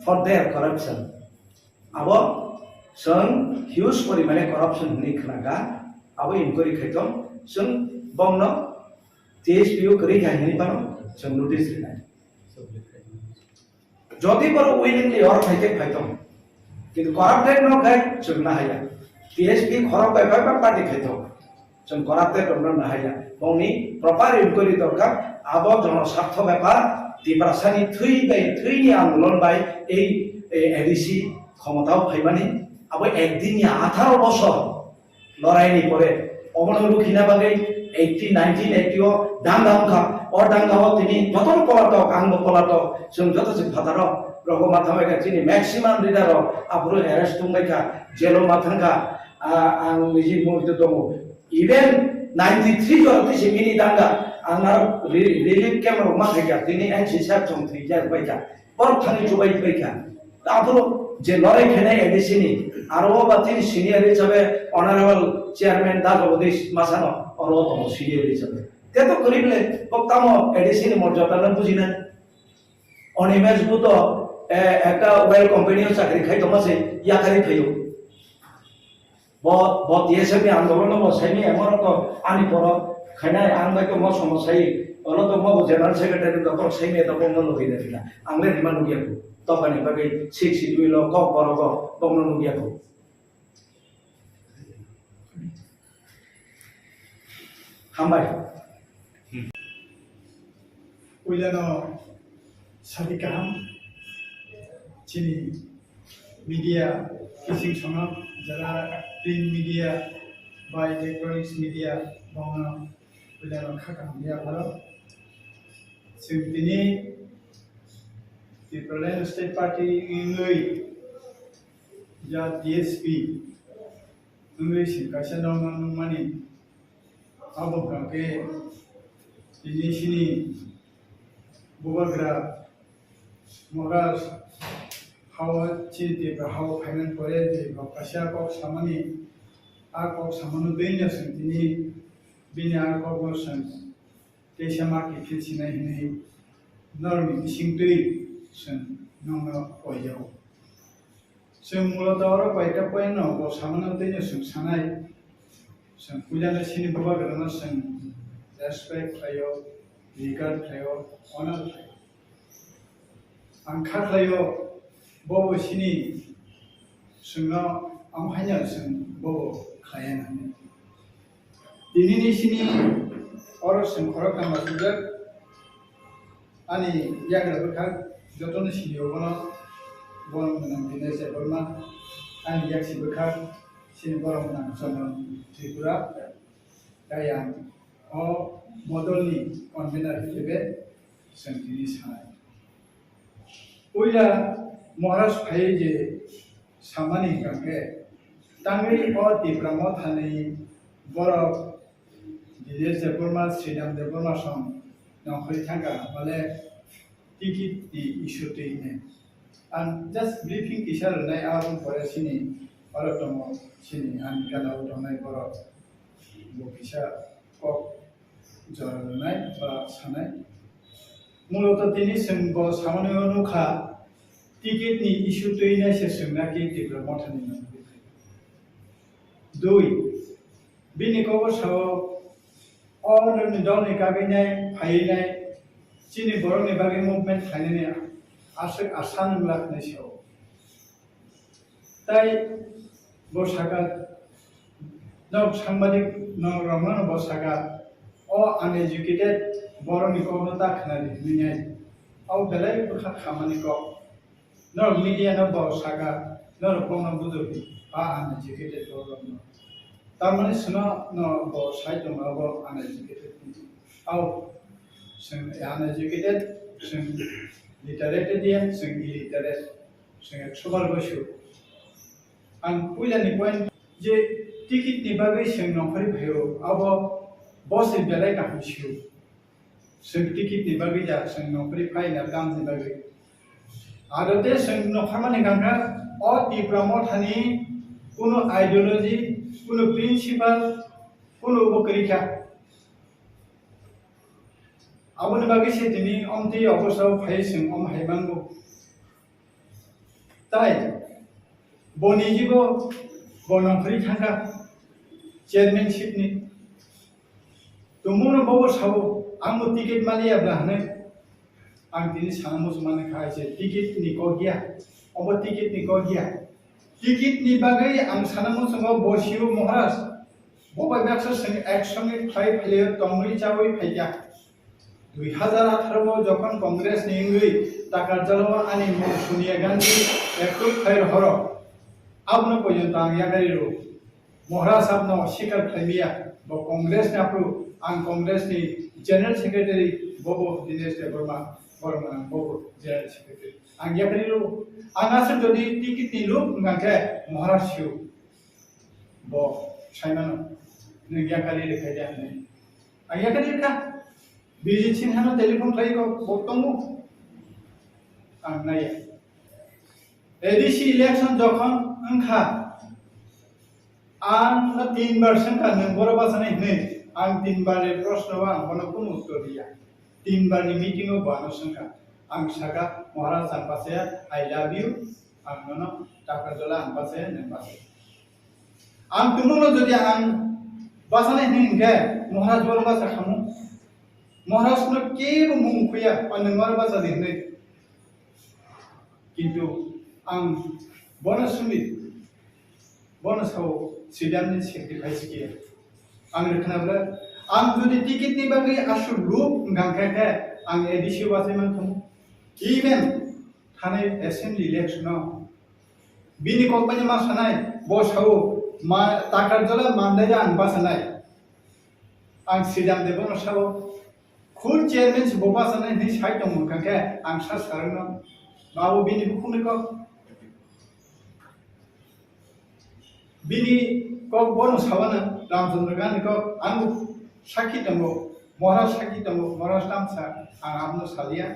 for their corruption abo जों ह्यूज परिमाणे करप्शन नि खनागा अब इनक्वायरी खायतम जों बंनो टीएसपीओ करि खायनि पानो जों नोटिस रिनाय जदि बर उइलिंगलि और खायते खायतम किन्तु कराप्टेड न खाय जों ना हाया टीएसपी खरब बायबा पार्टी खायतम जों कराप्टेड न हाया बंनि प्रपार इनक्वायरी दरकार अब जन स्वार्थ ব্যাপার ত্রিপুরাসানি थैनि आंदोलन बाय এই एडीसी ক্ষমতাও ফাইবানি अब একদিনই 18 বছর লড়াইনি পরে অবনরু খিনা বাগে 80 1980 ডাঙ্গাংখা और ডাঙ্গাও তিনি যতন পলাতক আঙ্গ পলাতক जों যতসে ফাদার রগ মাথামাইকা তিনি ম্যাক্সিমাম লিডার আবরু অ্যারেস্ট তুমাইকা জেলো মাথাঙ্গা আং নিজি মুহূর্তে দङ ইভেন 93 জরতি সিমিনি ডাঙ্গা आंनार रिलीफ कैम्प माखायका दिनै एनसी साब जों थैजा बायका बर थानि जुबाय बायका आबो जे लड़ाई खेने एडीसी नि आरो बातिन सिनियर हिसाबै ऑनरेबल चेयरमैन दा जगदीश मासानो और तो सिनियर हिसाबै ते तो करिबले पक्तामो एडीसी नि मर्यादा न बुझिना अनिमेज बुतो একটা ওয়েল কোম্পানিও চাকরি খাইতো মাসে ইয়াকারি খাইও बहुत टीएसपी आंदोलन बसाइनि एमन तो आनि पर खायनाय आं बायको म समस्याय अलो तो म जनरल सेक्रेटारि दखर सैमे त बंग लगिना दिला आंले रिमा नुगियाखौ तबानि बागै 6 शिड्यूल क बरग बंग नुगियाखौ हामबाय उइलानो सादिकाम चिनि মিডিয়া কিছু সময় যারা প্রিন্ট মিডিয়া বা ইলেকট্রনিক্স মিডিয়া বাংলা বিধান খাকা মিডিয়া ভালো তিনি ত্রিপুরা স্টেট পার্টি ইংলিশ যা ডিএসপি ইংলিশ কাছে মানে আবহাওয়াকে জিনিসনি বুবাগ্রা মহারাজ হাওয়া চিনতে হাওয়া ফাইনাল করে যে কাশা কক সামানি আর কক সামানো দইনা তিনি বিনি আর কক বসন দেশা মাকে ফিরছিনাই হিনে নরমি সিংতই সন নং কইজাও जों मूलतः और बाइका पॉइंट न वो सामान्य तैने जों सानाय जों पुजाने सिनि बाबा गरना जों रेस्पेक्ट खायो रिगार्ड खायो ऑनर खायो आंखा खायो बबो सिनि जोंना आमहायना जों बबो खायाना दिनिनि सिनि और जों खरक नामा सुदर आनि याग्राबखा जतन सिनि ओबना borong menang dinas Burma ani yaksi bekak sini borong menang sono Tripura dayang o modalni convener hibe sentini sanai uya moras phai je samani kangke tangi o dipramo thani borok dinas Burma Sridham Burma som nongkhri thanga male tikit di issue ne and just briefing kisar nai arun pore sini orotomo sini an kana utonai poro bo kisa kok jor nai ba sanai muloto tini sembo samane onukha ticket ni issue toina se semna ki tikro mothani na dui bini kobo sao all ni doni kaginai phainai chini borong ni bagi movement phainai आशा आसान लाखने साव ताई बसागा नौ सांबादिक नौ रमन बसागा ओ uneducated बरनि कोनो दाखनानि मिनाय औ बेलाय बखा खामानि को नौ media न बसागा नौ कोनो बुजुर्ग आ अनएजुकेटेड बरन तारमाने सुना न बसाय दङ अब अनएजुकेटेड औ जों अनएजुकेटेड जों literate dia sing illiterate sing extrovert basu an puila ni point je ticket ni bagai sing nokari bhayo abo boss ni belai ka hisu sing ticket ni bagai ja sing nokari phai na dam ni bagai adote sing nokhamani ganga o diploma thani kono ideology kono principle kono bokrika aboni bagi se tini omti obosau phaising om haimango tai boni jibo bonongkhri thanga chairmanship ni tumuno bobo sabo amu ticket malia blahne ang tini sangmo sumane khaise ticket ni ko gya obo ticket ni ko gya ticket ni bagai ang sanamo sango bosiu moharaj bobo baksa sing action ni khai phale tongri chawai phaija 2018 যখন কংগ্রেস নিংগই টাকার জলবা আনি সোনিয়া গান্ধী একটু খাইর হর আপনো পর্যন্ত আং ইয়াগারিরো মহারাজ আপনো স্বীকার খাইমিয়া ব কংগ্রেস নাপ্রু আং কংগ্রেস নি জেনারেল সেক্রেটারি ববো দিনেশ দেববর্মা বর্মা ববো জেনারেল সেক্রেটারি আং ইয়াগারিরো আং আসে যদি টিকিট নি লুক গাঙ্কে মহারাজ সিউ ব সাইমানো নি ইয়াগারি রেখাই দেন আং ইয়াগারি কা Bijit Sinha telepon kali ko bottomu ang naya. ADC election jokhon angkha ang na 3% ka nembora basane ne ang 3 bar e proshno ba kono kono uttor dia 3 bar ni meeting o bano sangka ang saka Maharaj ang pase I love you ang nono taka jola ang pase ne pase ang tumuno jodi ang basane ne nge Maharaj bolo ba sakhamu Maharaj no kero mungkuya panengar basa dihne kintu ang bonus sumit bonus ho sidam ni sacrifice kiya ang rekhnabla ang jodi ticket ni bagai asu loop ngangkha ang edisi wase man thum even thane assembly election bini company ma sanai bo sao ma takar jala mandai ang ba sanai ang sidam debo no sao khud chairman si boba sanai ni sai tong ka ke ang sa sarno babu bini bukhuni ko bini ko bono sawana ramchandra gani ko ang sakhi tango mora sakhi tango mora tamsa ang amno salia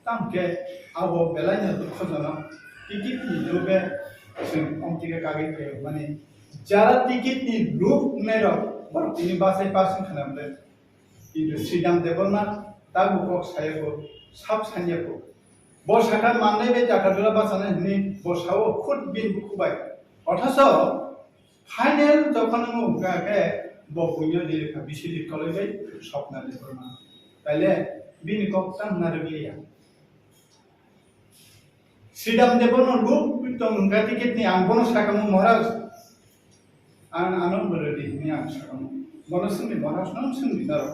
tamke abo belanya dukhojana ticket ni lobe sing omtike kage ke mane jara ticket ni loop mero bar tini basai pasin khanamle idu sidam deborna tabu kok sayako sab sanyako bo sakar manne be jakadula basana ni bo sawo khud bin bukubai othaso final যখন মুগাকে বপুইও দিলে বিশিলি কলেজে স্বপ্ন দেবনা তাইলে বিনি কক্তান নারগিয়া শ্রীরাম দেবন রূপ তং গাতিকেতনি আঙ্গন succumb মহারাজ আন আনন্দ ready নি আন succumb বনসুনি মহারাজ নাম সুনি দার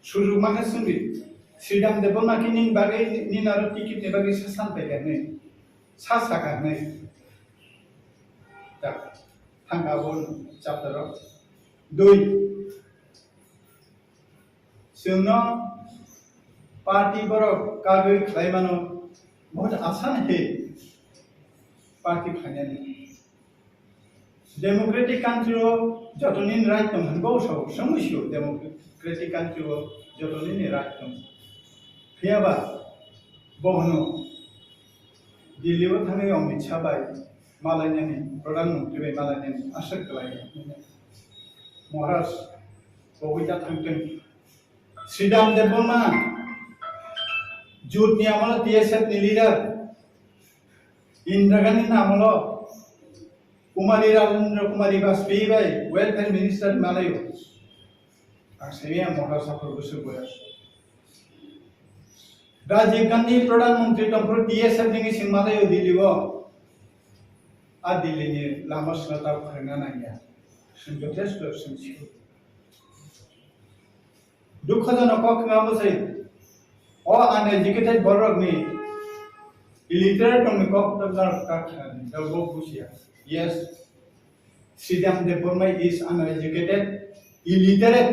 সুরু মাকে সুনি শ্রীরাম দেবন নাকি নিন বাগে নিনার টিকিট নে বাগে সাসান পাইয়া নে সাসাকা নে তা Tangabon chapter 2 Sungno party boro kagoi khlaimano bahut आसान है party khainani democratic country ro jotonin right tom hanbo so samusyo democratic country ro jotonin right tom phiaba bohno Delhi wo thane Amit Shah bai Malayani, Pradhanmantri Malayani, Ashok Kalai, Maharaj, Bogita Thankin, Sridham Deborna, Jut Niamala TSF ni leader, Indira Gandhi Namalo, Kumari Rajendra Kumari Vajpayee bai, Welfare Minister Malayo, Aksariya Maharaj Sapurbusu Boyas. Rajiv Gandhi Pradhanmantri Tampur TSF ni sing Malayo Delhi Adili ni lama senata karena ya, senjotes tu sensiu. Dukha jana kok ngamu say, oh uneducated borok ni, illiterate ni kok terjadi kakhan, terbawa busia. Yes, Sridham Deborna is uneducated, illiterate,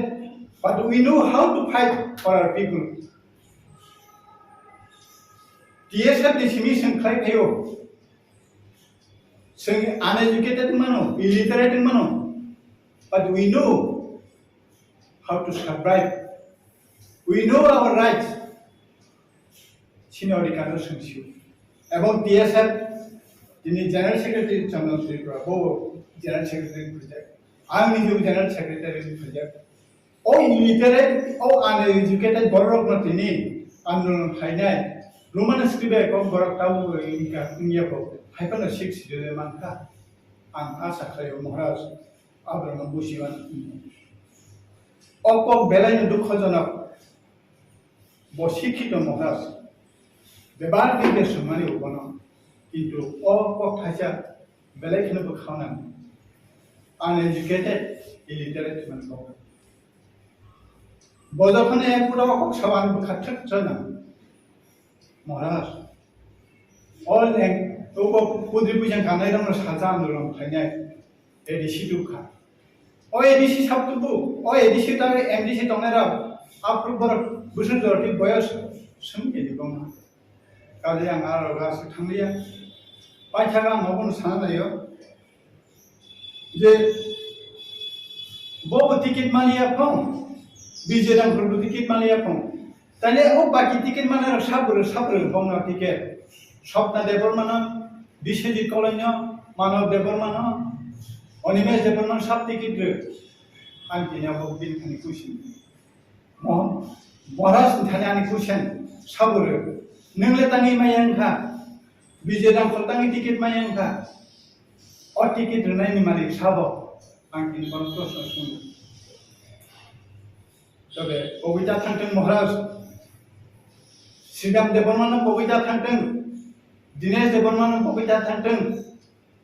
but we know how to fight for our people. TSF ni mission khai kayo. Uneducated mano, illiterate mano, but we know how to survive. We know our rights. Senior Dikano Sengsiu. About TSF, the General Secretary General General Secretary Project. I'm the General Secretary Project. Oh, illiterate, oh, uneducated, borok not in it. I'm not high. Roman scribe of borok tabu in Yapo. Haipana 6 de manka ang asa kayo Maharaj Abraham Bushiwan Oko belay na dukhajanak boshikito Maharaj bebar dike sumani upano kintu oko thaja belay kino bukhanan uneducated illiterate man ko bojakhane pura oko sawan bukhathak jana Maharaj all तो पुद्री पुजन खाना इधर में साजा आंदोलन खाने ADC दुखा ओ ADC सब तो ओ एडीसी तारे एमडीसी तो मेरा आप ऊपर बुशन जोड़ी बयस समझे दिखो ना काले अंगार होगा सिखामिया पाँच का मौन साना यो जे वो टिकट मालिया पाऊं बीजे रंग पर टिकट मालिया पाऊं तने ओ बाकी टिकट माने सब पाऊं ticket Shopna Debormana, Bishiji Colonio, Mano Debormana, Onimes Deborman Shop ticket, Antina Bobin and Cushion. Moras and Tanani Cushion, Sabur, Nungletani Mayanka, Bijadam Fortani ticket Mayanka, or ticket remaining Malik Sabo, Antin Bontosan. So the Bovita Tantan Moras, Sidam Debormana, Bovita Tantan. Dinesh Debormana Bobita Tantan,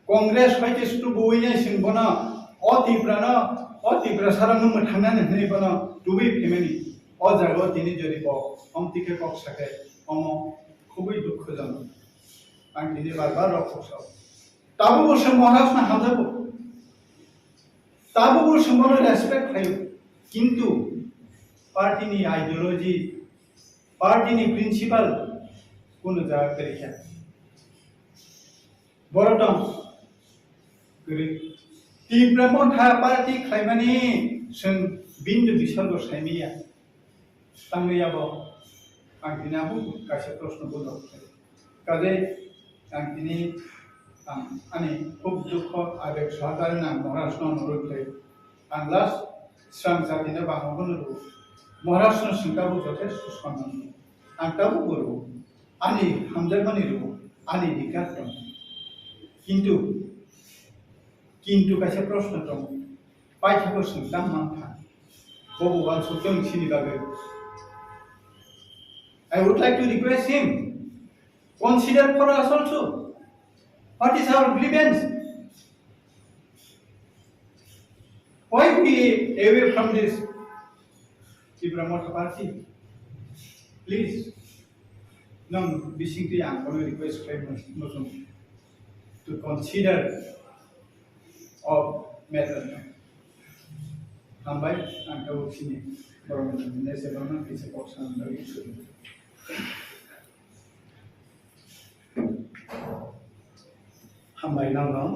Congress fights to Buina Simbona, Oti Prasaranum Tanan and Nibana, to be Pimeni, or the Rotini Jeripo, Omtike Coxake, Omo, Kubi Dukuzan, and the Barbara Fosso. ताबो बोसों महाराज ना हामजाबो ताबो बोसों बनो respect खायो किंतु party नि ideology party नि principal कोनो जागा करिया बरतम गरि तीव्रमन था पार्टी खाइमानि जों बिन्दु बिसर्ग साइमिया तांगैयाबो आं दिनाबो गासै प्रश्न बोलो काजे आं दिनै आंनि खुब दुख आरो साधारण आं महाराष्ट्र अनुरोध आं लास्ट स्रां जातिनो बाहागोनो महाराष्ट्र सिंगाबो जथेष्ट सन्मान आं दाबो बोरो आंनि हामजायमानि रो आंनि बिकास दं किन्तु गासै प्रश्न दं पाइथाखौ सोंदां मांथा बबेबा सत्यं सिनि बागै I would like to request him, consider for us also, what is our grievance? Why we away from this Ibrahimota party? Please, no, basically I am going to request Muslim to consider of matter. Hambai, and go sini, government, there's a government is a person very soon. हामबाय नांगौ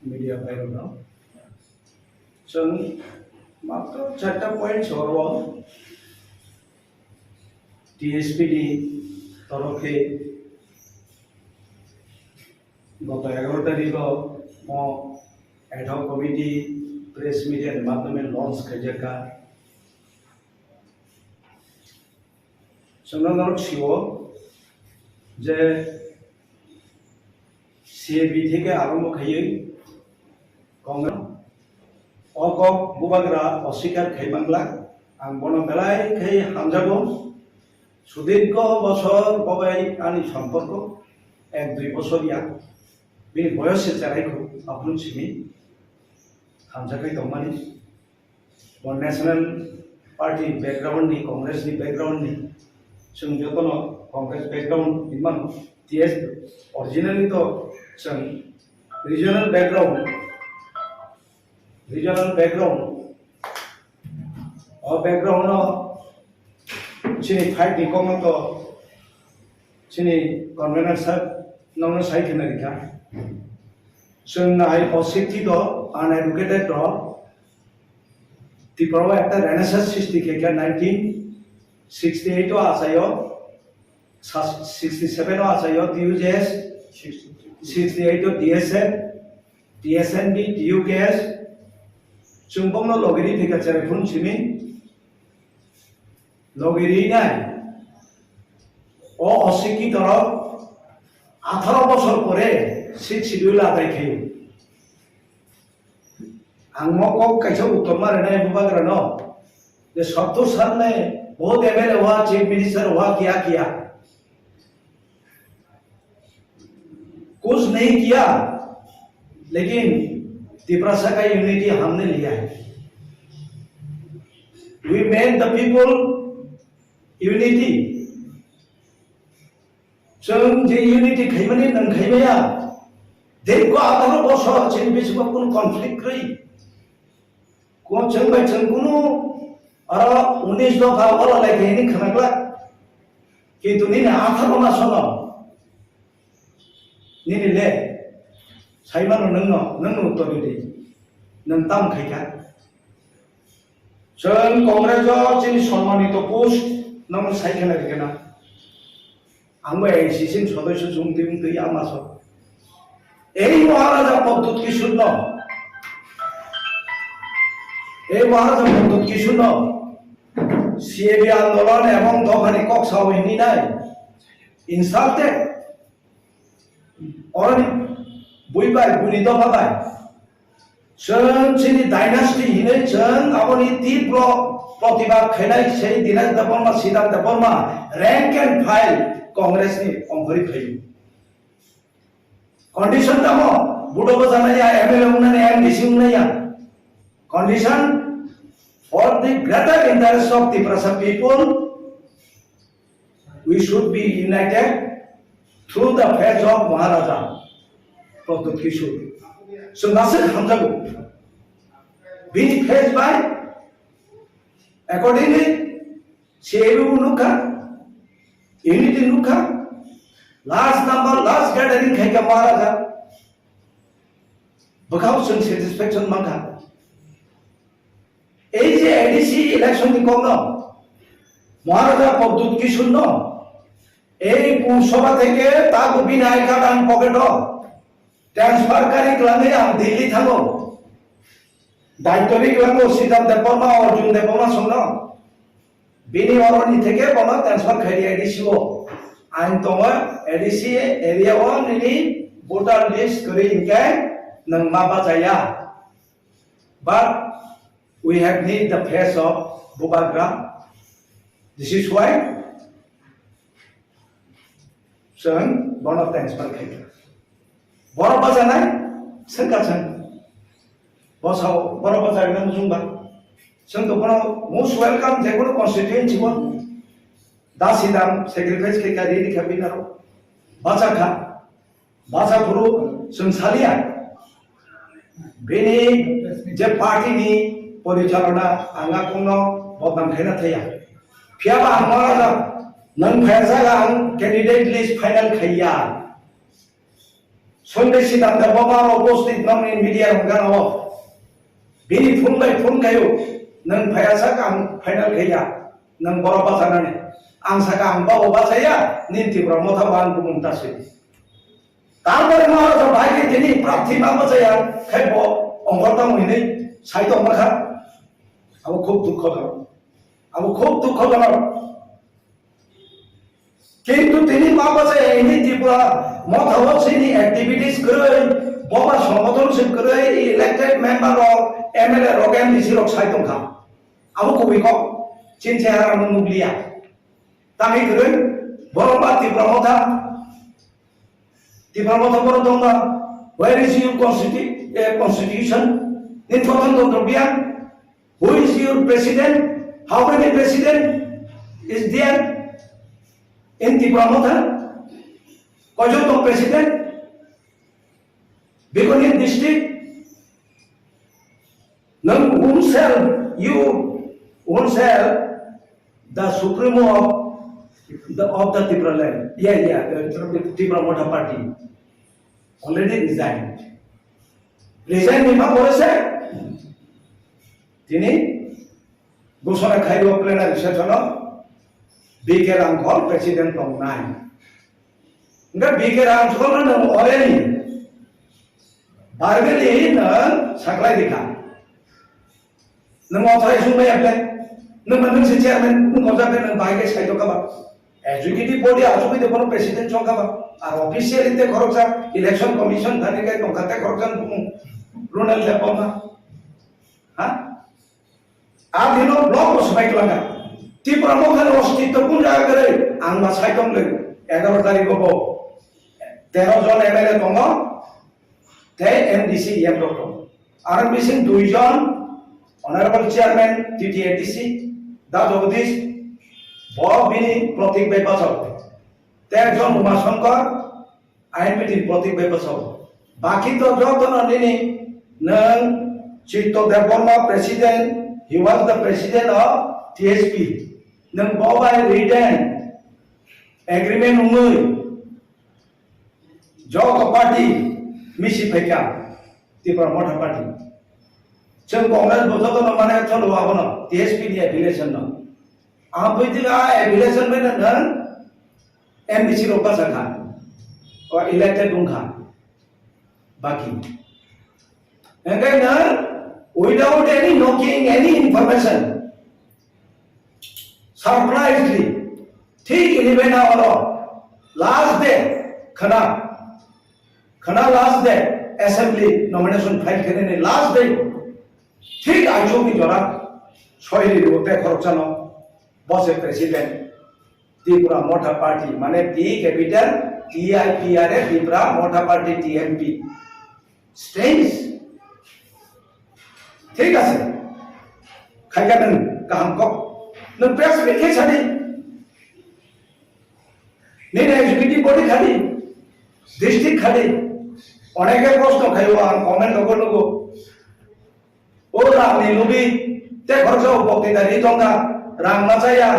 media viral नाव जों मात्र 4टा point हरबो TSP नि तरफे गत 11 तारिख ad hoc committee press media के माध्यमे launch खाइजाका जोंनाव सिओ जे सीएबी থেকে আরম্ভ খাইयै কংগ্রেস অকক বুবাগ্রা অস্বীকার খাইবাংলা आं बनो बेलाय खाइ हामजागो सुदीर्घ बছর बबाय आंनि सम्पर्क 1-2 बছरिया बिनि बयस जानायखौ आपुन सिनि हामजाखै दंमानि नेशनल पार्टी बैकग्राउंड नि कांग्रेस नि बैकग्राउंड नि जों जतनो कांग्रेस बैकग्राउंड इमान टीएस ओरिजिनली तो जों रीजनल बैकग्राउंड और बैकग्राउंड चिनी फाइट निकोमो तो चिनी कन्वेनर साहब नौनो साइड के नरिका जों नाय अशिक्षित अनएडुकेटेड तो तिपरवा एक रेनेसांस सृष्टि के 1968 आसायो 67 आसायो टीयूजेएस 68 डीएसएफ डीएसएनबी डीयूकेएस जोंबंनो लगेरि टिकाचारे फुन सिमी लगेरि नाय ओ अशिक्षित 18 বছর পরে সিট শিডিউল আদায় খাই आंगमको कैसे उत्तर मारे ना बुबाग्रा नो ये 70 साल में बहुत एमएलए हुआ चीफ मिनिस्टर हुआ क्या किया कुछ नहीं किया लेकिन तिपरासा का यूनिटी हमने लिया है we made the people unity जों जे यूनिटी खाइमानि नों खाइमाया देखो 18 বছর চিন बिचमा कोन कॉन्फ्लिक्ट रही को चंबाय चंकुनु अर 19 दफा वाला लाइक हेनि खनागला किंतु निने 18 मास न निने ले साइमानो नों उत्तर दे नों ताम खाइका जों कांग्रेस चिनि सम्मानित पोस्ट नों साइखेना गेना आंबो एसीसिन सदस्य जुंदिं दैया मास এই মহারাজা পদ্ধত কি শূন্য এই মহারাজা পদ্ধত কি শূন্য সিএবি আন্দোলন এবং দফানি কক্সাও হিনি নাই ইনসাল্টেড অরনি বুইবাই বুনি দফাবাই जों चिनि डायनास्टी हिनै जों आबनि तीव्र प्रतिबाद खाइनाय सेई दिनाज दबरमा सिद्धांत दबरमा रैंक एंड फाइल कांग्रेसनि अंगरि खाइयो कंडीशन दमो बुडो बजानाया एमएलए उन्नानै एमडीसी उन्नाया condition for the greater interest of the Tiprasa people we should be united through the face of Maharaja Protot Kishore. So Nasir Hamzago. Being faced by accordingly, Sheru Nuka, Unity Nuka, last number, last gathering Kaika Maraga, Bakausan satisfaction Maka. ADC election the Kongno, Maraga Podut Kishuno, A Pusova Teke, Taku Binaika and Poketo, Transfer Kari Klane and Delhi Thago. Daitoni Klango Sitam the Poma or Jun the Poma Sono. Bini Oroni Teke Poma transfer Kari ADCO. And Toma ADC area 1 ini voter list Kuri Inke Nang Mabajaya. But we have need the face of Bubagra. This is why Sung one of transfer Kari. What about Zanai? Sankasan. Boss how what about Zanai Zumba? Sung the most welcome, they go to constituency one. Dasidam sacrifice ke kari di kabinaro. Baca kha, baca guru sungsalia. Bini je party ni porijalana anga kuno bodam khena thaya. Piaba amara da nang phasa ang candidate list final khaya. Sunday sidam da bomaro posted nam in media ngano. Bini phun by phun kayo nang phasa ang final khaya. Nang boroba sanane. Ang saka ang bawa saya ninti promotawan bumuntasir. Tarpore maharaja bhai jini prapti mama saya khaibo ongkorta mohine saito makha abo khub dukho jano kintu tini mama saya ini tiba mothawa sini activities koroi boba somotonship koroi elected member of MLA Rogan disirok saito kha abo kubiko cinchara munglia Tami keren, boromba ti pramotha borodonga. Where is your constitution? In who is your president? How many president is there in the pramotha? Kojoto president? Bikonin district? Nang oneself, the supremo of the Tripura land. Tripura Motha party already resigned. Resign ni apa se? Tini Gusana Khairu plenary session BK Ramkhol president of 9. Enggak BK Ramkhol na already. Bargeli na saklai dikha. Nang authorized sumai apply. Nang manung si chairman nung kaza pe nang bahai ke saito ka ba. Executive body also with the president chongkaba or official in the corruption election commission that is no kate corruption Ronald Lepoma आप दिनों block को सफाई लगा ती प्रमुख है अस्तित्व कौन जाएगा करे आंगा साइटों ले 11 तारीख को 13 जन एमएलए दोंगा ते MDC M doctor RMB Singh 2 जन ऑनरेबल चेयरमैन टीटीएडीसी दा Jagdish Bini Protik Bepasau, Terjon Umashankar, INPT Protik Bepasau. Baki to Joton ini, Nang Chito Deborma president, he was the president of TSP. Nang Boba written agreement umur, Jog party, Misi Pekya, Tripura Motha party. Cheng Congress Bojoto no mane cholo abono, TSP ni affiliation no. आप इतना एविलेशन में ना MBC रोका सका और elected उनका बाकी ऐसे ना without any knocking any information surprisingly ठीक इन्हें ना वाला last day खना last day assembly nomination file करने ने last day ठीक आजू की जोरा सोई रोते खर्चा ना Boss president Tripura Motha party माने T capital TIPRA Tripura Motha party TMP strange ठीक है सर खाया नंग काम को नंग प्रेस में क्या चली नहीं एग्जीक्यूटिव बॉडी खाली डिस्ट्रिक्ट खाली অনেকে প্রশ্ন খাইব আর কমেন্ট করব ও রামনি লুবি তে খরচ বক্তৃতারি টঙ্কা রাং মাচায়া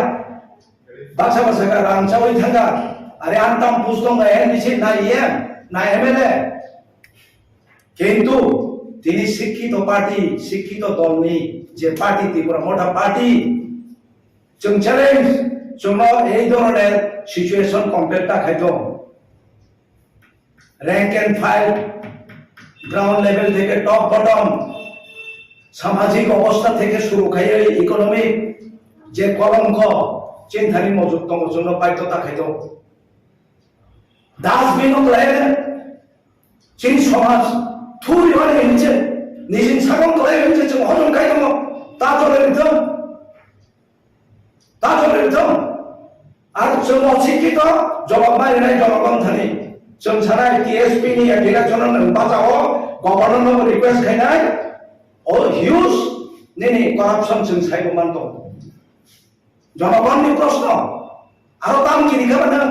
বাসা বাসা রাং চাওই থাকা আরে আনতাম পুস্তক এনডিসি না ইএম না এমএলএ কিন্তু তিনি শিক্ষিত পার্টি শিক্ষিত দল নেই যে পার্টি ত্রিপুরা মোটা পার্টি जों চ্যালেঞ্জ जोंनाव এই ধরনের সিচুয়েশন কমপ্লিট দেখাইতো rank and file ground level থেকে টপ বটম সামাজিক অবস্থা থেকে শুরু খাইয়ে ইকোনমিক যে কলঙ্ক চিন্তানি মজুত দङ জন্য বাধ্যতা খাইতো ডাস্টবিন লাগে जों সমাজ থুই হয়ে গেছে নিজের সাগম করে গেছে जों হজম খাই দङ তা চলে দিত আর जों অশিক্ষিত জবাব মারিনাय জনগণ থানি जों সারাय টিএসপি नि ইলেকশন বাঁচাও গভর্নর রিকোয়েস্ট খাইনাय ও হিউজ নেনি করাপশন जों সাইবমান দङ জনগণनि প্রশ্ন আরো দাম কি দেখাবনা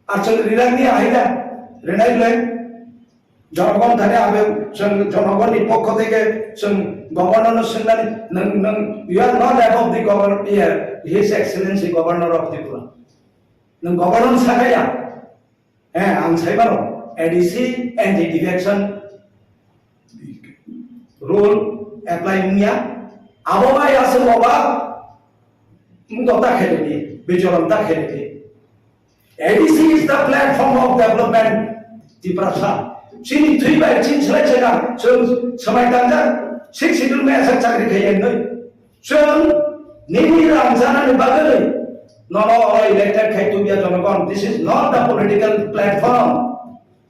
আর जों রিরাংনি আইদা রেনাইলে জনগণ থানে আবে जों জনগণनि পক্ষ থেকে जों গভর্নর শুননানি নং you are not above the governor ইয়ার his Excellency governor of Tripura নং গভর্নর সাকায়া হ্যাঁ আং সাইবারো ADC anti defection rule apply নিয়া আবহাওয়ায় আছে বাবা মুদতা খেলেনি বিচরণতা খেলেনি ADC is the platform of development Tripura চিনি থুইবাই চিন ছলাই ছয়না जों समायदांजा सिक्स शिड्यूल में ऐसा चाकरी खाइए नहीं जों निनी रंजानानि बागै नन इलेक्टेड खाइतु बिया जनगण this is not the political platform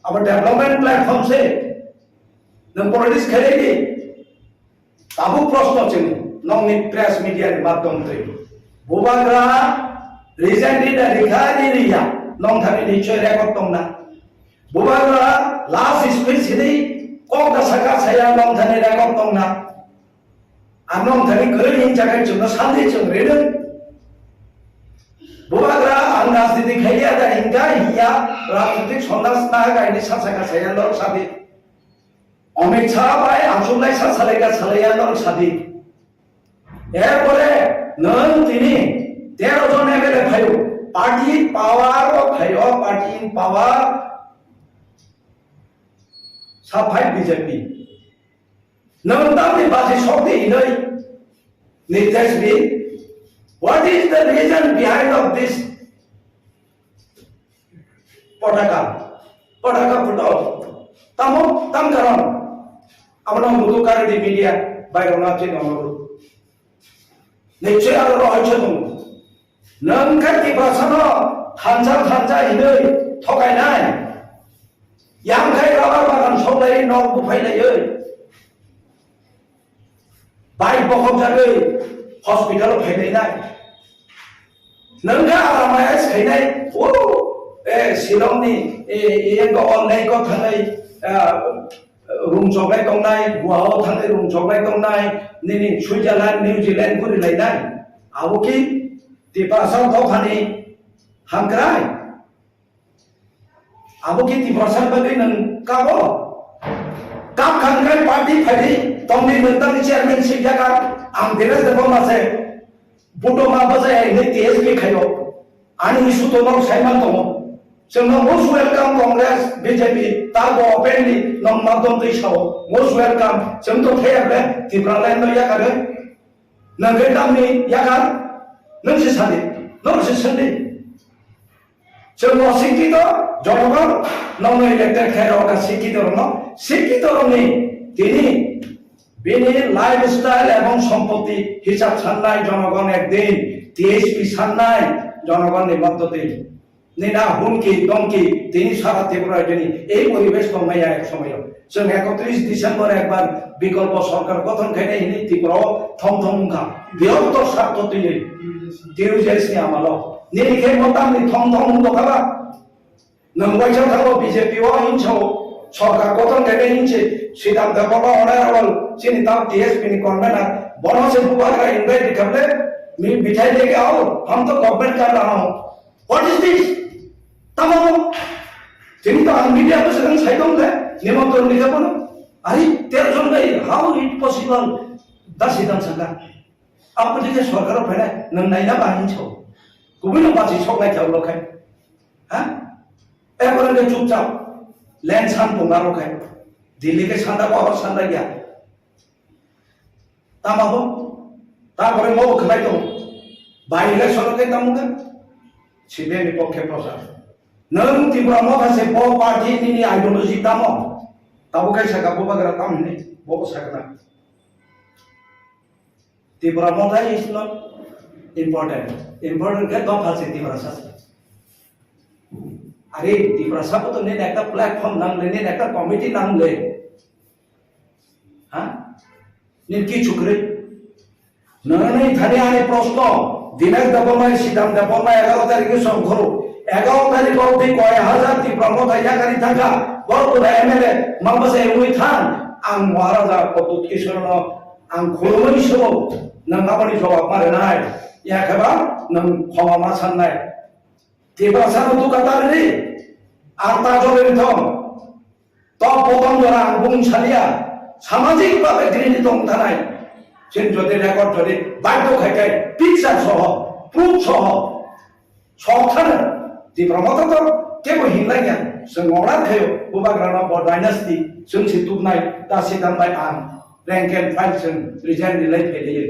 our development platform से नों पॉलिटिक्स खेलेगी ताबु प्रश्न जों नंनि प्रेस मीडिया नि माध्यम थे बुबाग्रा रिजेंटि दा रिखानि रिया नं थानि निश्चय रेकर्ड दंना बुबाग्रा लास्ट स्पीच हिदि कक दा साका साया नं थानि रेकर्ड दंना आर नं थानि गोरै जागाय जों सानदि जों रेदों बुबाग्रा आं राजनीति खाइया दा हिंगा हिया राजनीतिक सन्दास ना गायनि साका साया लर सादि अमित शाह बाय आंसुलाय सालायगा सालाया लर सादि एरपरे नों तिनि 13 जन एमएलए फायो पार्टी पावर फायो पार्टी इन पावर साफाय बीजेपी नों दामनि बाजि शक्ति इनै निर्देश बि what is the reason behind of this पटाका फुटो तमो तम कारण আমরা মুদুকারে দি মিডিয়া বাইরনা চিন আমরু নিশ্চয় আর রহস্য দङ नों खाति भाषानो हानजा हिनै थगायनाय यामखाय राबार बागान सौलाय न बुफायलायै बाइक बखबजागै हस्पिटाल फैलायनाय नोंगा आरामाय सिखायनाय ओ ए शिलंनि एंग अनलाइनखौ थांनाय रूम चौकलाय दंनाय गुवाहाव थांनाय रूम चौकलाय दंनाय निनि सुइजारलेण्ड निउजिलेण्ड गुरिलायनाय आबोखि तिपासाव दखानि हांक्राय आबोखि तिपासाव बागै नों काबो काप खांक्राय पार्टी फायदि तंनि नोंतांनि चेयारमेनशिप जागा आं देराज देबो मासे बुटमा बाजाय नै टीएसपी खायो आनि इशु तो नों साइमान दङ जोंनो मोस्ट वेलकाम कांग्रेस बीजेपी ताबो ओपेनलि नों मादम दैसाव मोस्ट वेलकाम जों तो थायाबे तिब्रालायन यागारो नोंगै दामनि यागार नों से सादि नों से सन्दि जों अशिक्षित जनगण नों इलेक्टेड खायराव शिक्षित रंनि दिनै बेनि लाइफस्टाइल एवं सम्पत्ति हिसाब साननाय जनगण एकदिन टीएसपी साननाय जनगणनि मददे निना हुमकी दमकी दिनै सारा त्रिपुरा दिनै এই পরিবেশ দंनाया एक समय जों 31 डिसेम्बर একবার বিকল্প সরকার গঠন খাইনাय हिनि त्रिपुरा थम बृहत्तर स्वार्थ दिनै दिरुजेसनि आमालो निरिखे मतामनि थम दखाबा नंगवाइसा थांगो बीजेपी वा हिंसो सरकार गठन खाइनाय हिंसे सिद्धांत बाबा अनारेबल चिनि ताम टीएसपी नि कन्वेनर बनसे बुबाग्रा इनवाइट दिखाबले मी बिठाई लेके आओ हम तो गवर्नमेंट कर रहा हूं व्हाट इज दिस तमाम Jadi to ang media ko sedang saitong le nimonton ni ka no. Ari 13 জন gai how it possible 10 dan sangka. Apa dia सरकार फैला नंग नाइना बाहिन छौ. गुबुन बाजी छक नाइ थाउ लखाय. हा? एबरन के चुपचाप लैंड सान पोंगा रखाय. दिल्ली के सांदा को और सांदा गया. तामाबो तारपरे मो खनाय तो बाइ इलेक्शन के तामुगा सिबे नि पक्षे प्रसार. नों त्रिपुरा माखासे ब पार्टी नि आइडियोलॉजी तामो ताबो kai saka bo bagara tam ni bo sakna. Tripura Motha is not important. Important ke dom phase Tripura sa. Are Tripura sa ko to ne ekta platform nang le ne ekta committee nang le. Ha? Ne ki chukre? Nane thane ane proshno dinak dabamay sidam dabamay 11 tarikhe som ghoro 11 তারিখ অবধি কয় হাজার Tripura Motha ইয়াকারি থাকা বড় MLA মামবাসে we থান আং মহারাজা পদ্মত কিশোরন আং খোলমনি সব নং আবানি জবাব মারে নাই ইয়াখাবা নং ক্ষমা মা সাননাই Tripura সানো তো কাতারে আর তা জবের থম তো প্রথম যারা আং বুং ছালিয়া সামাজিক ভাবে ঘৃণিত থানাই সেন যদি রেকর্ড ধরে বাধ্য খাইকাই পিকচার সহ প্রুফ সহ সব থানা Tripura Motha তো কেবল হিংলাইয়া जों अराद खायो बुबाग्राना बर डायनास्टी जों सितुबनाय दासि दामबाय आं रैंक एंड फाइल जों रिजाइन रिलाय फैलियो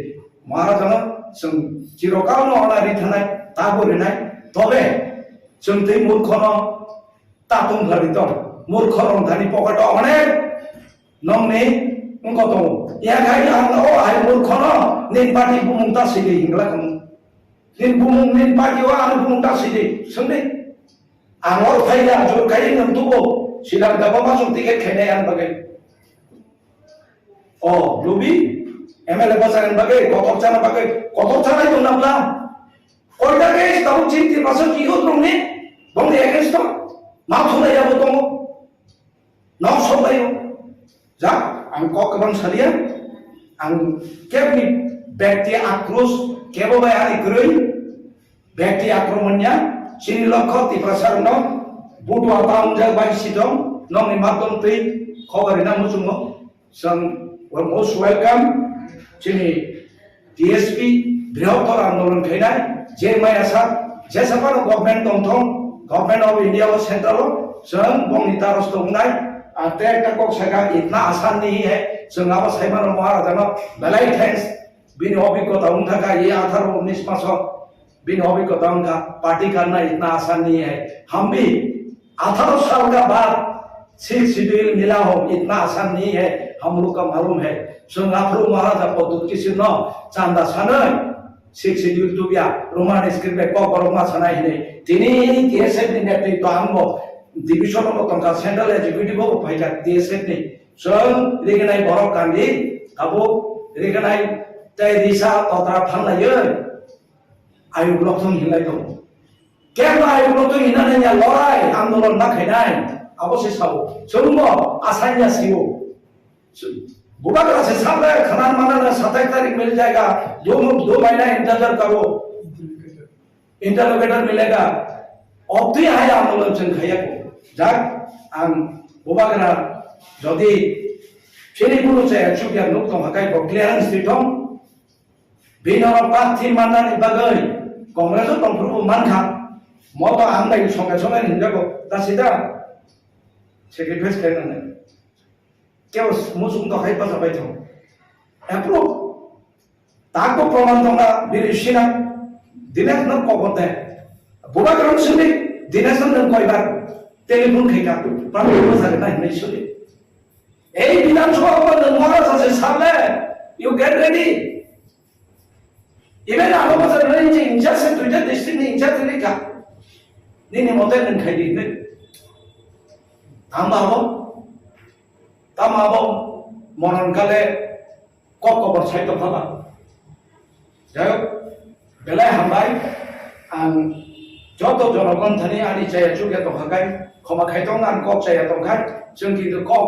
महाराजानो जों चिरकालनो अनारि थानाय ताबोरिनाय तबे जों दै मूर्खनो तातुम भरि दं मूर्ख रंधानि पकेट अनेक नंनि उनको दं याखाय आं ओ आइ मूर्खनो निन पार्टी बुमुंता सिदि हिंलाखम निन बुमुं निन पार्टीवा आं बुमुंता सिदि Sonde Angor kaya jur kaya nentubo silang dapat masuk tiket kenayan bagai. Oh, lubi, MLA pasangan bagai, kotor cana itu nabla. Kau dah guys tahu cinti pasal kiot dong ni, bang dia guys tu, mau sudah ya betul, nak sudah ya. Jah, angkau kebang salian, ang kebni bekti akrus, kebo bayar ikrui, bekti akromannya. Sini lokot di pasar no, butuh apa unjak bayi sidong, nong ni maton pri, kabar ina musumo, sang most welcome, sini DSP, Bhirator Andolan Khainai, JMI asal, jasa pano government tongtong, government of India or central, sang bonita rostongkai, atek takok sega itna asan nahi hai, sang apa saiman Maharaja belai thanks, bini hobi ko taung thaka ye 18-19 मासों बिन अभिज्ञताओं का party करना इतना आसान नहीं है हम भी 18 साल का बाद 6 शेड्यूल मिला हो इतना आसान नहीं है हम लोग का मालूम है संगापुर महाराजा पद्धत किसी न चांदा सनय 6 शेड्यूल तो बिया रोमान स्क्रिप्ट में को बरमा सनाय ने तिनी टीएसएफ ने नेतृत्व आंगो डिविजन को तंका सेंट्रल एग्जीक्यूटिव को फाइटा टीएसएफ ने सं रेगनाय बरो कांदी अबो रेगनाय तय दिशा तत्रा फानलायो आयु ब्लॉकथों हिलाई दो क्या आयु ब्लॉकथों हिलाने या लड़ाई आंदोलन ना खेनाय अवश्य साबो सुरुंगो आसानिया सियो बुबाग्रा से सामने खनान माना 27 तारीख मिल जाएगा 2 महीना इंतजार करो इंटरलोकेटर मिलेगा अब तो यहाँ आंदोलन चल खाया को जाग आं बुबाग्रा जदी चेनी पुरुष है चुकिया नुक तो हकाई को क्लियरेंस दिथों बिना पाथी मानना निबागई कांग्रेस तो तंफ्रुबो मानखा मतो आंदाय संगे संगे हिंजाको दासिदा सेक्रिफाइस खालामनो केव मुसुं तो खाय पाजाबाय दं एप्रुव ताको प्रमाण दंना बिरिसिना दिनेश न कबते बुबाग्राम सुनि दिनेश न कयबार टेलिफोन खायका प्राप्त जागोन ना निसुनि ए विधानसभा न महाराज से सामने you get ready Even aku pasal ni injas tu je district ni injas ni kah? Ni model ni kaya ni. Tamabo, moran kale kok bersai tu apa? Jadi, belai hambai, jodoh jodohan thani ani saya juga tu hakai, koma kai tu ngan kok saya tu kai, jengki tu kok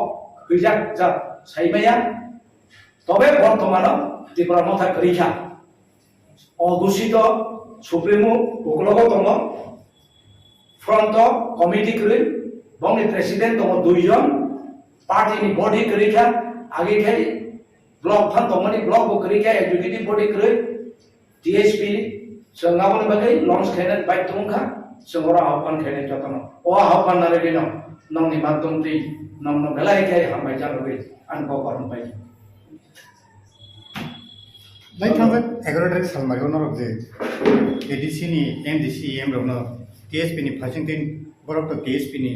kerja jat saya bayar. Tapi berteman Tripura Motha kerja. অঘোষিত supremo ওগুলোকে দङ front committee করে bongni president tong duijon party ni body kerja age kai block phan tong mani block bo kerja executive body kerja TSP sengawon bagai launch kainan baik tungkha sengora hapan kainan jotono o hapan nare dino nong ni matung ti nong belai kai hambai jaloi anko koron pai Lai tangkat 11 tarik salmari ono je ADC ni MDC EM rokno TSP ni Washington borok to TSP ni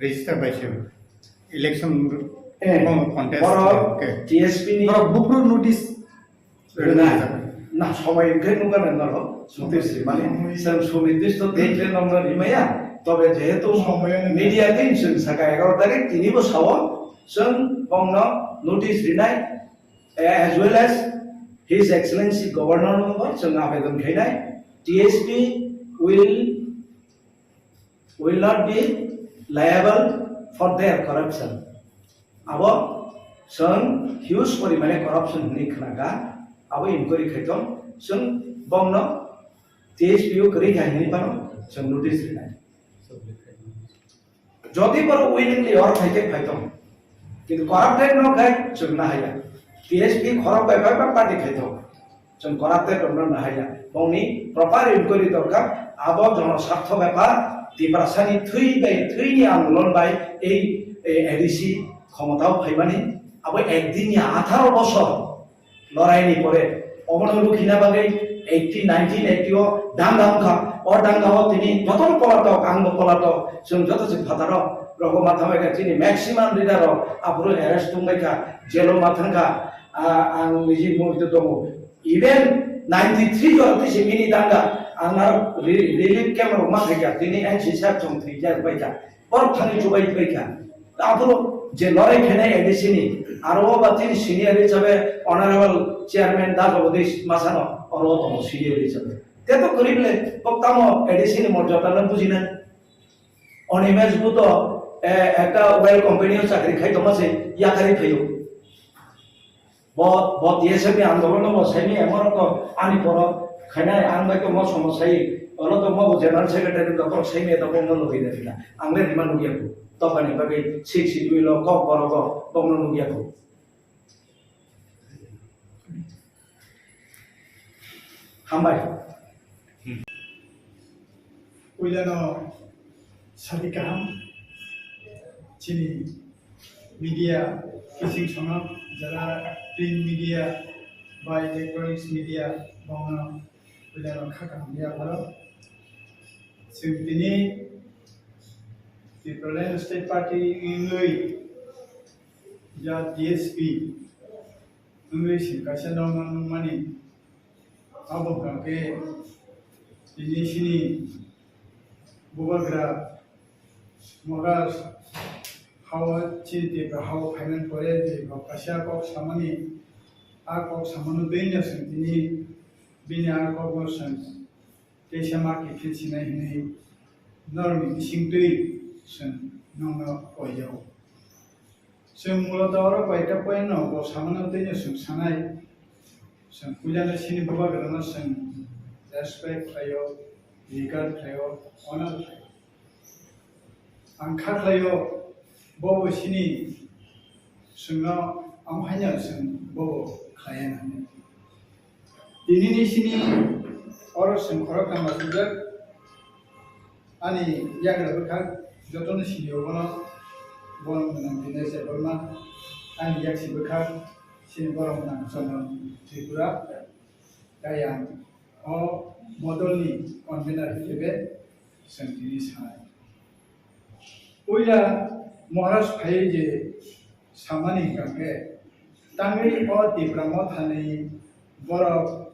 register baise election contest borok TSP ni borok bukro notice na সময় কে নুগান narrow সুতির মানে সব সুনির্দিষ্ট ডেটে নম্বর ইমায়া তবে যেহেতু media দিন जों সাকা 11 তারিখ তিনি বসাও जों বংন notice Rinnai as well as his excellency governor number जों आवेदन खाइनाय TSP will not be liable for their corruption abo जों huge परिमाणे corruption नि खनागा abo inquiry khaitom जों bongno TSP kari khayni pano जों notice rinai jodi boro willingly or khaike khaitom kintu corrupted no khai जों na haya TSP khorok bai bai party khaitom जों corrupted no na haya bongni proper inquiry dorkar abo jono sartho byapar tiprasani thui ni andolon bai ei ADC ক্ষমতাও ফাইবানি abo ekdin ni 18 বছর লড়াইনি পরে অমনলু খিনা বাগে 80 1980 ও ডাঙ্গামখা ও ডাঙ্গাও তিনি যতন পলাটো কাঙ্গ পলাটো जों যত যে ফাতার রকমা থামাইকা তিনি ম্যাক্সিমাম লিডার আবরু অ্যারেস্ট তুমাইকা জেলো মাথানকা আং নিজি মুহিত দম ইভেন 93 জতে সিমিনি ডাঙ্গা আনার রিলিফ ক্যাম্প মাথাইকা তিনি এনসি সাহেব जों থিজা বাইকা পর থানি জুবাই বাইকা আবরু যে লড়াই খেনে এডিসিনি আরো বাতিন সিনিয়র হিসাবে অনারেবল চেয়ারম্যান দা জগদীশ মাসানো অরো তম সিনিয়র হিসাবে তে তো করিবলে পক্তামো এডিসিনি মর্যাদা না বুঝিনা অনিমেজ বুতো একটা ওয়েল কোম্পানিও চাকরি খাই তোমাসে ইয়াকারি খাইও ব টিএসএপি আন্দোলন বসাইনি এমন তো আনি পর খাইনাই আং বাই তো ম সমস্যাই অলো তো ম জেনারেল সেক্রেটারি দপ্তর সাইমে তো বঙ্গ লগই দেখিলা আংলে রিমান নগিয়াকু তপানি বাগে সিক্স দুই লক্ষ বরগ বঙ্গ নগিয়াকু হামবাই Uliano Sadikaham Chini media kissing song jara print media by electronics media bongna uliano khakam dia baro singtini the Berlin State Party ingui ya DSP ingui singkasya dong mani abo kake ini sini bubagra moras hawa chiti hawa finance pore je kasya ko samani a ko samanu denya sentini binya ko version kesama ki khilsina hinai normi singtui sen nongno koyao sen mulodara paita poino ko samanu denya sen sanai sen pujana sini bubagra na sen respect ayo regard ayo honor ayo angkat ayo bobo sini sengno amhanya seng bobo khayan ini sini orang seng orang nama sudah ani yang berkat jatuhnya sini orang bolang menang bina seberma ani yang si berkat sini bolang menang sama Tripura yang modal ni convener hebe sentini sanai oila moharas phai je samani kake tangri o dipramo thani boro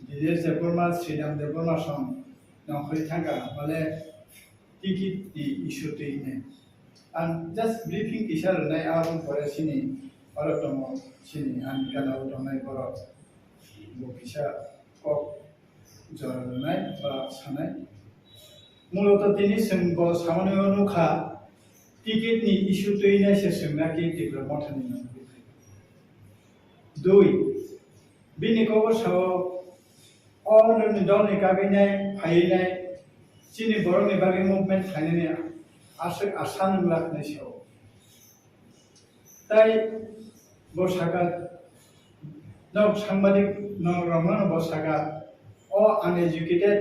dijer se burma sridam de burma som nokri thanga bale tikit di issue te ne and just briefing kisar nai arum pore sini orotomo sini an kana utomai boro bo kisa kok জড়াই বা সানাই মূলত তিনি সেংব সামান্য অনুখা টিকেটনি issue তৈরি সে সেংনাকি টিগ্র মঠানি দুই বিনি কবসাও অলনি দলনি কাগিনাই ফাইনাই চিনি বরনি বাগে মুভমেন্ট ফাইনানি आशा नंलाखनाय सायाव তাই বসাকা নক সাংবাদিক নরমন বসাকা অ আনএডুকেটেড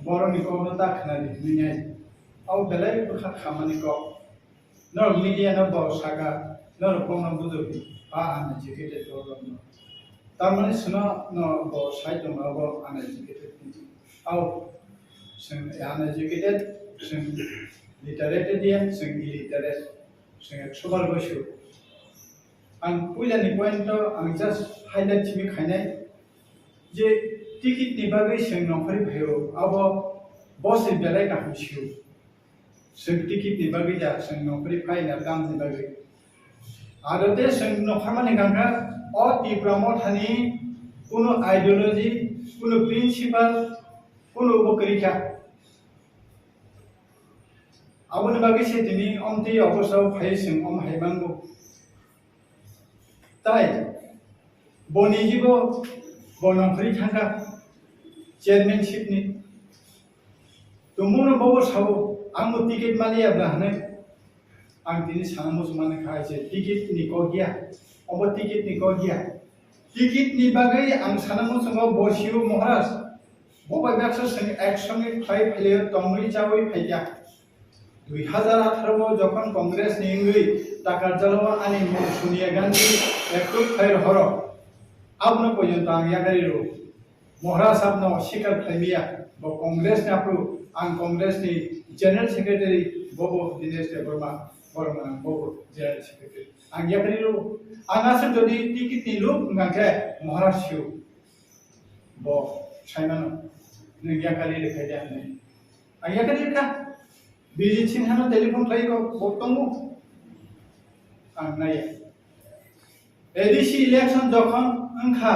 বরনি কনতা খানাদি নিনাই আও বেলাই বখা খামানি ক নর মিডিয়া ন বসাকা নর কোন বুজবি আ আনএডুকেটেড বরন তার মানে শোনা ন বসাই দङ আব আনএডুকেটেড আও जों আনএডুকেটেড जों लिटारेट दिया जों इलिटारेट जों सबार बैसो आं पहिलानि पॉइंट आं जस्ट हाइलाइट थिमि खायनाय जे टिकेट नि बागै जों नखरि भयो अब बस बेलाय गाहैसिउ जों टिकेट नि बागै जा जों नखरि फायना दामनि बागै आरो दे जों नखरमानि गांगा अ तिप्रामो थानि कुनु आइडियोलॉजी कुनु प्रिन्सिपल कुनु बकरिका आबोनि बागै सेतिनि अमति अबसाव फाय जों अम हायबांगौ তাই বনিজিব বনফরি থাকা চেয়ারম্যানশিপনি তুমুন বব সাবো आंबो टिकेट मालियाब्ला हनै आं दिनै सानमोस माने खायसे टिकेट नि को गया अब टिकेट नि को गया टिकेट नि बागै आं सानमोस बसिउ महाराज बबाय बाक्स संग एकसंगे फाइ फाइले तंगै जावै फाइया 2018 যখন কংগ্রেস নিঙ্গই টাকার জলवा আনি সোনিয়া গান্ধী একটু ফাইর হর আপনো পর্যন্ত আঙ্গিয়াকারিরো মহারাজ আপনো স্বীকার খাইমিয়া ব কংগ্রেস নাপ্রু আং কংগ্রেস নি জেনারেল সেক্রেটারি ববো দিনেশ দেববর্মা বর্মা ববো জেনারেল সেক্রেটারি আঙ্গিয়াকারিরো আনাসে যদি টিকিট নিলু গাঙ্গে মহারাজ সিউ ব সাইমানো নিঙ্গিয়াকারি লেখাইয়া নাই আঙ্গিয়াকারিরকা बिजि चिन्हानो टेलीफोन खाइको बक्तंगु आं नाया एडिसि इलेक्शन जखन अंखा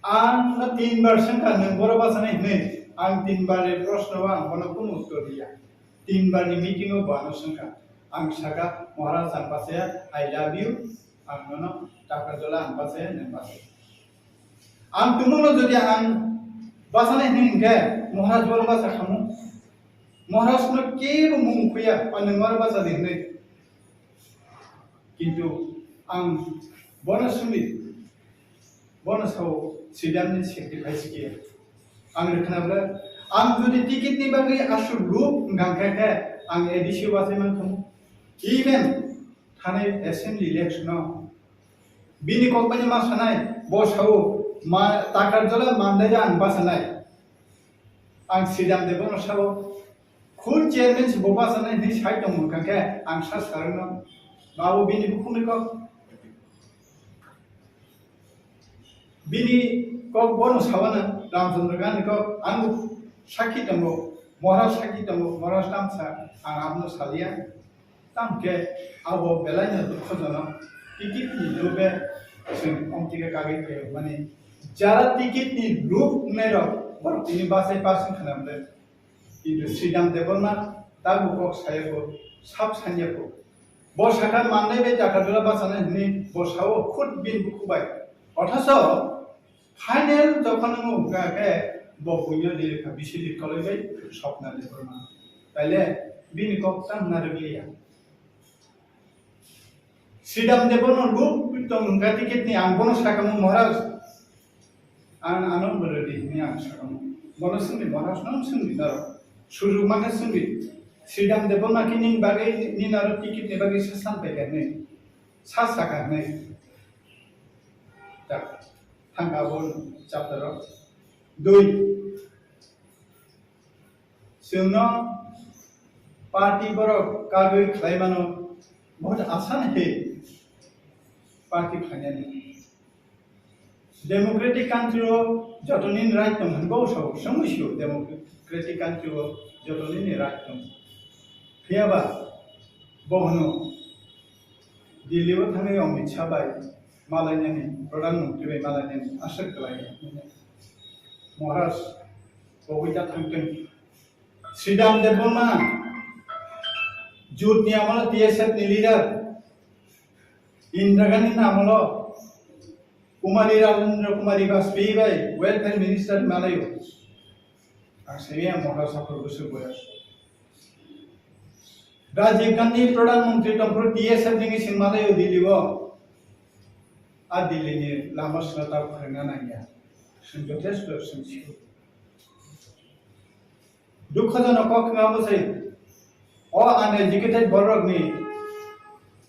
आं 3 बार संखा नंबर बासने नै आं 3 बार प्रश्नवा आंखनो कुन उत्तर दिया 3 बार नि मीटिंगो बानो संखा आं सागा महाराज आंपासे आई लव यू आं ननो टाका जला आंपासे नंबासे आं तुमनो जदि आं बासने हिंगे महाराज बरबासा खामु महाराज न केबो मुंखैया पानंगार बाजा देनै किन्तु आं बनसुनि बनसाव सिदामनि सेक्रिफाइस गया आं रखनाब्ला आं जुदि टिकेट नि बागै आसु लुप गांखाखे आं एडिसि बासै मानथम इभेन थानाय एसेम्बली इलेक्शनाव बिनि कम्पानि मा सानाय बसाव मा टाकार जला मानदाया आं बासानाय आं सिदाम देबो नसाव खुद चेयरमैन से बोबा सने नि साइड दङ काके आं सास खारनो बाबु बिनि बुखुनिको बिनि को बन सावाना रामचंद्र गांधी को आं साखी दङ महाराज साखी दङ महाराज तामसा आं आपनो सालिया तामके आबो बेलायनो दुखजन टिकेट नि लोबे जों अमतिके कागै फैयो माने जारा टिकेट नि लुप नेरो बर बिनि बासाय पासिं खालामदो কিন্তু শ্রীরাম দেববর্মা তার বুকক সায়কো সাব সানিয়াকো বসাকা মাননাই বে জাকাদুলা বাসানে নি বসাও খুদ বিন বুকুবাই অথচ ফাইনাল যখন মুগাকে বকুইयो লিরেখা বিশি লিখ কলইবাই স্বপ্না দেববর্মা তাইলে বিন কক্তাম নারগলিয়া শ্রীরাম দেববর্মা লুক পিতং গা টিকেট নি আংবন সাকামু মহারাজ आं आनंद बरदी नि आं साकामु बनसुनि बनसनम सुनि दार सुरु माने सुनि श्रीराम देबबर्मा कि निन बागै निन आरो टिकेट नि बागै सासान पाइगारनै सा साकारनै दा थांगाबो चैप्टर 2 जोंनो पार्टी बरो कागै खालायमानो बहुत आसान है पार्टी खायनानै डेमोक्रेटिक कंट्री जतनिन राइट दं हनगौ साव समस्या डेमोक्रेटिक कंट्री जतनिन राइट दं फैयाबा बहनो दिल्लीआव थाङै अमित शाह बाय मालायनि प्रधानमंत्री बाय मालायनि आसा खालायो महाराज बबैता थांगोन श्रीराम देबबर्मा जुटनि आमल टीएसएफ नि लीडर इंदिरा गांधी नामलो कुमारी राजेंद्र कुमारी वाजपेयी बाय वेलफेयर मिनिस्टर मालायो आं सेया महाराज साफोर गोसो बोया राजीव गांधी प्रधानमंत्री तंफोर DSF नि सिंमालायो दिल्लीआव आ दिल्लीनि लामा सलाता फोरोंना नाया जों जथेस्ट सोंथिखौ दुखजनक खोनाबोसै अ uneducated बरकनि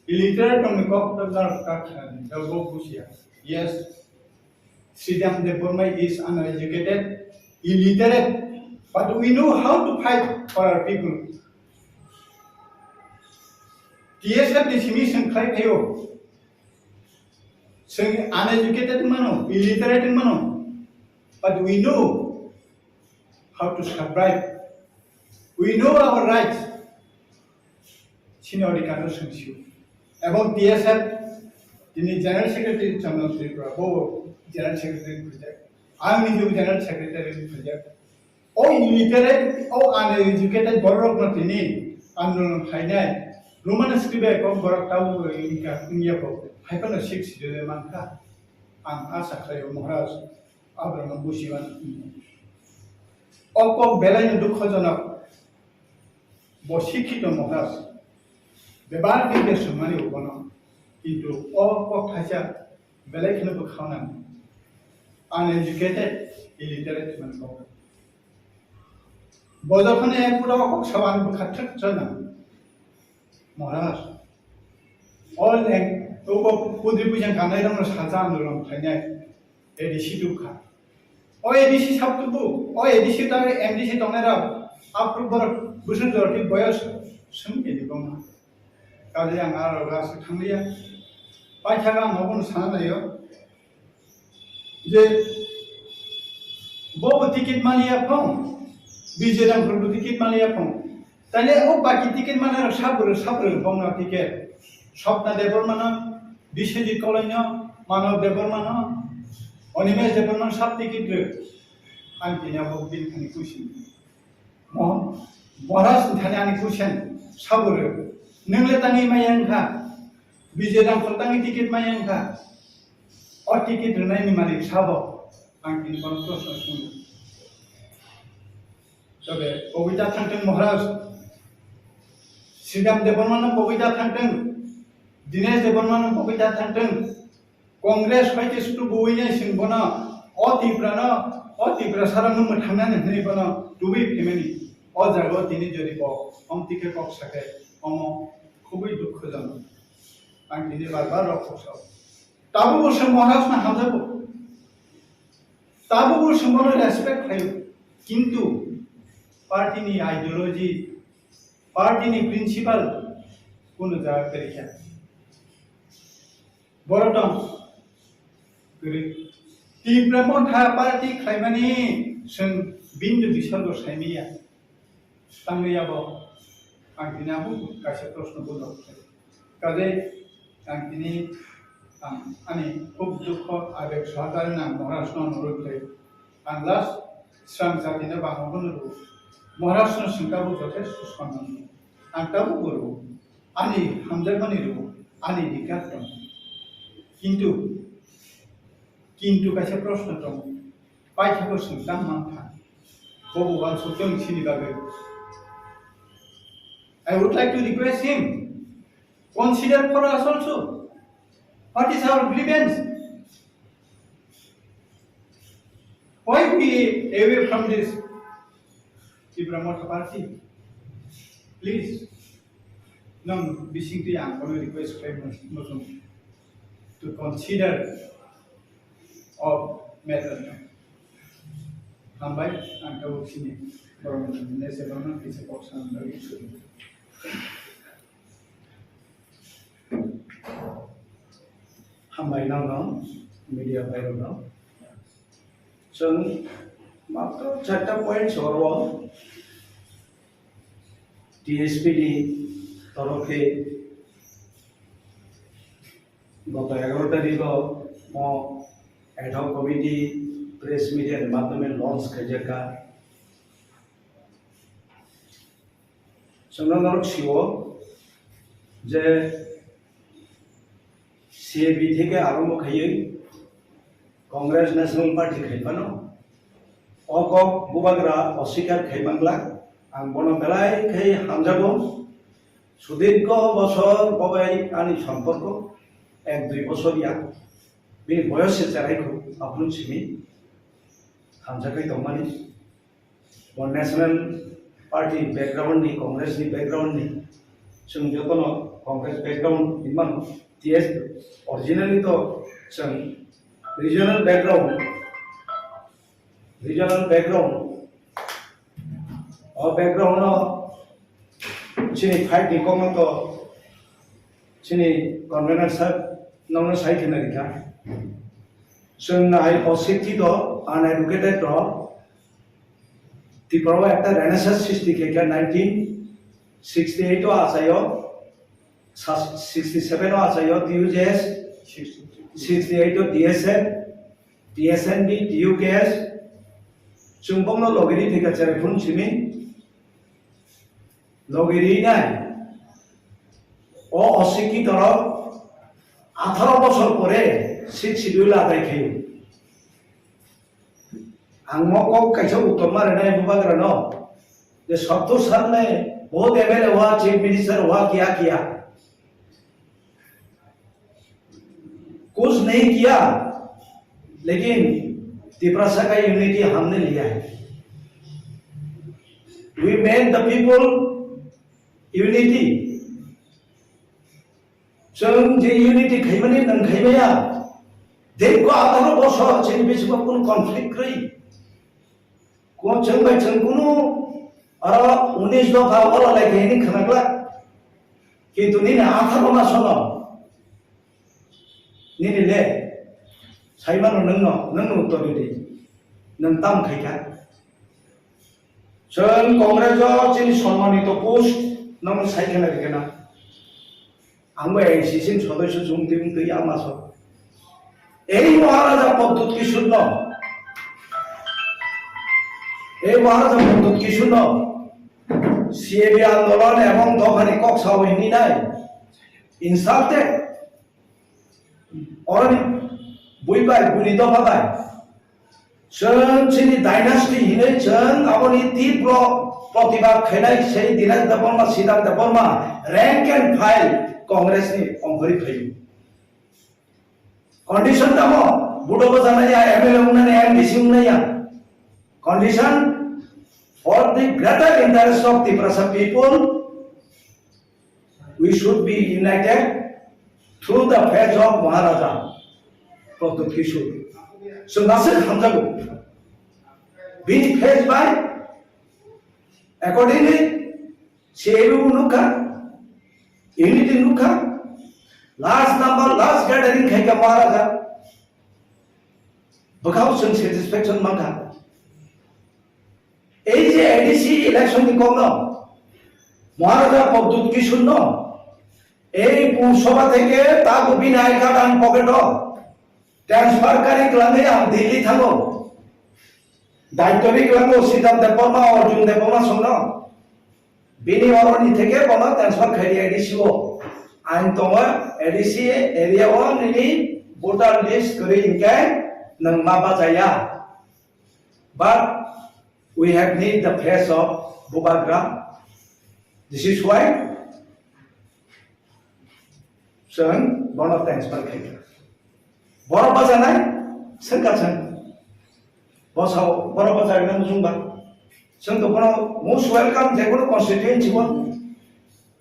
illiterate dong kok tengah kakhan dago busia yes Sridham Devarma is uneducated illiterate but we know how to fight for our people TSF ni simi sing khai phayo sing uneducated mano illiterate mano but we know how to survive we know our rights sini odikano sengsiu এবং DSF তিনি general secretary চন্দন ত্রিপুরা বো general secretary project আমি নিজে general secretary project ও illiterate ও uneducated বড়ক না তিনি আন্দোলন ফাইনাই Roman স্ক্রিবে কম বড়ক তাও Inca India কো হাইপানো 6 J মানকা আং আশা খায়ো মহারাজ আব্রাহাম বুশিবান অক বেলাইন দুঃখজনক বশিক্ষিত মহারাজ बेबार के बेसमानी उबनो किंतु ओ थाजा बेलेखनो बखावना अनएजुकेटेड इलिटरेट मनखौ बजखने पुरा अक सवान बखाथक जना महाराज ऑल एंड तो पुद्रि पुजन गानाय रंग साजा आंदोलन फाइनाय एडिसी दुखा ओ एडिसी साबतुबु ओ एडिसी ता एमडीसी तंगनेरा आप्रुबर बुसन जरति बयस सोंगे दिबमा काले आं आरो गासै थांलिया बायखागा माबोन सानायो जे बो टिकेट मालिया फं बिजेराम फोरबो टिकेट मालिया फं ताले ओ बाकी टिकेट मालिया साब्रो बंना टिकेट सपना देबरमान बिसेजि कलायनो मानव देबरमान अनिमेश देबरमान सब टिकेट रे आंतिना बो बिन खानि कुइसन महाराज थाने आनि कुइसन साब्रो नंगले तांगी मायंखा बिजेराम फलतांगी टिकेट मायंखा और टिकेट रनायनि मालिक साबो आं किन कोन प्रश्न सोंनो तबे कविता थांथों महाराज श्रीराम देबरमान कविता थांथों दिनेश देबरमान कविता थांथों कांग्रेस फाइटे सुतु बयने सिंबना अतिप्रा सारानु मथांनानै होनैबना दुबि फेमिलि अ जागो दिनै जरि क अमतिके कक साके अमो खुबै दुखजनक आं दिनै बार रखसाव ताबो बोसों महाराज ना हामजाबो ताबो बोसों बनो रेसपेक्ट खायो किंतु पार्टीनि आइडियोलॉजी पार्टीनि प्रिंसिपल कोनो जागा करिया बरदम गरि तीव्रमन था पार्टी खायमानि जों बिन्दु बिसर्ग सायमिया तांगैयाबो आं दिनाबो गासै प्रश्न बोलो काजे आं दिनै आंनि खुब दुख आबेग सहकारि नाम महाराष्ट्र अनुरोध खायो आं लास्ट स्रां जातिनो बांगोनो रु महाराष्ट्र सिंकाबो जथेस्ट सन्मान आं ताबो बोरो आंनि हामजायमानि रु आंनि दिगार दं किंतु गासै प्रश्न दं बायथाखौ सोंदां मानखा भगवान सत्यं सिनि बागै I would like to request him, consider for us also, what is our grievance? Why we away from this Ibrahimot party? Please, no, basically I am going to request Muslim to consider of matter. Hambai, I am going to see हामबाय नांगौ media viral नाव जों मात्र 4टा point हरबो TSP नि तरफे गत 11 तारिख ad hoc committee press media के माध्यमे launch खायजाका संगनरक CO जे CAB থেকে আরম্ভ খাইयै कांग्रेस नेशनल पार्टी खाइबानो अक बुबाग्रा अस्वीकार खाइबांग्ला आं बन बेलाय खाइ हामजागो সুদীর্ঘ বছর ববাই আনি সম্পর্ক 1-2 বছরিয়া বিনি বয়সে চেরাইखौ আপনি সিমি हामजाखै दंमानि नेशनल पार्टी बैकग्राउंड नि कांग्रेस नि बैकग्राउंड नि जों जतनो कांग्रेस बैकग्राउंड इमान टीएस ओरिजिनली तो जों रीजनल बैकग्राउंड और बैकग्राउंड चिनी फाइट नि कम तो चिनी कन्वेनर साहब नौनो साइड के नरिका जों नाय अशिक्षित तो uneducated तो तिपरवा एक रेनेसांस सृष्टि के 1968 आसायो 67 आसायो DUJS 68 DSNB DUKS जोंबोनो लोगिरी थिका चेरेफुन छिमी लोगिरी नाय ओ अशिक्षित तो 18 বছর পরে 6 শিডিউল আদায় খেয়ে आंगमको कैसे उत्तर मारे ना बुबाग्रा नो ये 70 साल में बहुत एमएलए हुआ चीफ मिनिस्टर हुआ किया कुछ नहीं किया लेकिन तिपरासा का यूनिटी हमने लिया है we made the people unity जों जे यूनिटी खैमनि नों खैमाया देखो 18 বছর जोंनि बेसेबां কোনো कन्फ्लिक्ट गैयै कौन चंग चंगुनु और 19 दफा वाला लगे नहीं खनगला किंतु नीने आखर बना सुनो नीने ले साइमानो नंगनो उत्तर दे नंग ताम खाइका जों कांग्रेस चिनि सम्मानित पोस्ट नंग साइखेना गेना आंबो एसीसिन सदस्य जुंगदिम दै आमासो এই মহারাজা পদ্ধতি কি শূন্য এই মহারাজা পদ্ধতি কি শূন্য সিএবি আন্দোলন এবং দফানি কক্সাও হিনি নাই ইনসাল্টেড অরনি বুইবাই বুনি দফাবাই जों चिनि डायनास्टी हिनै जों आबोनि तीव्र प्रतिबाद खैनाय sei दिनाज दबरमा सिदार दबरमा रैंक एंड फाइल कांग्रेसनि अंगरि फैयो कंडीशन दमो बुडो बजानाया एमएलए उन्नानै एमडीसी उन्नाया condition for the greater interest of the Prasa people we should be united through the faith of Maharaja Pratut Kishore so nasir hamjago being faced by accordingly seru nuka unity nuka last gathering khaika Maharaja bakau some satisfaction mangha এই যে ADC election কি কম না মহারাজা পদ্ধত কি শূন্য এই পুরসভা থেকে তাকে বিনায় কাটান পকেট ট্রান্সফার কারি ক্লামে দিল্লি থাকো দায়িত্বরি ক্লামে সিদ্ধান্ত দেববর্মা অর্জুন দেববর্মা সঙ্গ বিনি অরণি থেকে বনা ট্রান্সফার খাইরি এডিসি ও আইন তোমার এডিসি এরিয়া ওয়ান নিনি ভোটার লিস্ট করে ইনকে নং মাবা যায়া but we have need the face of Bubagra. This is why son one of thanks for Kenya. Bora bazanai sengkasan. Bosau bora bazai nang jumba. Seng to bono most welcome jekono constituency one.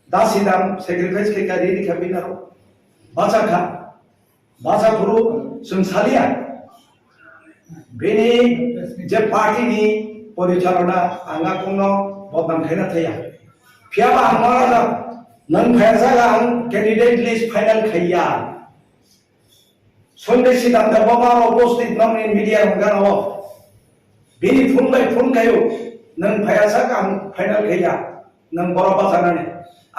Dasidam sacrifice ke kari di kabinaro. Baca guru seng salia. Bini je party ni परिचालना आंगा कोनो बदनाम खाइना थैया फियाबा महाराजा none फैजागा आं candidate list final खैया संदे सिद्धांत बाबा उपस्थित none media हंगानो बिनि फुन bye फुन खायो नन फैजागा आं फाइनल खैया नन बराबा जानाने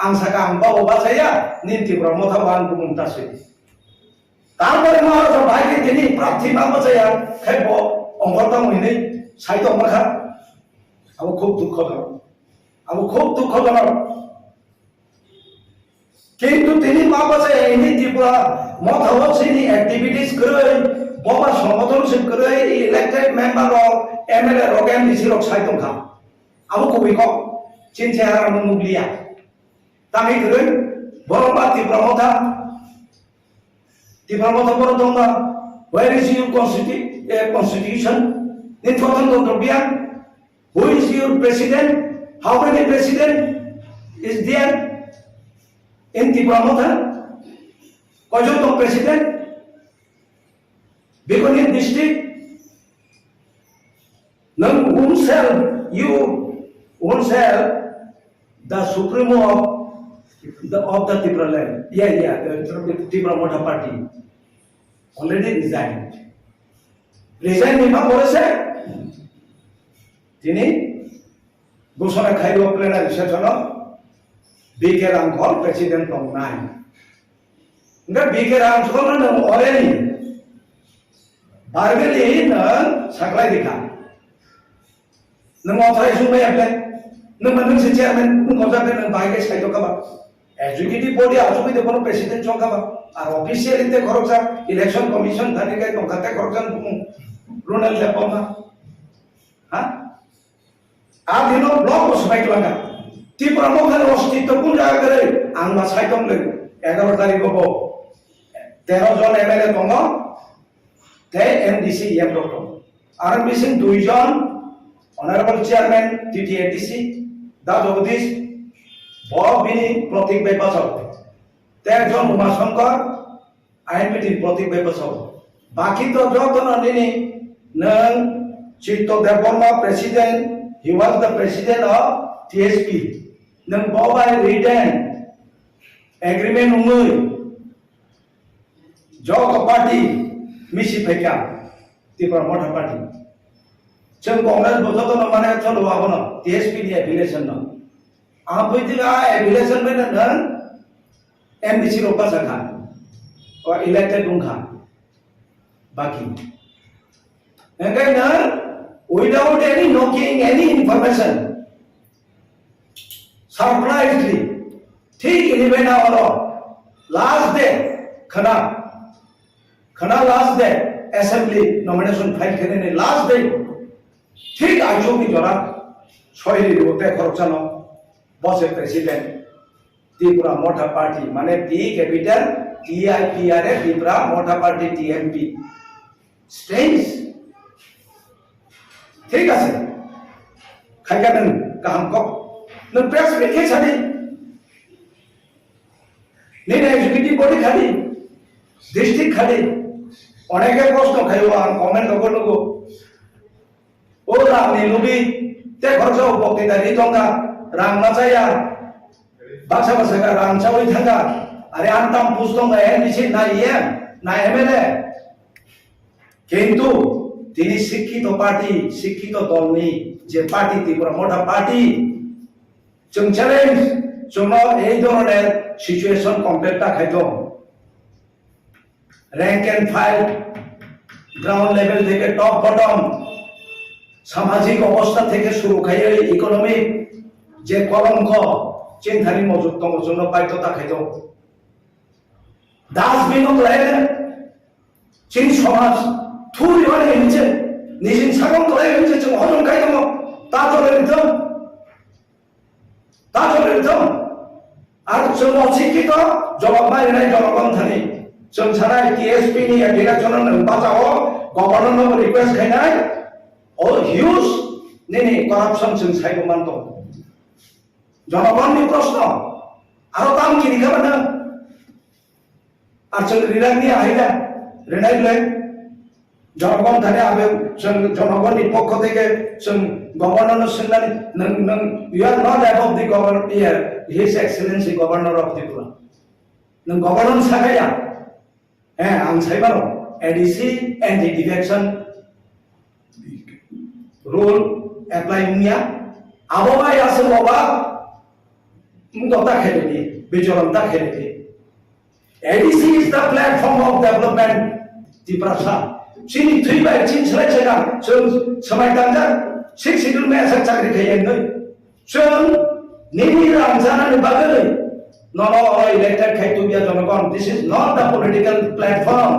आं सागा आं बाबा बाजाया निति ब्रह्मथा बान बुंतासै तारपरे महाराजा भाइके दिनि प्रार्थी मा बाजाया खायबो अंगरता महिनै साइतो माखा अब खूब दुखजनक किंतु তিনি মাবাসে এনি ত্রিপুরা মথাওসিনি অ্যাক্টিভিটিস করে বাবা সংগঠন সে করে ইলেক্টেড মেম্বার অফ এমএলএ রোগেন দিছিল সাইতং খা আবো কবি ক চিনছে আর মুগলিয়া Tangi gereng boromba Tipramotha borodonga. Where is your constitution? Ninfotan Dr. Who is your president? How many president is there in Tipramotha? Kajotong president? Bikonin district? Nang oneself, the supremo of the Tipra land. The Tipramotha party already resigned. Resign memang boleh saya. Ini Gusana Khairo plenary session BK Ramkol President Tong Nai. Enggak BK Ramkol nang already. Barbeli nang saklai dikah. Nang authorized sumai apply. Nang manung si chairman nang konsakan nang bagai saya tu kaba. Executive body asumi de kono president chong kaba. Ar official inte korupsa election commission thani kai tong kate korupsan Ronald Lepoma. Ha? Adino blog osmai kelanga. Tipramotha ostitto pun jaga kare angma sai tong le 11 tarik ko 13 jon MLA tongo te MDC yam doktor. Ar missing 2 jon honorable chairman TTADC da Jagdish Bob Bini Pratik Bepasau. 13 jon Umashankar INPT Pratik Bepasau. Baki to jotono nini nang Chitto Deborma president. He was the president of TSP. Nang Bobai written agreement umui. Jog party misi pekya Tipramotha party. Jeng Congress bojoto no mane cholo abono TSP ni affiliation no. Apu itiga affiliation में none MDC रोपा सका और elected दूंगा बाकी. Enggak nन without any knocking any information surprisingly ठीक इन्हें ना वाला last day खना last day assembly nomination file करने ने last day ठीक आजू की जोरा सोई होते खरोचनो बॉस president Tipramotha party माने T capital TIPRA Tipramotha party TMP strange ठीक है सर खाई का नंग काम को नंग प्रेस में क्या साड़ी नहीं एग्जीक्यूटिव बॉडी खाली डिस्ट्रिक्ट खाली अनेक प्रश्न खायो आं कमेंट लोगो ओ राम नीलुबी ते खर्च उपभोक्ता तंगा राम नाचाया बासा का राम चावली थंगा अरे अंतम पुस्तक है निश्चित ना ये ना MLA किंतु তিনি শিক্ষিত পার্টি শিক্ষিত দল নেই যে পার্টি Tipramotha পার্টি जों চ্যালেঞ্জ जोंनो এই ধরনের সিচুয়েশন কমপ্লিটটা খাইতো rank and file ground level থেকে টপ বটম সামাজিক অবস্থা থেকে শুরু খাইয়ে ইকোনমিক যে কলঙ্ক চিন্তানি মজুতম জন্য পাইততা খাইতো ডাস্টবিনও লাগে চীন সমাজ 투리 안에 이제 니진 사건 거래 이제 좀 허좀 가이도 뭐 다저를 আর 좀 어찌기도 জবাবমাই নাই জনগণ থানি जों সারাই টিএসপি নি ডিরেকশন নং বাঁচাও গভর্নর নং রিকোয়েস্ট খাইনাই ও হিউজ নিনি করাপশন जों সাইবমান তো জনগণনি প্রশ্ন আরো দাম কি দেখাবে না আর जों রিরাগনি আইলা রেনাইলে জনগণ থানে আবে জনগণের পক্ষ থেকে গভর্নর সিননানি নং you are not above the governor his Excellency governor of Tripura নং গভর্নর সাগায়া হ্যাঁ আং সাইবারো ADC anti defection rule apply মুনিয়া আবহাওয়ায় আছে বাবা মুগতা খেলে বিচরণটা খেলে ADC is the platform of development Tripura Sini three by chin selesai kan, semai tangan, six itu mesra cakri kaya ini, nini ramjana ni bagai, nono elected kaya tu biar jamakan. This is not the political platform,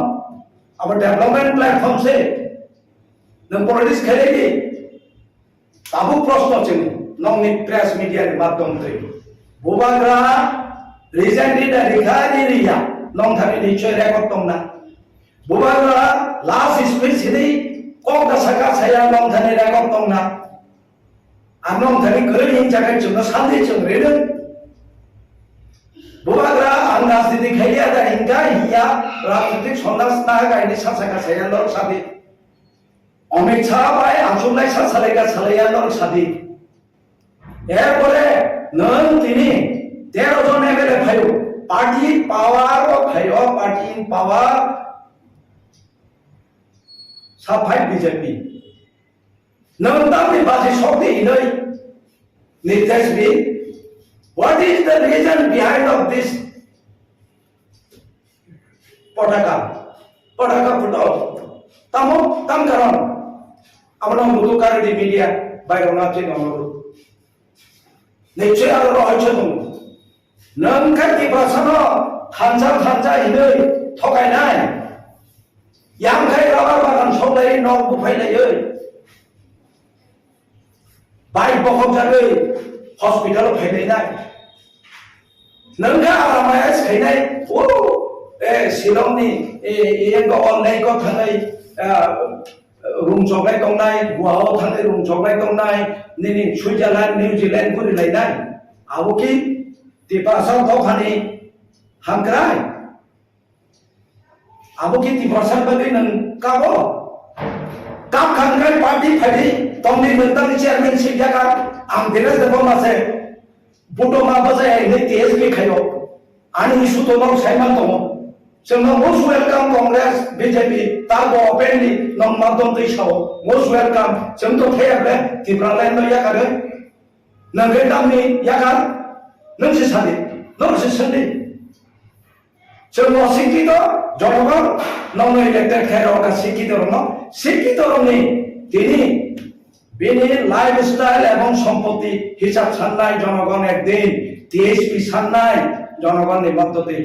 our development platform se, nang politics kaya ni, tabu prosno cini, nong ni press media ni matom tu, bubagra रिजेंटली दा रिखानि रिया नं थानि निश्चय record दंना बुबाग्रा last speech हिनि कक दा साका साया नं थानि record दंना आनं थानि गरै हिं जागाय जोंना सानदे जों रेनो बुबाग्रा आं राजनीति खाइया दा हिंगा हिया राजनीतिक सन्नास ना गायनि साका साया लर सादि अमित शाह बाय आसुमनाय सा सालायगा सालाया लर सादि एरपरे नों तिनि 13 জন एमएलए फायो पार्टी पावर फायो पार्टी इन पावर साफाय बीजेपी नों दामनि बाजि शक्ति इनै नितेश बि what is the reason behind of this पटाका फुटो तम कारण आपण मुदु कारडी मीडिया बायरना थिन अनुरोध निश्चय आरो रहस्य दं नों खाति भाषानो थानजा इनै थगायनाय यामखाय राबार बागान सौलाय नग बुफायलायै बाइक बखबजालै हस्पिटाल फायलायनाय नोंखा आरामाया सिखायनाय ओ शिलंनि एंग अनलाइनखौ थांनाय रुम जगलाय दंनाय गुवाहाव थांनाय रुम जगलाय दंनाय निनि सुइजारलेण्ड निउजिलेण्ड गुरिलायनाय आवकी तिपासाव दखानि हांक्राय आवकी तिपासाव बागै नों काबो काप खांग्राय पार्टी फायदि तंनि नोंथांनि चेयारमेनशिप जागा आं दिनेश देबमासे बुटमा बजाय नै टीएसपी खायो आनि इशु दं साइमान दं जोंनो मोस्ट वेलकाम कांग्रेस बीजेपी तारबो ओपेनलि नों मादन दैसाव मोस्ट वेलकाम जोंथ' थैयाबे तिब्रालायनो यागारो नोंगे दामनि यागार नोंसो सादि नोंसो सोंदि जों शिक्षित जनगण नों इलेक्टेड खायराव शिक्षित रंनो शिक्षित रंनि दिनि बेनि लाइफस्टाइल एवं सम्पत्ति हिसाब साननाय जनगण एकदिन टीएसपी साननाय जनगणनि मददे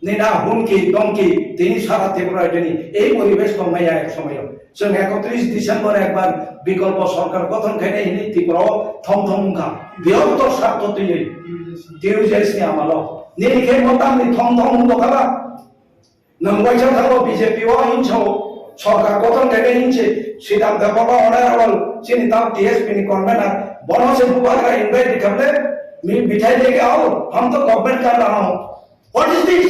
निना हुमकी दमकी दिनि सारा त्रिपुरा दिनि এই পরিবেশ দंनाया एक समय जों 31 डिसेम्बर একবার বিকল্প সরকার গঠন খাইনে হিনি ত্রিপুরাও থমথমকা বৃহত্তর স্বার্থ তৈরি টিউজেসনি আমালো নিরিখে মতামনি থমথম দখাবা नंगवाइसा थांगो बीजेपी वा हिंसो सरकार गठन खाइने हिंसे सिदाम देबबा अनारेबल सिनि ताम टीएसपी नि कन्वेनर बनसे बुबाग्रा इनवाइट दिखाबले मी बिठाई लेके आओ हम तो गवर्नमेंट कर रहा हूं व्हाट इज दिस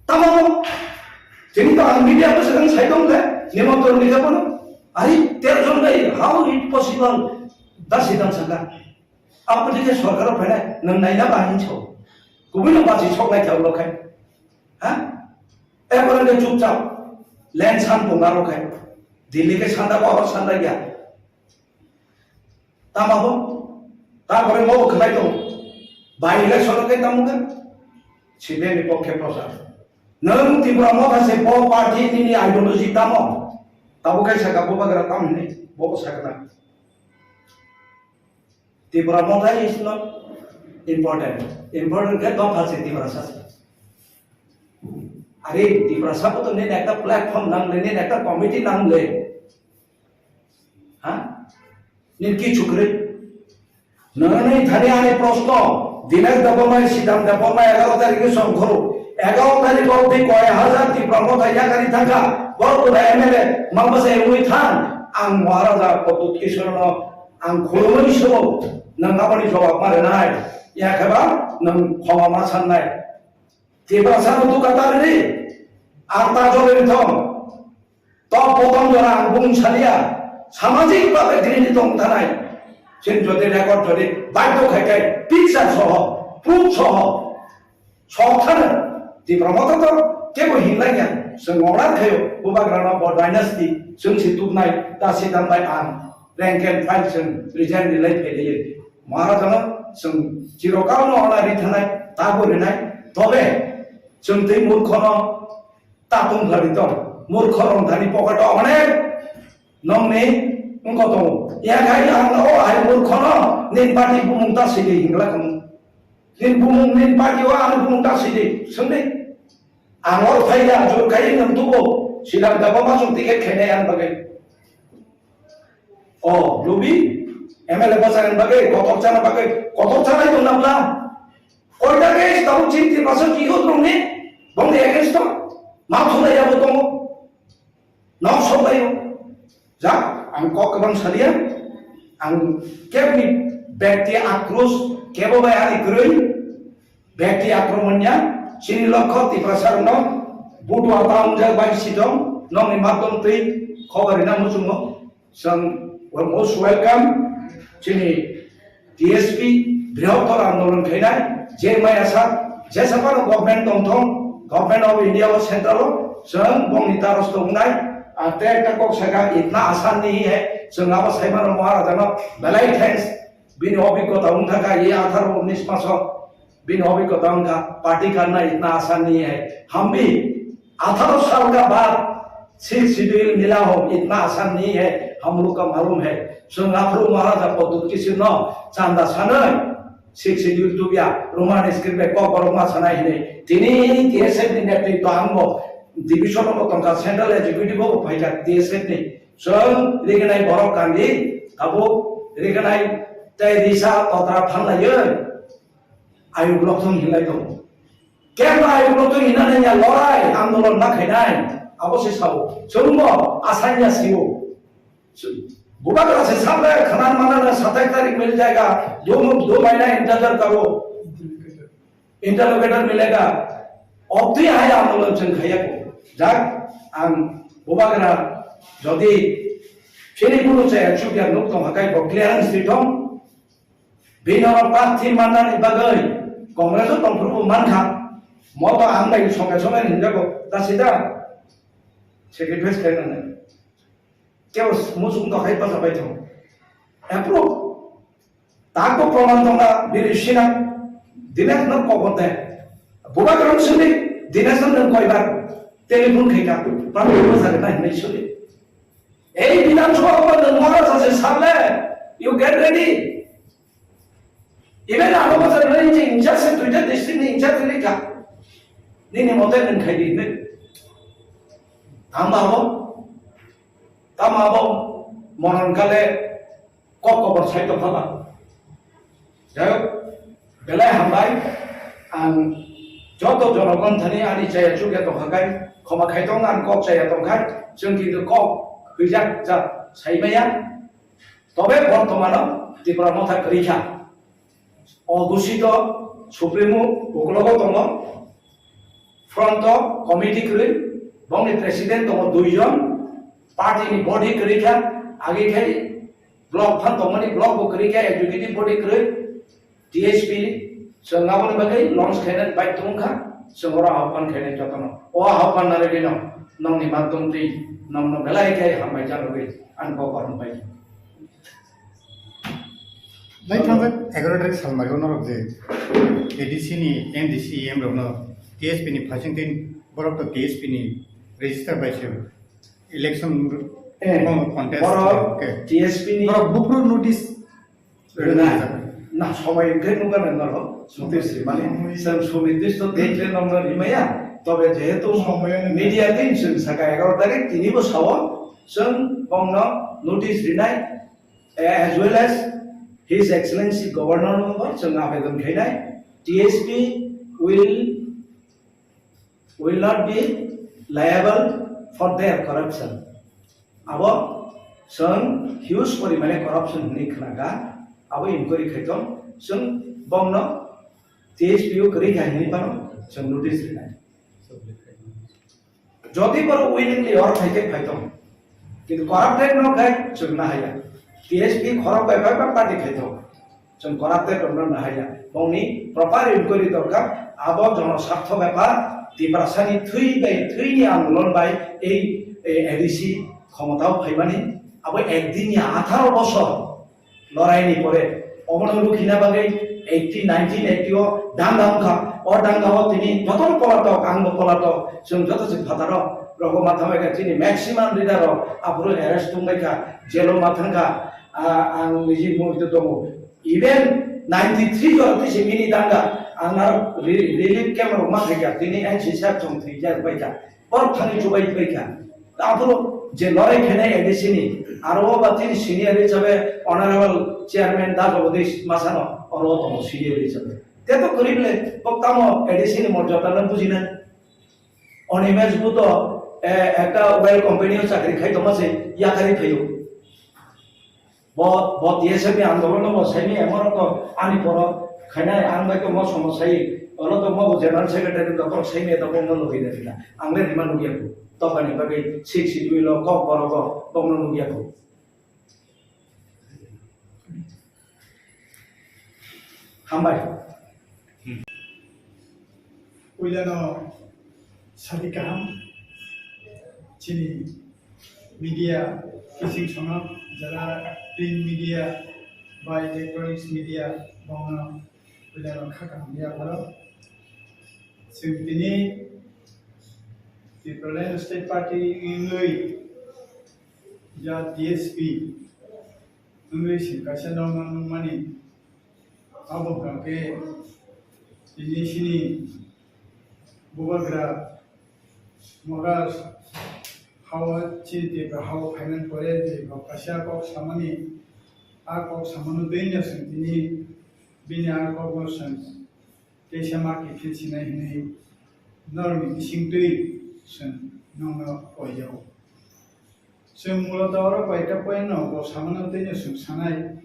तमाम जिन तो मीडिया पे सगन साइडों ले निमंत्रण दिखाबो अरे 13 जन गई हाउ इट पॉसिबल दासिदान संगा आपने के सरकार फैना नों नायना बाहिंसो गुबुन बासि सकनाय थावलखाय हां एबारे चुपचाप लैंड सान पोंगारो खाय दिल्ली के सांदा बाबा सांदा गया तामाबो तारपरे मो खनाय दं बाय इलेक्शन के तामुगे सिबेनि पक्षे प्रसार नों त्रिपुरा माखासे ब पार्टी नि आइडियोलॉजी तामो ताबुखाय सागा बुबाग्रा तामनि बो सागना त्रिपुरा माथा इज नॉट इम्पोर्टेंट के तो फासे त्रिपुरा सासे अरे त्रिपुरा साबो तो ने একটা প্ল্যাটফর্ম নাংলে ने একটা কমিটি নাংলে হ্যাঁ ने কিছু করে নরনে ধারে আনে প্রশ্ন দিনেশ দেবমায় সিদাম দেবমায় 11 তারিখে সংখরো 11 তারিখ অবধি কয় হাজার त्रिपुरा মতায়াকারী থাকা বড় এমএলএ মামবাসে উই থান আং মহারাজা পদ্মত কিশোরন आं खुलुमनि समाव नों आबादनि जवाब मारे नाय याखेबा नों खमा मा साननाय त्रिपुरा सानो दुकातारि आटा जलेर थं तो प्रथम जरा आं बुंसालिया सामाजिक भाबे ग्रिनि दं थानाय जों जदि रेकर्ड जदि बाध्य खायखाय पिक्चार सह प्रुफ सह सथानो त्रिपुरा माथा केबो हिंला गया जों अरार खायो बुबाग्राना बर डायनास्टी जों सितुबनाय दासि दामबाय आं रैंक एंड फाइल जों रिजाइन रिलाय फैलायो महाराजानो जों चिरकालनो अनारि थानाय ताबोरनाय तबे जों दै मूर्खनो तातुं भारि दं मूर्ख रंधानि पकेट अनेक नंनि उनको दं याखाय आंनो आइ मूर्खनो निन पार्टी बुमुंता सिदि हिंला खम निन बुमुं निन पार्टी वा आं बुमुंता सिदि सोंदे आंवर फाइला जुरखाय नंतुबो सिलाम दाबा जों टिकेट खायनाय आं बागै ओ लुबि एमएलए बसारन बागै कतक जाना दं नाब्ला koida ke tahu cinti pasal kiko trongi bong de ke sto ma thula ya bo tong no so bayo ja ang ko kabang salia ang kebni ব্যক্তি আক্রোশ কেবল আদি গ্রই ব্যক্তি আক্রমণnya sini lokho ti prasarno budu ataung ja bai sidong nong ni matom tri khobarina musumo sang most welcome sini DSP বৃহত্তর আন্দোলন খাইনাই যে মাই আসা যে সাপানো government দংথং government of India और सेंट्रल जों बंगनि तारस दंनाय आते का कक सगा इतना आसान नहीं है जों आबा साइमान महाराजानो बेलाई थैंक्स बिन अभिज्ञता उनका ये 18-19 मास बिन अभिज्ञता उनका पार्टी करना इतना आसान नहीं है हम भी 18 साल का बाद 6 शेड्यूल मिला हो इतना आसान नहीं है हम लोग का मालूम है जोंगाफ्रो महाराजा पद्धत किसी न चांदा सानै 6 शेड्यूल तो बिया रोमान स्क्रिप्ट को बरमा सनाय ने तिनी टीएसएफ नि नेतृत्व आंगो डिविजन of तंका सेंट्रल एग्जीक्यूटिव को फाइला टीएसएफ नि जों रेगनाय बरक कांदी काबो रेगनाय तै दिशा तत्रा फानलायो आयु ब्लकथं हिलाय दं केबा आयु ब्लकथं हिनानै या लराय आंदोलन ना खायनाय अबसे साबो जोंबो आसानिया सियो बुबाकरा से सामने खनान माना 27 तारीख मिल जाएगा 2 महीना इंतजार करो इंटरलोकेटर मिलेगा अब तो आए आंदोलन जों खाया को जाक आं बुबाकरा जदि फेरि गुरु से चुकिया नुक तो हकाय क्लियरेंस दिथं बिनर प्रार्थी माननानै बागै कांग्रेस दंफोरखौ मानखा मत आं बाय संगे संगे हिनजाखौ दासिदा सेक्रेटारिस खायनानै केव मुसुं तो हाय पासा बायथं एप्रुव ताको प्रमाण दंना बिरिसिना दिनेश न कबते बुबा करम सुनि दिनेश न कयबार टेलिफोन खायका प्रार्थी मोसागे ना हिनै सुनि ए विधानसभा में महाराज से सामने यू गेट रेडी इबे आरो बजार नै जे इंचार्ज से दुइटा डिस्ट्रिक्ट नि इंचार्ज लेखा निनि मते नों खायदि ने आमाबो तामाबो मननकाले कबर साइट फाला जाय बेलाय हामबाय आं जत जनगण थानि आनि जाय जुगे दखाय खमा खायदं आं कक जाय दंखाय जों किन्तु कक हइजाक जा साइमाया तबे बर्तमान त्रिपुरा मथा करिखा अघोषित सुप्रीमो उग्रग दङ फ्रन्ट कमिटि करि बंनि प्रेसिडेंट दङ 2 जन पार्टी नि बॉडी करिखा आगे खाय ब्लॉक फन दङनि ब्लॉक को करिखा एग्जीक्यूटिव बॉडी करि टीएसपी जोंगाबनि बागै लॉन्च खायना बाय दंखा जोंरा आह्वान खायना जतन ओ आह्वान नारे दिन नंनि माध्यम दै नंनो बेलाय खाय हामबाय जानोबै आं गगरन बाय Lai थांगोन 11 तारिख सालमारियाव नरक जे एडीसी नि एमडीसी एम रनो टीएसपी नि फासिंगथिन बरक तो टीएसपी नि रेजिस्टार बायसे इलेक्शन कन्टेस्ट टीएसपी नि बुकरो नोटिस ना सबाय ओंखाय नुगान नर सुतिसि माने जों सुनिर्दिष्ट डेटले नंनो रिमाया तबे जेहेतु मीडिया दिन जों साका 11 तारिख तिनिबो साव जों बंनो नोटिस रिनाय as well as His Excellency Governor number जों आवेदन खायनाय TSP will not be liable for their corruption abo जों huge परिमाणे corruption नि खनागा abo inquiry खायथम जों बंनो TSP को करि खायनि पानो जों नोटिस रिनाय जदि बर willingly और खायके खायथम किन्तु corrupted न खाय जों ना हाया TSP खरब बाय पार्टी खायथो जों कराप्टेड न हाया बंनि प्रपार इनक्वायरि दरकार आबो जन स्वार्थ व्यापार तिब्रासानि थैनि आंदोलन बाय ए एडीसी क्षमताव फाइबानि आबो एकदिननि 18 बছর लड़ाईनि परे अमन लुखिना बागै 18 1980 दांगाखा और दांगाव तिनि जतन पलाटक आंगो पलाटक जों जतसे फादार रगो माथामायका तिनि मैक्सिमाम लिडार आब्रो अरेस्ट दंबायका जेलो माथांगा आं निजि मुक्त दङ इभेन 93 जति से मिनि दांगा आंना रिलीफ कैम्प मा थायका तिनि एनसी साब जों थैजा बायका पर थानि जुबाय बायका आब्रो जे लड़ाई खेने एडीसी नि आरो बातिनि सिनियर हिसाबै ऑनरेबल चेयरमैन दा जगदीश मासानो और दङ सिनियर हिसाबै তে তো করিবলে পক্তাম এডিসি নি মর্যাদা না বুঝি না অনিমেজ বুত একটা ওয়েল কোম্পানি চাকরি খাই তোমাছে ইয়াকারি খাইও ব টিএসএম আন্দোলন বসাইনি এমন তো আনি পর খাইনাই আং বাইতো ম সমস্যাই অলো তো ম জেনারেল সেক্রেটারি দকর সাইনে তো বন্ধ লই দিলা আংলে রিমান নুগিয়াকো তবানি বাগে সিক সিডুইল ক বরগ বন্ধ নুগিয়াকো হামবাই Uliano Sadikaham Chini media kissing sonam jara print media by electronics media bongna uliano khakam ya bhalo singtini the Berlin State Party ingui ya DSP ingui singkasa nong mani abo kake ini sini Bubagra Moras how chiti how finance pore de kasya ko samani a ko samanu denya sentini binya ko gosan kesama ki kichina hini normi singtui sen nongna koyao sen mulata ora paita poeno ko samanu denya sen sanai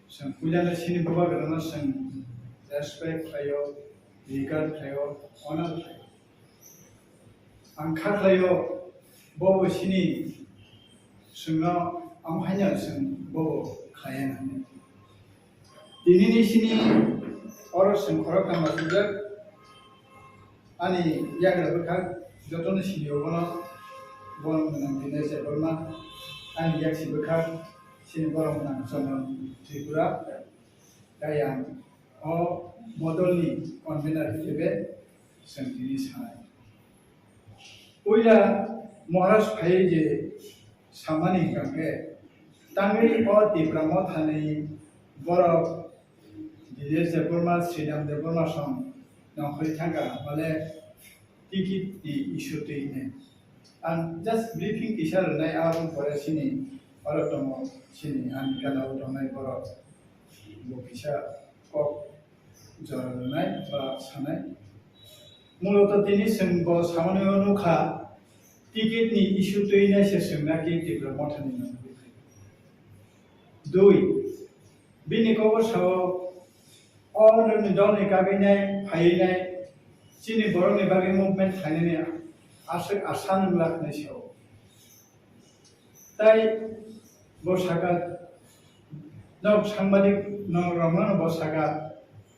sen pujana sini Bubagra na sen respect ayo regard ayo honor angka ayo bobo sini sungno amhanya sung bobo khayan dinini sini oro sung khorok kama sujak ani yagra bekha jotone sini obono bon menang dinese borma ani yaksi bekha sini borong menang sono tripura dayang o modalni convener হিসেবে সঙ্গীনি সানাই ওইলা মহারাজ ভাই যে সামানি কাকে তাঙ্গি ও তিপ্রাম Thani বড় বিদেশ দেবর্মা শ্রীরাম দেবর্মা সম নখরি থাকা বলে ticket দি ইস্যুতে নে আন জাস্ট ব্রিফিং টিচার নাই আরম পরে সিনি অরতম সিনি আন কালাও দনাই বড় বকিসা কক জরানাই বা সানাই মূলত তিনি সোंब সামান্য নুখা টিকিটনি ইস্যু তৈনাই সে সোंनाखि তীব্র মথানি নাম দুই বিনি কবসাও অননি দলনি কাগিনাই ফাইনাই চিনি বরংনি বাগে মুভমেন্ট থাইনানি আশা নংলাखनाय सायाव তাই বসাকা নব সাংবাদিক নরমন বসাকা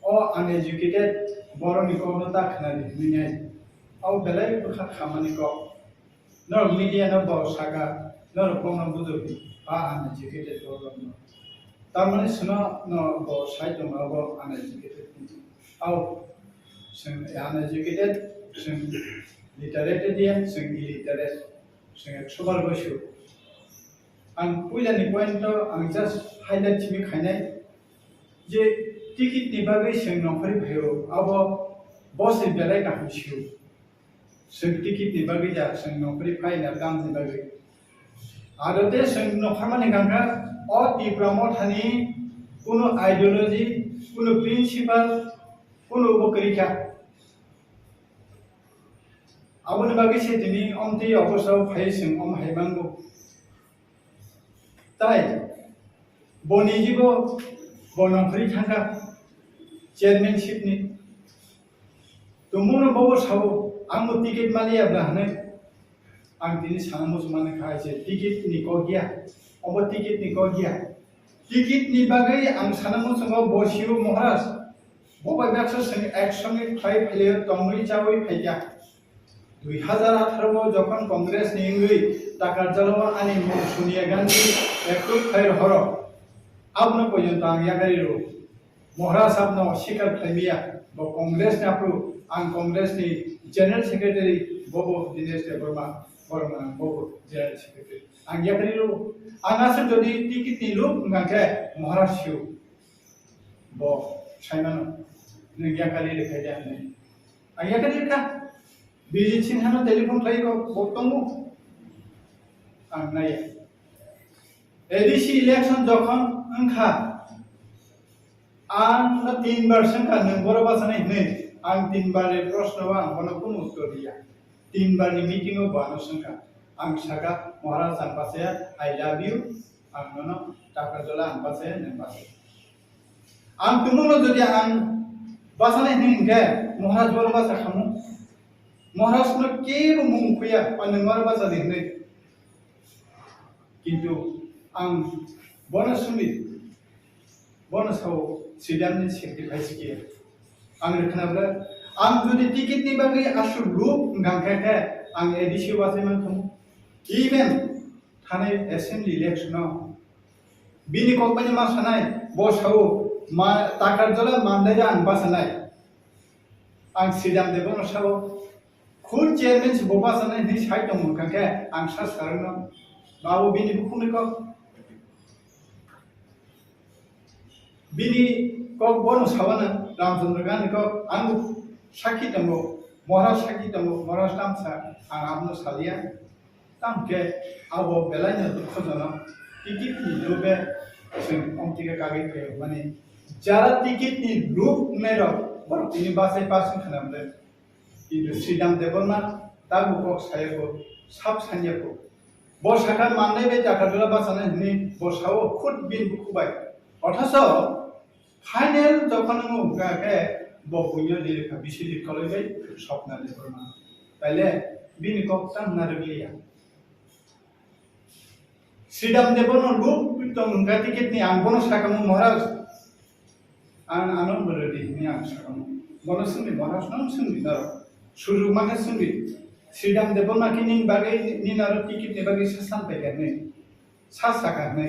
o uneducated boroni ko no takhnani minai au belai bukha khamani ko no media no bo saga no kono budubi a uneducated boroni tamani suno no bo site no bo uneducated au sing uneducated sing literate dia sing illiterate sing extrovert bosu an puilani point to ang just highlight chimi khainai je ticket নিবাগে সং নখরি ভাইও আব বস বেলাই কাহিছিও সং ticket নিবাগে যা সং নখরি ফাইনা গাম নিবাগে আরতে সং নখরমানি গাঙ্গা অ তিপ্রাম থানি কোনো আইডিওলজি কোনো প্রিন্সিপাল কোনো উপকরিকা আবনি বাগে সে দিনি অমতি অবসর ফাই সং অম হাইমাঙ্গো তাই বনিজিব বনখরি থাকা চেয়ারম্যানশিপনি তুমুনো ববো সাবো आंबो टिकेट मालियाब्ला हनै आं दिनै साना मुसलमान खायसे टिकेट नि को गया अब टिकेट नि को गया टिकेट नि बागै आं साना मुसलमान बसिउ महाराज बबाय बाक्स सं एक्शन फाइ फैले तंगै जावै फाइया 2018 যখন কংগ্রেস নিঙ্গই টাকার জলবা আনি সোনিয়া গান্ধী একটু ফাইর হর আপনো পর্যন্ত আং ইয়াগারিরো महाराज आपनो शिकार खाइमिया ब कांग्रेस नाप्रु आं कांग्रेस नि जनरल सेक्रेटारी बबो दिनेश देबर्मा बर्मा बबो जनरल सेक्रेटारी आं याकरिलो आंगासो जदि टिकिट नि लुक गाके महाराज सिउ ब साइमानो नों याकरि लेखायदा नै आं याकरि का बिजि सिंहानो टेलिफन खाइको बतंगु आं नाय एडिसि इलेक्शन जखन ओंखा आं 3 बार संखा नंबर बासनाय ने आं 3 बार प्रश्न आं कोनो कुन उत्तर दिया 3 बार नि मीटिंग आव बानो संखा आं साका महाराज आं पासे आई लव यू आं ननो टाकाजला आं पासे नों पासे आं तुमनो जदि आं बासनाय ने महाराज बर बासा खामु महाराज न केबो मुं फैया आं नंगर बासा दिनै किन्तु आं बनसुनि बनसाव सिदामनि सेक्रिफाइस किया आं रखनाब्ला आं जुदि टिकेटनि बागै आसु लुप गांखाखा आं एडिसि वासे मानथम इभेन थानाय एसेम्बली इलेक्शनाव बिनि कम्पानि मासानाय बसाव मा ताकारजला मानदाया आं बासानाय आं सिदाम देबन साव खुद चेयरमेन से बबासानाय नि साइड दं मोनखाखा आं सा सारनो बाबो बिनि बुखुनिखौ बिनि कक बन सावाना रामचंद्र गांधी को आं साखी दंगो महाराज साखी दंगो महाराज नामसा आं आपनो सालिया तामके आबो बेलायनो दुखजनो टिकेट नि लुबे जों अंतिका कागै पे माने जारा टिकेट नि लुब मेरो बरतिनि बासे पासिं खालामदो किन्तु श्रीराम देवना ताबु कक सायको साब सान्याको बसाका माननाय बे जाखादला बासानाय नि बसाव खुद बिन बुखुबाय अथास फाइनल যখন মুগাকে বকুইয়া লিখা বিশি লিখলে যাই স্বপ্ন দেখনা তাইলে বিনি কপ্তান নারগলিয়া শ্রীরাম দেবন লুপ পিতং গা টিকেট নি আংবন সাকাম মহারাজ আন আনন্দ রেডি নি আং সাকাম বনসুনি মহারাজ নাম সুনি নার সুরু মানে সুনি শ্রীরাম দেবন নাকি নি বাগে নি নার টিকেট নি বাগে সাসান পাইগানে সাসাকানে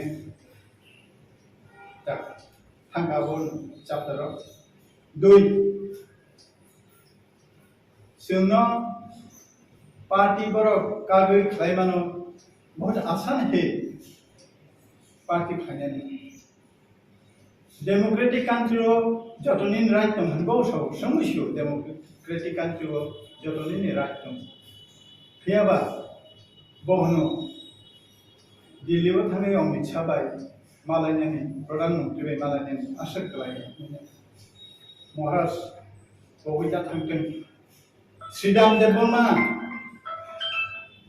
তা Hangabon chapter 2 जोंनो पार्टी बरक कागै खालायमानो बहुत आसान है पार्टी खायनानै डेमोक्रेटिक कान्ट्री जतनि राइट दं हनबो सौ समस्या डेमोक्रेटिक कान्ट्री जतनि राइट दं फैयाबा बहनो दिल्लीआव थाङै अमित शाह बाय मालायनि प्रधानमंत्री मालायनि आसर खालायो महाराज बबेदा थांगोन श्रीराम देवना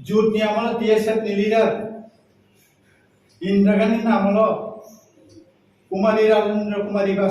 जुटनि आमल टीएसएफ नि लीडर इंदिरा गांधी नामल कुमारी राजेंद्र कुमारी